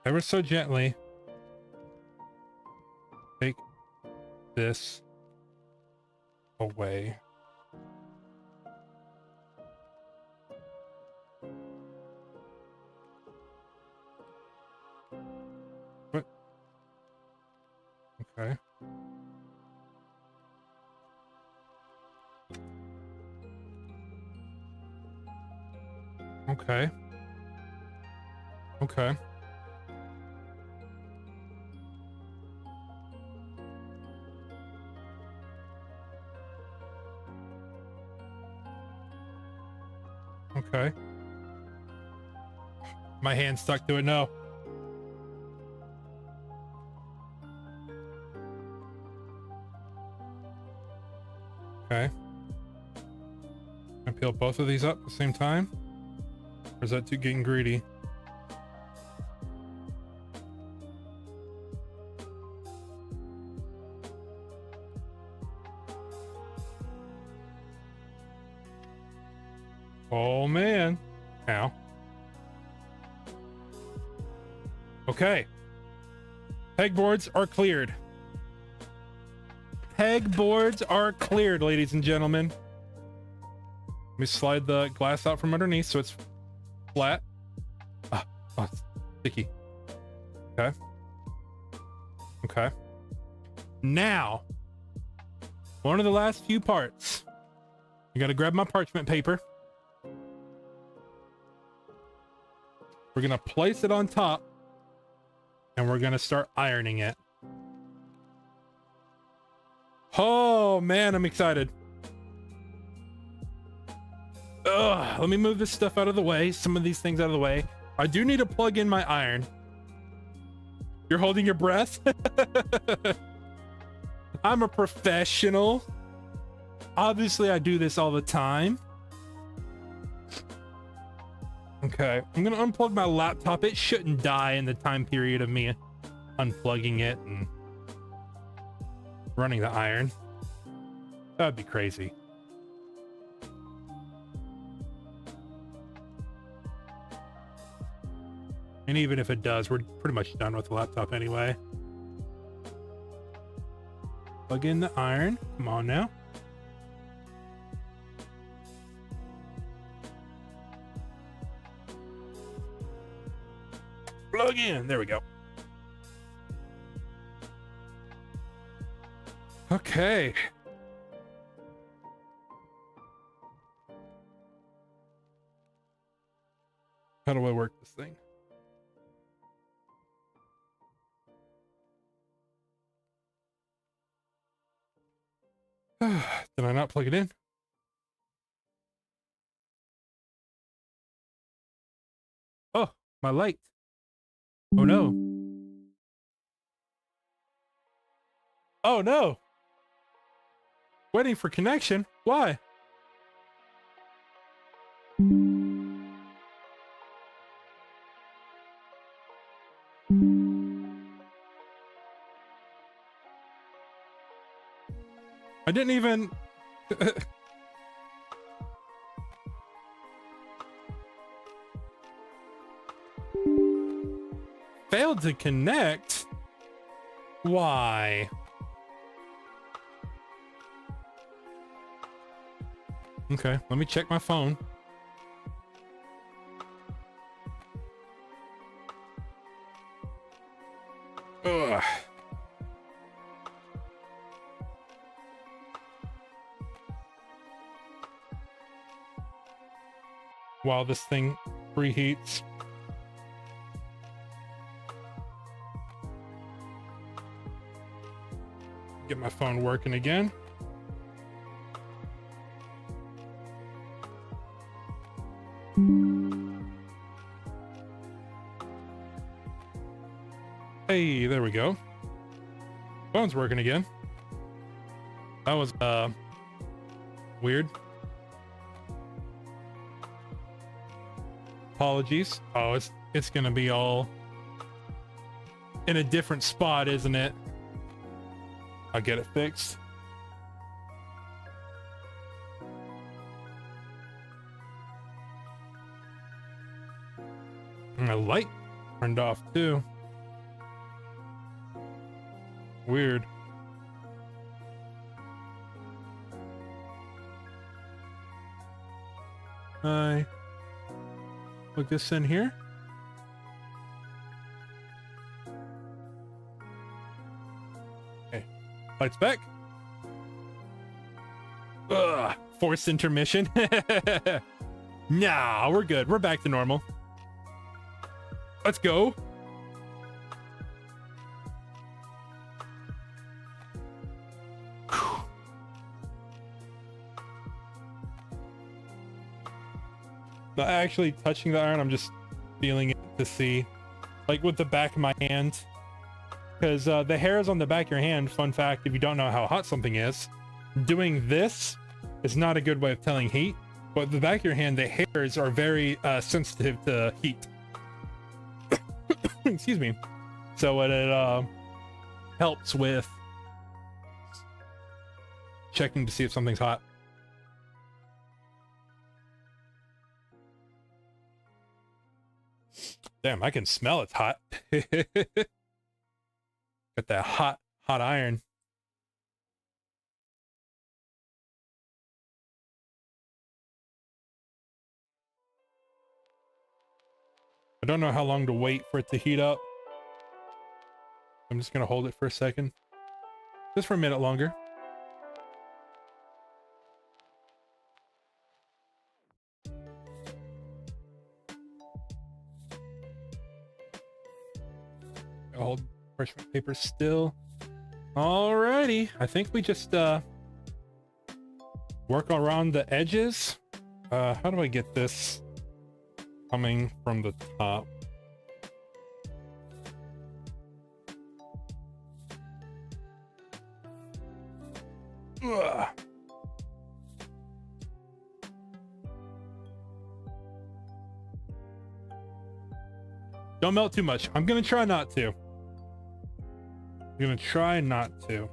ever so gently take this away. What? Okay. Okay. Okay. Okay. My hand stuck to it. No. Okay. I peel both of these up at the same time? Or is that too getting greedy? Oh man. Ow. Okay. Pegboards are cleared. Pegboards are cleared, ladies and gentlemen. Let me slide the glass out from underneath so it's flat. Oh, it's sticky. Okay. Okay. Now, one of the last few parts. You gotta grab my parchment paper. We're gonna place it on top and we're gonna start ironing it. Oh man, I'm excited. Ugh, let me move this stuff out of the way. Some of these things out of the way. I do need to plug in my iron. You're holding your breath? I'm a professional. Obviously, I do this all the time. Okay, I'm gonna unplug my laptop. It shouldn't die in the time period of me unplugging it and running the iron. That'd be crazy. And even if it does, we're pretty much done with the laptop anyway. Plug in the iron. Come on now. Plug in. There we go. Okay. How do I work this thing? Did I not plug it in? Oh, my light. Oh no. Oh no. Waiting for connection? Why? I didn't even... Failed to connect? Why? Okay, let me check my phone. Ugh. While this thing preheats. Get my phone working again. Hey, there we go. Phone's working again. That was weird. Apologies. Oh, it's gonna be all in a different spot, isn't it? I'll get it fixed. And my light turned off too. Weird. I plug this in here. Okay, lights back. Ugh, forced intermission. Nah, we're good. We're back to normal. Let's go. Not actually touching the iron, I'm just feeling it to see, like with the back of my hand, because the hairs on the back of your hand, fun fact, if you don't know how hot something is, doing this is not a good way of telling heat, but the back of your hand, the hairs are very sensitive to heat. Excuse me. So it helps with checking to see if something's hot. Damn, I can smell it's hot. Got that hot iron. I don't know how long to wait for it to heat up. I'm just gonna hold it for a second. Just for a minute longer. I'll hold parchment paper still. Alrighty, I think we just work around the edges. How do I get this coming from the top? Ugh. Don't melt too much. I'm gonna try not to. I'm gonna try not to.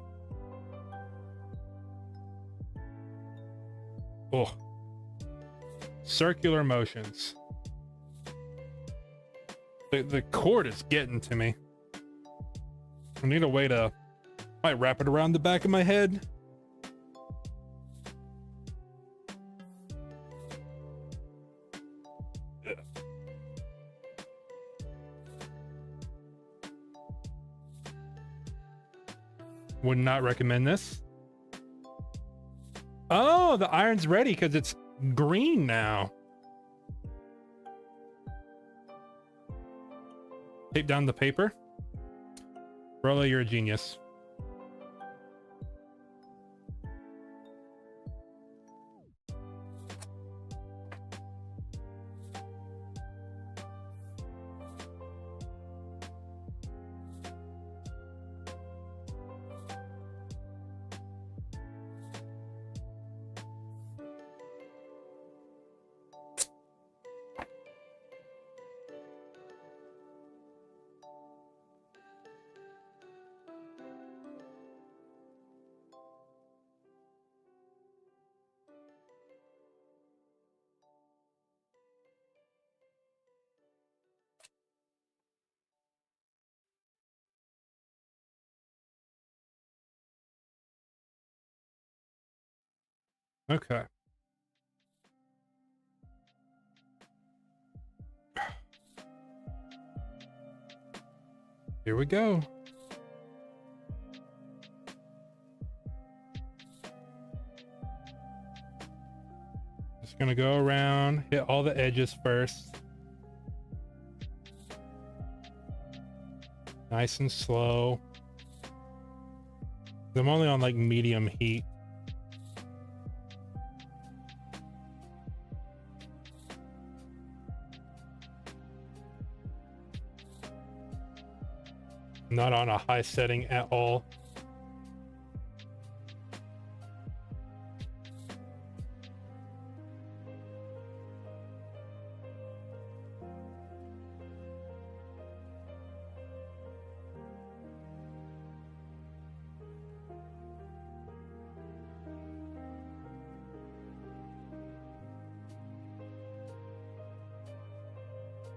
Oh. Circular motions. The cord is getting to me. I need a way to... might wrap it around the back of my head. Would not recommend this. Oh, the iron's ready because it's green now. Tape down the paper. Rolo, you're a genius. Okay. Here we go. Just gonna go around, hit all the edges first. Nice and slow. I'm only on like medium heat. Not on a high setting at all.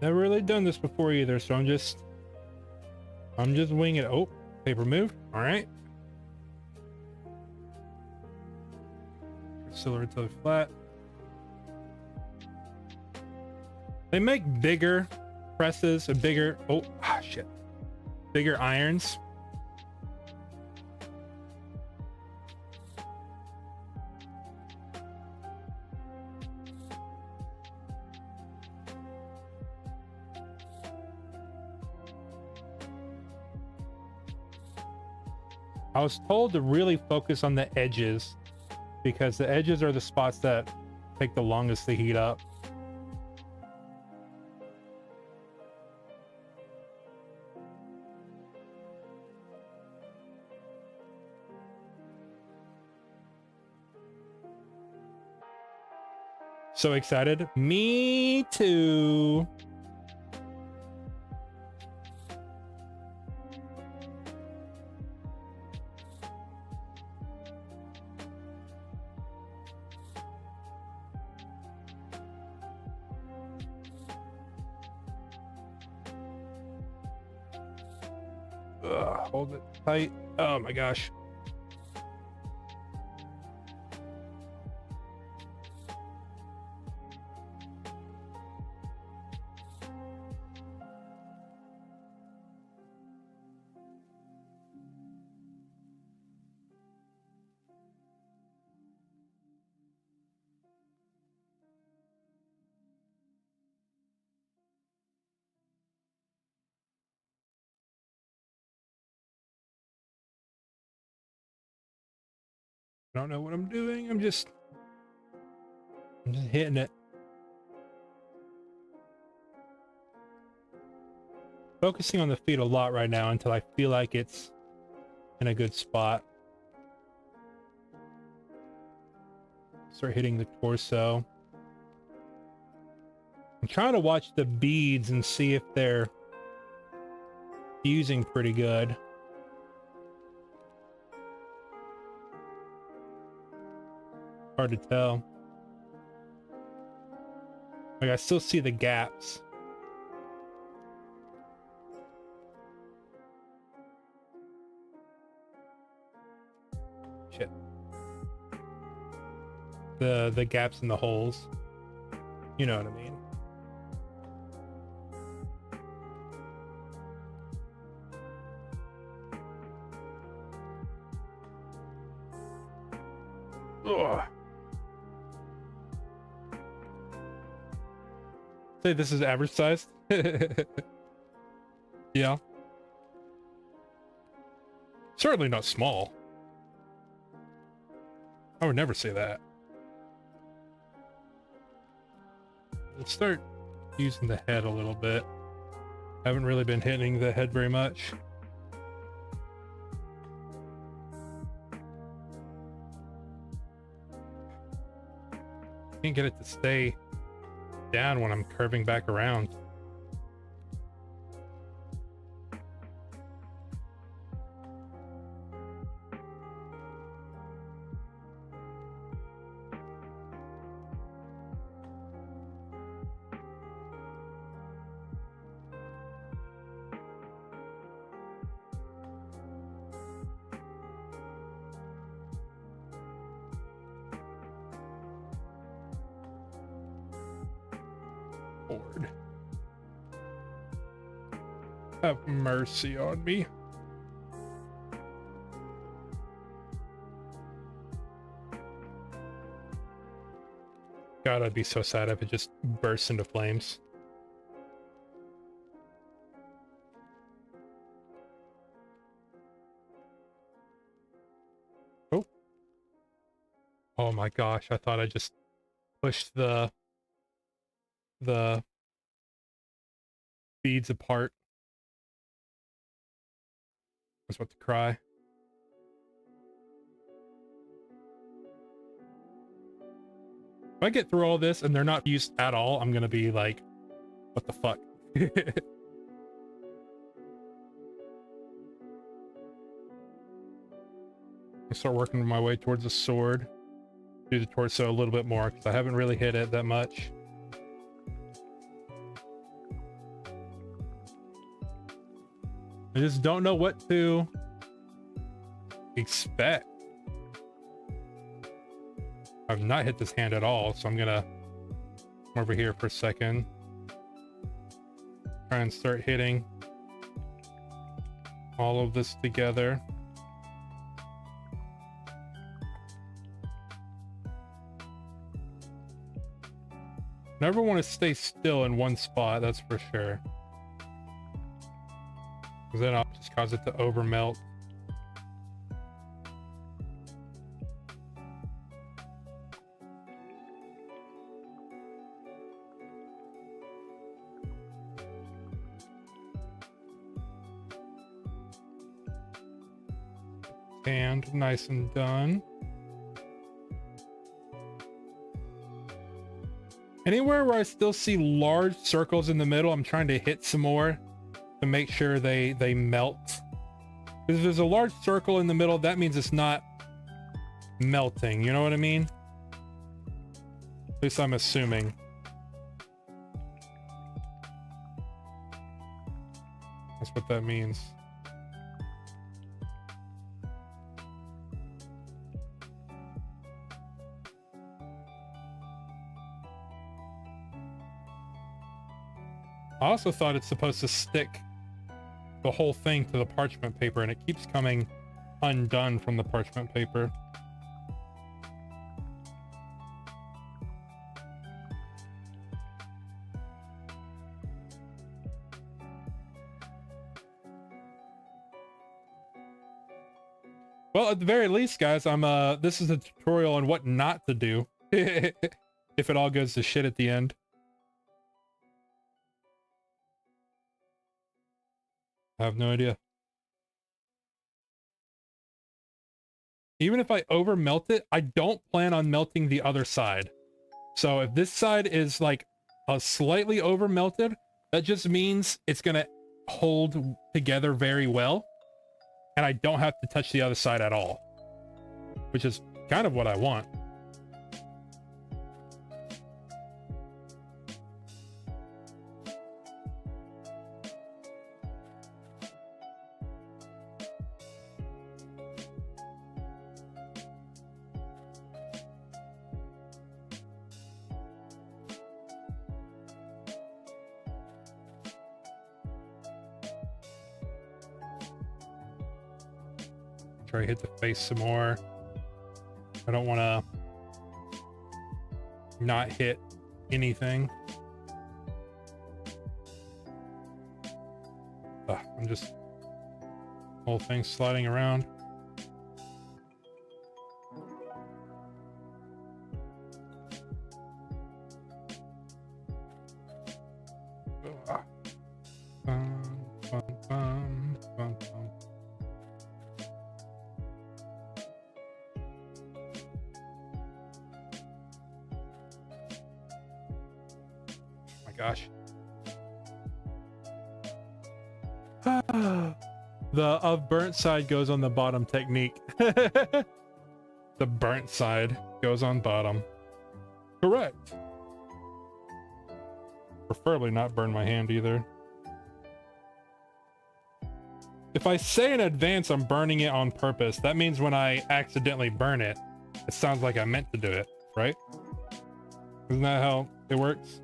Never really done this before either, so I'm just winging it. Oh, paper move. All right. Silver until flat. They make bigger presses and bigger. Oh, shit. Bigger irons. I was told to really focus on the edges because the edges are the spots that take the longest to heat up. So excited. Me too. Hold it tight. Oh my gosh. I don't know what I'm doing. I'm just hitting it. Focusing on the feet a lot right now until I feel like it's in a good spot. Start hitting the torso. I'm trying to watch the beads and see if they're fusing pretty good. Hard to tell. Like I still see the gaps. Shit. The gaps in the holes. You know what I mean. Ugh. Say this is average size. Yeah. Certainly not small. I would never say that. Let's start using the head a little bit. Haven't really been hitting the head very much. Can't get it to stay down when I'm curving back around. Lord. Have mercy on me. God, I'd be so sad if it just bursts into flames. Oh. Oh my gosh, I thought I just pushed the beads apart. I was about to cry. If I get through all this and they're not used at all, I'm gonna be like, what the fuck? I start working my way towards the sword. Do the torso a little bit more because I haven't really hit it that much. I just don't know what to expect. I've not hit this hand at all, so I'm gonna come over here for a second. Try and start hitting all of this together. Never want to stay still in one spot, that's for sure. Because then I'll just cause it to over melt. And nice and done. Anywhere where I still see large circles in the middle, I'm trying to hit some more to make sure they melt. Because if there's a large circle in the middle, that means it's not melting. You know what I mean? At least I'm assuming. That's what that means. I also thought it's supposed to stick the whole thing to the parchment paper, and it keeps coming undone from the parchment paper. Well, at the very least, guys, this is a tutorial on what not to do if it all goes to shit at the end. I have no idea. Even if I over melt it, I don't plan on melting the other side. So if this side is like a slightly over melted, that just means it's gonna hold together very well. And I don't have to touch the other side at all, which is kind of what I want. Try to hit the face some more. I don't want to not hit anything. I'm just whole thing sliding around. The of burnt side goes on the bottom technique. The burnt side goes on bottom. Correct. Preferably not burn my hand either. If I say in advance I'm burning it on purpose, that means when I accidentally burn it, it sounds like I meant to do it, right? Isn't that how it works?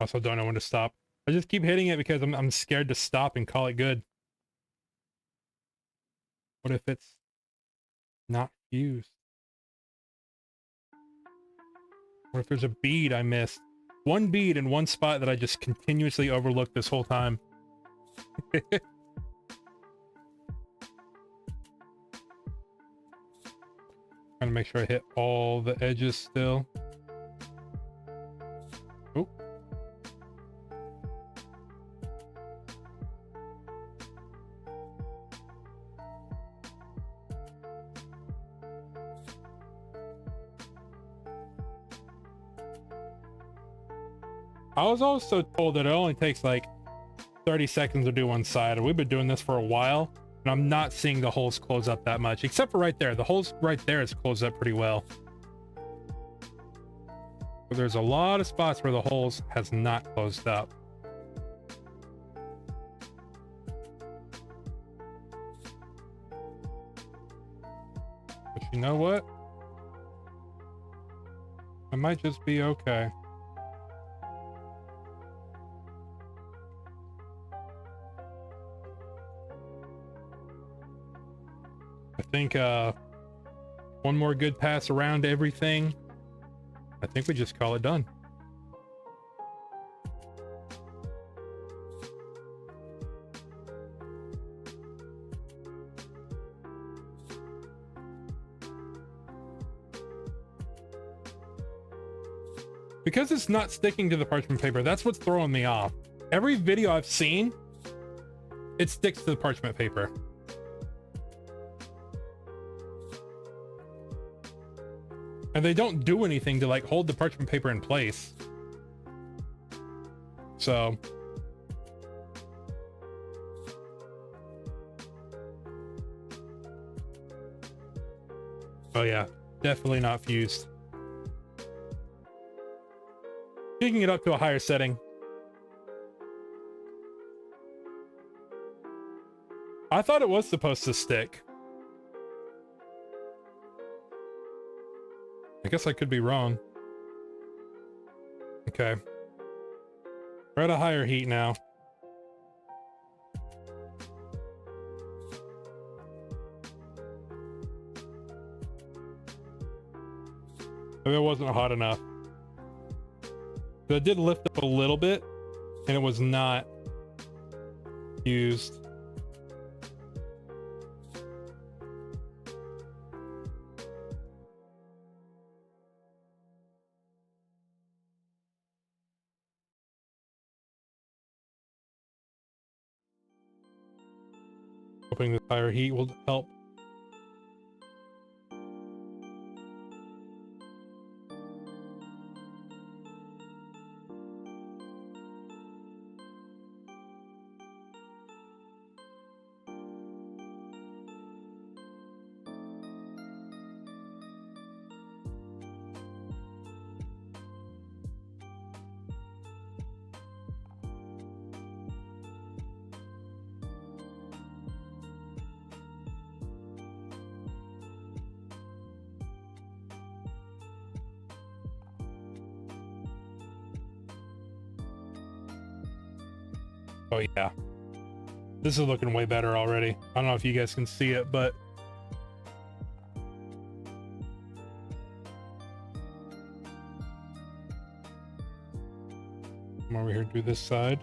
Also don't know when to stop. I just keep hitting it because I'm scared to stop and call it good. What if it's not fused? What if there's a bead I missed? One bead in one spot that I just continuously overlooked this whole time. Trying to make sure I hit all the edges still. Oh. I was also told that it only takes like 30 seconds to do one side, and we've been doing this for a while, and I'm not seeing the holes close up that much, except for right there. The holes right there is closed up pretty well. But there's a lot of spots where the holes has not closed up. But you know what? I might just be okay. I think one more good pass around everything. I think we just call it done. Because it's not sticking to the parchment paper, that's what's throwing me off. Every video I've seen, it sticks to the parchment paper. And they don't do anything to like hold the parchment paper in place. So oh yeah, definitely not fused. Picking it up to a higher setting. I thought it was supposed to stick. I guess I could be wrong. Okay. We're at a higher heat now. Maybe it wasn't hot enough. But it did lift up a little bit, and it was not used. Hoping the higher heat will help. Oh yeah, this is looking way better already. I don't know if you guys can see it, but come over here, do this side.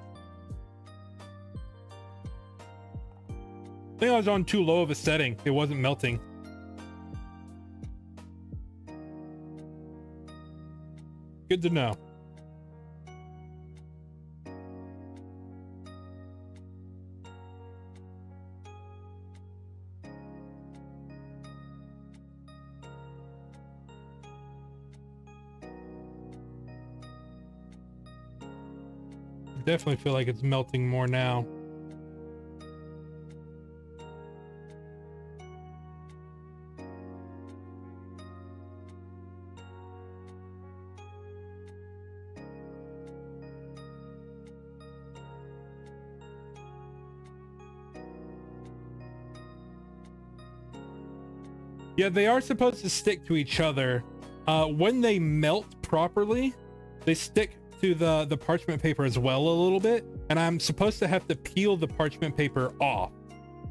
I think I was on too low of a setting. It wasn't melting. Good to know. Definitely feel like it's melting more now. Yeah, they are supposed to stick to each other. When they melt properly, they stick to the parchment paper as well a little bit, and I'm supposed to have to peel the parchment paper off.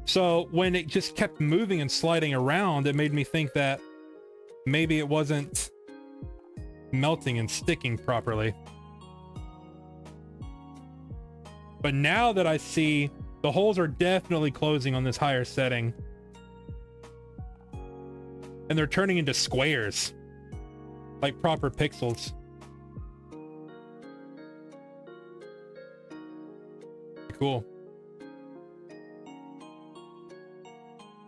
So when it just kept moving and sliding around, it made me think that maybe it wasn't melting and sticking properly. But now that I see the holes are definitely closing on this higher setting, and they're turning into squares, like proper pixels. Cool.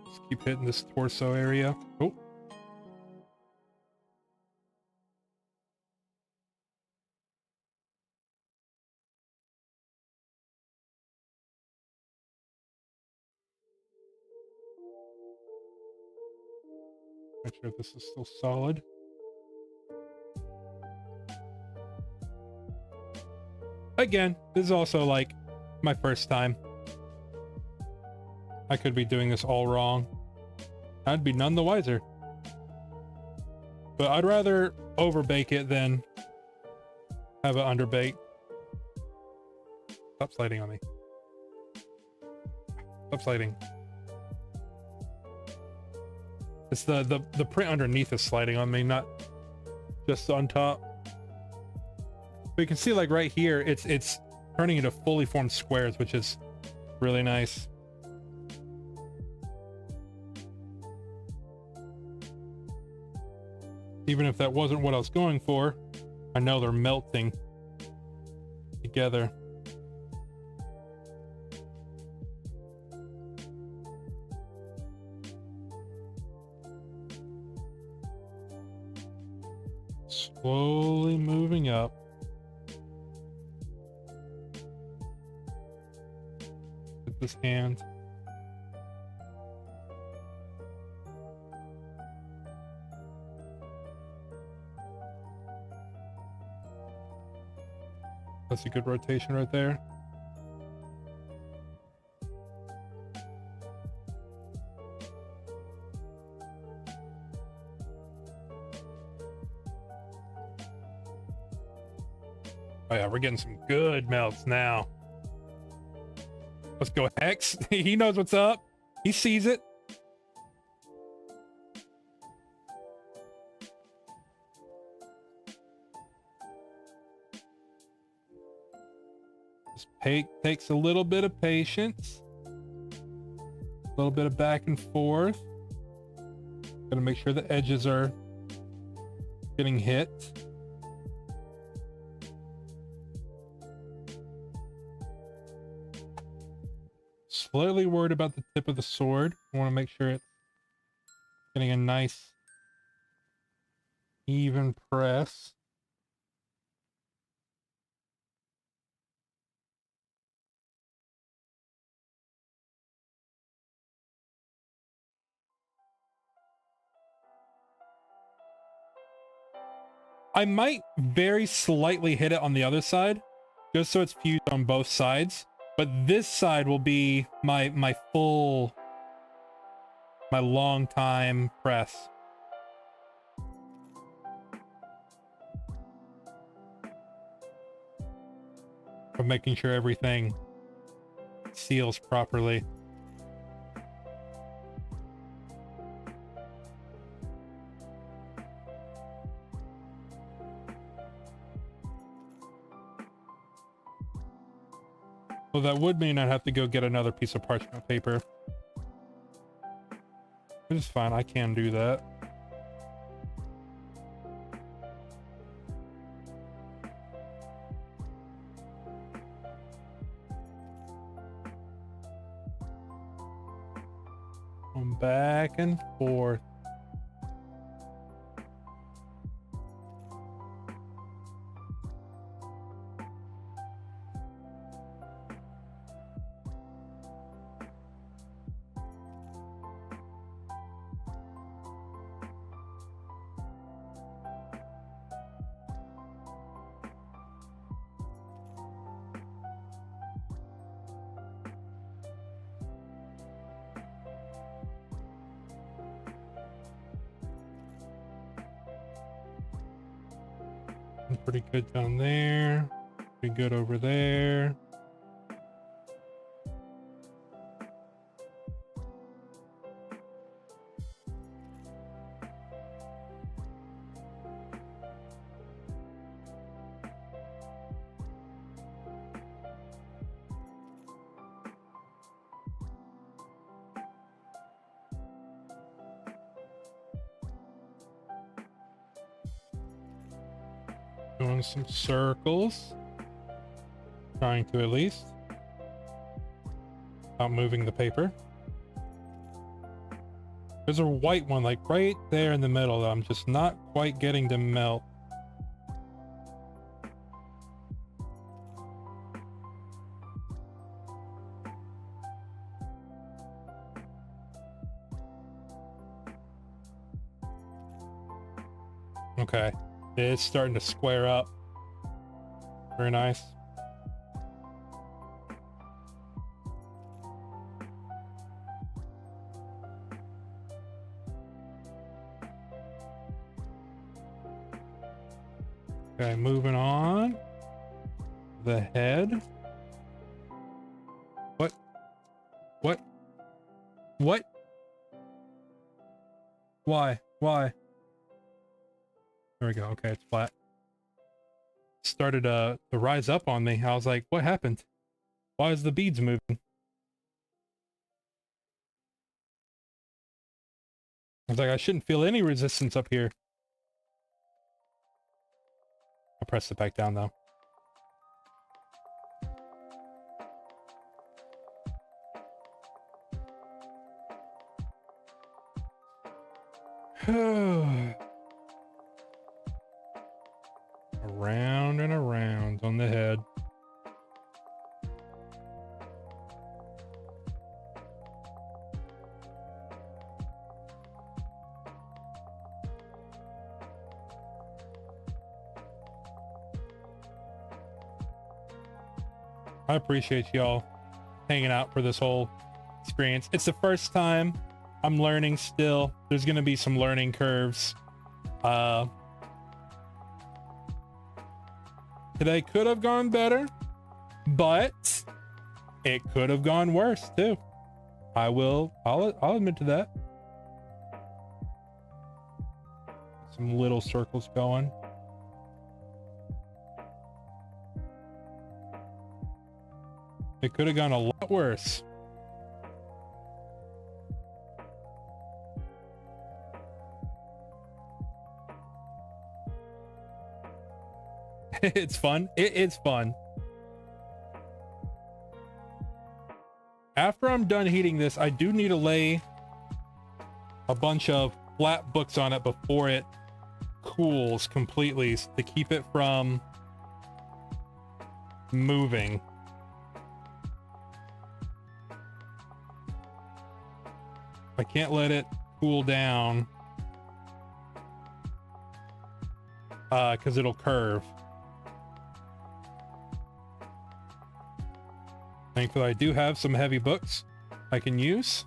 Just keep hitting this torso area. Oh. Make sure this is still solid. Again, this is also like my first time. I could be doing this all wrong. I'd be none the wiser. But I'd rather overbake it than have it underbake. Stop sliding on me. Stop sliding. It's the print underneath is sliding on me, not just on top. But you can see like right here, it's turning into fully formed squares, which is really nice. Even if that wasn't what I was going for, I know they're melting together. Slowly moving up. With this hand. That's a good rotation right there. Oh yeah, we're getting some good melts now. Let's go, Hex. He knows what's up. He sees it. This takes a little bit of patience. A little bit of back and forth. Gotta make sure the edges are getting hit. Slightly worried about the tip of the sword. I want to make sure it's getting a nice even press. I might very slightly hit it on the other side, just so it's fused on both sides. But this side will be my long time press. Of making sure everything seals properly. Well, that would mean I'd have to go get another piece of parchment paper. Which is fine, I can do that. Going back and forth. Pretty good down there. Pretty good over there. Doing some circles. Trying to at least. Not moving the paper. There's a white one like right there in the middle that I'm just not quite getting to melt. Okay, it's starting to square up. Very nice. Okay, moving on. The head. What? What? What? Why? Why? There we go. Okay, it's flat. Started to rise up on me. I was like, what happened? Why is the beads moving? I was like, I shouldn't feel any resistance up here. I'll press it back down though. Around and around on the head. I appreciate y'all hanging out for this whole experience. It's the first time. I'm learning still. There's gonna be some learning curves. Today could have gone better, but it could have gone worse too. I'll admit to that. Some little circles going. It could have gone a lot worse. It's fun. It's fun. After I'm done heating this, I do need to lay a bunch of flat books on it before it cools completely to keep it from moving. I can't let it cool down because it'll curve. Thankfully, I do have some heavy books I can use.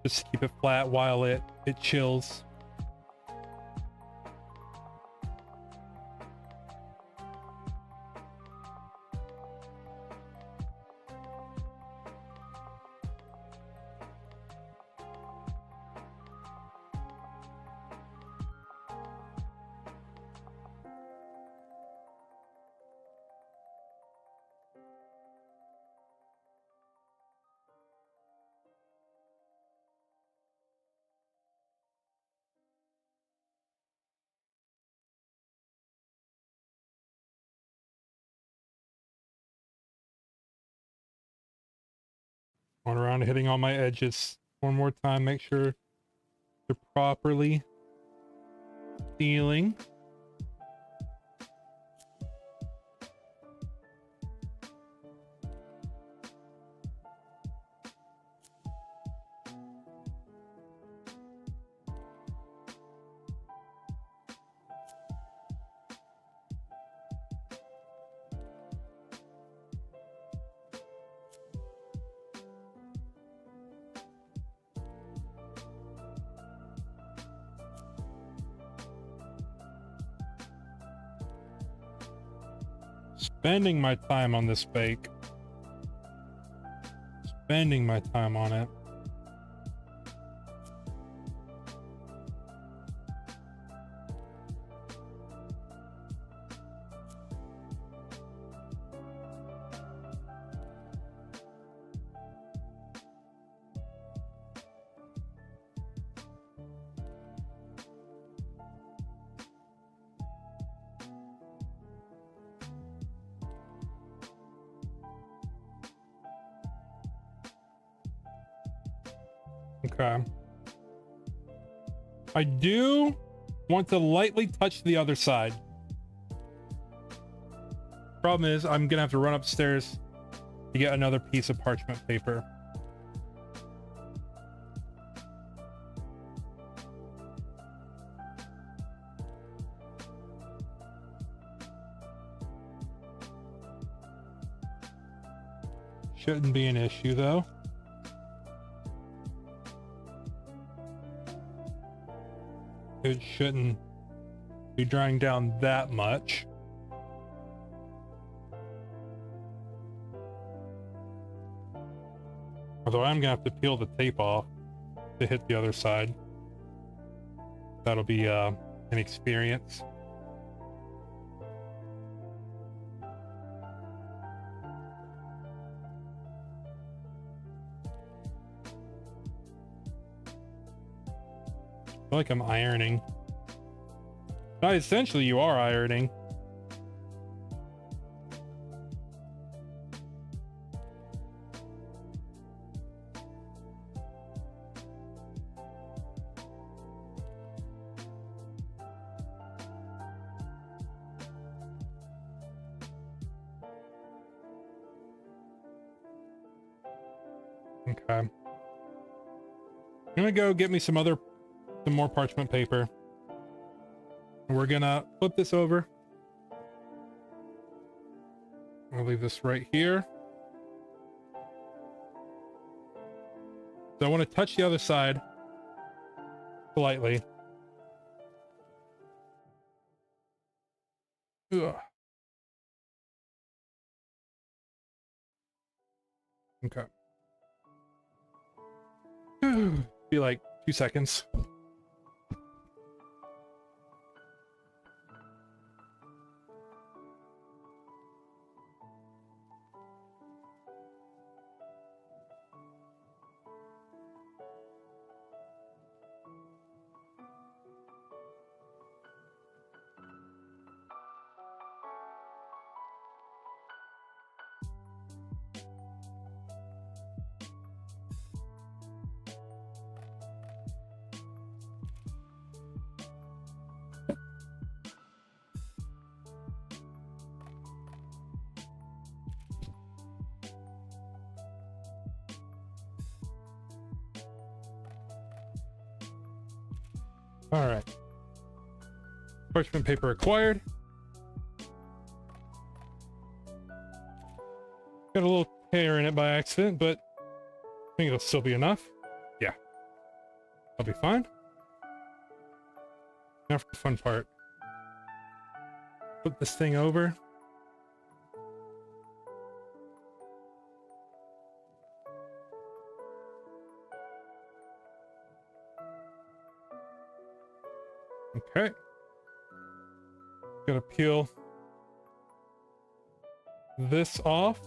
Just keep it flat while it chills. Going around hitting all my edges one more time, make sure they're properly sealing. Spending my time on this bake. Spending my time on it. Okay. I do want to lightly touch the other side. Problem is, I'm gonna have to run upstairs to get another piece of parchment paper. Shouldn't be an issue though. It shouldn't be drying down that much. Although I'm gonna have to peel the tape off to hit the other side. That'll be an experience. I feel like I'm ironing. No, essentially you are ironing. Okay. I'm gonna go get me some more parchment paper. We're gonna flip this over. I'll leave this right here. So I want to touch the other side politely. Ugh. Okay. Be like 2 seconds. All right. Parchment paper acquired. Got a little hair in it by accident, but I think it'll still be enough. Yeah. I'll be fine. Now for the fun part. Flip this thing over. Okay. Gotta peel this off.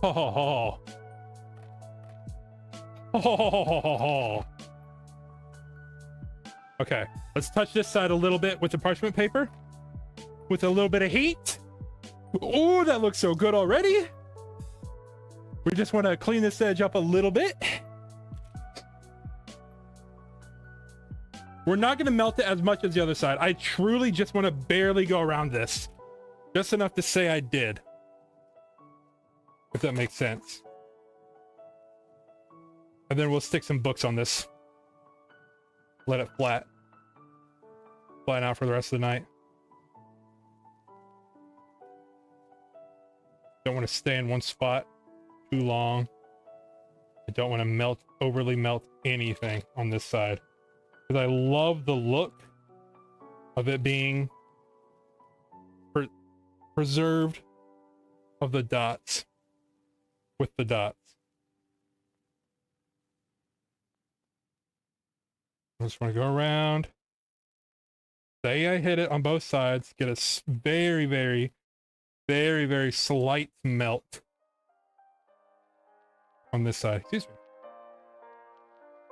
Ho ho ho. Ho ho ho ho ho ho. Okay, let's touch this side a little bit with the parchment paper. With a little bit of heat. Oh, that looks so good already. We just want to clean this edge up a little bit. We're not going to melt it as much as the other side. I truly just want to barely go around this. Just enough to say I did. If that makes sense. And then we'll stick some books on this. Let it flatten out for the rest of the night. Don't want to stay in one spot too long. I don't want to overly melt anything on this side. Because I love the look of it being preserved of the dots with the dots. I just want to go around. Say I hit it on both sides. Get a very, very, very, very slight melt on this side. Excuse me.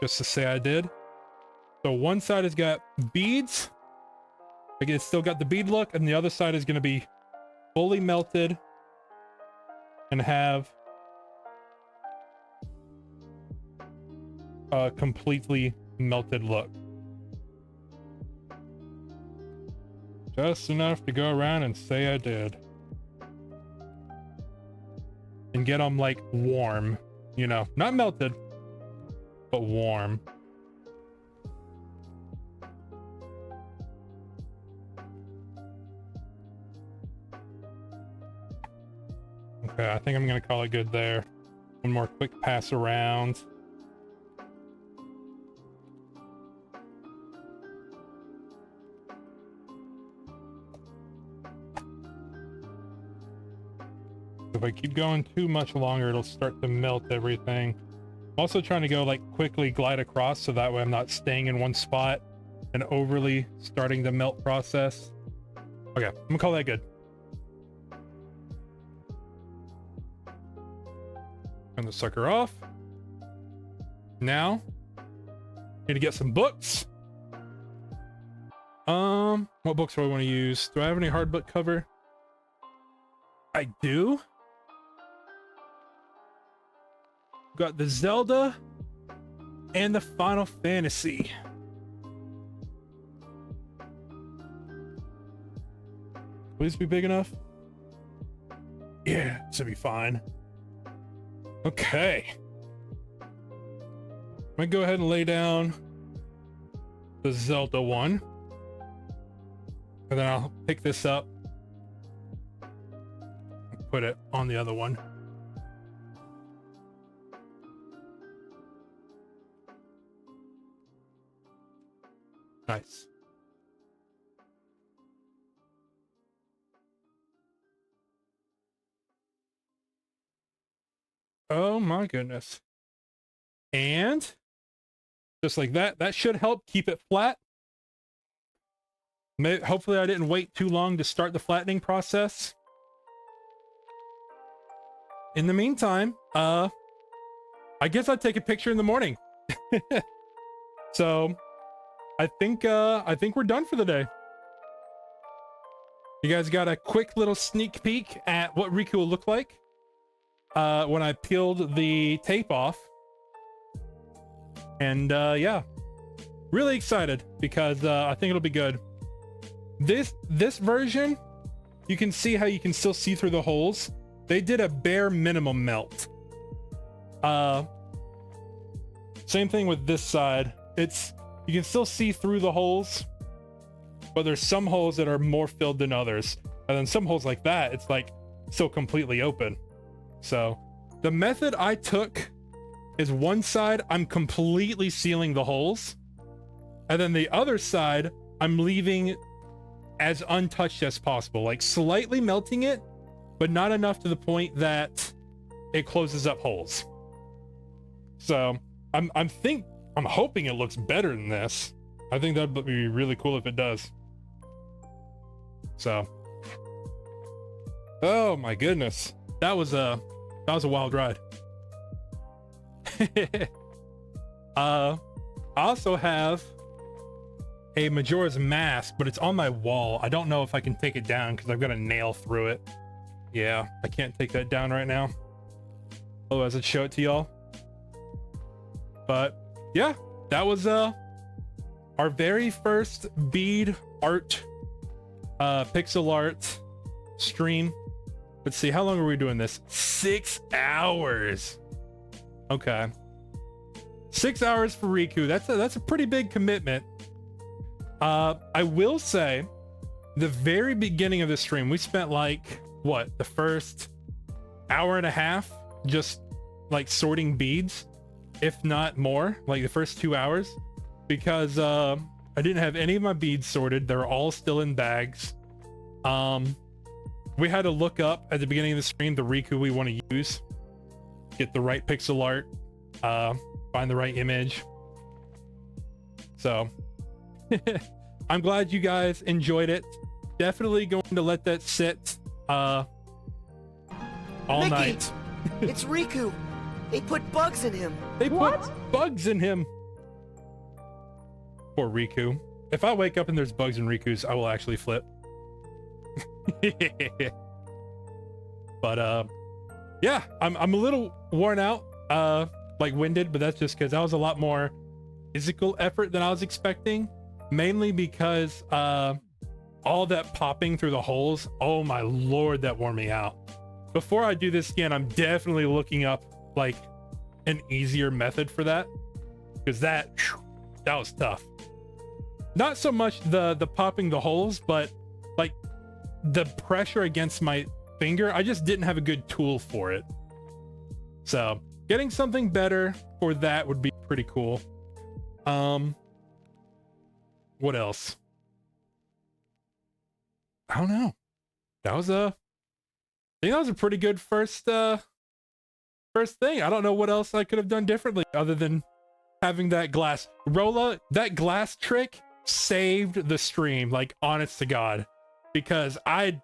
Just to say I did. So one side has got beads. Like it's still got the bead look, and the other side is going to be fully melted and have a completely melted look. Just enough to go around and say I did. and get them like warm, you know, not melted, but warm. Okay, I think I'm gonna call it good there. One more quick pass around. If I keep going too much longer, it'll start to melt everything. I'm also trying to go like quickly glide across so that way I'm not staying in one spot and overly starting the melt process. Okay, I'm gonna call that good. Turn the sucker off. Now, need to get some books. What books do I want to use? Do I have any hard book cover? I do. Got the Zelda and the Final Fantasy. Will this be big enough? Yeah, this will be fine. Okay. I'm gonna go ahead and lay down the Zelda one. And then I'll pick this up and put it on the other one. Nice. Oh my goodness. And just like that, that should help keep it flat. Hopefully I didn't wait too long to start the flattening process. In the meantime, I guess I'd take a picture in the morning. So I think we're done for the day. You guys got a quick little sneak peek at what Riku will look like when I peeled the tape off. And yeah, really excited because I think it'll be good. This version, you can see how you can still see through the holes. They did a bare minimum melt. Same thing with this side. You can still see through the holes, but there's some holes that are more filled than others. And then some holes like that, it's like still completely open. So the method I took is one side, I'm completely sealing the holes. And then the other side, I'm leaving as untouched as possible, like slightly melting it, but not enough to the point that it closes up holes. So I'm hoping it looks better than this. I think that'd be really cool if it does. So, oh my goodness, that was a wild ride. I also have a Majora's Mask, but it's on my wall. I don't know if I can take it down because I've got a nail through it. Yeah, I can't take that down right now. Otherwise I'd show it to y'all. But yeah, that was our very first bead art, pixel art stream. Let's see, how long are we doing this? 6 hours. Okay, 6 hours for Riku. That's a pretty big commitment. I will say, the very beginning of the stream, we spent like what, the first hour and a half just like sorting beads, if not more, like the first 2 hours, because I didn't have any of my beads sorted. They're all still in bags. We had to look up at the beginning of the stream the Riku we want to use, get the right pixel art, find the right image. So I'm glad you guys enjoyed it. Definitely going to let that sit all Mickey, night. It's Riku. They put bugs in him. They put bugs in him. Poor Riku. If I wake up and there's bugs in Riku's, I will actually flip. But yeah, I'm a little worn out, like winded, but that's just because that was a lot more physical effort than I was expecting, mainly because all that popping through the holes, oh my lord, that wore me out. before I do this again, I'm definitely looking up like an easier method for that, because that was tough. Not so much the popping the holes, but like the pressure against my finger. I just didn't have a good tool for it. So getting something better for that would be pretty cool. What else? I don't know. That was I think that was a pretty good first thing. I don't know what else I could have done differently other than having that glass. Rolla, that glass trick saved the stream, like honest to God, because I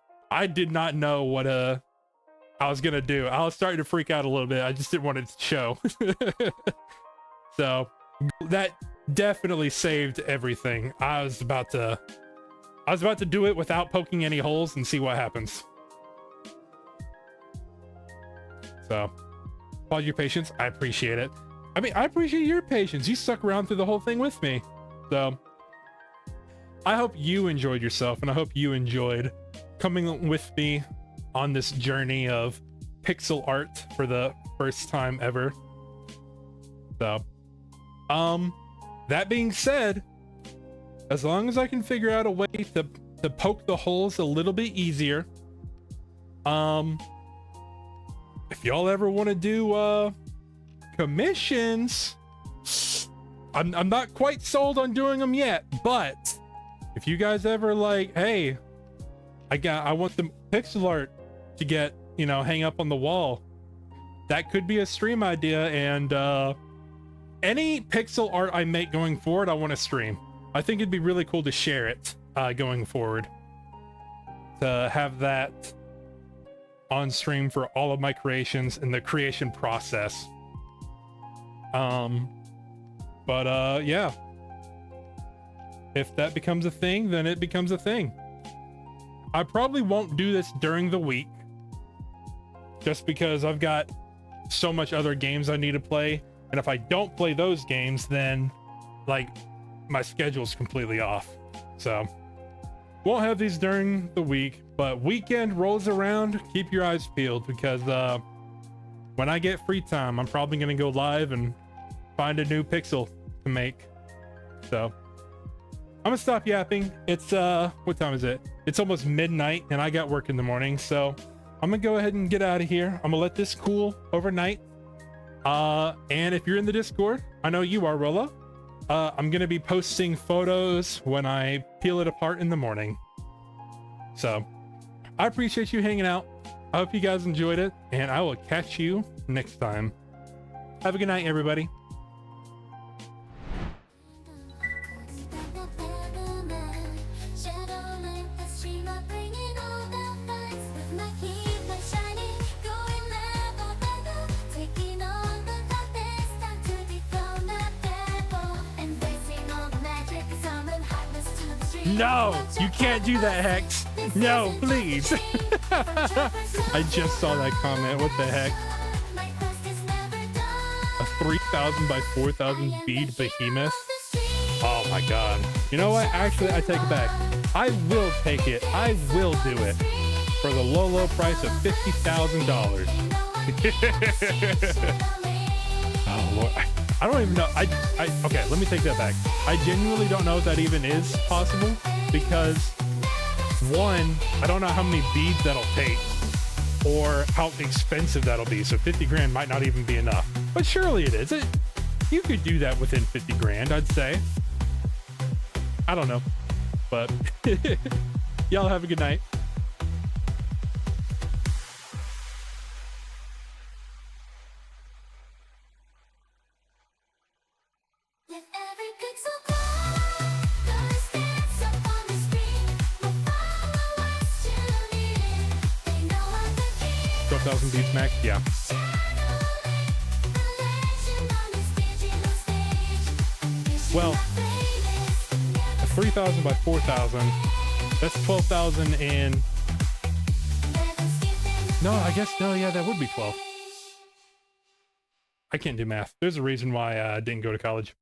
did not know what I was gonna do. I was starting to freak out a little bit. I just didn't want it to show. So that definitely saved everything. I was about to do it without poking any holes and see what happens. So applaud your patience. I appreciate it. I mean, I appreciate your patience. You stuck around through the whole thing with me. So I hope you enjoyed yourself, and I hope you enjoyed coming with me on this journey of pixel art for the first time ever. So that being said, as long as I can figure out a way to poke the holes a little bit easier, if y'all ever want to do commissions, I'm not quite sold on doing them yet, but if you guys ever like, hey, I want the pixel art to get, you know, hang up on the wall, that could be a stream idea. And any pixel art I make going forward, I want to stream. I think it'd be really cool to share it going forward, to have that on stream for all of my creations and the creation process. Yeah, if that becomes a thing, then it becomes a thing. I probably won't do this during the week, just because I've got so much other games I need to play, and if I don't play those games, then like my schedule's completely off. So won't have these during the week, but weekend rolls around, keep your eyes peeled, because when I get free time, I'm probably gonna go live and find a new pixel to make. So I'm gonna stop yapping. It's what time is it? It's almost midnight, and I got work in the morning, so I'm gonna go ahead and get out of here. I'm gonna let this cool overnight. And if you're in the Discord, I know you are, Rolla. I'm gonna be posting photos when I peel it apart in the morning. So I appreciate you hanging out. I hope you guys enjoyed it, and I will catch you next time. Have a good night, everybody. No, you can't do that, Hex. No, please. I just saw that comment. What the heck? A 3,000 by 4,000 bead behemoth? Oh my god. You know what? Actually, I take it back. I will take it. I will do it for the low, low price of $50,000. Oh Lord. I don't even know. Okay, let me take that back. I genuinely don't know if that even is possible, because one, I don't know how many beads that'll take or how expensive that'll be. So 50 grand might not even be enough, but surely it is. You could do that within 50 grand, I'd say. I don't know, but y'all have a good night. Beats max, yeah. Well, a 3,000 by 4,000, that's 12,000 in. No, I guess, no, yeah, that would be 12. I can't do math. There's a reason why I didn't go to college.